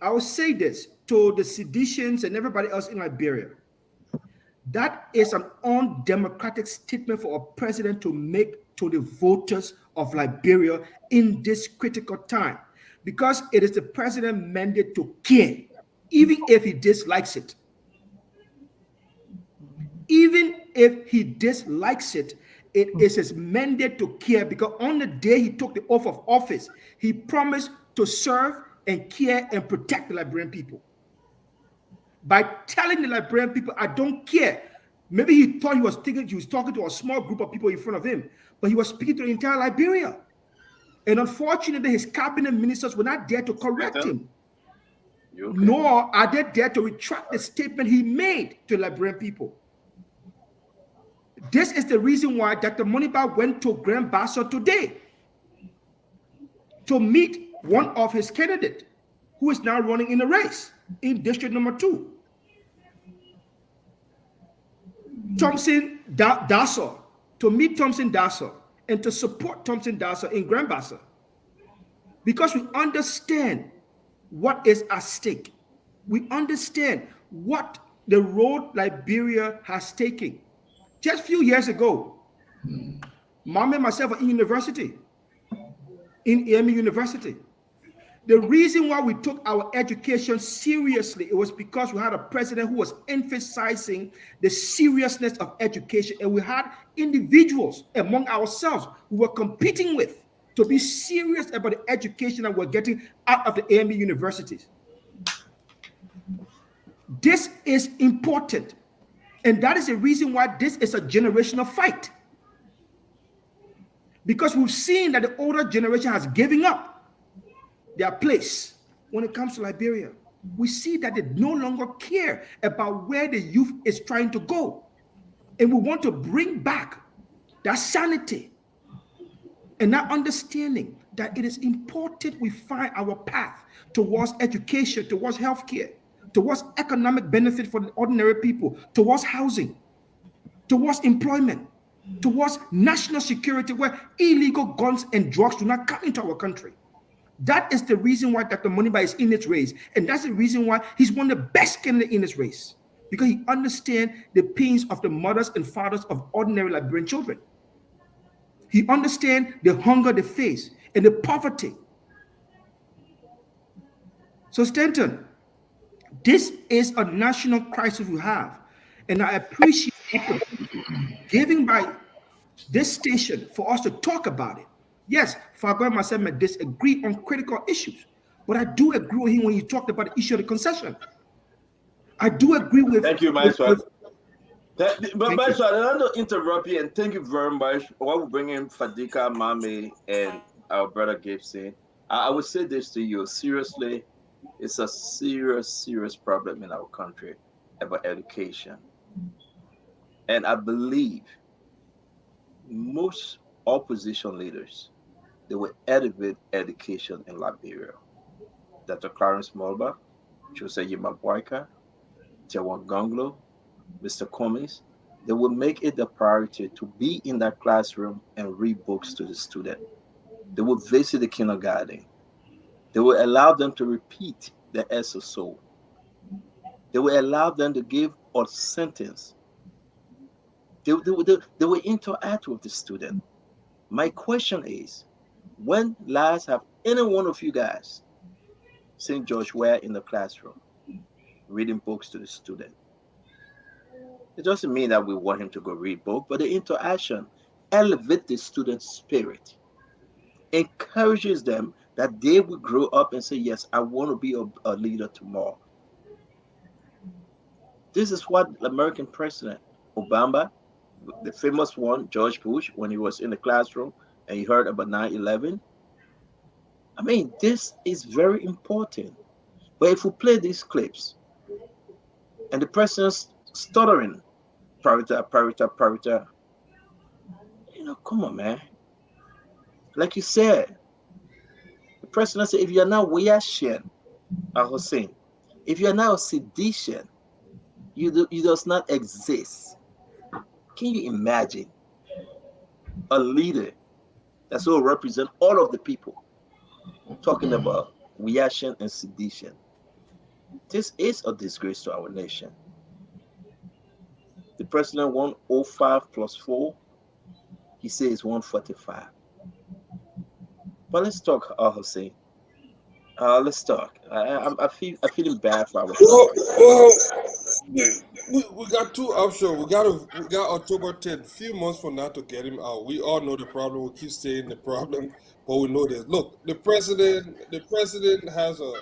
I will say this to the seditionists and everybody else in Liberia. That is an undemocratic statement for a president to make to the voters of Liberia in this critical time, because it is the president's mandate to care, even if he dislikes it. Even if he dislikes it, it is his mandate to care, because on the day he took the oath of office, he promised to serve and care and protect the Liberian people. By telling the Liberian people, I don't care. Maybe he thought he was talking to a small group of people in front of him, but he was speaking to the entire Liberia. And unfortunately, his cabinet ministers were not there to correct him. Nor are they there to retract the statement he made to Liberian people. This is the reason why Dr. Moniba went to Grand Bassa today to meet one of his candidates who is now running in the race in district number 2. Thompson Dassor, to meet Thompson Dassor and to support Thompson Dassor in Grand Bassa, because we understand what is at stake. We understand what the road Liberia has taken. Just a few years ago, Mom and myself are in university, in AME University. The reason why we took our education seriously, it was because we had a president who was emphasizing the seriousness of education, and we had individuals among ourselves who were competing with to be serious about the education that we're getting out of the AME universities. This is important, and that is the reason why this is a generational fight, because we've seen that the older generation has given up their place when it comes to Liberia. We see that they no longer care about where the youth is trying to go. And we want to bring back that sanity and that understanding that it is important we find our path towards education, towards healthcare, towards economic benefit for the ordinary people, towards housing, towards employment, towards national security, where illegal guns and drugs do not come into our country. That is the reason why Dr. Moniba is in this race. And that's the reason why he's one of the best candidates in this race, because he understands the pains of the mothers and fathers of ordinary Liberian children. He understands the hunger they face and the poverty. So Stanton, this is a national crisis we have. And I appreciate giving by this station for us to talk about it. Yes, Fargo and myself may disagree on critical issues, but I do agree with him when he talked about the issue of the concession. I do agree with. Thank you, Maxwell. But Maxwell, I want to interrupt you and thank you very much. While we bring in Fadika, Mame, and our brother Gibson, I would say this to you seriously: it's a serious problem in our country about education, and I believe most opposition leaders, they will elevate education in Liberia. Dr. Clarence Mulba, Jose Yimabwaika, Jawan Gonglo, Mr. Cummings, they will make it a priority to be in that classroom and read books to the student. They will visit the kindergarten. They will allow them to repeat the SSO. They will allow them to give a sentence. They will interact with the student. My question is, when last have any one of you guys seen George Ware in the classroom reading books to the student? It doesn't mean that we want him to go read books, but the interaction elevates the student's spirit, encourages them that they will grow up and say, yes, I want to be a leader tomorrow. This is what American President Obama, the famous one, George Bush, when he was in the classroom and he heard about 9/11. I mean, this is very important. But if we play these clips and the person's stuttering, parita, come on, man. Like you said, the president said, if you're not Wiyashin al-Hussein, if you're not a sedition, you does not exist. Can you imagine a leader that will represent all of the people talking about Wiyashin and sedition? This is a disgrace to our nation. The president 105 plus 4, he says 145. But let's talk, Hussein. Let's talk. I'm feeling bad for our. Well, we got two options. We got October 10th, few months from now to get him out. We all know the problem. We keep saying the problem, but we know this. Look, the president has a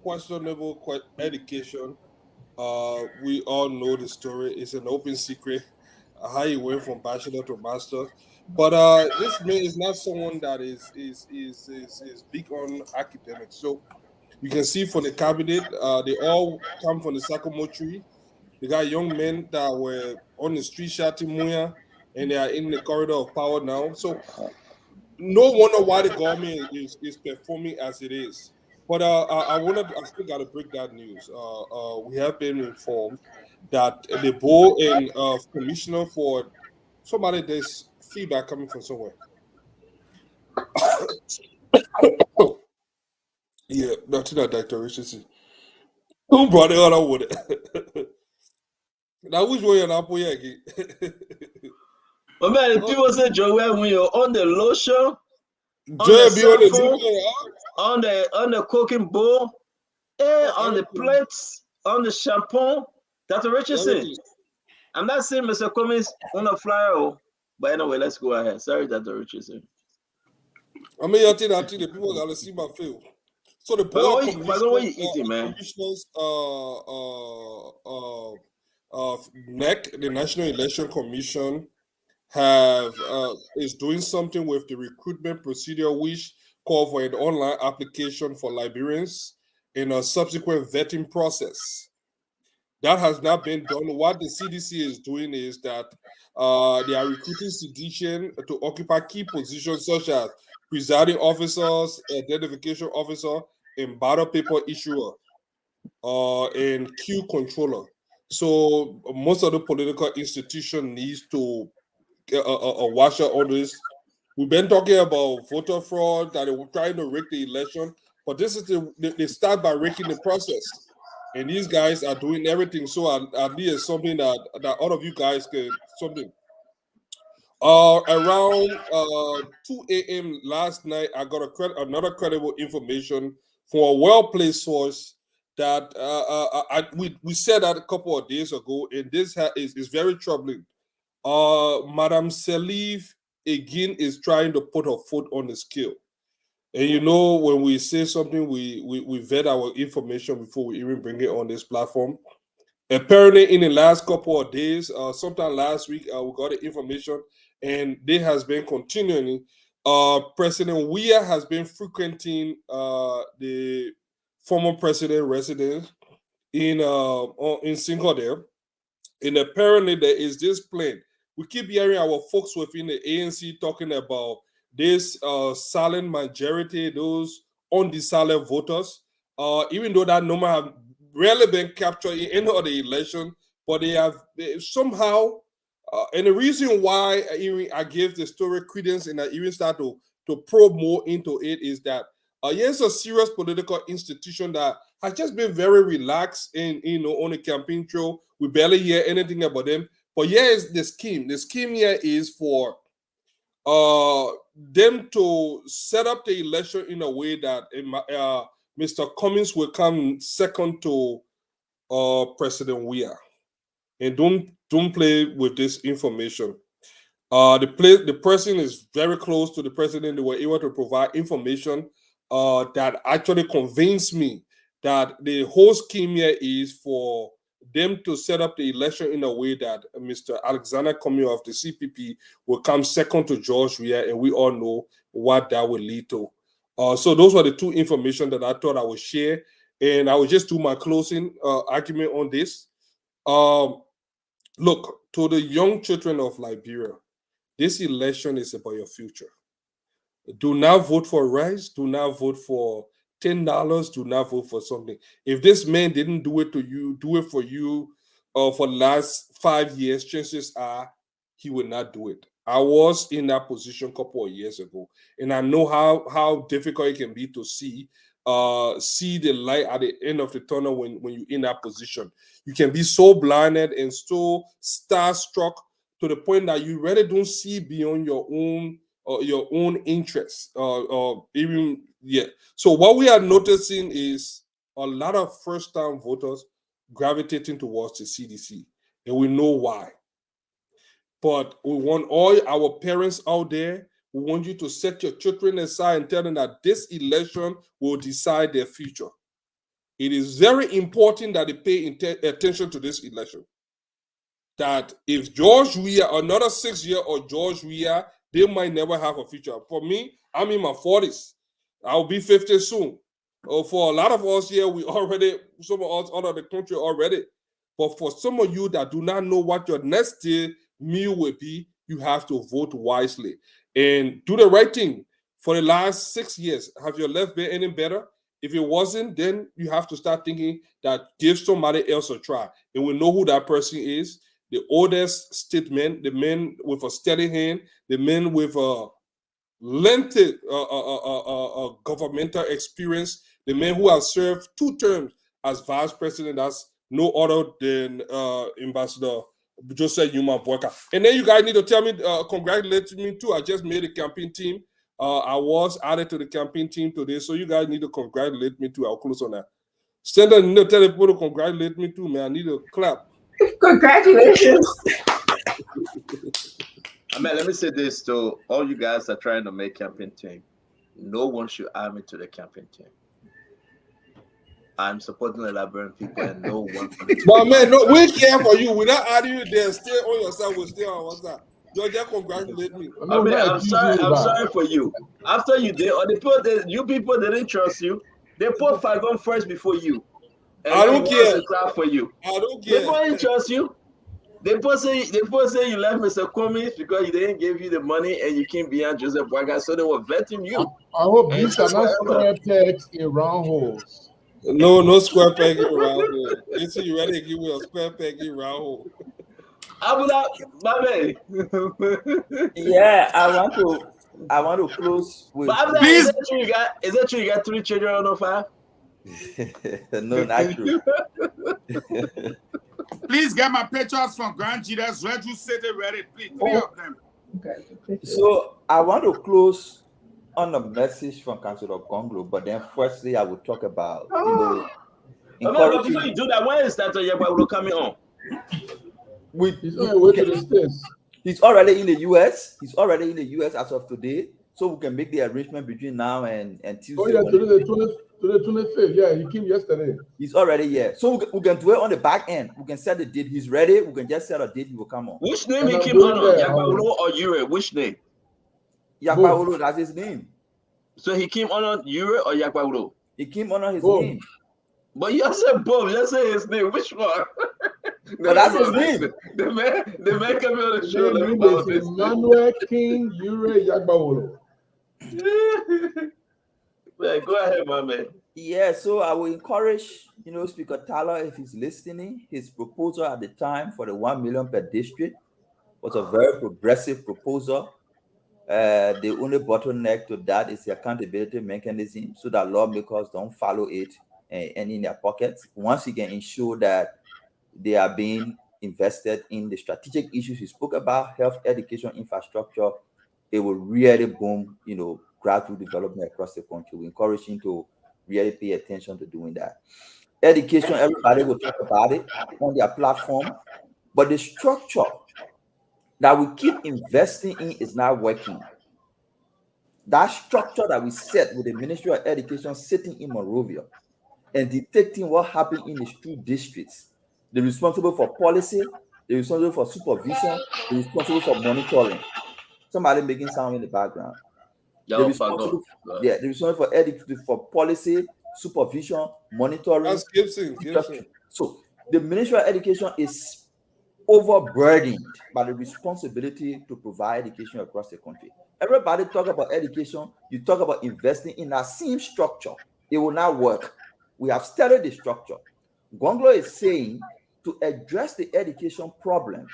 questionable education. We all know the story. It's an open secret how he went from bachelor to master. But this man is not someone that is big on academics. So you can see from the cabinet, they all come from the Sakamo tree. They got young men that were on the street shouting Muya, and they are in the corridor of power now. So no wonder why the government is performing as it is. But I still got to break that news. We have been informed that the board and commissioner for somebody, there's feedback coming from somewhere. Yeah, not Dr. Richardson. Who brought it on with it? Now, which way you're not putting again? But man, if people say Joel, when you're on the lotion, on the cooking bowl, on the plates, on the shampoo, Dr. Richardson. I'm not saying Mr. Cummings on the flyer, but anyway, let's go ahead. Sorry, Dr. Richardson. I mean, I think the people gotta see my film. So the board commissioners, NEC, the National Election Commission, is doing something with the recruitment procedure, which call for an online application for Liberians in a subsequent vetting process. That has not been done. What the CDC is doing is that they are recruiting sedition to occupy key positions such as presiding officers, identification officer, and ballot paper issuer, and queue controller. So most of the political institution needs to watch out on this. We've been talking about voter fraud, that they were trying to rig the election, but this is they start by rigging the process. And these guys are doing everything. So at least something that all of you guys can something. Around 2 a.m. last night, I got another credible information from a well-placed source that we said that a couple of days ago, and this is very troubling. Madam Salif again is trying to put her foot on the scale. And you know, when we say something, we vet our information before we even bring it on this platform. Apparently, in the last couple of days, sometime last week, we got the information, and this has been continuing. President Weah has been frequenting the former president residence in Sinclair, and apparently there is this plan. We keep hearing our folks within the ANC talking about this silent majority, those undecided voters, even though that number have rarely been captured in any of the election, but they somehow, and the reason why I give the story credence and I even start to probe more into it is that here's a serious political institution that has just been very relaxed in on the campaign trail. We barely hear anything about them. But here is the scheme. The scheme here is for them to set up the election in a way that Mr. Cummings will come second to President Weah. And don't play with this information. The person is very close to the president. They were able to provide information that actually convinced me that the whole scheme here is for them to set up the election in a way that Mr. Alexander Cummings of the CPP will come second to George Weah, and we all know what that will lead to. So those were the two information that I thought I would share. And I will just do my closing argument on this. Look, to the young children of Liberia, this election is about your future. Do not vote for rice. Do not vote for $10. Do not vote for something. If this man didn't do it to you, do it for you for the last 5 years, chances are he will not do it. I was in that position a couple of years ago, and I know how difficult it can be to see the light at the end of the tunnel when you're in that position. You can be so blinded and so starstruck to the point that you really don't see beyond your own interests, or even So what we are noticing is a lot of first-time voters gravitating towards the CDC, and we know why. But we want all our parents out there, we want you to set your children aside and tell them that this election will decide their future. It is very important that they pay attention to this election. That if George Weah, another 6 year or George Weah, they might never have a future. For me, I'm in my 40s. I'll be 50 soon. For a lot of us here, some of us out of the country already. But for some of you that do not know what your next day meal will be, you have to vote wisely and do the right thing. For the last 6 years, have your life been any better? If it wasn't, then you have to start thinking that give somebody else a try. And we know who that person is. The oldest statesman, the man with a steady hand, the man with a lengthy governmental experience, the man who has served 2 terms as vice president. That's no other than Ambassador Joseph Yuma Boyka. And then you guys need to tell me, congratulate me too. I just made a campaign team. I was added to the campaign team today, so you guys need to congratulate me too. I'll close on that. Send a note, tell people to congratulate me too, man. I need a clap. Congratulations. I mean, let me say this to all you guys that are trying to make campaign team. No one should add me to the campaign team. I'm supporting the Liberian people, and no one. But man, no, we care for you. Without adding you there, stay on your side. We'll stay on our side. Georgia, congratulate me. I mean, I'm sorry for you. After you did, or you people didn't trust you. They put Fagon first before you. And I don't care. Clap for you. I don't care. They didn't trust you. They put say you left Mr. Comey because he didn't give you the money and you came behind Joseph Boyka, so they were vetting you. I hope these are not square pegs in round holes. No square peg in round hole. You see, you ready to give me a square peg in round hole. Yeah, I want to close with. Is that true? You got 3 children on the 5? No, not true. Please get my pictures from Grand Jesus, Red City, Reddit, please. 3 of them. Okay. So I want to close on a message from Councillor Gonglo, but then firstly I will talk about before you do that, when is that will coming on? He's already in the US. He's already in the US as of today. So we can make the arrangement between now and Tuesday. Oh yeah, today the 25th. Yeah, he came yesterday. He's already here. So we can do it on the back end. We can set the date. He's ready. We can just set a date. He will come on. Which name he came on? Yagbawolo or Ure? Which name? Yagbawolo, that's his name. So he came on Ure or Yagbawolo? He came on his name. But you said both. You said his name. Which one? But that's his name. The man coming on the show. Emmanuel King Ure Yagbawolo. Man, go ahead, my man. Yeah, so I will encourage, Speaker Tyler, if he's listening, his proposal at the time for the 1 million per district was a very progressive proposal. The only bottleneck to that is the accountability mechanism so that lawmakers don't follow it and in their pockets. Once you can ensure that they are being invested in the strategic issues you spoke about, health, education, infrastructure, it will really boom, gradual development across the country. We encourage him to really pay attention to doing that. Education, everybody will talk about it on their platform, but the structure that we keep investing in is not working. That structure that we set with the Ministry of Education sitting in Monrovia and detecting what happened in the school districts, they're responsible for policy, they're responsible for supervision, they're responsible for monitoring. Somebody making sound in the background. They're responsible for policy, supervision, monitoring. That's Gibson. So the Ministry of Education is overburdened by the responsibility to provide education across the country. Everybody talk about education, you talk about investing in that same structure. It will not work. We have studied the structure. Gonglo is saying to address the education problem,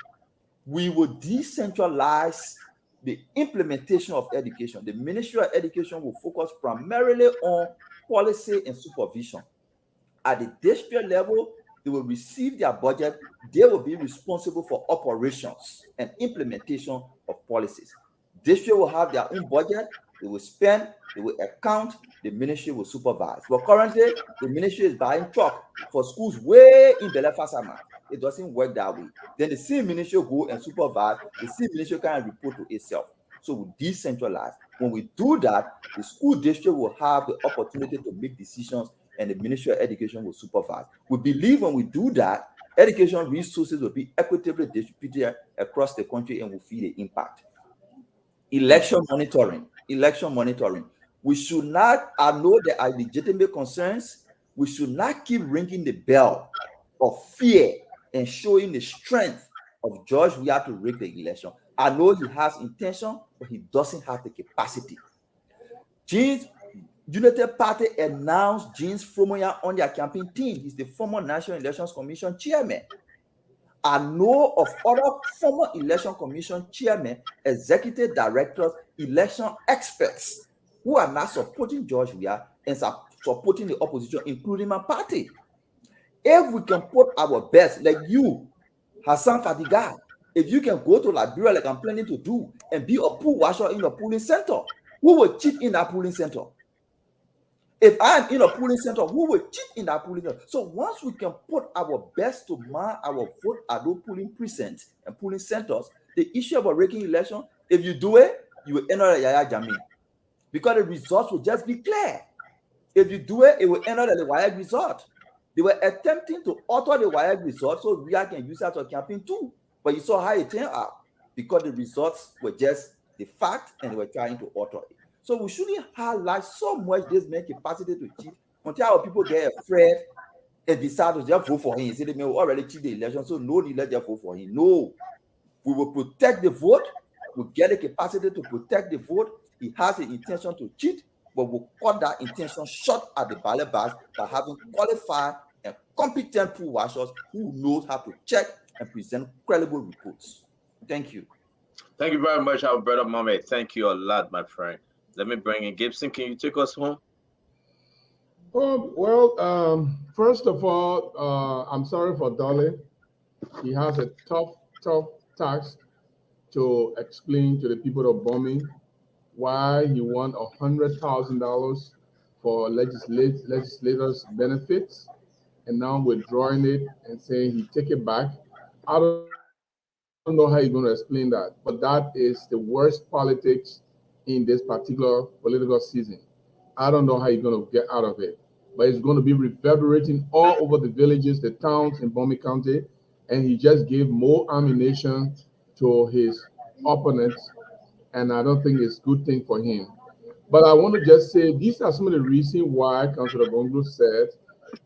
we will decentralize the implementation of education. The Ministry of Education will focus primarily on policy and supervision. At the district level, they will receive their budget. They will be responsible for operations and implementation of policies. District will have their own budget. They will spend, they will account, the ministry will supervise. But currently, the ministry is buying truck for schools way in Belfast-Sama. It doesn't work that way. Then the same ministry will go and supervise. The same ministry can report to itself. So we decentralize. When we do that, the school district will have the opportunity to make decisions and the Ministry of Education will supervise. We believe when we do that, education resources will be equitably distributed across the country and will feel the impact. Election monitoring. We should not, I know there are legitimate concerns, we should not keep ringing the bell of fear and showing the strength of George Weah to rig the election. I know he has intention, but he doesn't have the capacity. United Party announced James Fromoya on their campaign team. He's the former National Elections Commission chairman. I know of other former Election Commission chairmen, executive directors, election experts who are not supporting George Weah and supporting the opposition, including my party. If we can put our best, like you, Hassan Fadiga, if you can go to Liberia like I'm planning to do and be a pool washer in a polling center, who will cheat in that polling center? If I am in a polling center, who will cheat in that polling center? So once we can put our best to man our vote at those polling precincts and polling centers, the issue about rigging election, if you do it, you will enter the Yahya Jammeh. Because the results will just be clear. If you do it, it will enter the WAEC result. They were attempting to alter the WAEC result so we can use that to campaign too. But you saw how it turned out because the results were just the fact and they were trying to alter it. So we shouldn't highlight so much this man's capacity to cheat until our people get afraid and decide to just vote for him. Say they may already cheat the election, so no need to just vote for him. No, we will protect the vote. We get the capacity to protect the vote. He has the intention to cheat, but we'll cut that intention short at the ballot box by having qualified and competent poll watchers who knows how to check and present credible reports. Thank you. Thank you very much, our brother Mohammed. Thank you a lot, my friend. Let me bring in Gibson. Can you take us home? First of all, I'm sorry for Dolly. He has a tough task to explain to the people of Bombing why he won $100,000 for legislators' benefits and now withdrawing it and saying he take it back. I don't know how you're going to explain that, but that is the worst politics in this particular political season. I don't know how you're going to get out of it, but it's going to be reverberating all over the villages, the towns in Bombay County, and he just gave more ammunition to his opponents, and I don't think it's a good thing for him. But I want to just say these are some of the reasons why Councillor Gonglo said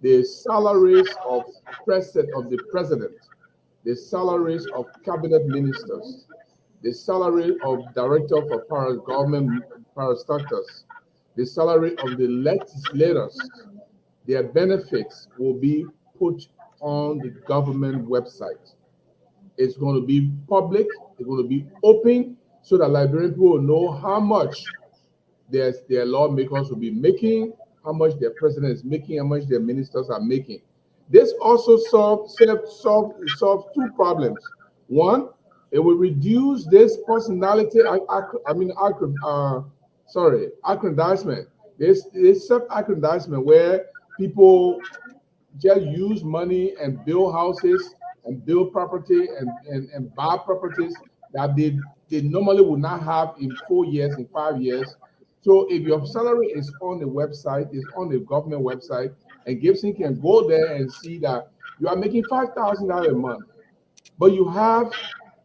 the salaries of the president, the salaries of cabinet ministers, the salary of director for government parastatals, the salary of the legislators, their benefits will be put on the government website. It's going to be public, it's going to be open, so that Liberian people will know how much their lawmakers will be making, how much their president is making, how much their ministers are making. This also solves two problems. One, it will reduce this personality, aggrandizement. This self-aggrandizement where people just use money and build houses and build property and buy properties that they normally would not have in 4 years, in 5 years. So if your salary is on the website, is on the government website, and Gibson can go there and see that you are making $5,000 a month, but you have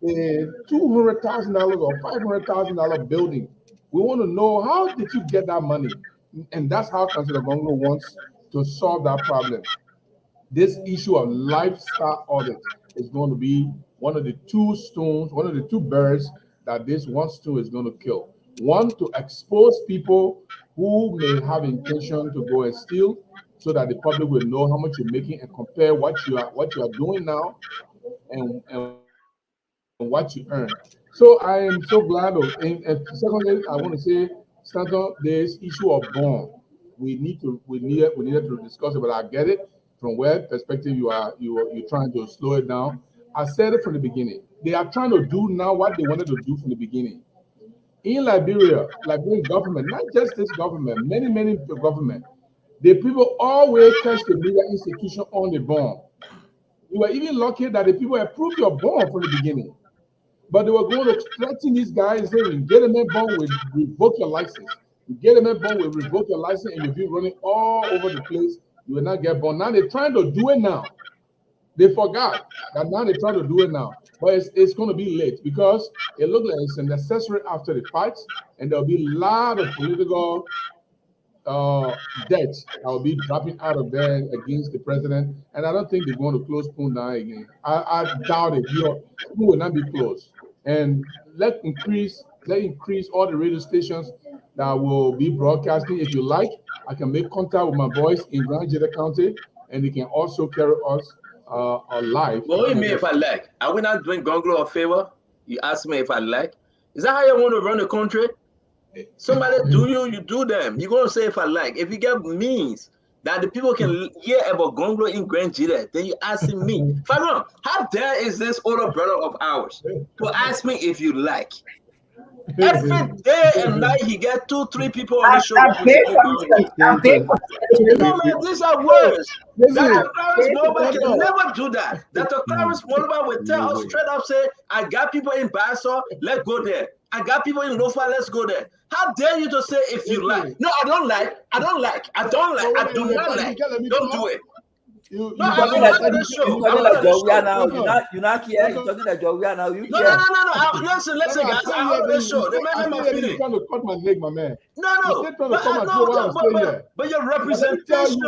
a $200,000 or $500,000 building. We want to know, how did you get that money? And that's how Councillor Gonglo wants to solve that problem. This issue of lifestyle audit is going to be one of the two stones, one of the two birds that this one stone is going to kill. One, to expose people who may have intention to go and steal, so that the public will know how much you're making and compare what you are doing now and what you earn. So I am so glad of. And secondly, I want to say, Stanton, this issue of bond, we needed to discuss it, but I get it from where perspective you're trying to slow it down. I said it from the beginning. They are trying to do now what they wanted to do from the beginning. In Liberia, Liberian government, not just this government, many government, the people always catch the media institution on the bond. You were even lucky that the people approved your bond from the beginning. But they were going to threaten these guys saying, get them a bond, we revoke your license. You get them a bond, we revoke your license, and you've been running all over the place. You will not get bond. Now they're trying to do it now. They forgot that now they're trying to do it now. But it's going to be late because it looks like it's necessary after the fight, and there'll be a lot of political debt that will be dropping out of there against the president. And I don't think they're going to close Spoon down again. I doubt it. Spoon will not be closed. And let's increase all the radio stations that will be broadcasting. If you like, I can make contact with my boys in Grand Jeda County, and they can also carry us live. Well, what do you mean if I like? Are we not doing Gonglo a favor? You ask me if I like. Is that how you want to run the country? Somebody do you do them. You're going to say if I like. If you get means that the people can hear about Gonglo in Grand Jeda, then you asking me. Fagon, how dare is this older brother of ours to ask me if you like? Every day and night he get 2-3 people on the show. No man, these are words. That Clarence Mobile can never do that. That Clarence Mobile will tell us straight up, say, I got people in Basso, let's go there. I got people in Lofa, let's go there. How dare you to say if you like? No, I don't like. I do not like. Don't do it. You're talking like Jowia now. You're not here. You're talking like Jowia now. You care? No. Listen, guys. I'm on the show. They might have my feeling. Trying to cut my leg, my man. No. But your representation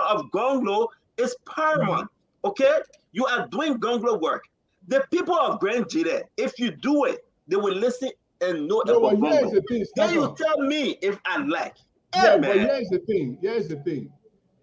of Gonglo is paramount. Okay, you are doing Gonglo work. The people of Grand Jeda, if you do it, they will listen and know about Gonglo. Then you tell me if I like. Yeah, but here's the thing.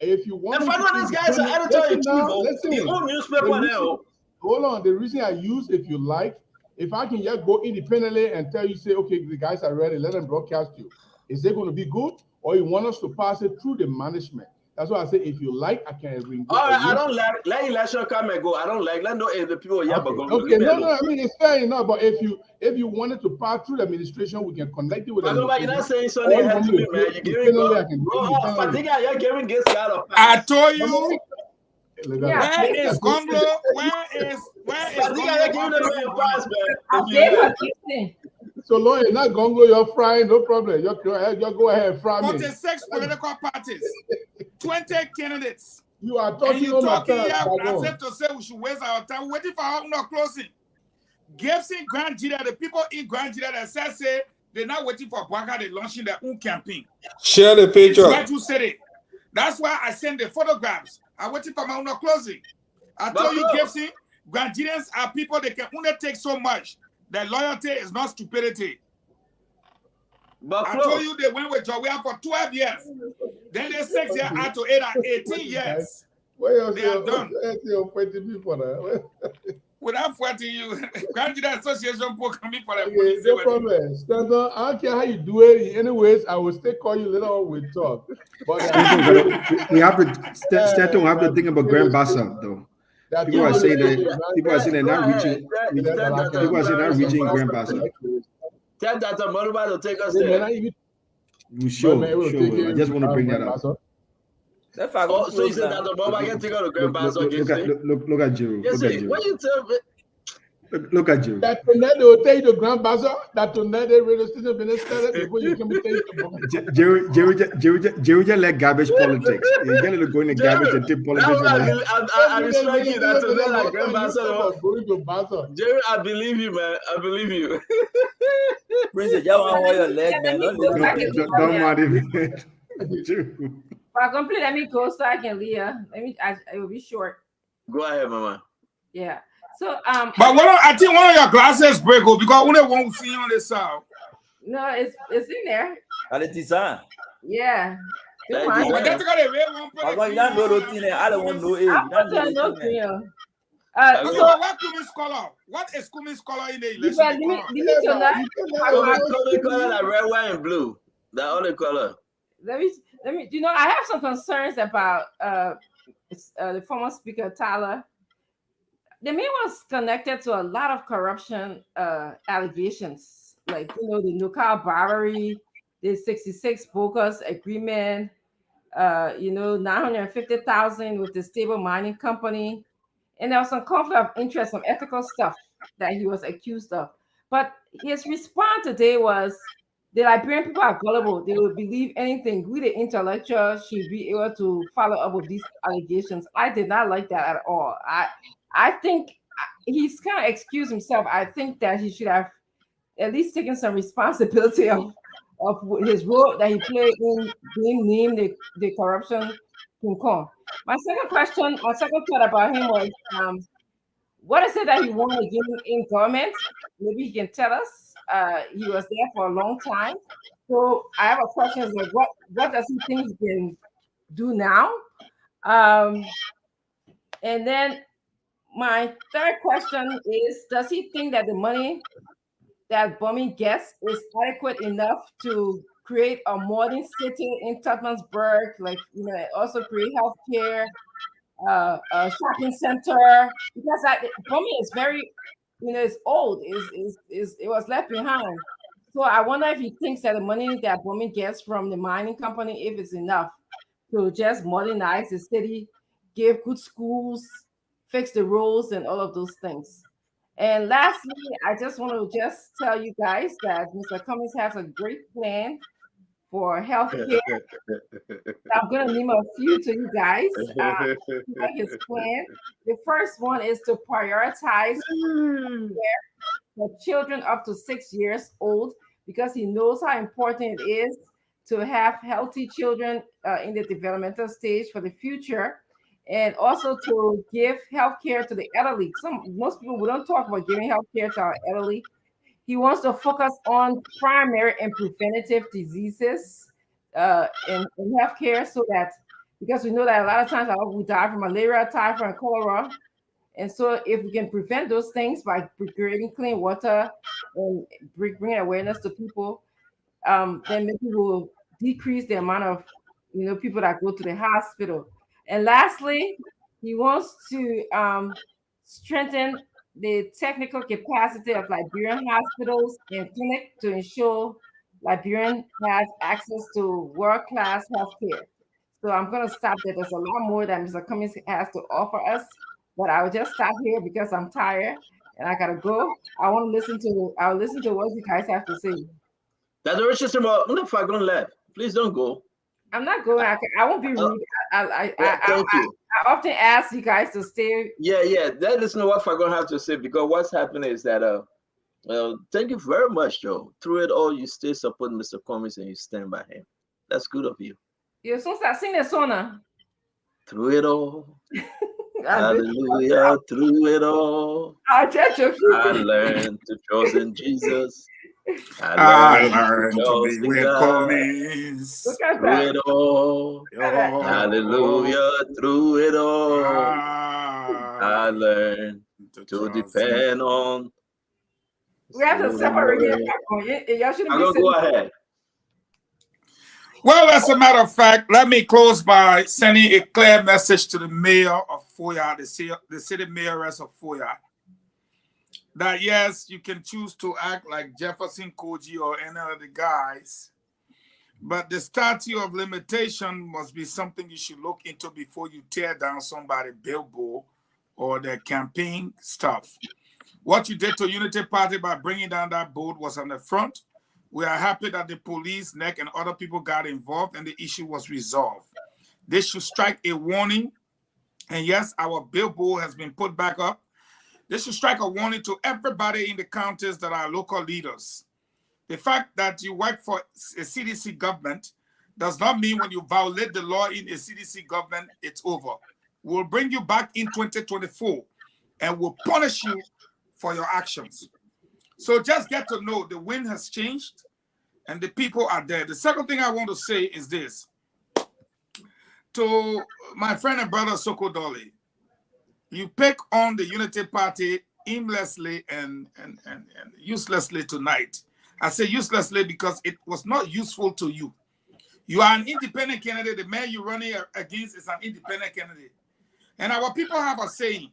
If you want, and find these guys are editor-in-chief. The whole newspaper now. Hold on. The reason I use if you like, if I can just go independently and tell you, say, okay, the guys are ready, let them broadcast you. Is it going to be good, or you want us to pass it through the management? That's why I say if you like, I can ring. All right, I don't like. Let election come and go. I don't like. Let no the people okay. No. I mean, it's fair enough. But if you wanted to pass through the administration, we can connect you with. You're not saying something to me, man. You're giving this guy a pass. I told you. Where is Gonglo? Where is Gonglo? So long as not Gonglo, you're frying, no problem. You go ahead and fry me. 46 political parties, 20 candidates. You are talking here. I said to say we should waste our time waiting for our no closing. Gibson, Grand Jeda, the people in Grand Jeda that say they're not waiting for Bwaka, they're launching their own campaign. Share the picture. That's you said it. That's why I send the photographs. I'm waiting for my own closing. I told you, Gibson, Grand Jedans are people that can only take so much. Their loyalty is not stupidity. I told you they went with Jowia for 12 years. Then they 6 years out to 18 years. They are done. Without fighting you, Grand Jeda Association will come in for them. No problem. Stanton, I don't care how you do it. Anyways, I will still call you later on. We'll talk. But we have to Stanton. We have to think about Grand Bassa though. People are saying that they're not reaching. People are saying not reaching Grand Bassa. Tell that Moruba to take us there. Sure. I just want to bring that up. So you said that Moruba can take out the Grand Bassa? Look at Jiro. What you tell me? Look at Jiro. That tonight they will take the Grand Bassa. That tonight they radio station been started before you can take the Jiro just like garbage politics. You get to go in the garbage and take politics. I respect you. That tonight like Grand Bassa. Jiro, I believe you, man. I believe you. Princess, you want to hold your leg, man. Don't mind him. I'll complete. Let me go so I can Leah. It will be short. Go ahead, Mama. Yeah. So But I think one of your glasses break because only one will see on the side. No, it's in there. And it is on. Yeah. I don't So what Kumi's color? What is Kumi's color in the Kumi's color like red, white, and blue. The only color. Let me. I have some concerns about the former speaker Tyler. The man was connected to a lot of corruption allegations, like the Nucal Bribery, the 66 Bogus agreement, 950,000 with the Stable Mining Company, and there was some conflict of interest, some ethical stuff that he was accused of. But his response today was, the Liberian people are gullible. They will believe anything. We, the intellectuals, should be able to follow up with these allegations. I did not like that at all. I think he's kind of excused himself. I think that he should have at least taken some responsibility of his role that he played in being named the corruption king Kong. My second thought about him was, what is it that he wanted to do in government? Maybe he can tell us. He was there for a long time. So I have a question like, what does he think he can do now? And then my third question is, does he think that the money that Bomi gets is adequate enough to create a modern city in Tuttmansburg, also create healthcare, a shopping center? Because Bomi is very, it's old, it was left behind. So I wonder if he thinks that the money that Bomi gets from the mining company, if it's enough to just modernize the city, give good schools, fix the roads and all of those things. And lastly, I just want to tell you guys that Mr. Cummings has a great plan for healthcare. I'm going to name a few to you guys. Like his plan. The first one is to prioritize care for children up to 6 years old, because he knows how important it is to have healthy children in the developmental stage for the future. And also to give health care to the elderly. Most people, we don't talk about giving health care to our elderly. He wants to focus on primary and preventative diseases in health care, so that, because we know that a lot of times we die from malaria, typhoid, and cholera. And so if we can prevent those things by creating clean water and bringing awareness to people, then maybe we'll decrease the amount of people that go to the hospital. And lastly, he wants to strengthen the technical capacity of Liberian hospitals and clinics to ensure Liberian has access to world-class healthcare. So I'm going to stop there. There's a lot more that Mr. Cummings has to offer us, but I will just stop here because I'm tired and I got to go. I'll listen to what you guys have to say. That's the Richardson. If I'm going to left, please don't go. I'm not going. I won't be rude. I often ask you guys to stay. Yeah. That is not what I'm going to have to say, because what's happening is that, thank you very much, Joe. Through it all, you still support Mr. Cummings and you stand by him. That's good of you. You're supposed to sing the song. Through it all. Hallelujah, through it all. I learned to trust in Jesus. I learned to be with Cummings. Through it all. Hallelujah, through it all. I learned to depend on. We have to separate it. Y'all should go ahead. Well, as a matter of fact, let me close by sending a clear message to the mayor of Foya, the city mayoress of Foya, that yes, you can choose to act like Jefferson Koji or any of the guys, but the statute of limitation must be something you should look into before you tear down somebody's billboard or their campaign stuff. What you did to Unity Party by bringing down that board was on the front. We are happy that the police, NEC, and other people got involved and the issue was resolved. This should strike a warning. And yes, our billboard has been put back up. This should strike a warning to everybody in the counties that are local leaders. The fact that you work for a CDC government does not mean when you violate the law in a CDC government, it's over. We'll bring you back in 2024 and we'll punish you for your actions. So just get to know the wind has changed and the people are there. The second thing I want to say is this. To my friend and brother Soko Dolly, you pick on the Unity Party aimlessly and uselessly tonight. I say uselessly because it was not useful to you. You are an independent candidate. The man you're running against is an independent candidate. And our people have a saying,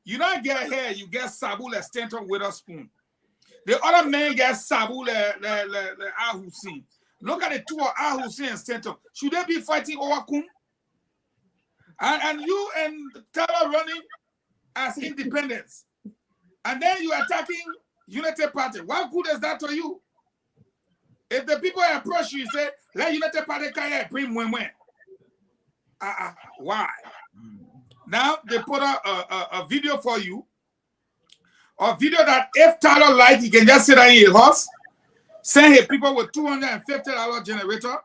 you don't get here, you get Sabu le Stanton with a spoon. The other man gets Sabu le Ahusin. Look at the two of Ahusin and Stanton. Should they be fighting over Kum? And you and Taylor running as independents. And then you are attacking Unity Party. What good is that to you? If the people approach you, say, let Unity Party bring win-win. Why? Now they put a video for you. A video that if Tyler like, he can just sit down in a horse, send his people with $250 generator,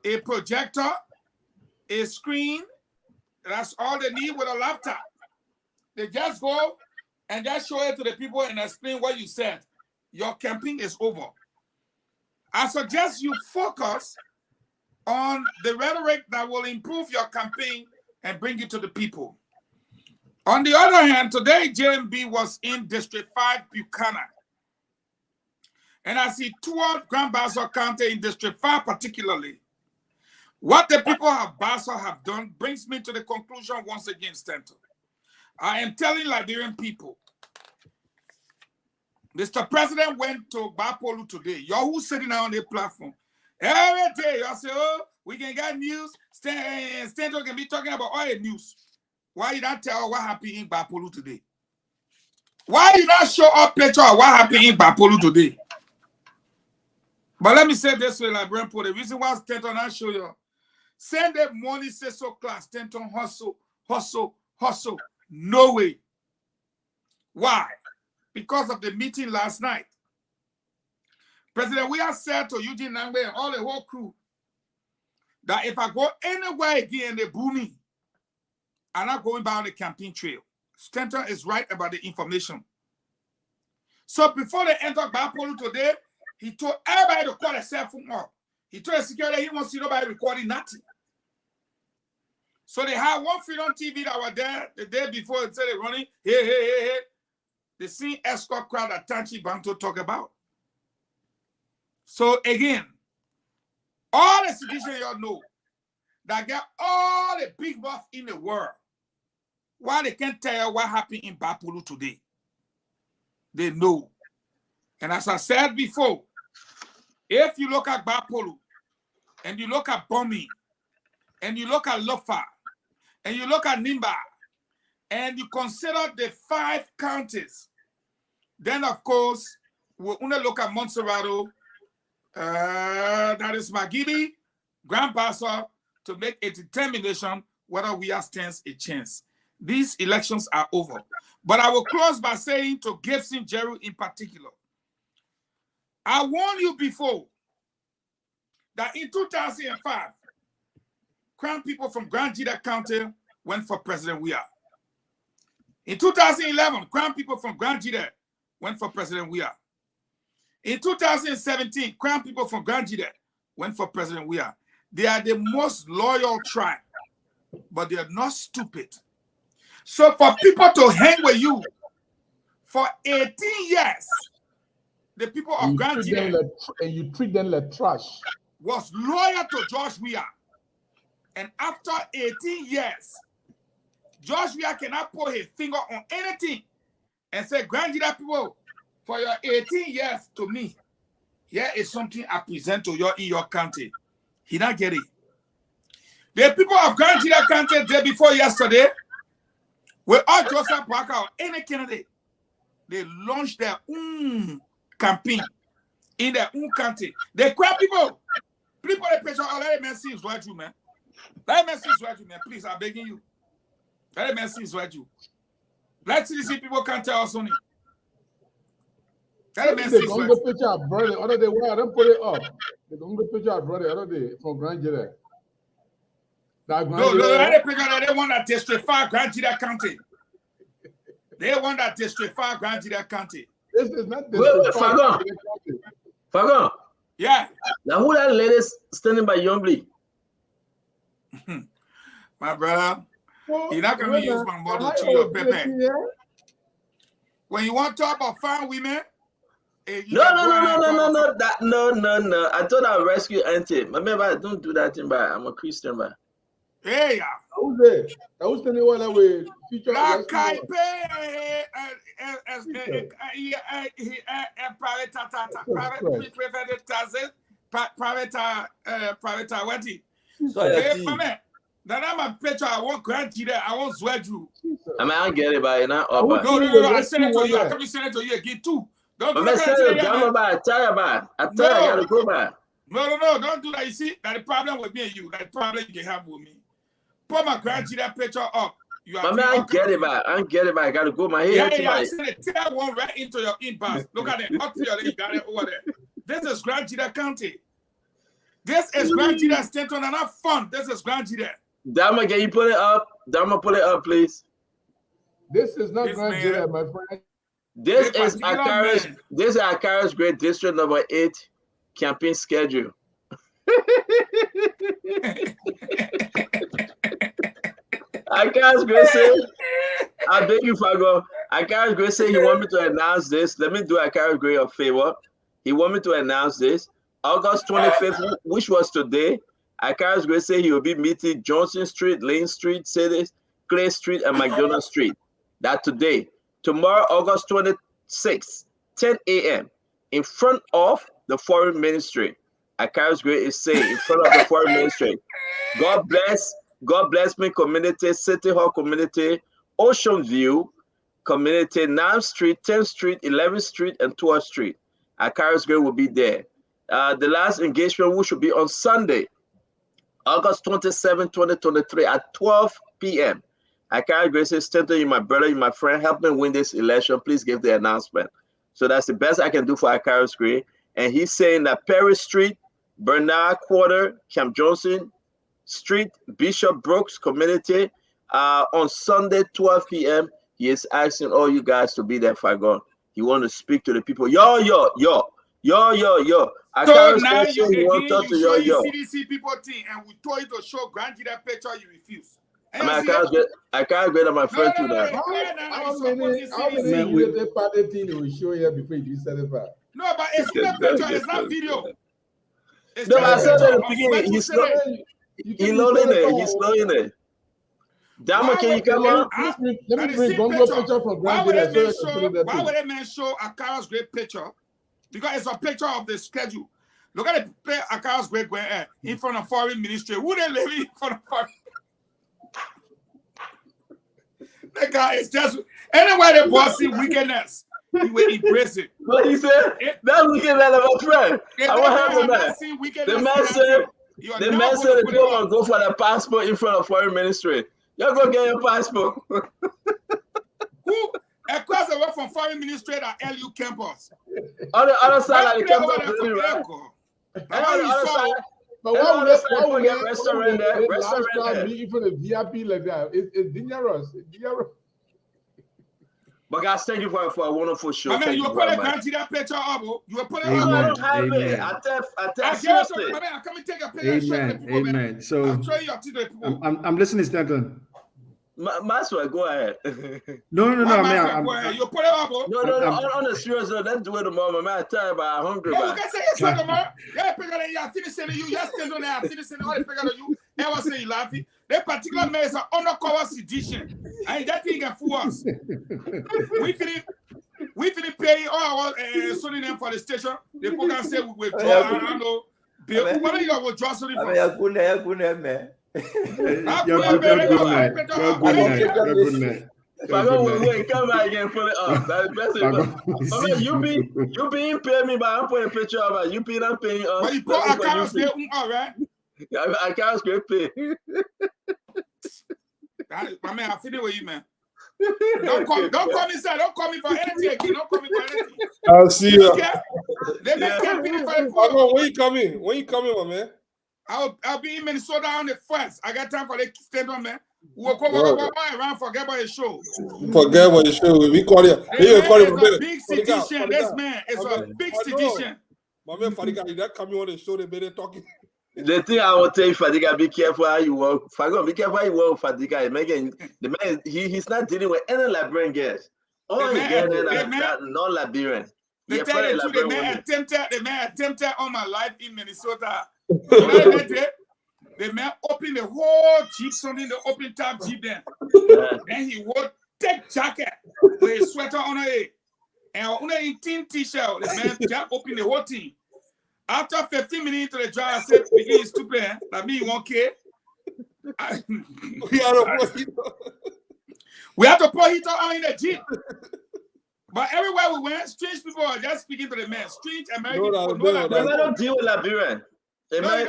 a projector, a screen. That's all they need with a laptop. They just go and just show it to the people and explain what you said. Your campaign is over. I suggest you focus on the rhetoric that will improve your campaign and bring it to the people. On the other hand, today JMB was in District 5, Buchanan. And as he toured Grand Bassa County in District 5 particularly, what the people of Bassa have done brings me to the conclusion once again, Stanton. I am telling Liberian people, Mr. President went to Bapolu today. You're who's sitting on the platform. Every day, y'all say, oh, we can get news. Stanton can be talking about all the news. Why you not tell what happened in Bapolu today? Why you not show up picture of what happened in Bapolu today? But let me say this way, Liberian people. The reason why Stanton not show you, send the money, say so class, Stanton hustle. No way. Why? Because of the meeting last night. President Weah said to Eugene Nangbe and all the whole crew that if I go anywhere again, they boo me. I'm not going by on the campaign trail. Stanton is right about the information. So before they entered Bapolu today, he told everybody to call their cell phone up. He told the security he wants to see nobody recording nothing. So they had one Freedom TV that were there the day before and said they're running. Hey. The same escort crowd that Tanchi Banto talk about. So again, all the situations y'all know that get all the big buff in the world, why they can't tell you what happened in Bapolu today. They know. And as I said before, if you look at Bapolu, and you look at Bomi, and you look at Lofa, and you look at Nimba, and you consider the 5 counties, then of course, we're going to look at Montserrado, that is Magidi, Grand Bassa, to make a determination whether we are stands a chance. These elections are over. But I will close by saying to Gibson Jeru in particular, I warned you before that in 2005, Crown people from Grand Jida County went for President Weah. In 2011, Crown people from Grand Jida went for President Weah. In 2017, Crown people from Grand Jida went for President Weah. They are the most loyal tribe, but they are not stupid. So for people to hang with you for 18 years, the people of Grand Jida and you treat them like trash, was loyal to George Weah. And after 18 years, George Weah cannot put his finger on anything and say, Grand Jida people, for your 18 years to me, here is something I present to you in your county. He not get it. The people of Grand Jida County day before yesterday, with all Joseph Parker or any candidate, they launched their own campaign in their own country. They crap people. Please put a picture. Let me see what you, man. Let me see what you, man. Please, I'm begging you. Let me see what you. Let's see people can tell us only. That man the 6 Congo months. picture I brought the other day. Why I don't put it up? The Congo picture I brought the other day from Grand Jira. That No, that picture they want that district 5 Grand Jira County. They want that district 5 Grand Jira County. This is not district 5 Grand Jira County. Fagon. Yeah. Now who that lady standing by Yombly? My brother, you're not going to use my model to I your was pepe. thinking, yeah. When you want to talk about fine women, you No. can go ahead and talk about No. I thought I'd rescue Auntie. Remember, don't do that thing, but I'm a Christian, but. Hey, Who's there? Who's the one that way? Feature Black rescue? private wedding. So Hey, mama, now I'm a picture. I want grandchildren. I want sweat you. I mean, I get it, but you're not up. No. I send it to you. I come send it to you again too. Don't do I'm saying, that. I'm about to tell you about. I tell you, I gotta go back. No, don't do that. You see, that's the problem with me and you. That's the problem you can have with me. Put my grandchildren picture up. You are I get it back. I gotta go. My head. I send it. Tell one right into your inbox. Look at it. Up to your leg. You got it over there. This is Grand Jira County. This is Grand Jira Stanton, and not fun. This is Grand Jira. Dama, can you put it up? Dama, put it up, please. This is not Grand Jira, my friend. This is Akaris Great District number 8 campaign schedule. Akaris Great say, I beg you, Fago. Akaris Great say he want me to announce this. Let me do Akaris Great a favor. He want me to announce this. August 25th, which was today, Akaris Great say he will be meeting Johnson Street, Lane Street, Cities, Clay Street, and McDonald Street. That today. Tomorrow, August 26th, 10 a.m., in front of the Foreign Ministry. Akaris Great is saying in front of the Foreign Ministry. God bless me community, City Hall community, Ocean View community, 9th Street, 10th Street, 11th Street, and 12th Street. Akaris Great will be there. The last engagement, which will be on Sunday, August 27, 2023 at 12 p.m. Akaris Great says, Stanton, you're my brother, you're my friend. Help me win this election. Please give the announcement. So that's the best I can do for Akaris Great. And he's saying that Perry Street, Bernard Quarter, Camp Johnson Street, Bishop Brooks community, on Sunday, 12 p.m. He is asking all you guys to be there for God. He want to speak to the people. Yo. So now you CDC people thing, and we told you to show Grand Jira picture, you refuse. I can't get on my friend to that. How many related party thing will show here before you set it back? No, but it's not picture, it's not video. It's no, I said that he's slowing it. Dama, can you come on? Let me bring one more picture from Grand Jira. Why would a man show Akaris Great picture? Because it's a picture of the schedule. Look at the Akaris Great in front of Foreign Ministry. Who they live in front of Foreign? That guy is just anyway the bossy wickedness. He will embrace it. But he said that wickedness of a friend. I want to have the man said the people want to go for the passport in front of Foreign Ministry. You're going to get your passport. Who across the way from Foreign Ministry at LU campus? On the other side of the campus, but why would they restaurant there? Even a VIP like that, it's dangerous. But guys, thank you for a wonderful show. I mean, you put a country that picture up. You put it up. I don't have it. I seriously. I come and take a picture. Amen. So I'm listening, Stanton. Maswell, go ahead. No, man. You put it up. No. On a serious note, let's do it tomorrow. Man, I tell you about hungry. No, you can say yes tomorrow. Yeah, pick on you. Finishing you. Yes, stand on there. Finishing all the pick on you. Ever say you laughing? That particular man is an undercover sedition, and that thing can fool us. We finish paying all our sending them for the station. The people can say we withdraw. I don't know. What are you going to withdraw something for? You're good, man. Wait, come back again, put it up. That's the best. You being paying me, but I'm putting a picture of it. You being not paying us. But you put accounts there, all right? I can't pay. My man, I feel it with you, man. Don't call me, sir. Don't call me for anything again. Don't call me for anything. I'll see you. They make campaign for the When poor. you coming? When you coming, my man? I'll be in Minnesota on the 1st. I got time for the stand on, man. We'll go around, forget about the show. Forget what you show. We call you. It's a big citizen. This man is a big citizen. My man, Fadiga, you that coming on the show? They better talking. The thing I will tell you, Fadiga, be careful how you work. Fagon, be careful how you work, Fadiga. The man, he's not dealing with any Liberian guests. All he getting are non-Liberian. They tell you the truth, the man attempted all my life in Minnesota. You know what they did? The man opened the whole Jeep, something the open top Jeep then. Then he wore tech jacket with a sweater on it. And on a thin t-shirt, the man just opened the whole thing. After 15 minutes into the drive, I said, "Begin stupid, eh? Like me, you won't care." We have to pour heater on in the Jeep. But everywhere we went, strange people are just speaking to the man. Strange American people. They don't deal with Liberian. They might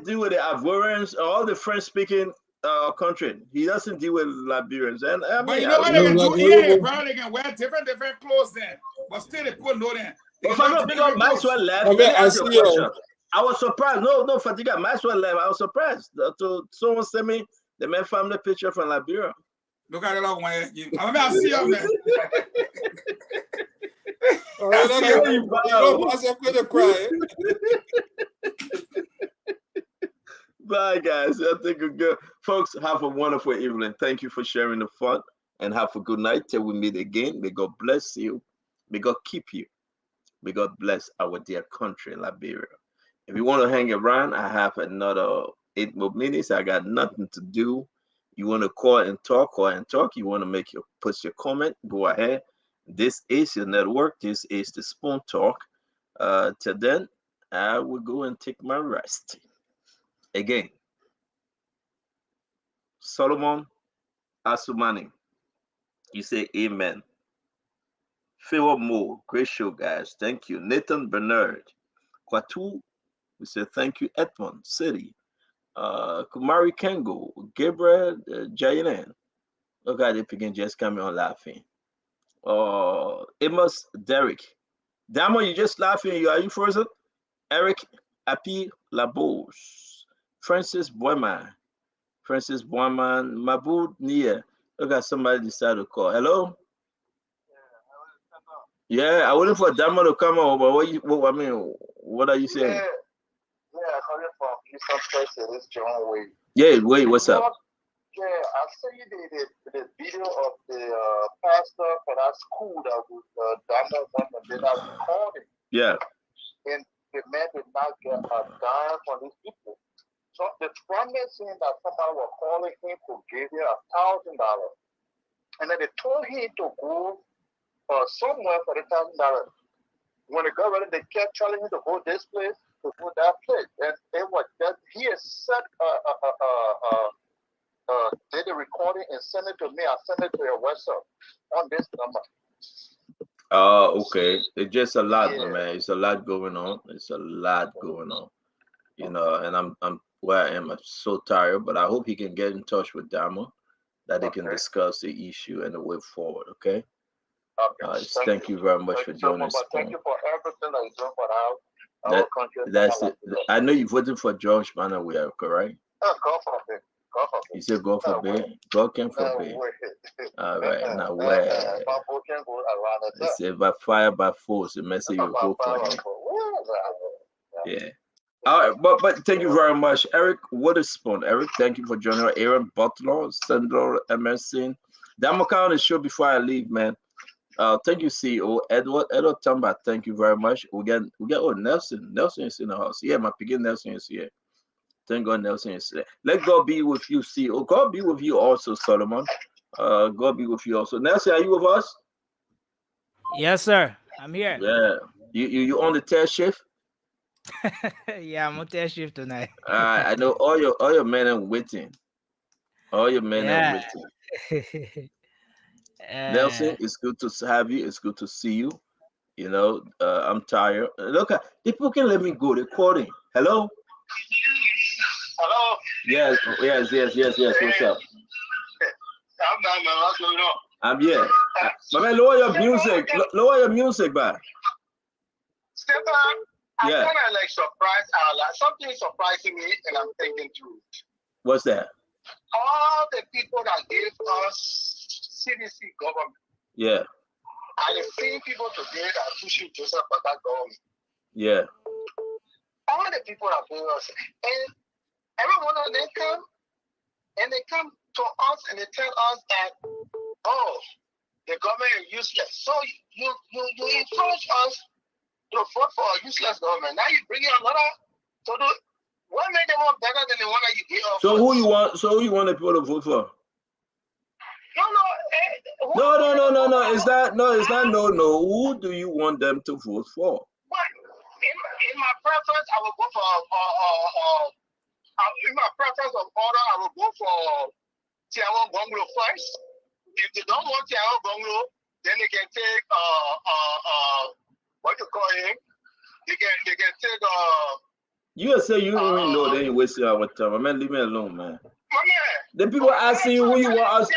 deal with the Ivorians, all the French-speaking country. He doesn't deal with Liberians. And I mean, but you know what they can do? Yeah, bro, they can wear different clothes then. But still, they put no then. If I don't pick up Maxwell left, I was surprised. No, Fadiga, Maxwell left. I was surprised. Someone sent me the man family picture from Liberia. Look at it all one. I see you, man. I'm gonna cry. Bye, guys. I think we're good. Folks, have a wonderful evening. Thank you for sharing the fun and have a good night till we meet again. May God bless you. May God keep you. May God bless our dear country, Liberia. If you want to hang around, I have another 8 more minutes. I got nothing to do. You want to call and talk, You want to put your comment, go ahead. This is your network. This is the Spoon Talk. Till then, I will go and take my rest. Again, Solomon Asumani, you say amen. Favor Mo, great show, guys. Thank you. Nathan Bernard, Kwatu, we say thank you. Edmond City, Kumari Kengo, Gabriel Jayanan. Look at it, again, just coming on laughing. Amos Derek, Damo, you just laughing. Are you frozen? Eric Api Labos, Francis Boyman, Mabud Nia. Look at somebody decided to call. Hello. Yeah, I waited for Damo to come over. What are you saying? Yeah, I'm calling from Houston, Texas. It's John Wade. Yeah, wait, what's up? Yeah, I see the video of the pastor for that school that was Damo went and did that recording. Yeah. And the man did not get a dime from these people. So the promise saying that somebody was calling him to give him $1,000. And then they told him to go somewhere for the $1,000. When they got ready, they kept telling him to go this place, to go that place. And it was that he had set did the recording and sent it to me. I sent it to your WhatsApp on this number. Okay. It's just a lot, man. It's a lot going on. You know, and I'm where I am. I'm so tired, but I hope he can get in touch with Damo, that they can discuss the issue and the way forward. Okay. Thank you very much for joining us. Thank you for everything that you're doing for our country. That's it. I know you're voting for George Manawia, correct? God forbid. You said God forbid. God can forbid. All right. Now where? They say by fire, by force, the message you vote for him. Yeah. All right, but thank you very much, Eric Waterspoon. Eric, thank you for joining us. Aaron Butler, Sandro Emerson. Damo on the show before I leave, man. Thank you, CEO Edward Tamba. Thank you very much. We get Nelson. Nelson is in the house. Yeah, my begin Nelson is here. Thank God Nelson is there. Let God be with you, CEO. God be with you also, Solomon. God be with you also. Nelson, are you with us? Yes, sir. I'm here. Yeah. You on the test shift? Yeah, I'm on test shift tonight. I know all your men are waiting. All your men are waiting. Nelson, it's good to have you. It's good to see you. You know, I'm tired. Look, people can let me go. They're calling. Hello? Hello? Yes. What's up? I I'm not, man. What's going on? I'm here. My man, lower your music. Lower your music, man. Stefan, I Yeah. kind of like surprised. Something surprising me, and I'm thinking through. What's that? All the people that gave us CDC government, Yeah. and the same people today that are pushing Joseph for that government. Yeah. All the people that gave us, and every one of them come, and they come to us and they tell us that, oh, the government is useless. So you encourage us to vote for a useless government. Now you bring in another. So what made them one better than the one that you gave us? So who you want? So who you want the people to vote for? No. It's not no. Who do you want them to vote for? What? In my preference, I will go for in my preference of order, I will go for Tiago Bonglo first. If they don't want Tiago Bonglo, then they can take what you call him? They can take You say you don't even know, then you wasting our time. Man, leave me alone, man. The people asking you who you want us.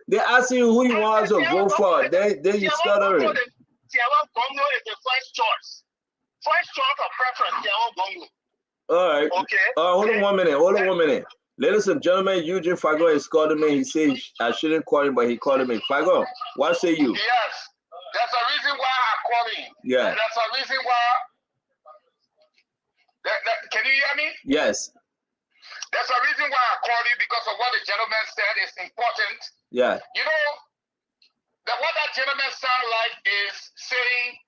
They asking you who you want us to vote for. Then you stuttering. Tiago Bonglo is the first choice. First choice of preference, Tiago Bonglo. All right. Okay. Hold on 1 minute. Ladies and gentlemen, Eugene Fagon is calling me. He says I shouldn't call him, but he called me. Fagon, what say you? Yes. There's a reason why I'm calling. Yeah. There's a reason why. Can you hear me? Yes. There's a reason why I called you because of what the gentleman said is important. Yeah. You know, what that gentleman sound like is saying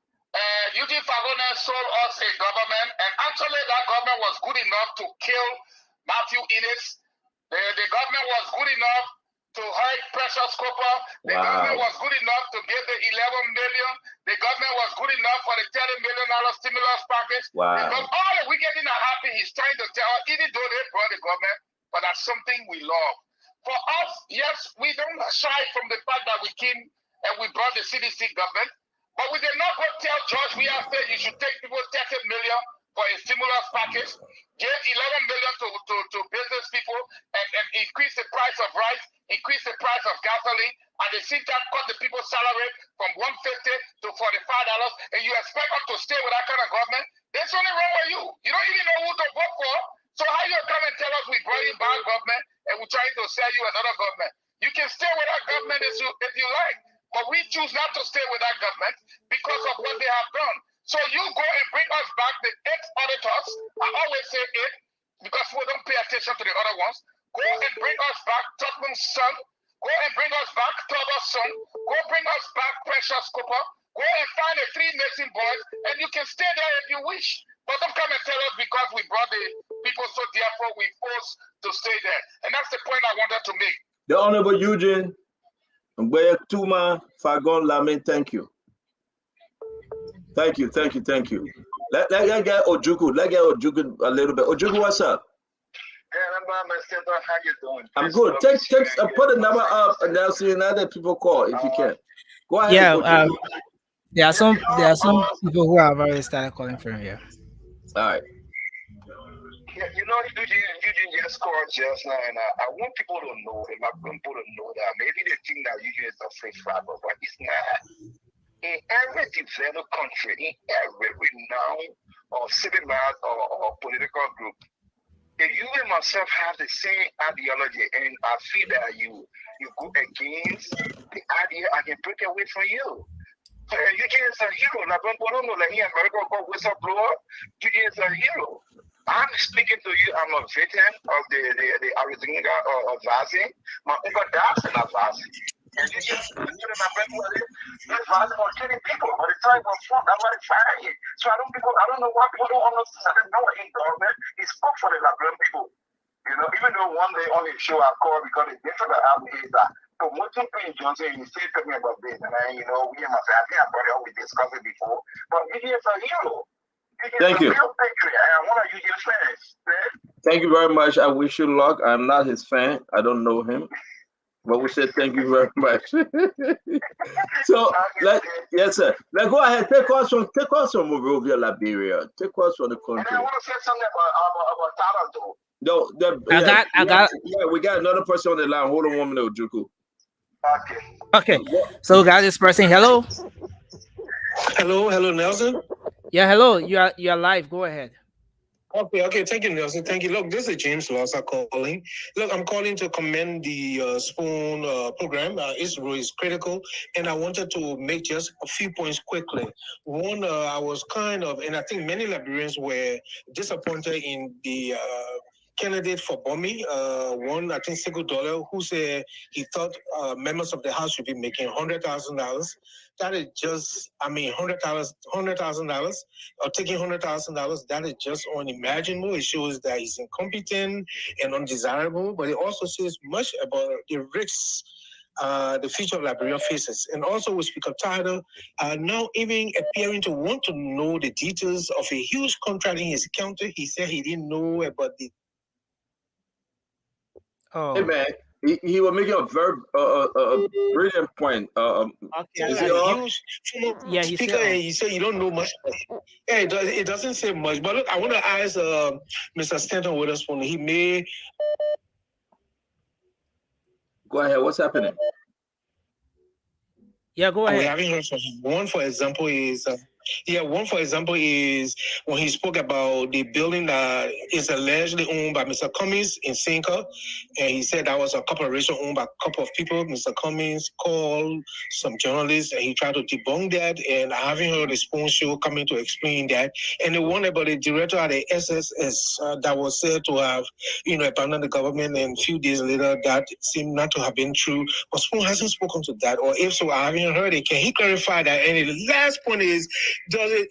Eugene Fagone sold us a government, and actually that government was good enough to kill Matthew Innes. The government was good enough to hurt Precious Cooper. The government was good enough to give the 11 million. The government was good enough for the $30 million stimulus package. Wow. Because all the wickedness are happening, he's trying to tell us, even though they brought the government, but that's something we love. For us, yes, we don't shy from the fact that we came and we brought the CDC government, but we did not go tell George we have said you should take people 30 million for a stimulus package, give 11 million to business people, and increase the price of rice, increase the price of gasoline, at the same time cut the people's salary from $150 to $45, and you expect us to stay with that kind of government? There's something wrong with you. You don't even know who to vote for. So how you come and tell us we brought in bad government and we're trying to sell you another government? You can stay with that government if you like, but we choose not to stay with that government because of what they have done. So you go and bring us back the 8 auditors. I always say 8 because we don't pay attention to the other ones. Go and bring us back Tottenham's son. Go and bring us back Toba's son. Go bring us back Precious Cooper. Go and find the 3 missing boys, and you can stay there if you wish. But don't come and tell us because we brought the people, so therefore we forced to stay there. And that's the point I wanted to make. The Honorable Eugene Tuma Fagon Lamin, thank you. Thank you. Let's get Ojuku. Let's get Ojuku a little bit. Ojuku, what's up? How you doing? I'm good. Put the number up and I'll see other people call if you can. Go ahead. Yeah, there are some people who have already started calling from here. All right. Yeah, you know, Eugene just called just now, and I want people to know, and I want people to know that maybe they think that Eugene is a free flapper, but it's not. In every developed country, in every renowned or civilized or political group, if you and myself have the same ideology, and I feel that you go against the idea, I can break away from you. Eugene is a hero. Like in America called whistleblower, Eugene is a hero. I'm speaking to you. I'm a veteran of the Arizona of Vazi. My uncle died in Vazi. And you just my grandmother was killing people, but the time was wrong. That's why they fired him. So I don't know why people don't understand. I don't know in government. He spoke for the Labrador people. You know, even though one day on his show I called because the difference that happened is that promoting Prince Johnson, he said to me about this, and you know, we and my family and brother we discussed it before. But he is a hero. Thank you. Thank you very much. I wish you luck. I'm not his fan. I don't know him. But we said thank you very much. So yes, sir. Let's go ahead. Take us from Monrovia, Liberia. Take us from the country. And I want to say something about Taranto. No, I got. Yeah, we got another person on the line. Hold on 1 minute, Ojuku. Okay. So we got this person. Hello. Hello, Nelson. Yeah, hello. You are live. Go ahead. Okay. Thank you, Nelson. Thank you. Look, this is James Lossa calling. Look, I'm calling to commend the Spoon program. It's critical, and I wanted to make just a few points quickly. One, I was kind of, and I think many Liberians were disappointed in the candidate for Bomi, one, I think, Sego Dollar, who said he thought members of the House should be making $100,000. That is just, $100,000 or taking $100,000. That is just unimaginable. It shows that he's incompetent and undesirable, but it also says much about the risks the future of Liberia faces. And also with Speaker Tyler now even appearing to want to know the details of a huge contract in his county. He said he didn't know about the... Oh. Hey man, he was making a very brilliant point. Is he on? Yeah, he speaker, and he said you don't know much. Yeah, it doesn't say much. But look, I want to ask Mr. Stanton Witherspoon. He may go ahead. What's happening? Yeah, go ahead. We haven't heard from him. One, for example, is when he spoke about the building that is allegedly owned by Mr. Cummings in Sinka, and he said that was a corporation owned by a couple of people. Mr. Cummings called some journalists, and he tried to debunk that, and I haven't heard the Spoon Show coming to explain that. And the one about the director of the SSS that was said to have, abandoned the government, and a few days later, that seemed not to have been true. But Spoon hasn't spoken to that, or if so, I haven't heard it. Can he clarify that? And the last point is,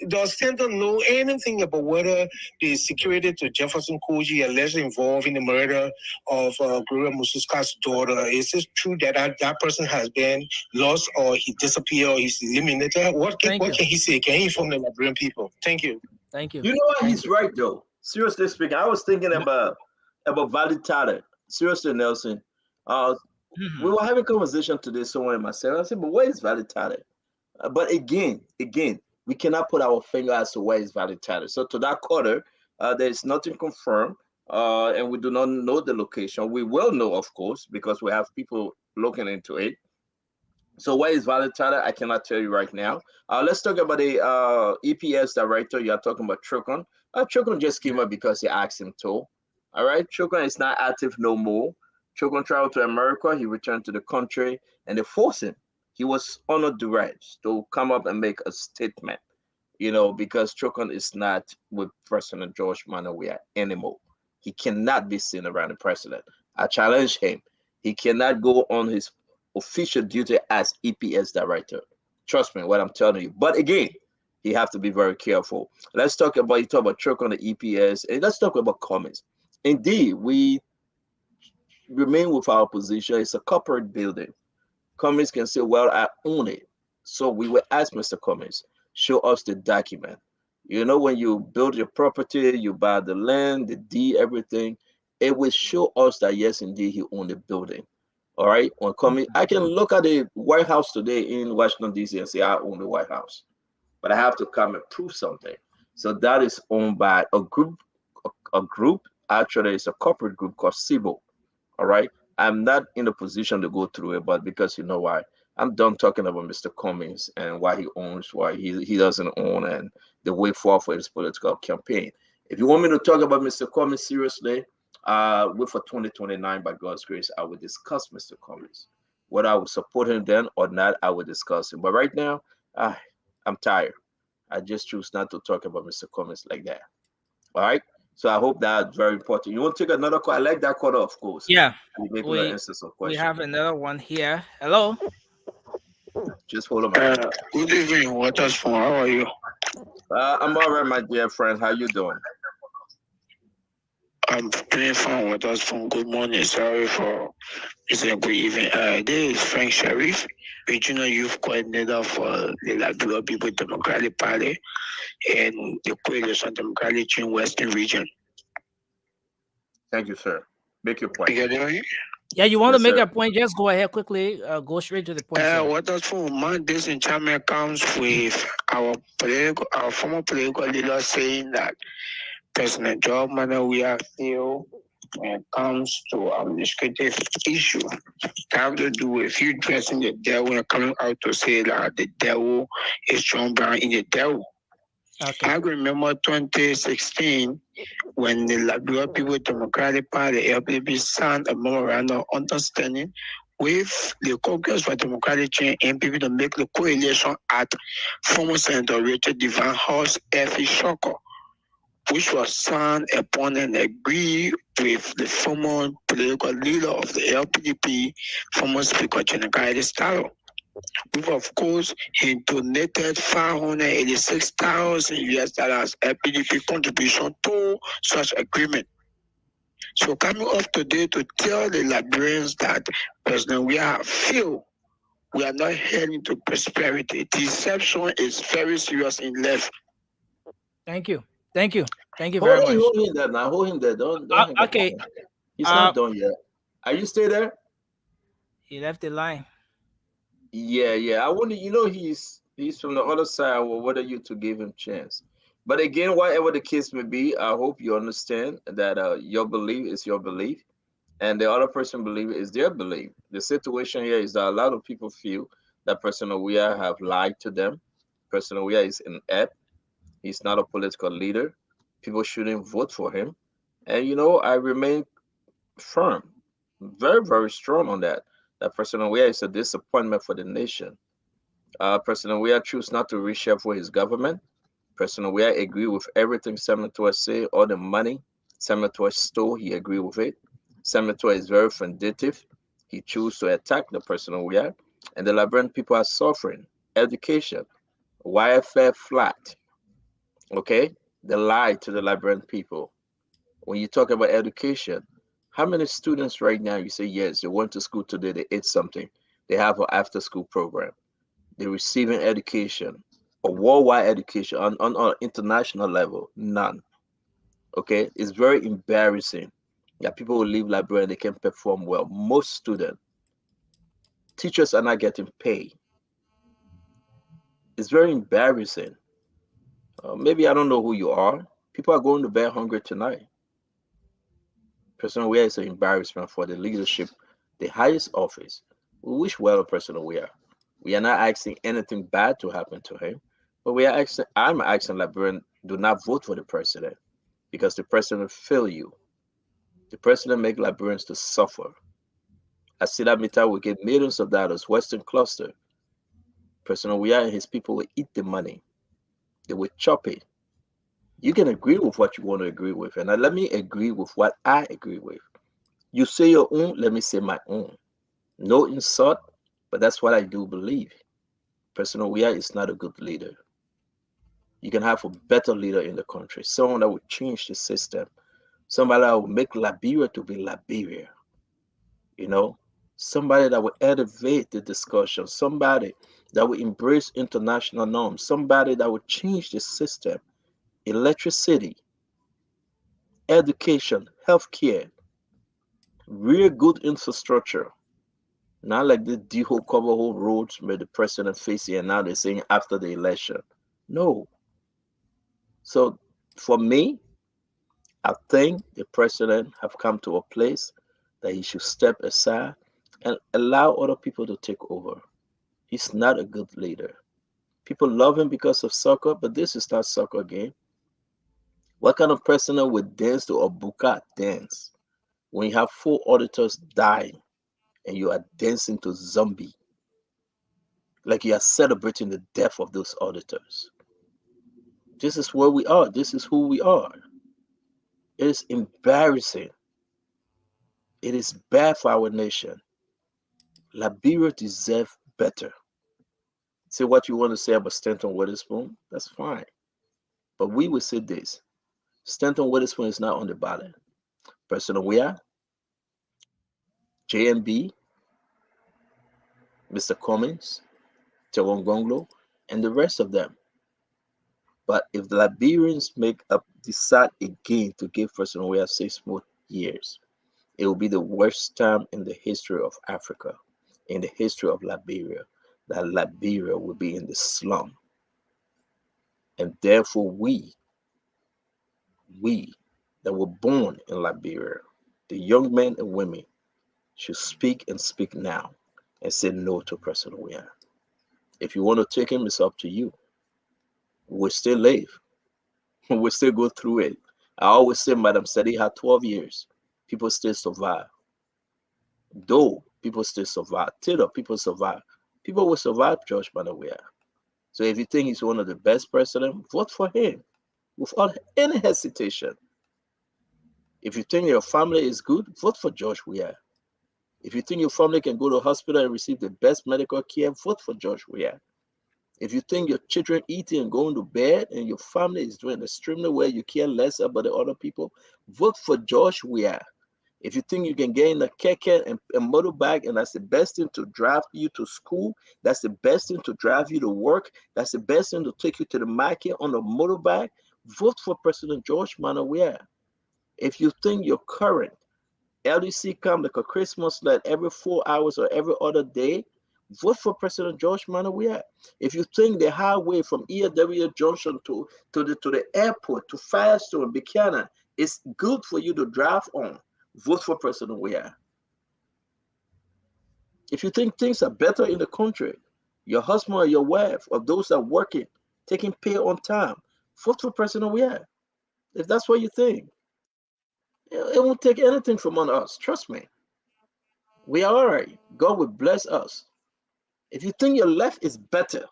does Stanton know anything about whether the security to Jefferson Koji allegedly involved in the murder of Gloria Mususka's daughter? Is it true that that person has been lost, or he disappeared, or he's eliminated? What can he say? Can he inform the Liberian people? Thank you. Thank you. You know what? He's right though. Seriously speaking, I was thinking about Vali Tata. Seriously, Nelson. We were having a conversation today somewhere in myself. I said, but where is Vali Tata? But again, we cannot put our finger as to where is Vali Tata. So to that quarter, there is nothing confirmed, and we do not know the location. We will know, of course, because we have people looking into it. So where is Vali Tata? I cannot tell you right now. Let's talk about the EPS director. You are talking about Chokon. Chokon just came up because he asked him to. All right, Chokon is not active no more. Chokon traveled to America. He returned to the country, and they forced him. He was under duress to come up and make a statement, because Chokon is not with President George Manawia anymore. He cannot be seen around the president. I challenge him. He cannot go on his official duty as EPS director. Trust me, what I'm telling you. But again, he have to be very careful. Let's talk about Chokon, the EPS, and let's talk about Cummings. Indeed, we remain with our position. It's a corporate building. Cummings can say, well, I own it. So we will ask Mr. Cummings, show us the document. When you build your property, you buy the land, the deed, everything, it will show us that, yes, indeed, he owned the building. All right? When Cummings, I can look at the White House today in Washington, D.C. and say, I own the White House. But I have to come and prove something. So that is owned by a group. Actually, it's a corporate group called CIBO. All right? I'm not in a position to go through it, but because you know why, I'm done talking about Mr. Cummings and why he owns, why he doesn't own, and the way forward for his political campaign. If you want me to talk about Mr. Cummings seriously, for 2029, by God's grace, I will discuss Mr. Cummings. Whether I will support him then or not, I will discuss him. But right now, I'm tired. I just choose not to talk about Mr. Cummings like that. All right? So I hope that's very important. You want to take another call? I like that call, of course. Yeah. We have another one here. Hello. Just hold on. Good evening, Waterspoon. How are you? I'm all right, my dear friend. How you doing? I'm doing fine, Waterspoon. Good morning. Sorry for missing. Good evening. This is Frank Sharif, Regional Youth Coordinator for the Liberia People Democratic Party and the Coalition Democratic Change Western Region. Thank you, sir. Make your point. Yeah, you want to make a point? Just go ahead quickly. Go straight to the point. Waterspoon, my disenchantment comes with our former political leader saying that President George Manawia still when it comes to administrative issue that have to do with you dressing the devil and coming out to say that the devil is stronger in the devil. Okay. I remember 2016 when the Liberia People Democratic Party, LPP, signed a memorandum of understanding with the Caucus for Democratic Change MPP to make the coalition at former Senator Richard Devine House F.E. Shocker, which was signed upon and agreed with the former political leader of the LPDP, former Speaker Jennifer Stalo. Which of course he donated $586,000 LPDP contribution to such agreement. So coming up today to tell the Liberians that President Weah feel we are not heading to prosperity. Deception is very serious in left. Thank you. Thank you. Thank you Hold very much. Hold him there now. Hold him there. Don't hang up okay. on him. He's not done yet. Are you still there? He left the line. Yeah. I wonder, he's from the other side. Well, what are you to give him chance? But again, whatever the case may be, I hope you understand that your belief is your belief, and the other person belief is their belief. The situation here is that a lot of people feel that President Weah have lied to them. President Weah is inept. He's not a political leader. People shouldn't vote for him. And, I remain firm, very, very strong on that President Weah is a disappointment for the nation. President Weah chose not to reshuffle his government. President Weah agreed with everything Senator said, all the money Senator stole, he agreed with it. Senator is very vindictive. He chose to attack the President Weah, and the Liberian people are suffering. Education, welfare flat. Okay? They lie to the Liberian people. When you talk about education, how many students right now, you say, yes, they went to school today, they ate something. They have an after-school program. They're receiving education, a worldwide education on an international level, none. Okay? It's very embarrassing that people will leave Liberia and they can perform well. Most students, teachers are not getting paid. It's very embarrassing. Maybe I don't know who you are. People are going to bed hungry tonight. President Weah is an embarrassment for the leadership, the highest office. We wish well of President Weah. We are not asking anything bad to happen to him, but I'm asking Liberians, do not vote for the president, because the president fail you. The president make Liberians to suffer. ArcelorMittal will get millions of dollars, Western Cluster. President Weah and his people will eat the money. They will chop it. You can agree with what you want to agree with. And let me agree with what I agree with. You say your own, let me say my own. No insult, but that's what I do believe. President Weah is not a good leader. You can have a better leader in the country, someone that would change the system, somebody that will make Liberia to be Liberia. Somebody that will elevate the discussion, somebody that will embrace international norms, somebody that will change the system. Electricity, education, healthcare, real good infrastructure. Not like the D-hole cover whole roads where the president facing and now they're saying after the election. No. So for me, I think the president have come to a place that he should step aside and allow other people to take over. He's not a good leader. People love him because of soccer, but this is not soccer game. What kind of president would dance to a buka dance when you have 4 auditors dying and you are dancing to zombie? Like you are celebrating the death of those auditors. This is where we are. This is who we are. It is embarrassing. It is bad for our nation. Liberia deserves better. Say what you want to say about Stanton Witherspoon, that's fine. But we will say this. Stanton Witherspoon is not on the ballot. President Weah, JMB, Mr. Cummings, Teron Gonglo, and the rest of them. But if the Liberians decide again to give President Weah 6 more years, it will be the worst time in the history of Africa, in the history of Liberia, that Liberia will be in the slum. And therefore we that were born in Liberia, the young men and women should speak and speak now and say no to President Weah. If you want to take him, it's up to you. We'll still live. We'll still go through it. I always say Madam Sadi had 12 years. People still survive. Though people still survive. Till people survive. People will survive George Manneh Weah. So if you think he's one of the best presidents, vote for him without any hesitation. If you think your family is good, vote for George Weah. If you think your family can go to the hospital and receive the best medical care, vote for George Weah. If you think your children eating and going to bed and your family is doing extremely well, you care less about the other people, vote for George Weah. If you think you can get in a keke and a motorbike and that's the best thing to drive you to school, that's the best thing to drive you to work, that's the best thing to take you to the market on a motorbike, vote for President George Manneh Weah. If you think your current LDC come like a Christmas light every 4 hours or every other day, vote for President George Manneh Weah. If you think the highway from EAW Junction to the airport to Firestone, Buchanan is good for you to drive on, vote for President Weah. If you think things are better in the country, your husband or your wife or those that are working, taking pay on time, vote for President Weah. If that's what you think. It won't take anything from on us. Trust me. We are all right. God will bless us. If you think your left is better,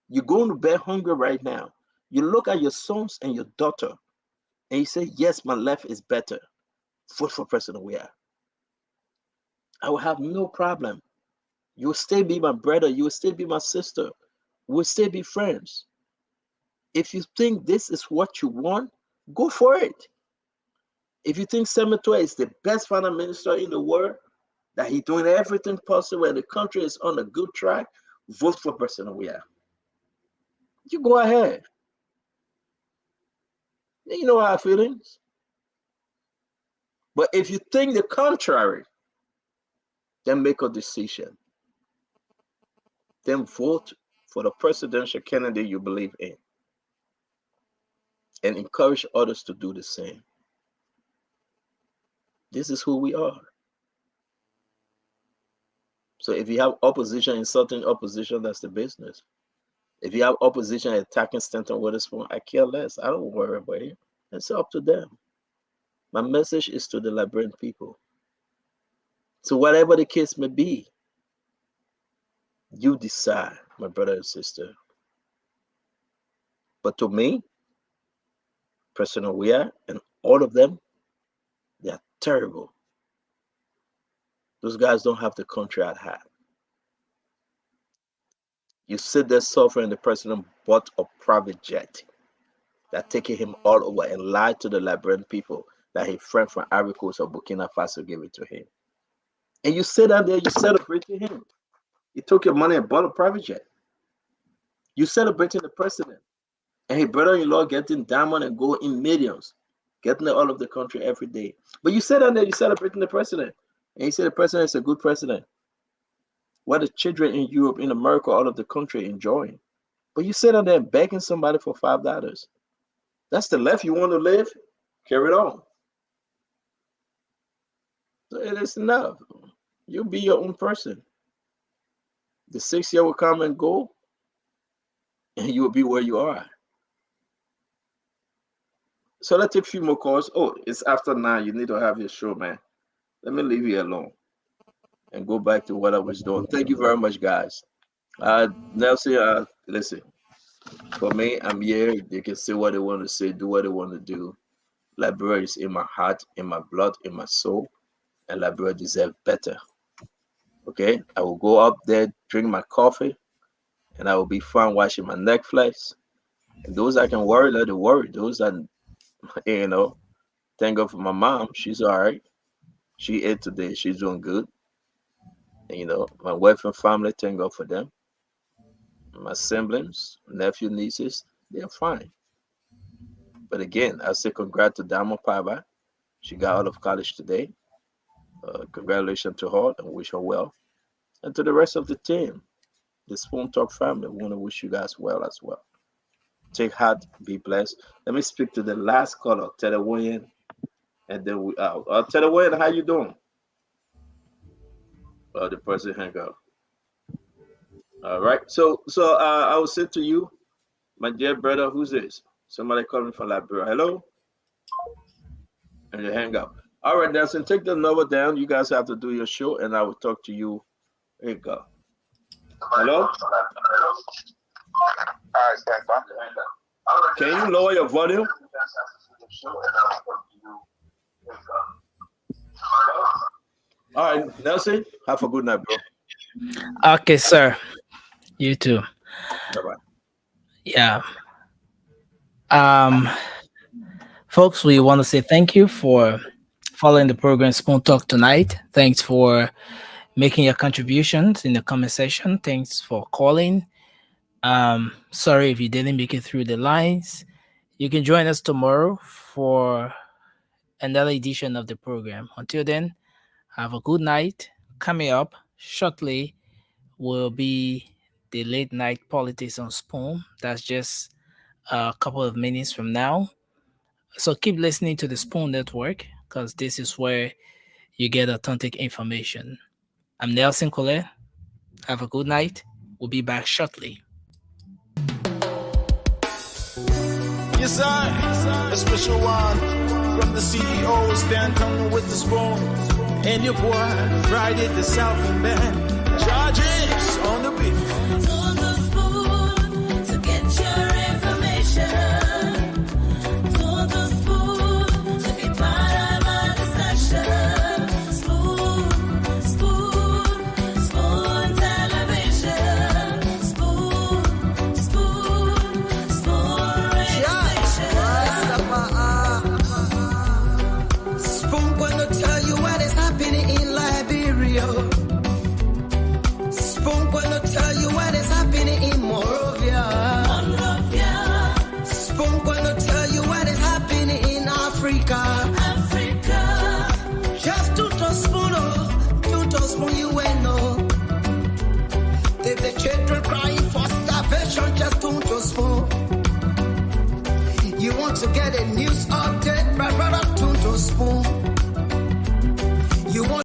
you're going to bed hungry right now. You look at your sons and your daughter and you say, yes, my left is better. Vote for President Weah. I will have no problem. You will still be my brother. You will still be my sister. We'll still be friends. If you think this is what you want, go for it. If you think Semetua is the best finance minister in the world, that he's doing everything possible and the country is on a good track, vote for President Weah. You go ahead. You know our feelings. But if you think the contrary, then make a decision. Then vote for the presidential candidate you believe in. And encourage others to do the same. This is who we are. So if you have opposition insulting opposition, that's the business. If you have opposition attacking Stanton Witherspoon, I care less. I don't worry about it. It's up to them. My message is to the Liberian people. So whatever the case may be, you decide, my brother and sister. But to me, President Weah and all of them, they are terrible. Those guys don't have the country at heart. You sit there suffering, the president bought a private jet that taking him all over and lied to the Liberian people that his friend from Ivory Coast or Burkina Faso gave it to him. And you sit down there, you celebrate to him. He took your money and bought a private jet. You celebrating the president. And his brother-in-law getting diamond and gold in millions, getting it all over the country every day. But you sit down there, you celebrating the president. And you say the president is a good president. What the children in Europe, in America, all of the country enjoying. But you sit down there begging somebody for $5. That's the left you want to live? Carry it on. So it is enough. You'll be your own person. The 6 year will come and go, and you will be where you are. So let's take a few more calls. Oh, it's after 9. You need to have your show, man. Let me leave you alone and go back to what I was doing. Thank you very much, guys. Nelson, listen, for me, I'm here. They can say what they want to say, do what they want to do. Liberia is in my heart, in my blood, in my soul, and Liberia deserves better. Okay? I will go up there, drink my coffee, and I will be fine watching my Netflix. And those I can worry, let it worry. Those that, thank God for my mom. She's all right. She ate today. She's doing good. And, my wife and family, thank God for them. My siblings, nephew, nieces, they're fine. But again, I say congrats to Diamond Paiva. She got out of college today. Congratulations to her and wish her well. And to the rest of the team, the Spoon Talk family, we want to wish you guys well as well. Take heart, be blessed. Let me speak to the last caller, Ted William. and then we out. Tell the way, how you doing? The person hang up. All right. So I will say to you, my dear brother, who's this? Somebody calling from Liberia. Hello? And they hang up. All right, Nelson, take the number down. You guys have to do your show, and I will talk to you. There you go. Hello? Can you lower your volume? All right, Nelson, have a good night, bro. Okay, sir. You too. Bye-bye. Yeah. Folks, we want to say thank you for following the program Spoon Talk tonight. Thanks for making your contributions in the comment section. Thanks for calling. Sorry if you didn't make it through the lines. You can join us tomorrow for another edition of the program. Until then, have a good night. Coming up shortly will be the late night politics on Spoon. That's just a couple of minutes from now. So keep listening to the Spoon Network, because this is where you get authentic information. I'm Nelson Collet. Have a good night. We'll be back shortly. Yes, sir. A special one from the CEO, Stan Tunnel with the Spoon. And your boy, Friday the Southern Band. Charges on the beat. To the Spoon to get your information. To the Spoon to be part of our discussion. Spoon, Spoon, Spoon Television. Spoon, Spoon, Spoon Radio Station. Spoon gonna tell you what is happening in Liberia. Spoon gonna tell you what is happening in Monrovia. Spoon gonna tell you what is happening in Africa. Just to spoon you know. If the children